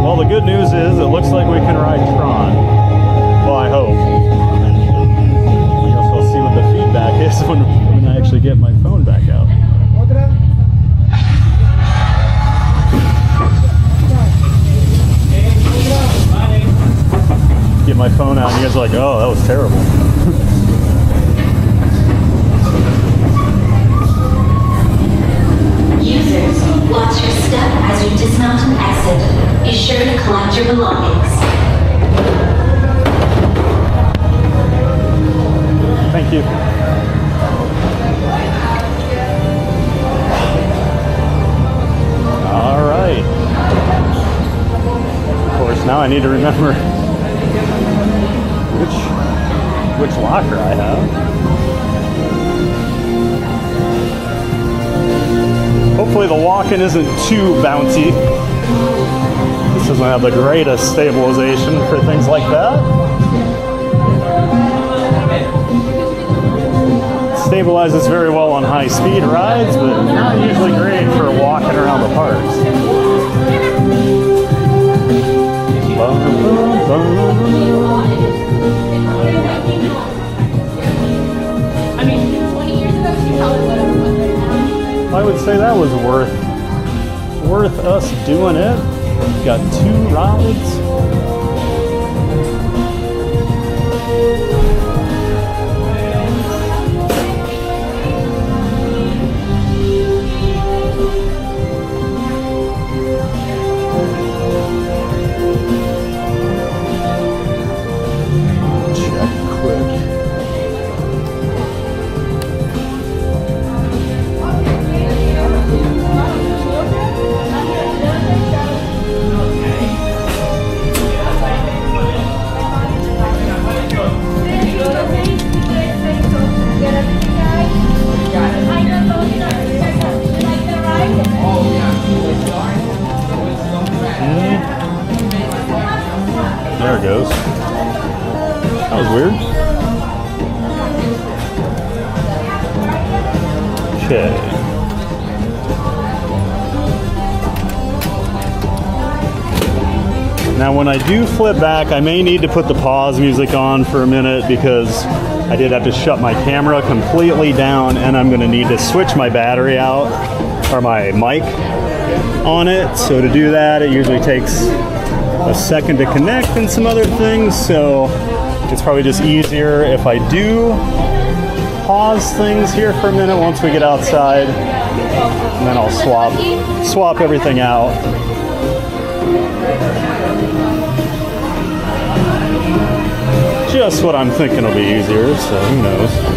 S2: Well, the good news is it looks like we can ride Tron. Well, I hope. I guess we'll see what the feedback is when I actually get my phone back out. Get my phone out and you guys are like, oh, that was terrible.
S5: Users, watch your step as you dismount and exit. Be sure to collect your belongings.
S2: Thank you. All right. Of course, now I need to remember which locker I have. Hopefully the walk-in isn't too bouncy. This doesn't have the greatest stabilization for things like that. Stabilizes very well on high-speed rides, but not usually great for walking around the parks.
S12: I mean, 20 years ago, you probably would have won right now.
S2: I would say that was worth worth us doing it. Got 2 rides. There it goes. That was weird. Okay. Now when I do flip back, I may need to put the pause music on for a minute because I did have to shut my camera completely down and I'm going to need to switch my battery out, or my mic on it. So to do that, it usually takes a second to connect and some other things, so it's probably just easier if I do pause things here for a minute once we get outside, and then I'll swap everything out. Just what I'm thinking will be easier, so who knows.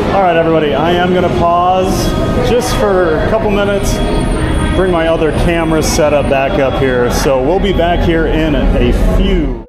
S2: Alright everybody, I am going to pause just for a couple minutes, bring my other camera setup back up here, so we'll be back here in a few.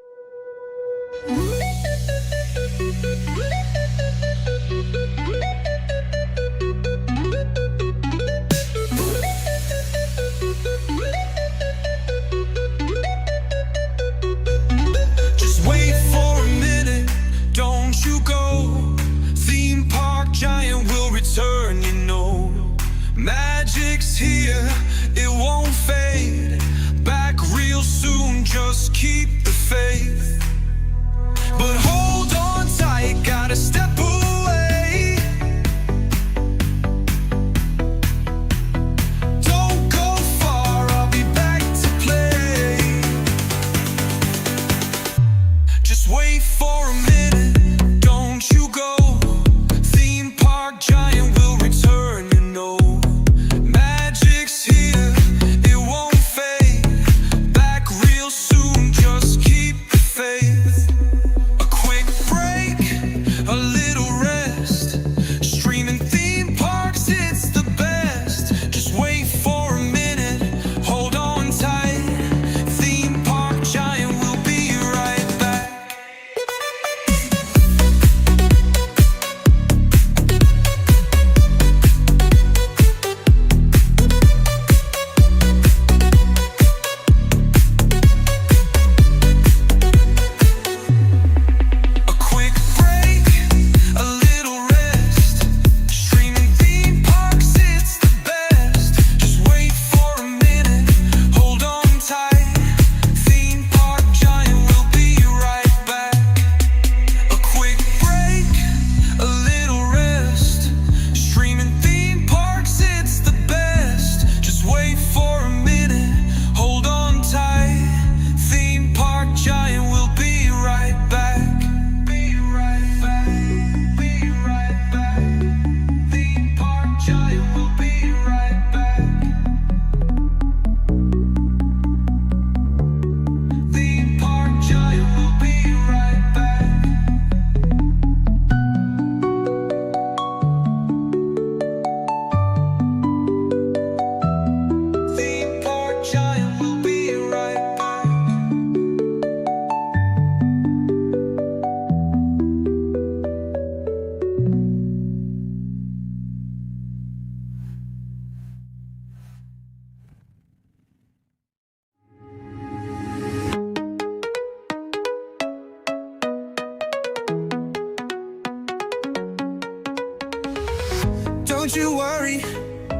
S1: Don't you worry,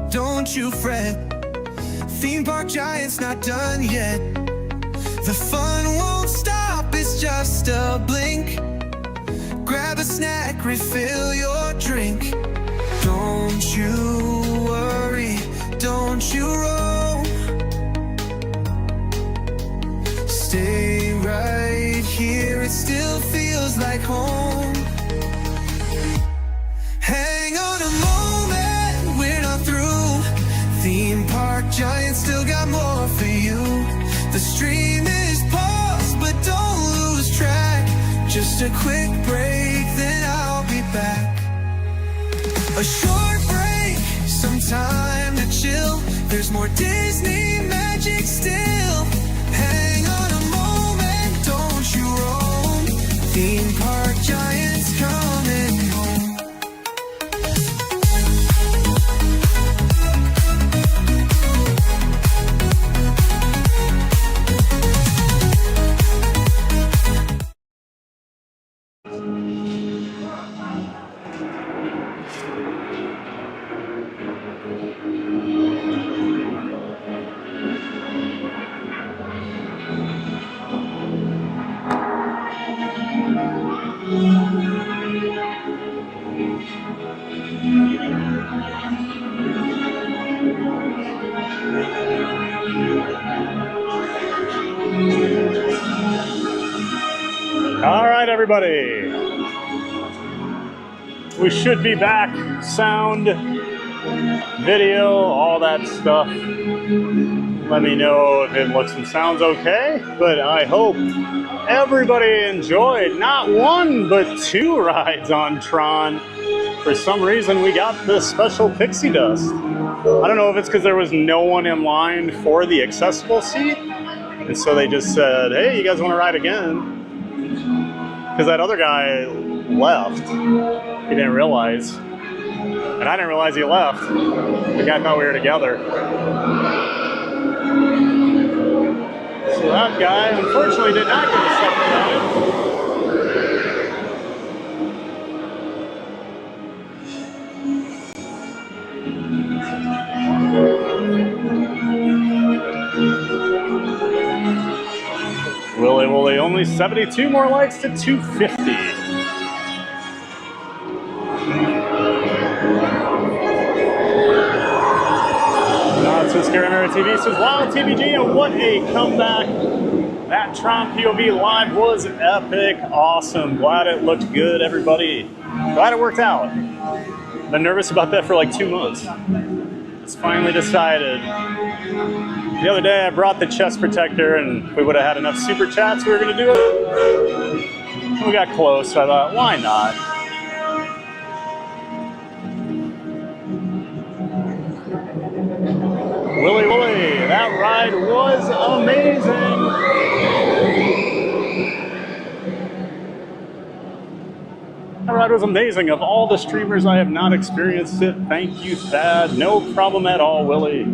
S1: don't you fret. Theme park giant's not done yet. The fun won't stop, it's just a blink. Grab a snack, refill your drink. Don't you worry, don't you roam. Stay right here, it still feels like home. Hang on a moment, we're not through. Theme park giant still got more for you. The stream is paused, but don't lose track. Just a quick break, then I'll be back. A short break, some time to chill. There's more Disney magic still. Hang on a moment, don't you roam. Theme park giants coming home.
S2: All right, everybody. We should be back. Sound, video, all that stuff. Let me know if it looks and sounds okay. But I hope everybody enjoyed not one, but 2 rides on Tron. For some reason, we got the special pixie dust. I don't know if it's because there was no one in line for the accessible seat. And so they just said, hey, you guys want to ride again? Because that other guy left. He didn't realize. And I didn't realize he left. The guy thought we were together. So that guy, unfortunately, did not get a second ride. Willy Wooly, only 72 more likes to 250. Not so scary Mermaid TV says, wow, TBG, and what a comeback. That Tron POV live was epic, awesome. Glad it looked good, everybody. Glad it worked out. Been nervous about that for like 2 months. It's finally decided. The other day I brought the chest protector and we would have had enough super chats, we were going to do it. We got close, so I thought, why not? Willy Wooly, that ride was amazing. That ride was amazing. Of all the streamers, I have not experienced it. Thank you, Thad. No problem at all, Willie.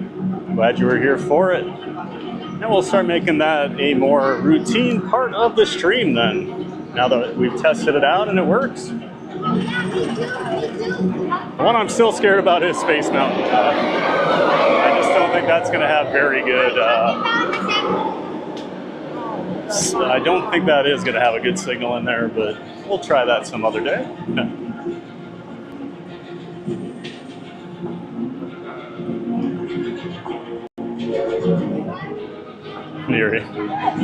S2: Glad you were here for it. And we'll start making that a more routine part of the stream then. Now that we've tested it out and it works. The one I'm still scared about is Space Mountain. I just don't think that's going to have very good... I don't think that is going to have a good signal in there, but we'll try that some other day.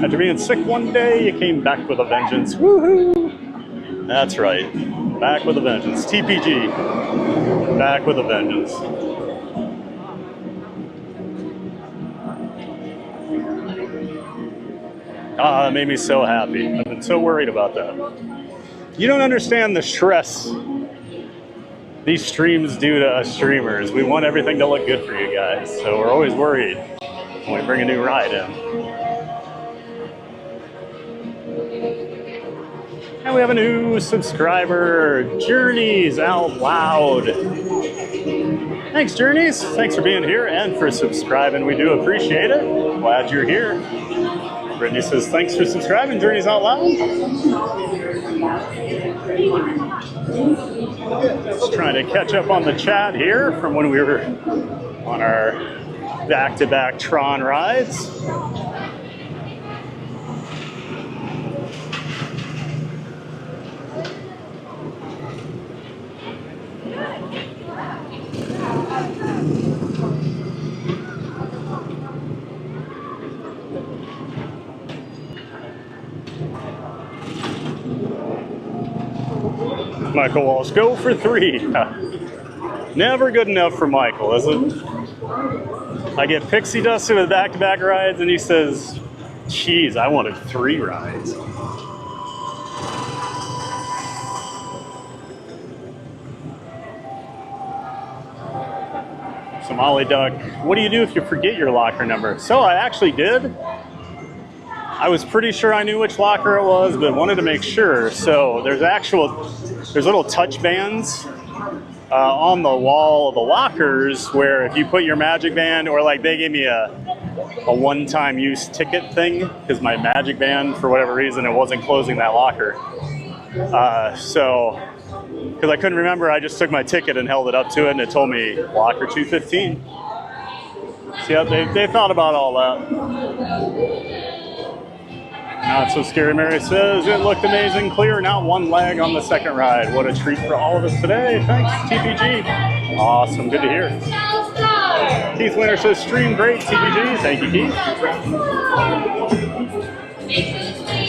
S2: After being sick one day, you came back with a vengeance. Woohoo! That's right. Back with a vengeance. TPG. Back with a vengeance. Ah, that made me so happy. I've been so worried about that. You don't understand the stress these streams do to us streamers. We want everything to look good for you guys, so we're always worried when we bring a new ride in. And we have a new subscriber, Journeys Out Loud. Thanks, Journeys. Thanks for being here and for subscribing. We do appreciate it. Glad you're here. Brittany says, thanks for subscribing, Journeys Out Loud. Just trying to catch up on the chat here from when we were on our back-to-back Tron rides. Michael Walsh, go for 3. Never good enough for Michael, is it? I get pixie dusted with back-to-back rides, and he says, geez, I wanted 3 rides. Somali Duck, what do you do if you forget your locker number? So I actually did. I was pretty sure I knew which locker it was, but wanted to make sure. So there's little touch bands on the wall of the lockers where if you put your magic band, or like they gave me a one-time use ticket thing because my magic band, for whatever reason, it wasn't closing that locker. So, because I couldn't remember, I just took my ticket and held it up to it, and it told me locker 215. So yeah, they thought about all that. Not so scary, Mary says. It looked amazing, clear, not one lag on the second ride. What a treat for all of us today. Thanks, TPG. Awesome, good to hear. Keith Winter says, stream great, TPG. Thank you, Keith.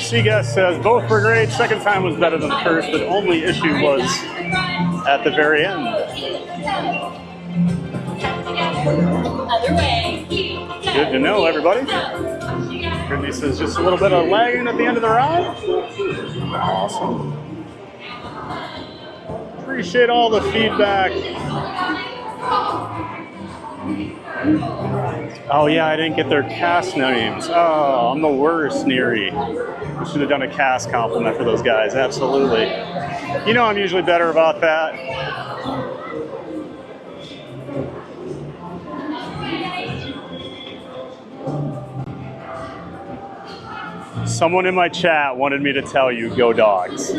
S2: Seaguest says, both were great. Second time was better than the first, but the only issue was at the very end. Good to know, everybody. Brittany says just a little bit of lagging at the end of the ride. Awesome. Appreciate all the feedback. Oh yeah, I didn't get their cast names. Oh, I'm the worst, Neary. We should have done a cast compliment for those guys, absolutely. You know I'm usually better about that. Someone in my chat wanted me to tell you, go dogs.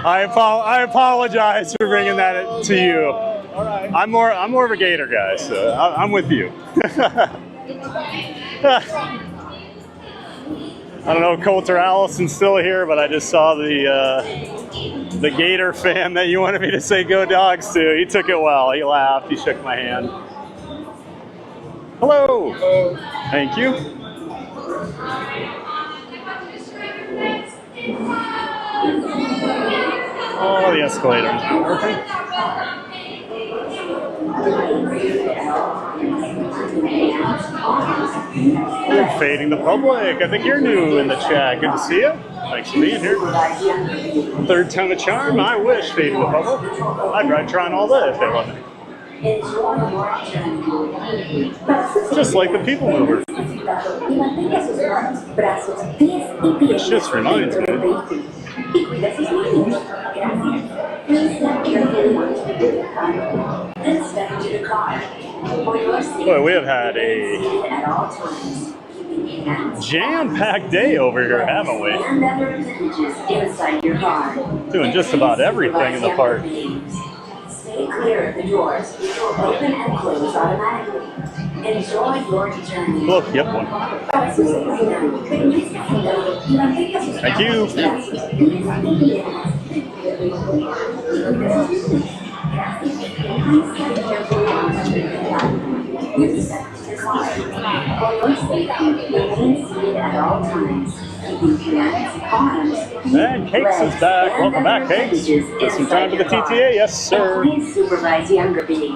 S2: I apologize for bringing that to you. All right. I'm more of a Gator guy, so I'm with you. I don't know if Colt or Allison's still here, but I just saw the Gator fan that you wanted me to say go dogs to. He took it well. He laughed. He shook my hand. Hello. Hello. Thank you. Oh, the escalator is not working. We're fading the public. I think you're new in the chat. Good to see you. Thanks for being here. Third time a charm. I wish fading the public. I'd ride Tron all day if they let me. Just like the people mover. Which just reminds me. Boy, we have had a jam-packed day over here, haven't we? Doing just about everything in the park.
S14: Stay clear of the doors, which will open and close automatically. Enjoy your journey.
S2: Look, yep, one. Thank you. And Cakes is back. Welcome back, Cakes. Just in time for the TTA. Yes, sir.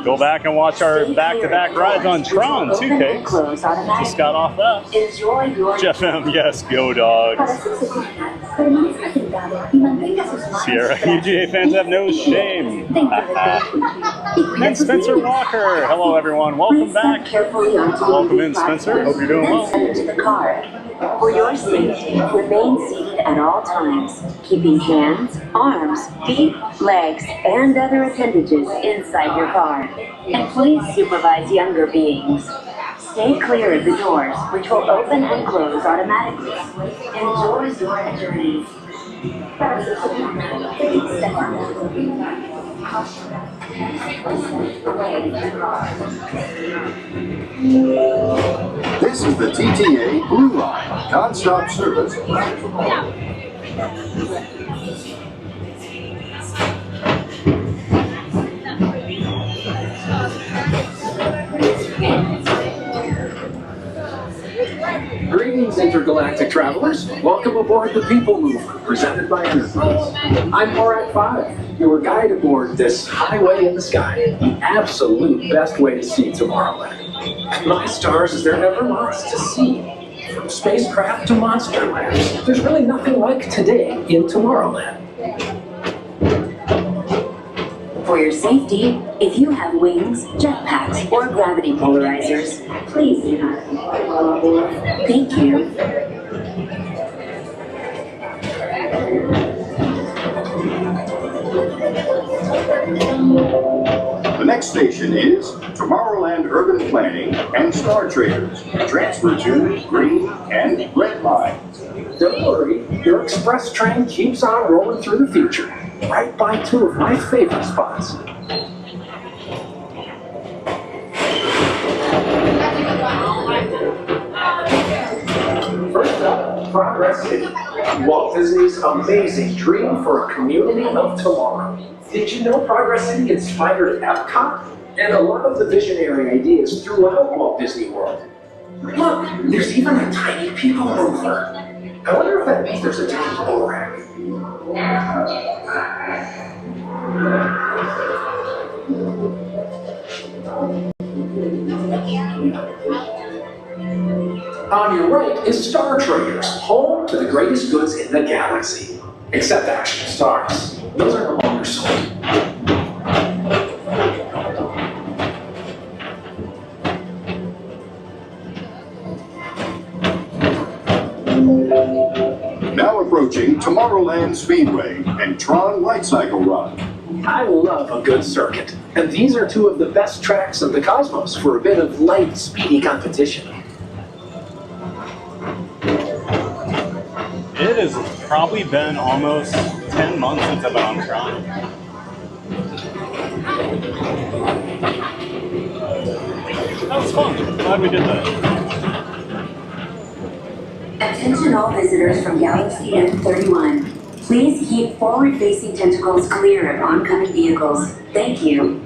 S2: Go back and watch our back-to-back rides on Tron, too, Cakes. Just got off that. Jeff M, yes, go dogs. Sierra, UGA fans have no shame. And Spencer Walker. Hello, everyone. Welcome back. Welcome in, Spencer. Hope you're doing well.
S14: For your safety, remain seated at all times, keeping hands, arms, feet, legs, and other appendages inside your car. And please supervise younger beings. Stay clear of the doors, which will open and close automatically. Enjoy your journey.
S3: This is the TTA Blue Line, non-stop service.
S11: Greetings, intergalactic travelers. Welcome aboard the People Mover, presented by Enterprise. I'm Morat 5, your guide aboard this highway in the sky, the absolute best way to see Tomorrowland. My stars, is there ever lots to see? From spacecraft to monster labs, there's really nothing like today in Tomorrowland.
S14: For your safety, if you have wings, jetpacks, or gravity polarizers, please do not. Thank you.
S3: The next station is Tomorrowland Urban Planning and Star Traders. Transfer to green and red lines.
S11: Don't worry, your express train keeps on rolling through the future, right by two of my favorite spots. First up, Progress City, Walt Disney's amazing dream for a community of tomorrow. Did you know Progress City inspired Epcot? And a lot of the visionary ideas throughout Walt Disney World. Look, there's even a tiny people mover. I wonder if that means there's a tiny boat rack. On your right is Star Traders, home to the greatest goods in the galaxy. Except actual stars. Those are no longer sold.
S3: Now approaching Tomorrowland Speedway and Tron Lightcycle Run.
S11: I love a good circuit, and these are two of the best tracks in the cosmos for a bit of light, speedy competition.
S2: It has probably been almost 10 months since I've been on Tron. That was fun. Glad we did that.
S14: Attention all visitors from Galaxy M31. Please keep forward-facing tentacles clear of oncoming vehicles. Thank you.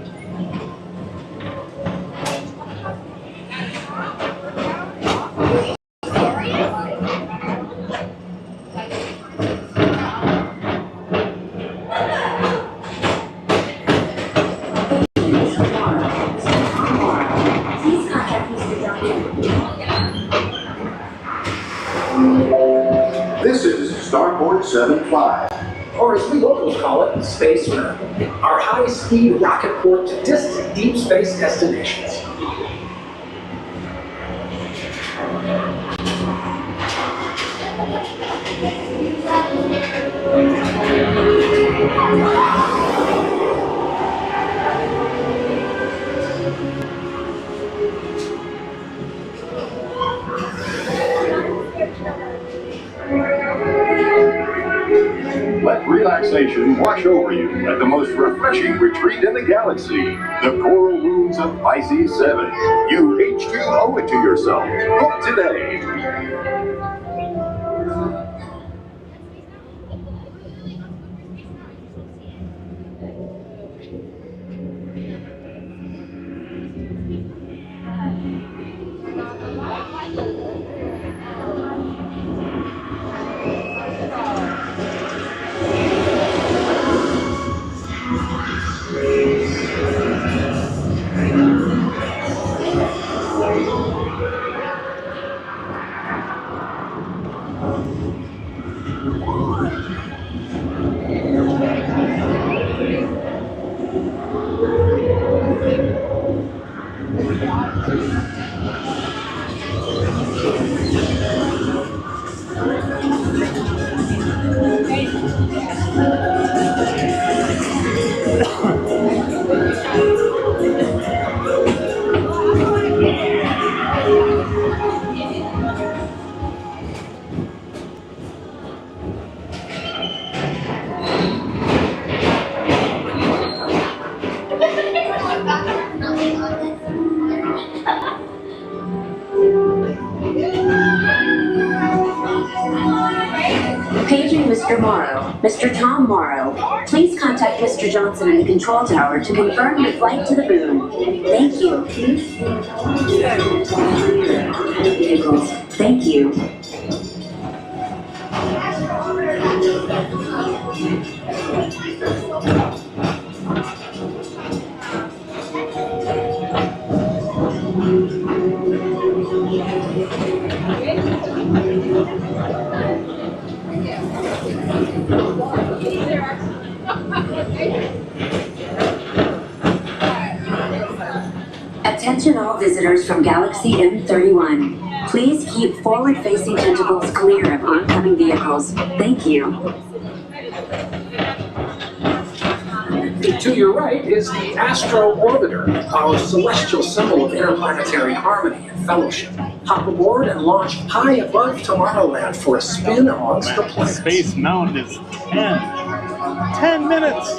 S3: This is Starport 75.
S11: Or as we locals call it, Space Mermaid, our high-speed rocket port to distant deep space destinations.
S3: Let relaxation wash over you at the most refreshing retreat in the galaxy, the Coral Rooms of Pisces 7. You H2 owe it to yourself. Book today.
S14: Paging Mr. Morrow. Mr. Tom Morrow, please contact Mr. Johnson in the control tower to confirm your flight to the moon. Thank you. Thank you. Attention all visitors from Galaxy M31. Please keep forward-facing tentacles clear of oncoming vehicles. Thank you.
S11: To your right is the Astro Orbiter, our celestial symbol of interplanetary harmony and fellowship. Hop aboard and launch high above Tomorrowland for a spin amongst the planets.
S2: Space Mountain is 10 minutes.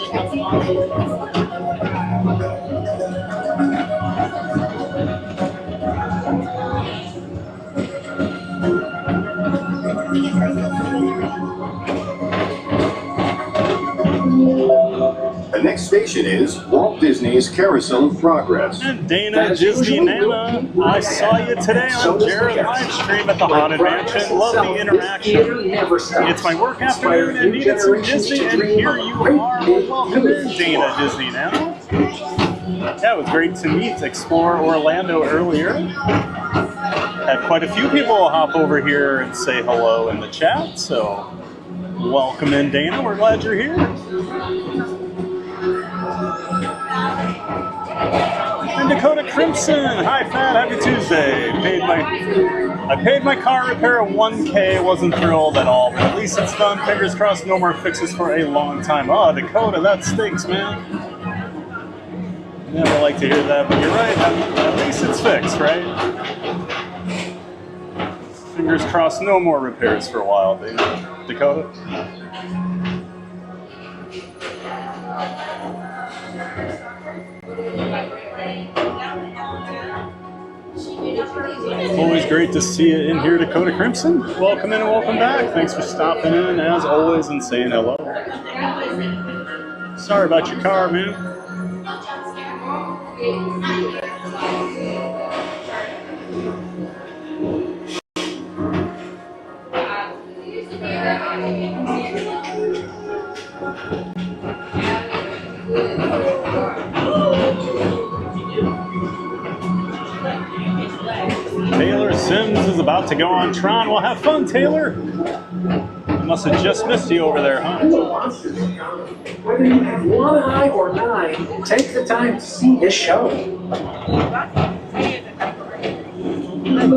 S3: The next station is Walt Disney's Carousel of Progress.
S2: And Dana Disney Nana, I saw you today on Jared live stream at the Haunted Mansion. Love the interaction. It's my work afternoon and needed some Disney, and here you are. Welcome in, Dana Disney Nana. Yeah, it was great to meet Explore Orlando earlier. Had quite a few people hop over here and say hello in the chat, so welcome in, Dana. We're glad you're here. And Dakota Crimson, hi Pat, happy Tuesday. I paid my car repair at $1K, wasn't thrilled at all, but at least it's done. Fingers crossed, no more fixes for a long time. Oh, Dakota, that stinks, man. Never like to hear that, but you're right, at least it's fixed, right? Fingers crossed, no more repairs for a while, Dakota. Always great to see you in here, Dakota Crimson. Welcome in and welcome back. Thanks for stopping in, as always, and saying hello. Sorry about your car, man. Taylor Sims is about to go on Tron. Well, have fun, Taylor. I must have just missed you over there, huh?
S11: Whether you have one eye or 9, take the time to see this show.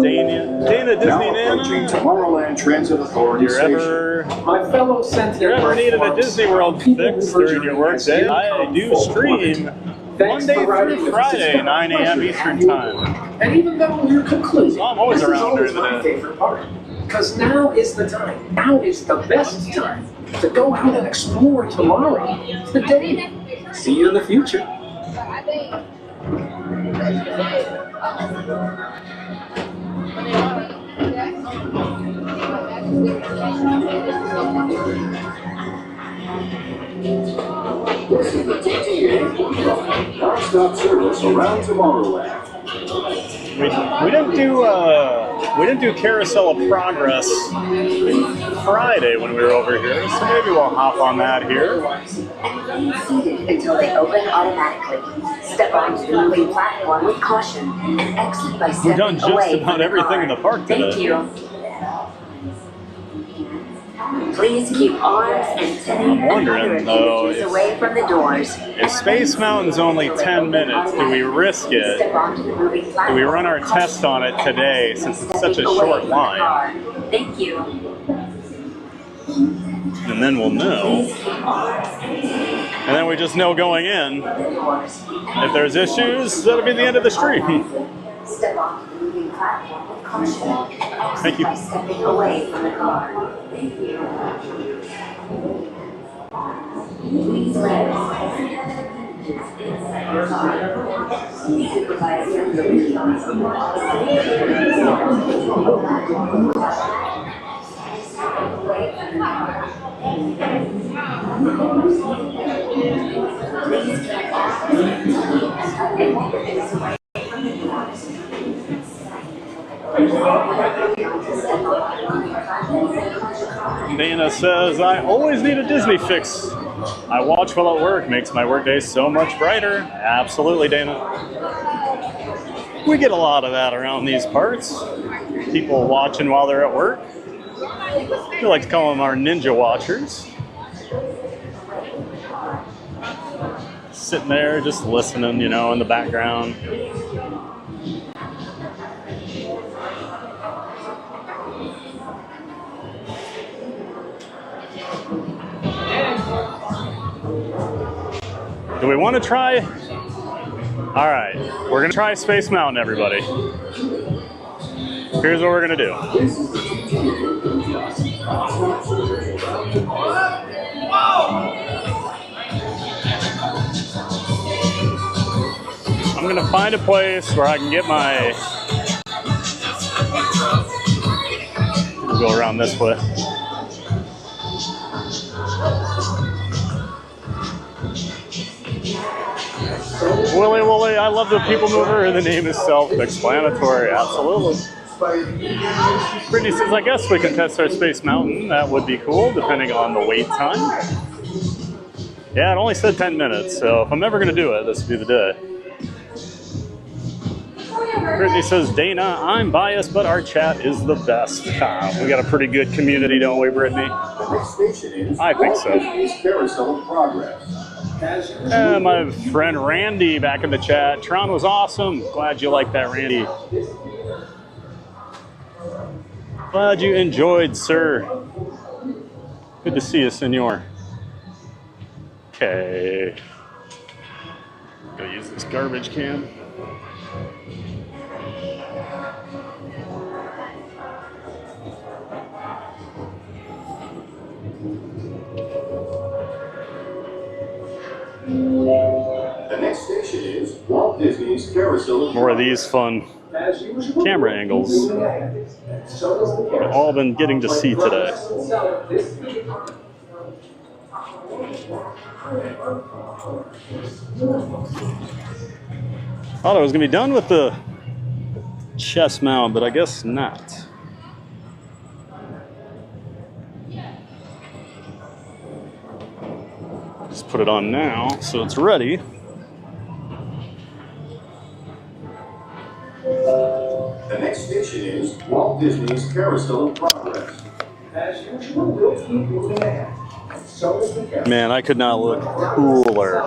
S2: Dana Disney Nana.
S3: Tomorrowland Transit Authority Station.
S11: My fellow sentient
S2: ever needed a Disney World fix during your workday? I do stream Monday through Friday, 9 a.m. Eastern Time.
S11: And even though you're concluding,
S2: so I'm always
S11: this
S2: around
S11: is always my favorite part. Because now is the time. Now is the best time to go out and explore tomorrow. Today. See you in the future.
S3: This is the TTA non-stop service around Tomorrowland.
S2: We didn't do Carousel of Progress Friday when we were over here, so maybe we'll hop on that here.
S14: Remain seated until they open automatically. Step onto the moving platform with caution and exit by stepping away.
S2: We've done just about everything in the park today.
S14: Thank you. Please keep arms and tendon and other appendages away from the doors.
S2: If Space Mountain's only 10 minutes, do we risk it? Do we run our test on it today since it's such a short line?
S14: Thank you.
S2: And then we'll know. And then we just know going in. If there's issues, that'll be the end of the stream.
S14: Step onto the moving platform with caution.
S2: Thank you.
S14: By stepping away from the car. Thank you. Please let us inside your car. Supervise your away from the
S2: Dana says, I always need a Disney fix. I watch while at work, makes my workday so much brighter. Absolutely, Dana. We get a lot of that around these parts. People watching while they're at work. We like to call them our ninja watchers. Sitting there just listening, you know, in the background. Do we want to try? All right, we're gonna try Space Mountain, everybody. Here's what we're gonna do. I'm gonna find a place where I can get my, we'll go around this way. Willy Wooly, I love the people mover. The name is self-explanatory. Absolutely. Brittany says, I guess we can test our Space Mountain. That would be cool, depending on the wait time. Yeah, it only said 10 minutes, so if I'm ever going to do it, this would be the day. Brittany says, Dana, I'm biased, but our chat is the best. We got a pretty good community, don't we, Brittany? I think so. My friend Randy back in the chat. Tron was awesome. Glad you liked that, Randy. Glad you enjoyed, sir. Good to see you, senor. Okay. Go use this garbage can.
S3: The next station is Walt Disney's Carousel.
S2: More of these fun camera angles we've all been getting to see today. Thought I was going to be done with the chest mount, but I guess not. Just put it on now so it's ready.
S3: The next station is Walt Disney's Carousel in Progress. As usual, we'll keep moving ahead. So is the carousel.
S2: Man, I could not look cooler.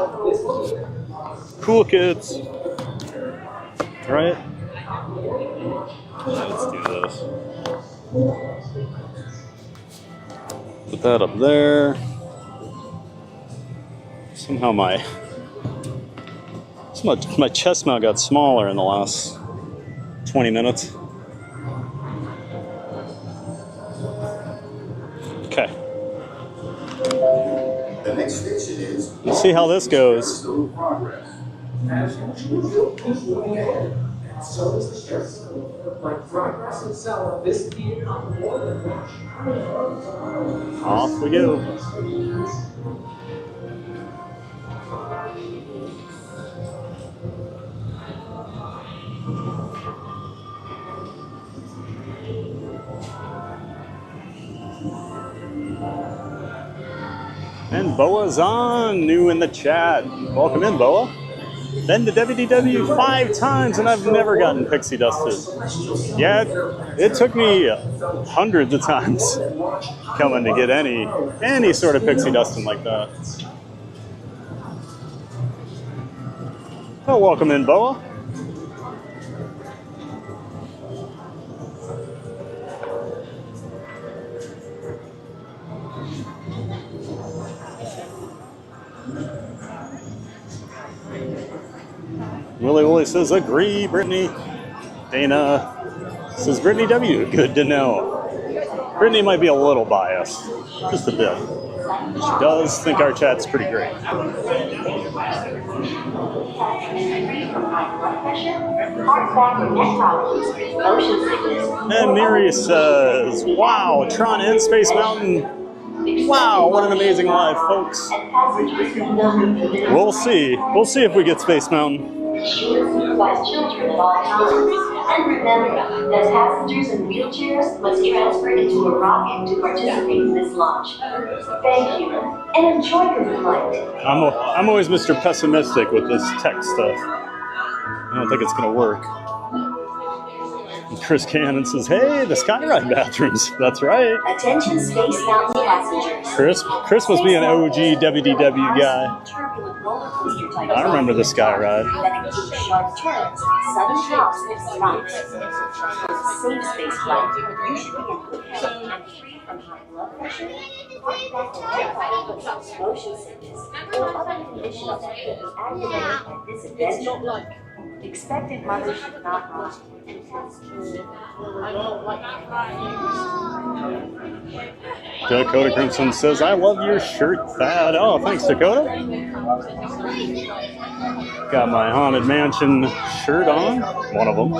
S2: Cool kids. Right? Let's do this. Put that up there. Somehow my chest mount got smaller in the last 20 minutes. Okay.
S3: The next station is
S2: Let's see how this goes.
S3: As usual, keep moving ahead. And so is the carousel. Like progress itself, this year on board the launch.
S2: Off we go. And Boa's on, new in the chat. Welcome in, Boa. Been to WDW 5 times and I've never gotten pixie dusted. Yeah, it took me hundreds of times coming to get any sort of pixie dusting like that. Well, welcome in, Boa. Willy Wooly says, agree, Brittany. Dana says, Brittany W, good to know. Brittany might be a little biased, just a bit. She does think our chat's pretty great. And Miri says, wow, Tron and Space Mountain Wow, what an amazing life, folks. We'll see. We'll see if we get Space Mountain.
S14: Supervise children at all times. And remember that passengers in wheelchairs must transfer into a rocket to participate in this launch. Thank you, and enjoy your flight.
S2: I'm always Mr. Pessimistic with this tech stuff. I don't think it's going to work. And Chris Cannon says, hey, the Skyride bathrooms. That's right.
S14: Attention Space Mountain passengers.
S2: Chris must be an OG WDW guy.
S14: Turbulent roller coaster type.
S2: I remember the Skyride.
S14: That includes sharp turns, sudden drops, and rocks. For a safe space flight, you should be in good health and free from high blood pressure, heart attack, motion sickness, or other conditions that could be aggravated by this adventure. Expectant mothers should not run.
S2: Dakota Crimson says, I love your shirt, Thad. Oh, thanks, Dakota. Got my Haunted Mansion shirt on. One of them.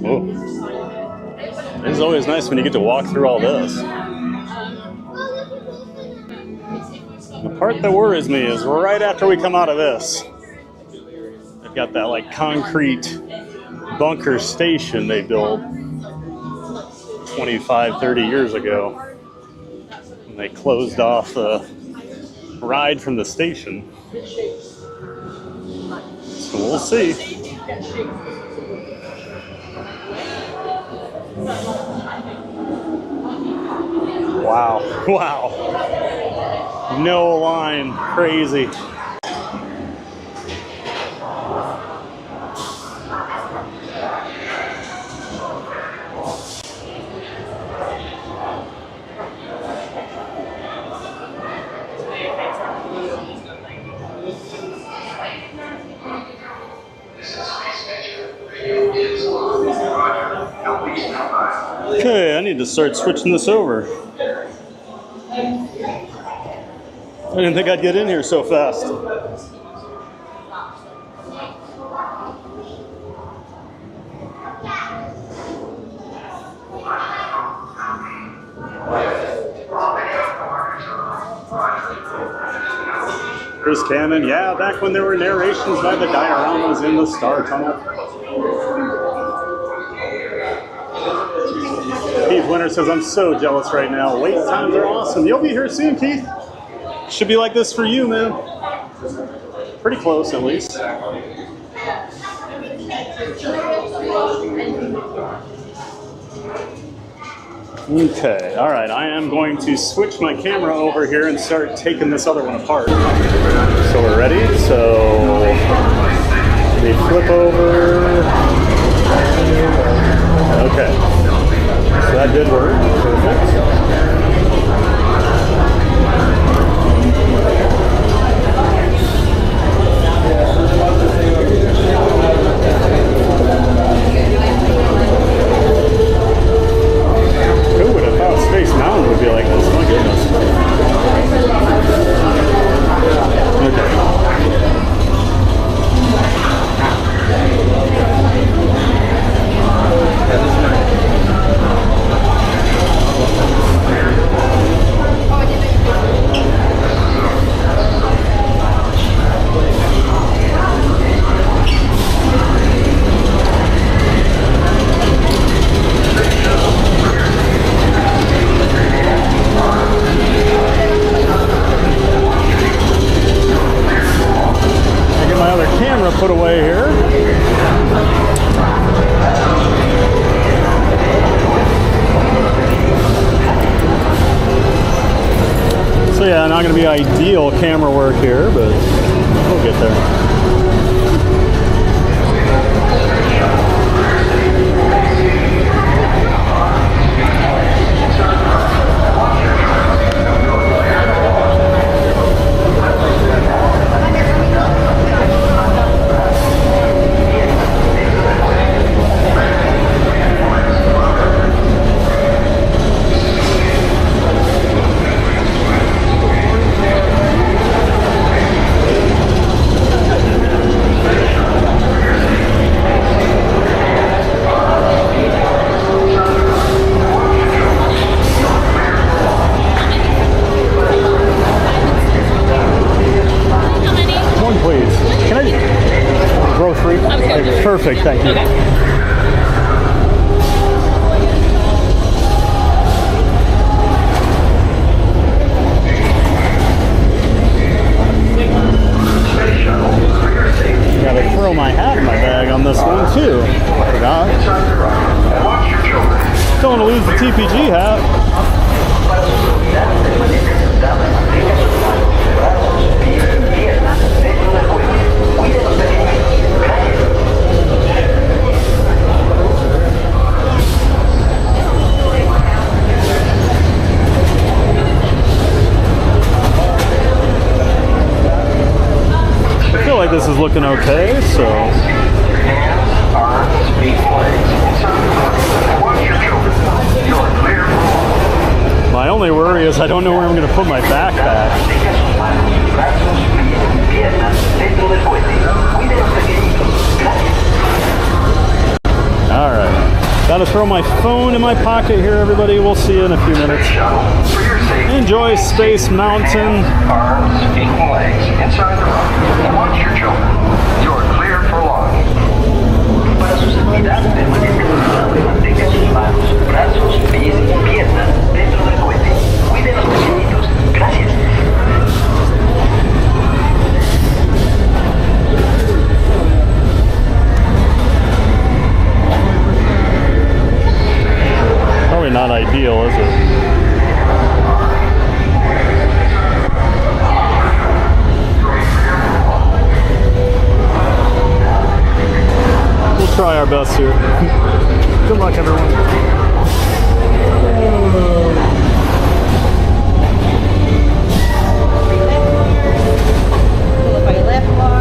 S2: Oh. It's always nice when you get to walk through all this. The part that worries me is right after we come out of this, they've got that like concrete bunker station they built 25, 30 years ago. And they closed off the ride from the station. So we'll see. Wow, wow. No line, crazy. Okay, I need to start switching this over. I didn't think I'd get in here so fast. Chris Cannon, yeah, back when there were narrations by the dioramas in the Star Tunnel. Keith Winter says, I'm so jealous right now. Wait times are awesome. You'll be here soon, Keith. Should be like this for you, man. Pretty close, at least. Okay, all right. I am going to switch my camera over here and start taking this other one apart. So we're ready. So we flip over. Okay. So that did work. Perfect. Who would have thought Space Mountain would be like this? My goodness. Put away here. So yeah, not going to be ideal camera work here, but we'll get there. right, perfect. Thank you. Gotta throw my hat in my bag on this one too. Forgot. Don't want to lose the TPG hat. I feel like this is looking okay, so. My only worry is I don't know where I'm going to put my backpack. Alright. Gotta throw my phone in my pocket here, everybody. We'll see you in a few minutes. Enjoy Space Mountain.
S3: Arms, feet, and legs inside the rock. Watch your children. You're clear for launch. Para su seguridad, permanezcan usados mantengan sus manos, brazos, pies y piernas dentro del cohete. Cuiden los pequeñitos. Gracias.
S2: Probably not ideal, is it? We'll try our best here. Good luck, everyone.
S10: Look by your left bar.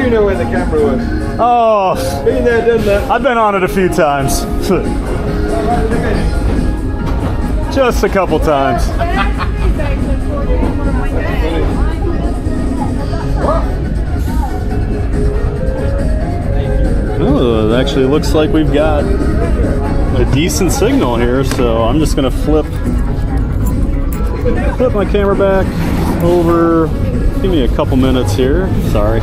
S7: you know where the camera was.
S2: Oh,
S7: Been there, done that.
S2: I've been on it a few times. Just a couple times. Oh, it actually looks like we've got a decent signal here, so I'm just gonna flip my camera back over. Give me a couple minutes here. Sorry.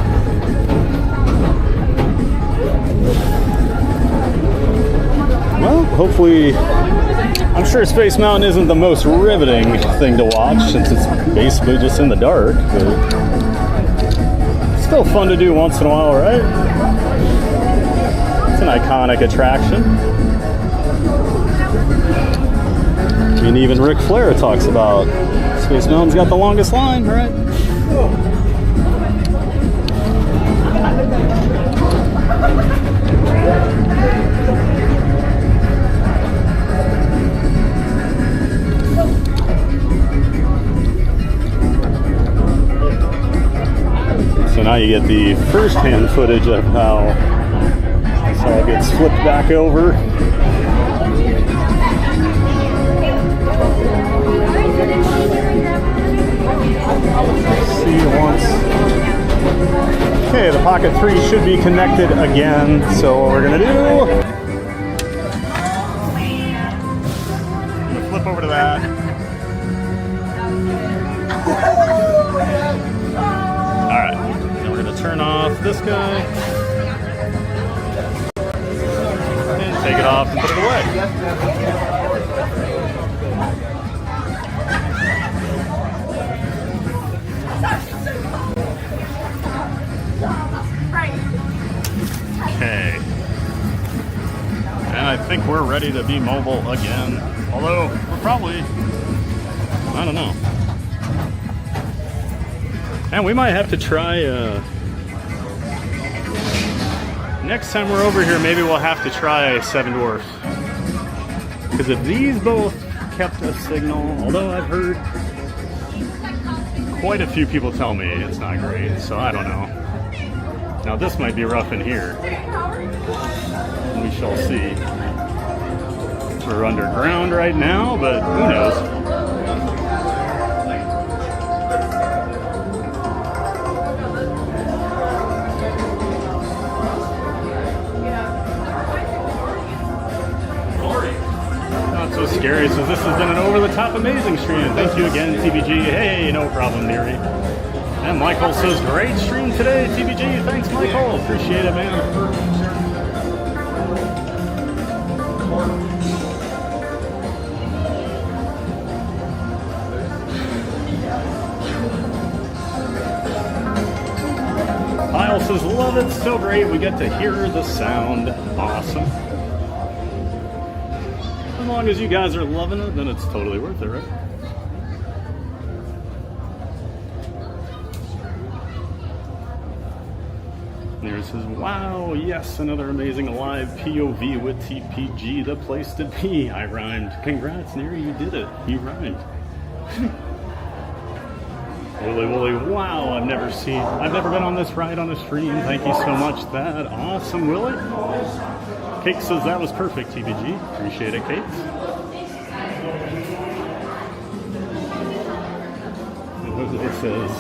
S2: Well, hopefully, I'm sure Space Mountain isn't the most riveting thing to watch since it's basically just in the dark, but it's still fun to do once in a while, right? It's an iconic attraction. I mean, even Ric Flair talks about Space Mountain's got the longest line, right? So now you get the first-hand footage of how this all gets flipped back over. See once. Okay, the Pocket 3 should be connected again. So what we're gonna do, I'm gonna flip over to that. All right, then we're gonna turn off this guy and take it off and put it away. Okay. And I think we're ready to be mobile again. Although, we're probably, I don't know. And we might have to try, next time we're over here, maybe we'll have to try Seven Dwarfs. Because if these both kept a signal, although I've heard quite a few people tell me it's not great, so I don't know. Now this might be rough in here. We shall see. We're underground right now, but who knows? Not so scary. So this has been an over-the-top amazing stream. Thank you again, TBG. Hey, no problem, Neary. And Michael says, great stream today, TBG. Thanks, Michael. Appreciate it, man. Kyle says, love it. So great. We get to hear the sound. Awesome. As long as you guys are loving it, then it's totally worth it, right? There says, wow, yes, another amazing live POV with TPG, the place to be. I rhymed. Congrats, Neri, you did it. You rhymed. Wooly Wooly, wow, I've never been on this ride on the stream. Thank you so much. That awesome, Willie. Kate says that was perfect, TPG. Appreciate it, Kate. It says,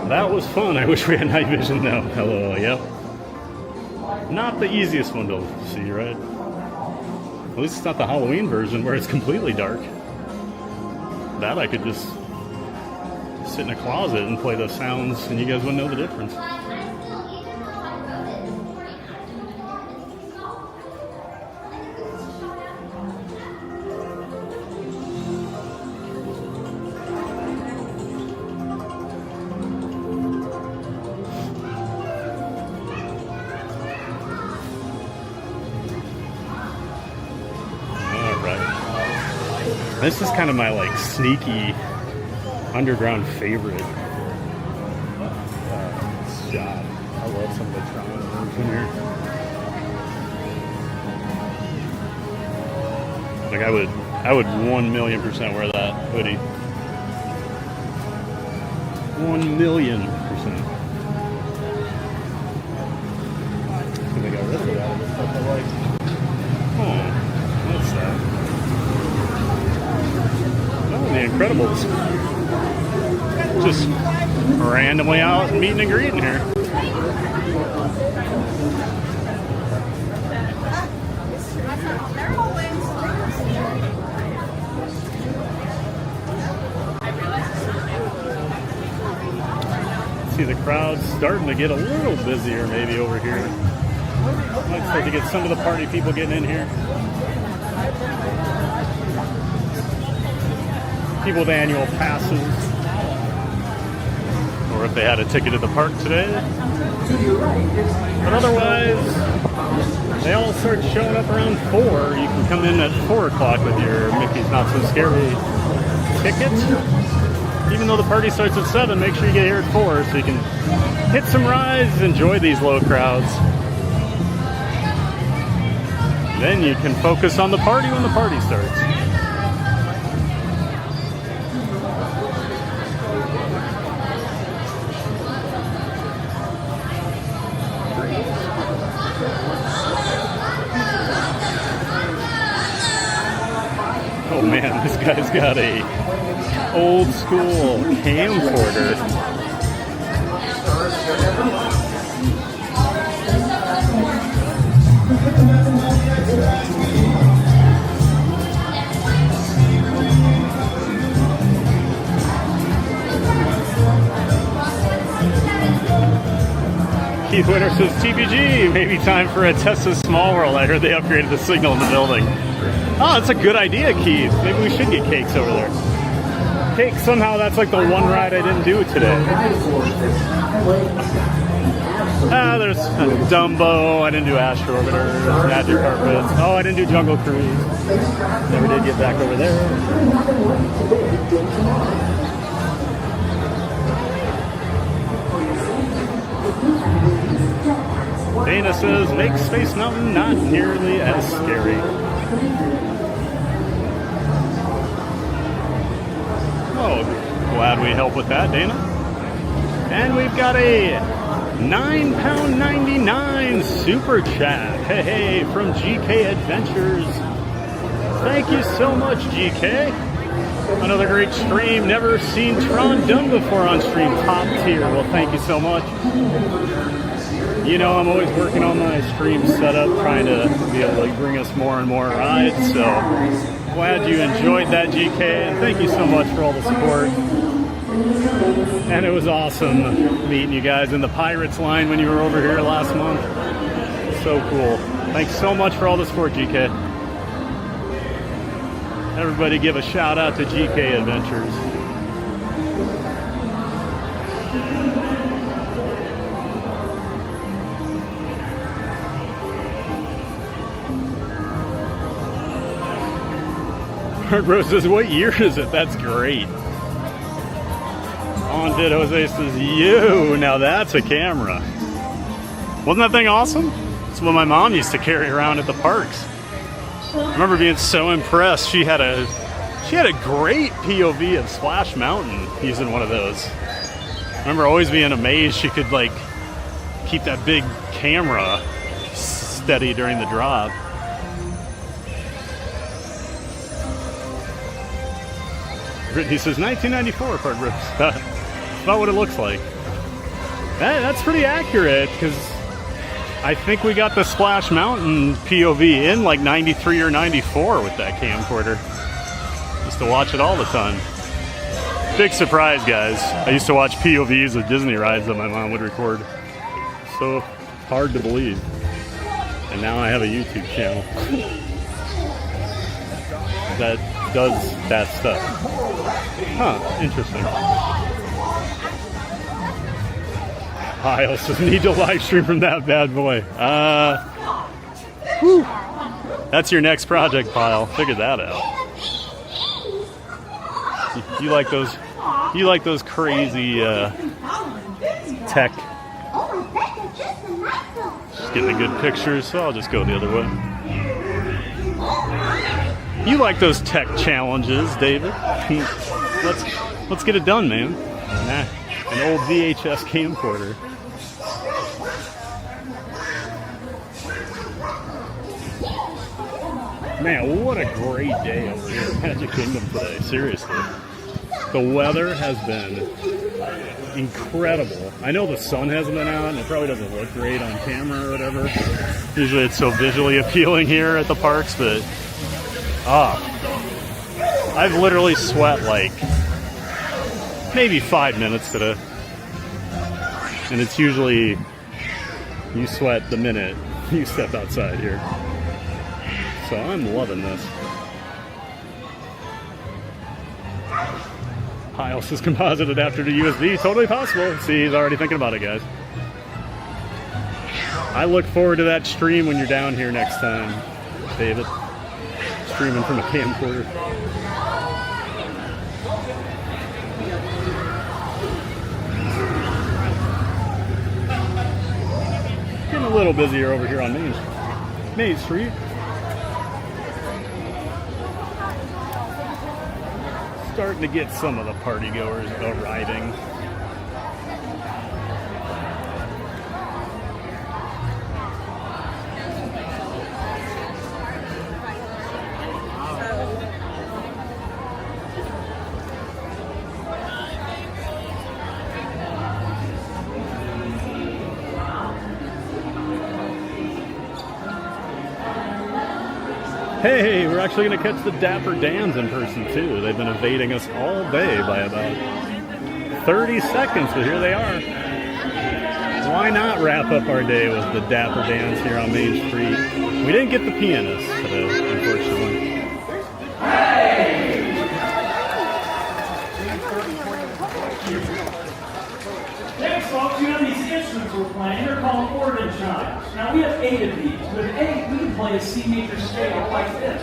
S2: that was fun. I wish we had night vision though. Hello, yep. Not the easiest one to see, right? At least it's not the Halloween version where it's completely dark. That I could just sit in a closet and play those sounds and you guys wouldn't know the difference. This is kind of my like sneaky underground favorite shot. I love some of the Tron rooms in here. Like I would 1,000,000% wear that hoodie. 1,000,000%. like. Oh, what's that? Oh, The Incredibles. Just randomly out meeting and greeting here. See the crowd's starting to get a little busier maybe over here. Might start to get some of the party people getting in here. People with annual passes. Or if they had a ticket at the park today. But otherwise, they all start showing up around 4. You can come in at 4 o'clock with your Mickey's Not So Scary ticket. Even though the party starts at 7, make sure you get here at 4 so you can hit some rides, enjoy these low crowds. Then you can focus on the party when the party starts. Oh man, this guy's got a old school camcorder. Keith Winter says, TBG, maybe time for a Tessa Small World. I heard they upgraded the signal in the building. Oh, that's a good idea, Keith. Maybe we should get cakes over there. Cake, somehow that's like the one ride I didn't do today. There's Dumbo, I didn't do Astro Orbiter, Magic Carpets. Oh, I didn't do Jungle Cruise. Never did get back over there. Dana says, make Space Mountain not nearly as scary. Oh, glad we help with that, Dana. And we've got a £9.99 super chat. Hey, from GK Adventures. Thank you so much, GK. Another great stream. Never seen Tron done before on stream. Top tier. Well, thank you so much. You know, I'm always working on my stream setup, trying to be able to bring us more and more rides. So glad you enjoyed that, GK, and thank you so much for all the support. And it was awesome meeting you guys in the Pirates line when you were over here last month. So cool. Thanks so much for all the support, GK. Everybody give a shout out to GK Adventures. Mark Rose says, what year is it? That's great. On Did Jose says, you, now that's a camera. Wasn't that thing awesome? It's what my mom used to carry around at the parks. I remember being so impressed. She had a great POV of Splash Mountain using one of those. I remember always being amazed she could like keep that big camera steady during the drop. Brittany says 1994 Park Rose. That's about what it looks like. That's pretty accurate because I think we got the Splash Mountain POV in like 93 or 94 with that camcorder. Used to watch it all the time. Big surprise, guys. I used to watch POVs of Disney rides that my mom would record. So hard to believe. And now I have a YouTube channel that does that stuff. Huh, interesting. I also need to live stream from that bad boy. Whew. That's your next project, Pile. Figure that out. You like those crazy tech. Just getting the good pictures, so I'll just go the other way. You like those tech challenges, David. Let's get it done, man. Nah, an old VHS camcorder. Man, what a great day over here at Magic Kingdom today, seriously. The weather has been incredible. I know the sun hasn't been out and it probably doesn't look great on camera or whatever. Usually it's so visually appealing here at the parks, but I've literally sweat like maybe 5 minutes today. And it's usually you sweat the minute you step outside here. So I'm loving this. Hiles is composite adapter to USB. Totally possible. See, he's already thinking about it, guys. I look forward to that stream when you're down here next time, David. Streaming from a camcorder. Getting a little busier over here on Main Street. Starting to get some of the party goers arriving. Hey, we're actually going to catch the Dapper Dans in person too. They've been evading us all day by about 30 seconds, but here they are. Why not wrap up our day with the Dapper Dans here on Main Street? We didn't get the pianist today, unfortunately.
S18: Next, folks, you know these instruments we're playing, they're called organ chimes. Now, we have 8 of these. With 8, we can play a C major scale like this.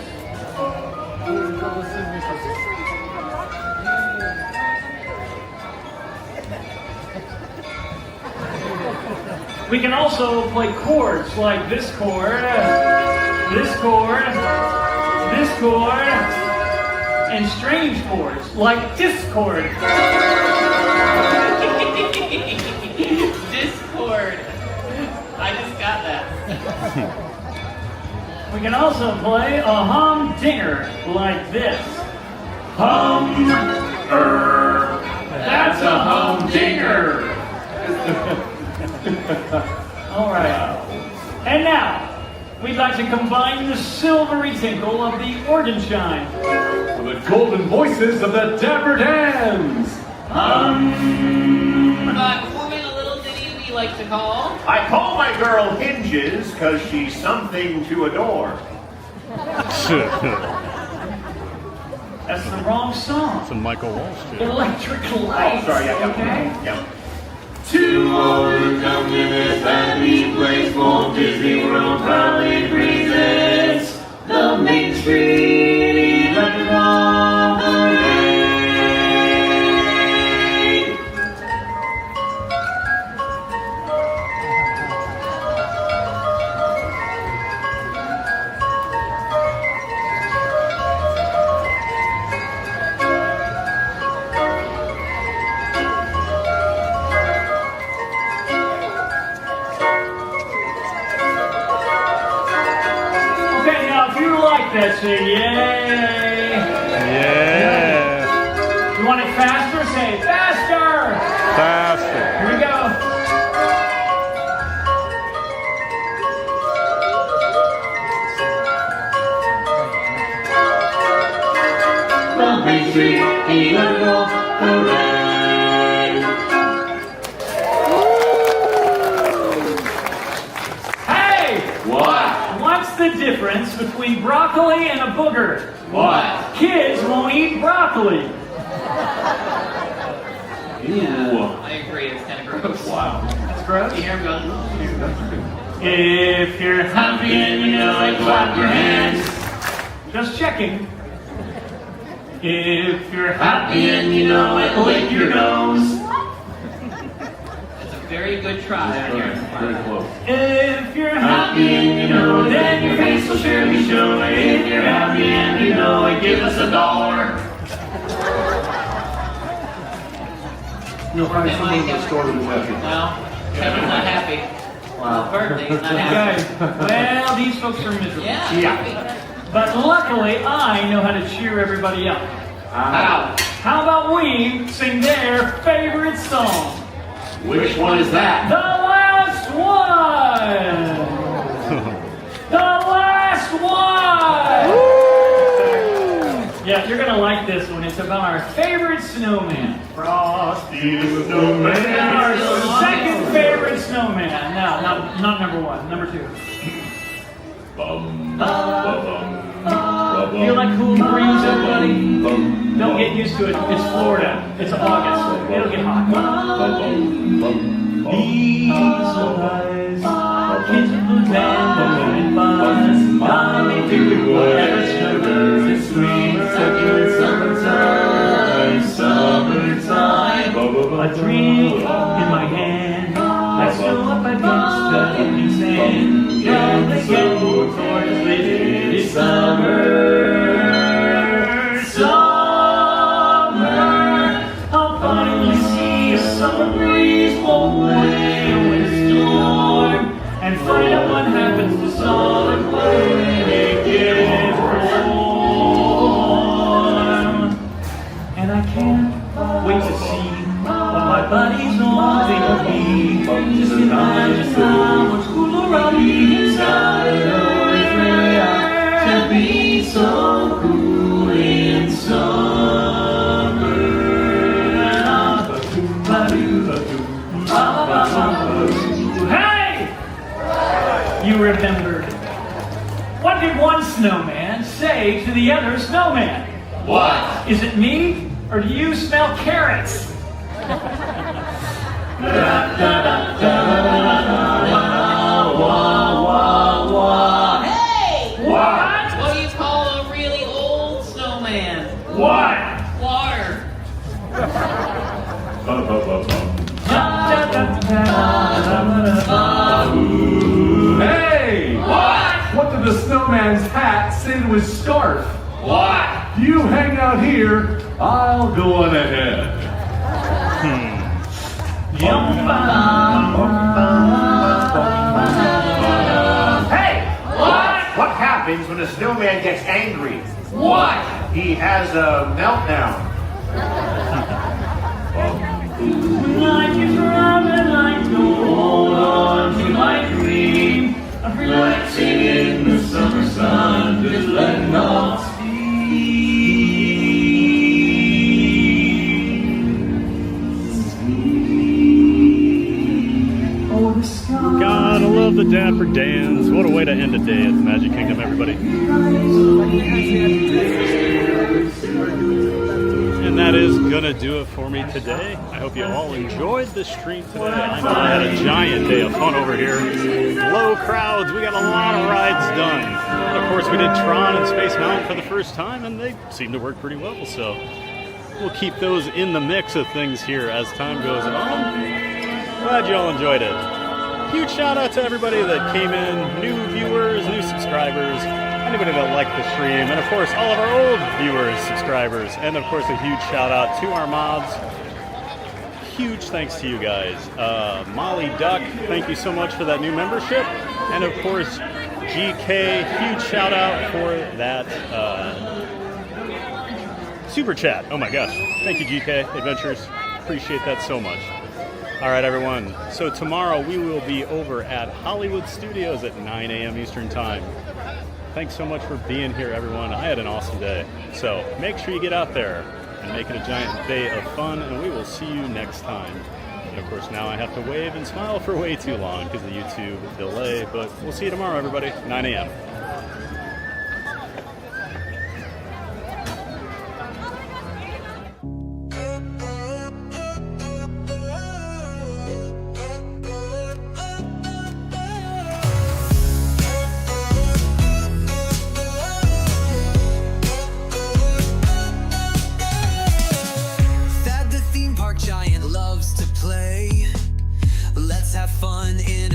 S18: We can also play chords like this chord, this chord, this chord, and strange chords like discord.
S19: Discord. I just got that.
S18: We can also play a humdinger like this. Hum-er. That's a humdinger. All right. And now, we'd like to combine the silvery tinkle of the organ chime
S23: with the golden voices of the Dapper Dans.
S19: Forming a little ditty we like to call.
S23: I call my girl Hinges because she's something to adore.
S18: That's the wrong song.
S2: It's a Michael Walsh too.
S18: Electric Light.
S23: Oh, sorry, yeah.
S18: Okay.
S23: To overcome this happy place, Walt Disney World proudly presents the Main Street Electric Parade.
S18: That say yay!
S2: Yeah!
S18: You want it faster? Say faster!
S2: Faster!
S18: Here we go!
S23: The Main Street Electrical Parade!
S18: Hey!
S23: What?
S18: What's the difference between broccoli and a booger?
S23: What?
S18: Kids won't eat broccoli.
S19: Yeah, I agree. It's kind of gross.
S23: Wow.
S18: That's gross.
S19: You hear him go?
S18: If you're happy and you know it, clap your hands. Just checking. If you're happy and you know it, lick your nose.
S19: That's a very good try.
S23: Very close.
S18: If you're happy and you know it, then your face will surely show it. If you're happy and you know it, give us $1.
S23: You'll find someone in the store who's happy.
S19: No, Kevin's not happy.
S23: Wow.
S19: Birthday, he's not happy.
S18: Okay. Well, these folks are miserable.
S19: Yeah.
S18: But luckily, I know how to cheer everybody up.
S8: How?
S18: How about we sing their favorite song?
S8: Which one is that?
S18: The last one! The last one! Yeah, you're gonna like this one. It's about our favorite snowman.
S23: Frosty the Snowman.
S18: Our second favorite snowman. No, not number one, number two. Feel like cool breeze, everybody? Don't get used to it. It's Florida. It's August. It'll get hot. These eyes, kids blue and buzz, coming to whatever snows and sweet, succulent summertime, summertime. A drink in my hand, I snow up against the evening sand. Come they get more towards lady summer. I'll finally see a summer breeze blow away a winter storm, and find out what happens to solid water when it gets warm. And I can't wait to see what my buddies on they will be. Just imagine how much cooler I'll be inside of to be so cool in summer. Hey! You remembered. What did one snowman say to the other snowman?
S8: What?
S18: Is it me, or do you smell carrots?
S19: Hey!
S18: What?
S19: What do you call a really old snowman?
S18: What?
S19: Water.
S13: Hey!
S19: What?
S13: What did the snowman's hat say to his scarf?
S19: What?
S13: You hang out here, I'll go on ahead.
S23: Hey! What happens when a snowman gets angry?
S19: What?
S23: He has a meltdown.
S18: Life is rough and I hold on to my dream of relaxing in the summer sun, just letting off steam. Oh, the sky.
S2: Gotta love the Dapper Dans. What a way to end a day at the Magic Kingdom, everybody. And that is gonna do it for me today. I hope you all enjoyed the stream today. I know I had a giant day of fun over here. Low crowds, we got a lot of rides done. And of course we did Tron and Space Mountain for the first time, and they seem to work pretty well, so we'll keep those in the mix of things here as time goes on. Glad you all enjoyed it. Huge shout out to everybody that came in, new viewers, new subscribers, anybody that liked the stream, and of course all of our old viewers, subscribers, and of course a huge shout out to our mods. Huge thanks to you guys. Molly Duck, thank you so much for that new membership, and of course GK, huge shout out for that super chat. Oh my gosh, thank you GK Adventures, appreciate that so much. All right, everyone. So tomorrow we will be over at Hollywood Studios at 9 a.m. Eastern Time. Thanks so much for being here, everyone. I had an awesome day. So make sure you get out there and make it a giant day of fun, and we will see you next time. And of course, now I have to wave and smile for way too long because of the YouTube delay, but we'll see you tomorrow, everybody, 9 a.m.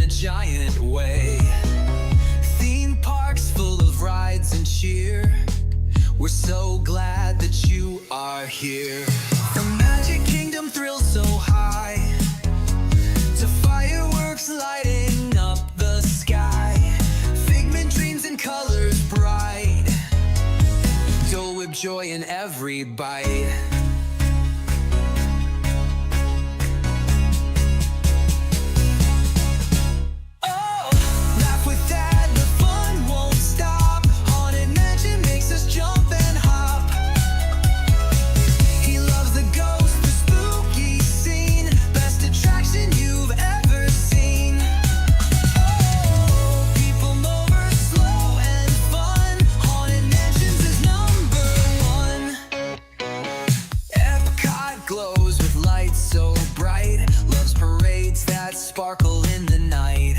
S1: Giant way. Theme parks full of rides and cheer. We're so glad that you are here. The Magic Kingdom thrills so high, to fireworks lighting up the sky. Figment dreams and colors bright. joy in every bite. Oh, laugh with Dad, the fun won't stop. Haunted Mansion makes us jump and hop. He loves the ghost, the spooky scene, best attraction you've ever seen. Oh, people mover, slow and fun. Haunted Mansions is #1. Epcot glows with lights so bright, loves parades that sparkle in the night.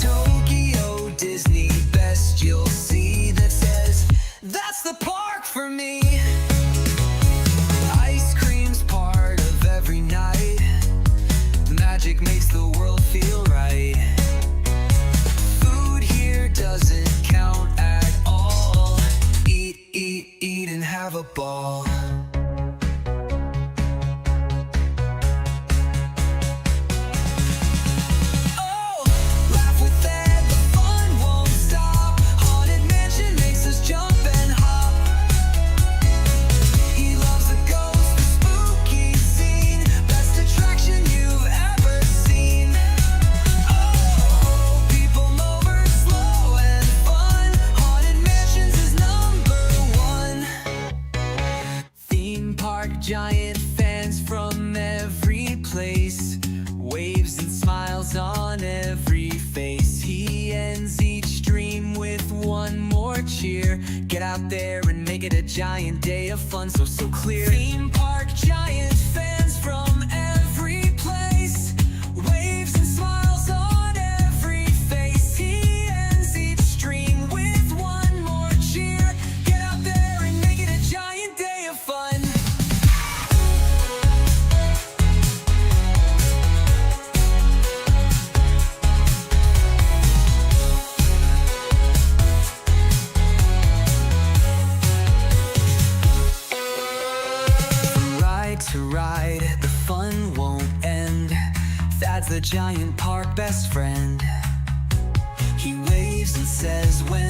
S1: Tokyo Disney, best you'll see, that says that's the park for me. Ice cream's part of every night. Magic makes the world feel right. Food here doesn't count at all. Eat, eat, eat and have a ball. Oh, laugh with Ed, the fun won't stop. Haunted Mansion makes us jump and hop. He loves the ghost, the spooky scene, best attraction you've ever seen. Oh, people mover, slow and fun. Haunted Mansions is #1. Theme park giant, fans from every place, waves and smiles on every face. He ends each dream with one more cheer. Get out there and make it a giant day of fun, so clear. Theme park giant, fans from every place, waves and smiles on every face. He ends each dream with one more cheer. Get out there and make it a giant day of fun. From ride to ride, the fun won't end. Thad's the giant park best friend. He waves and says when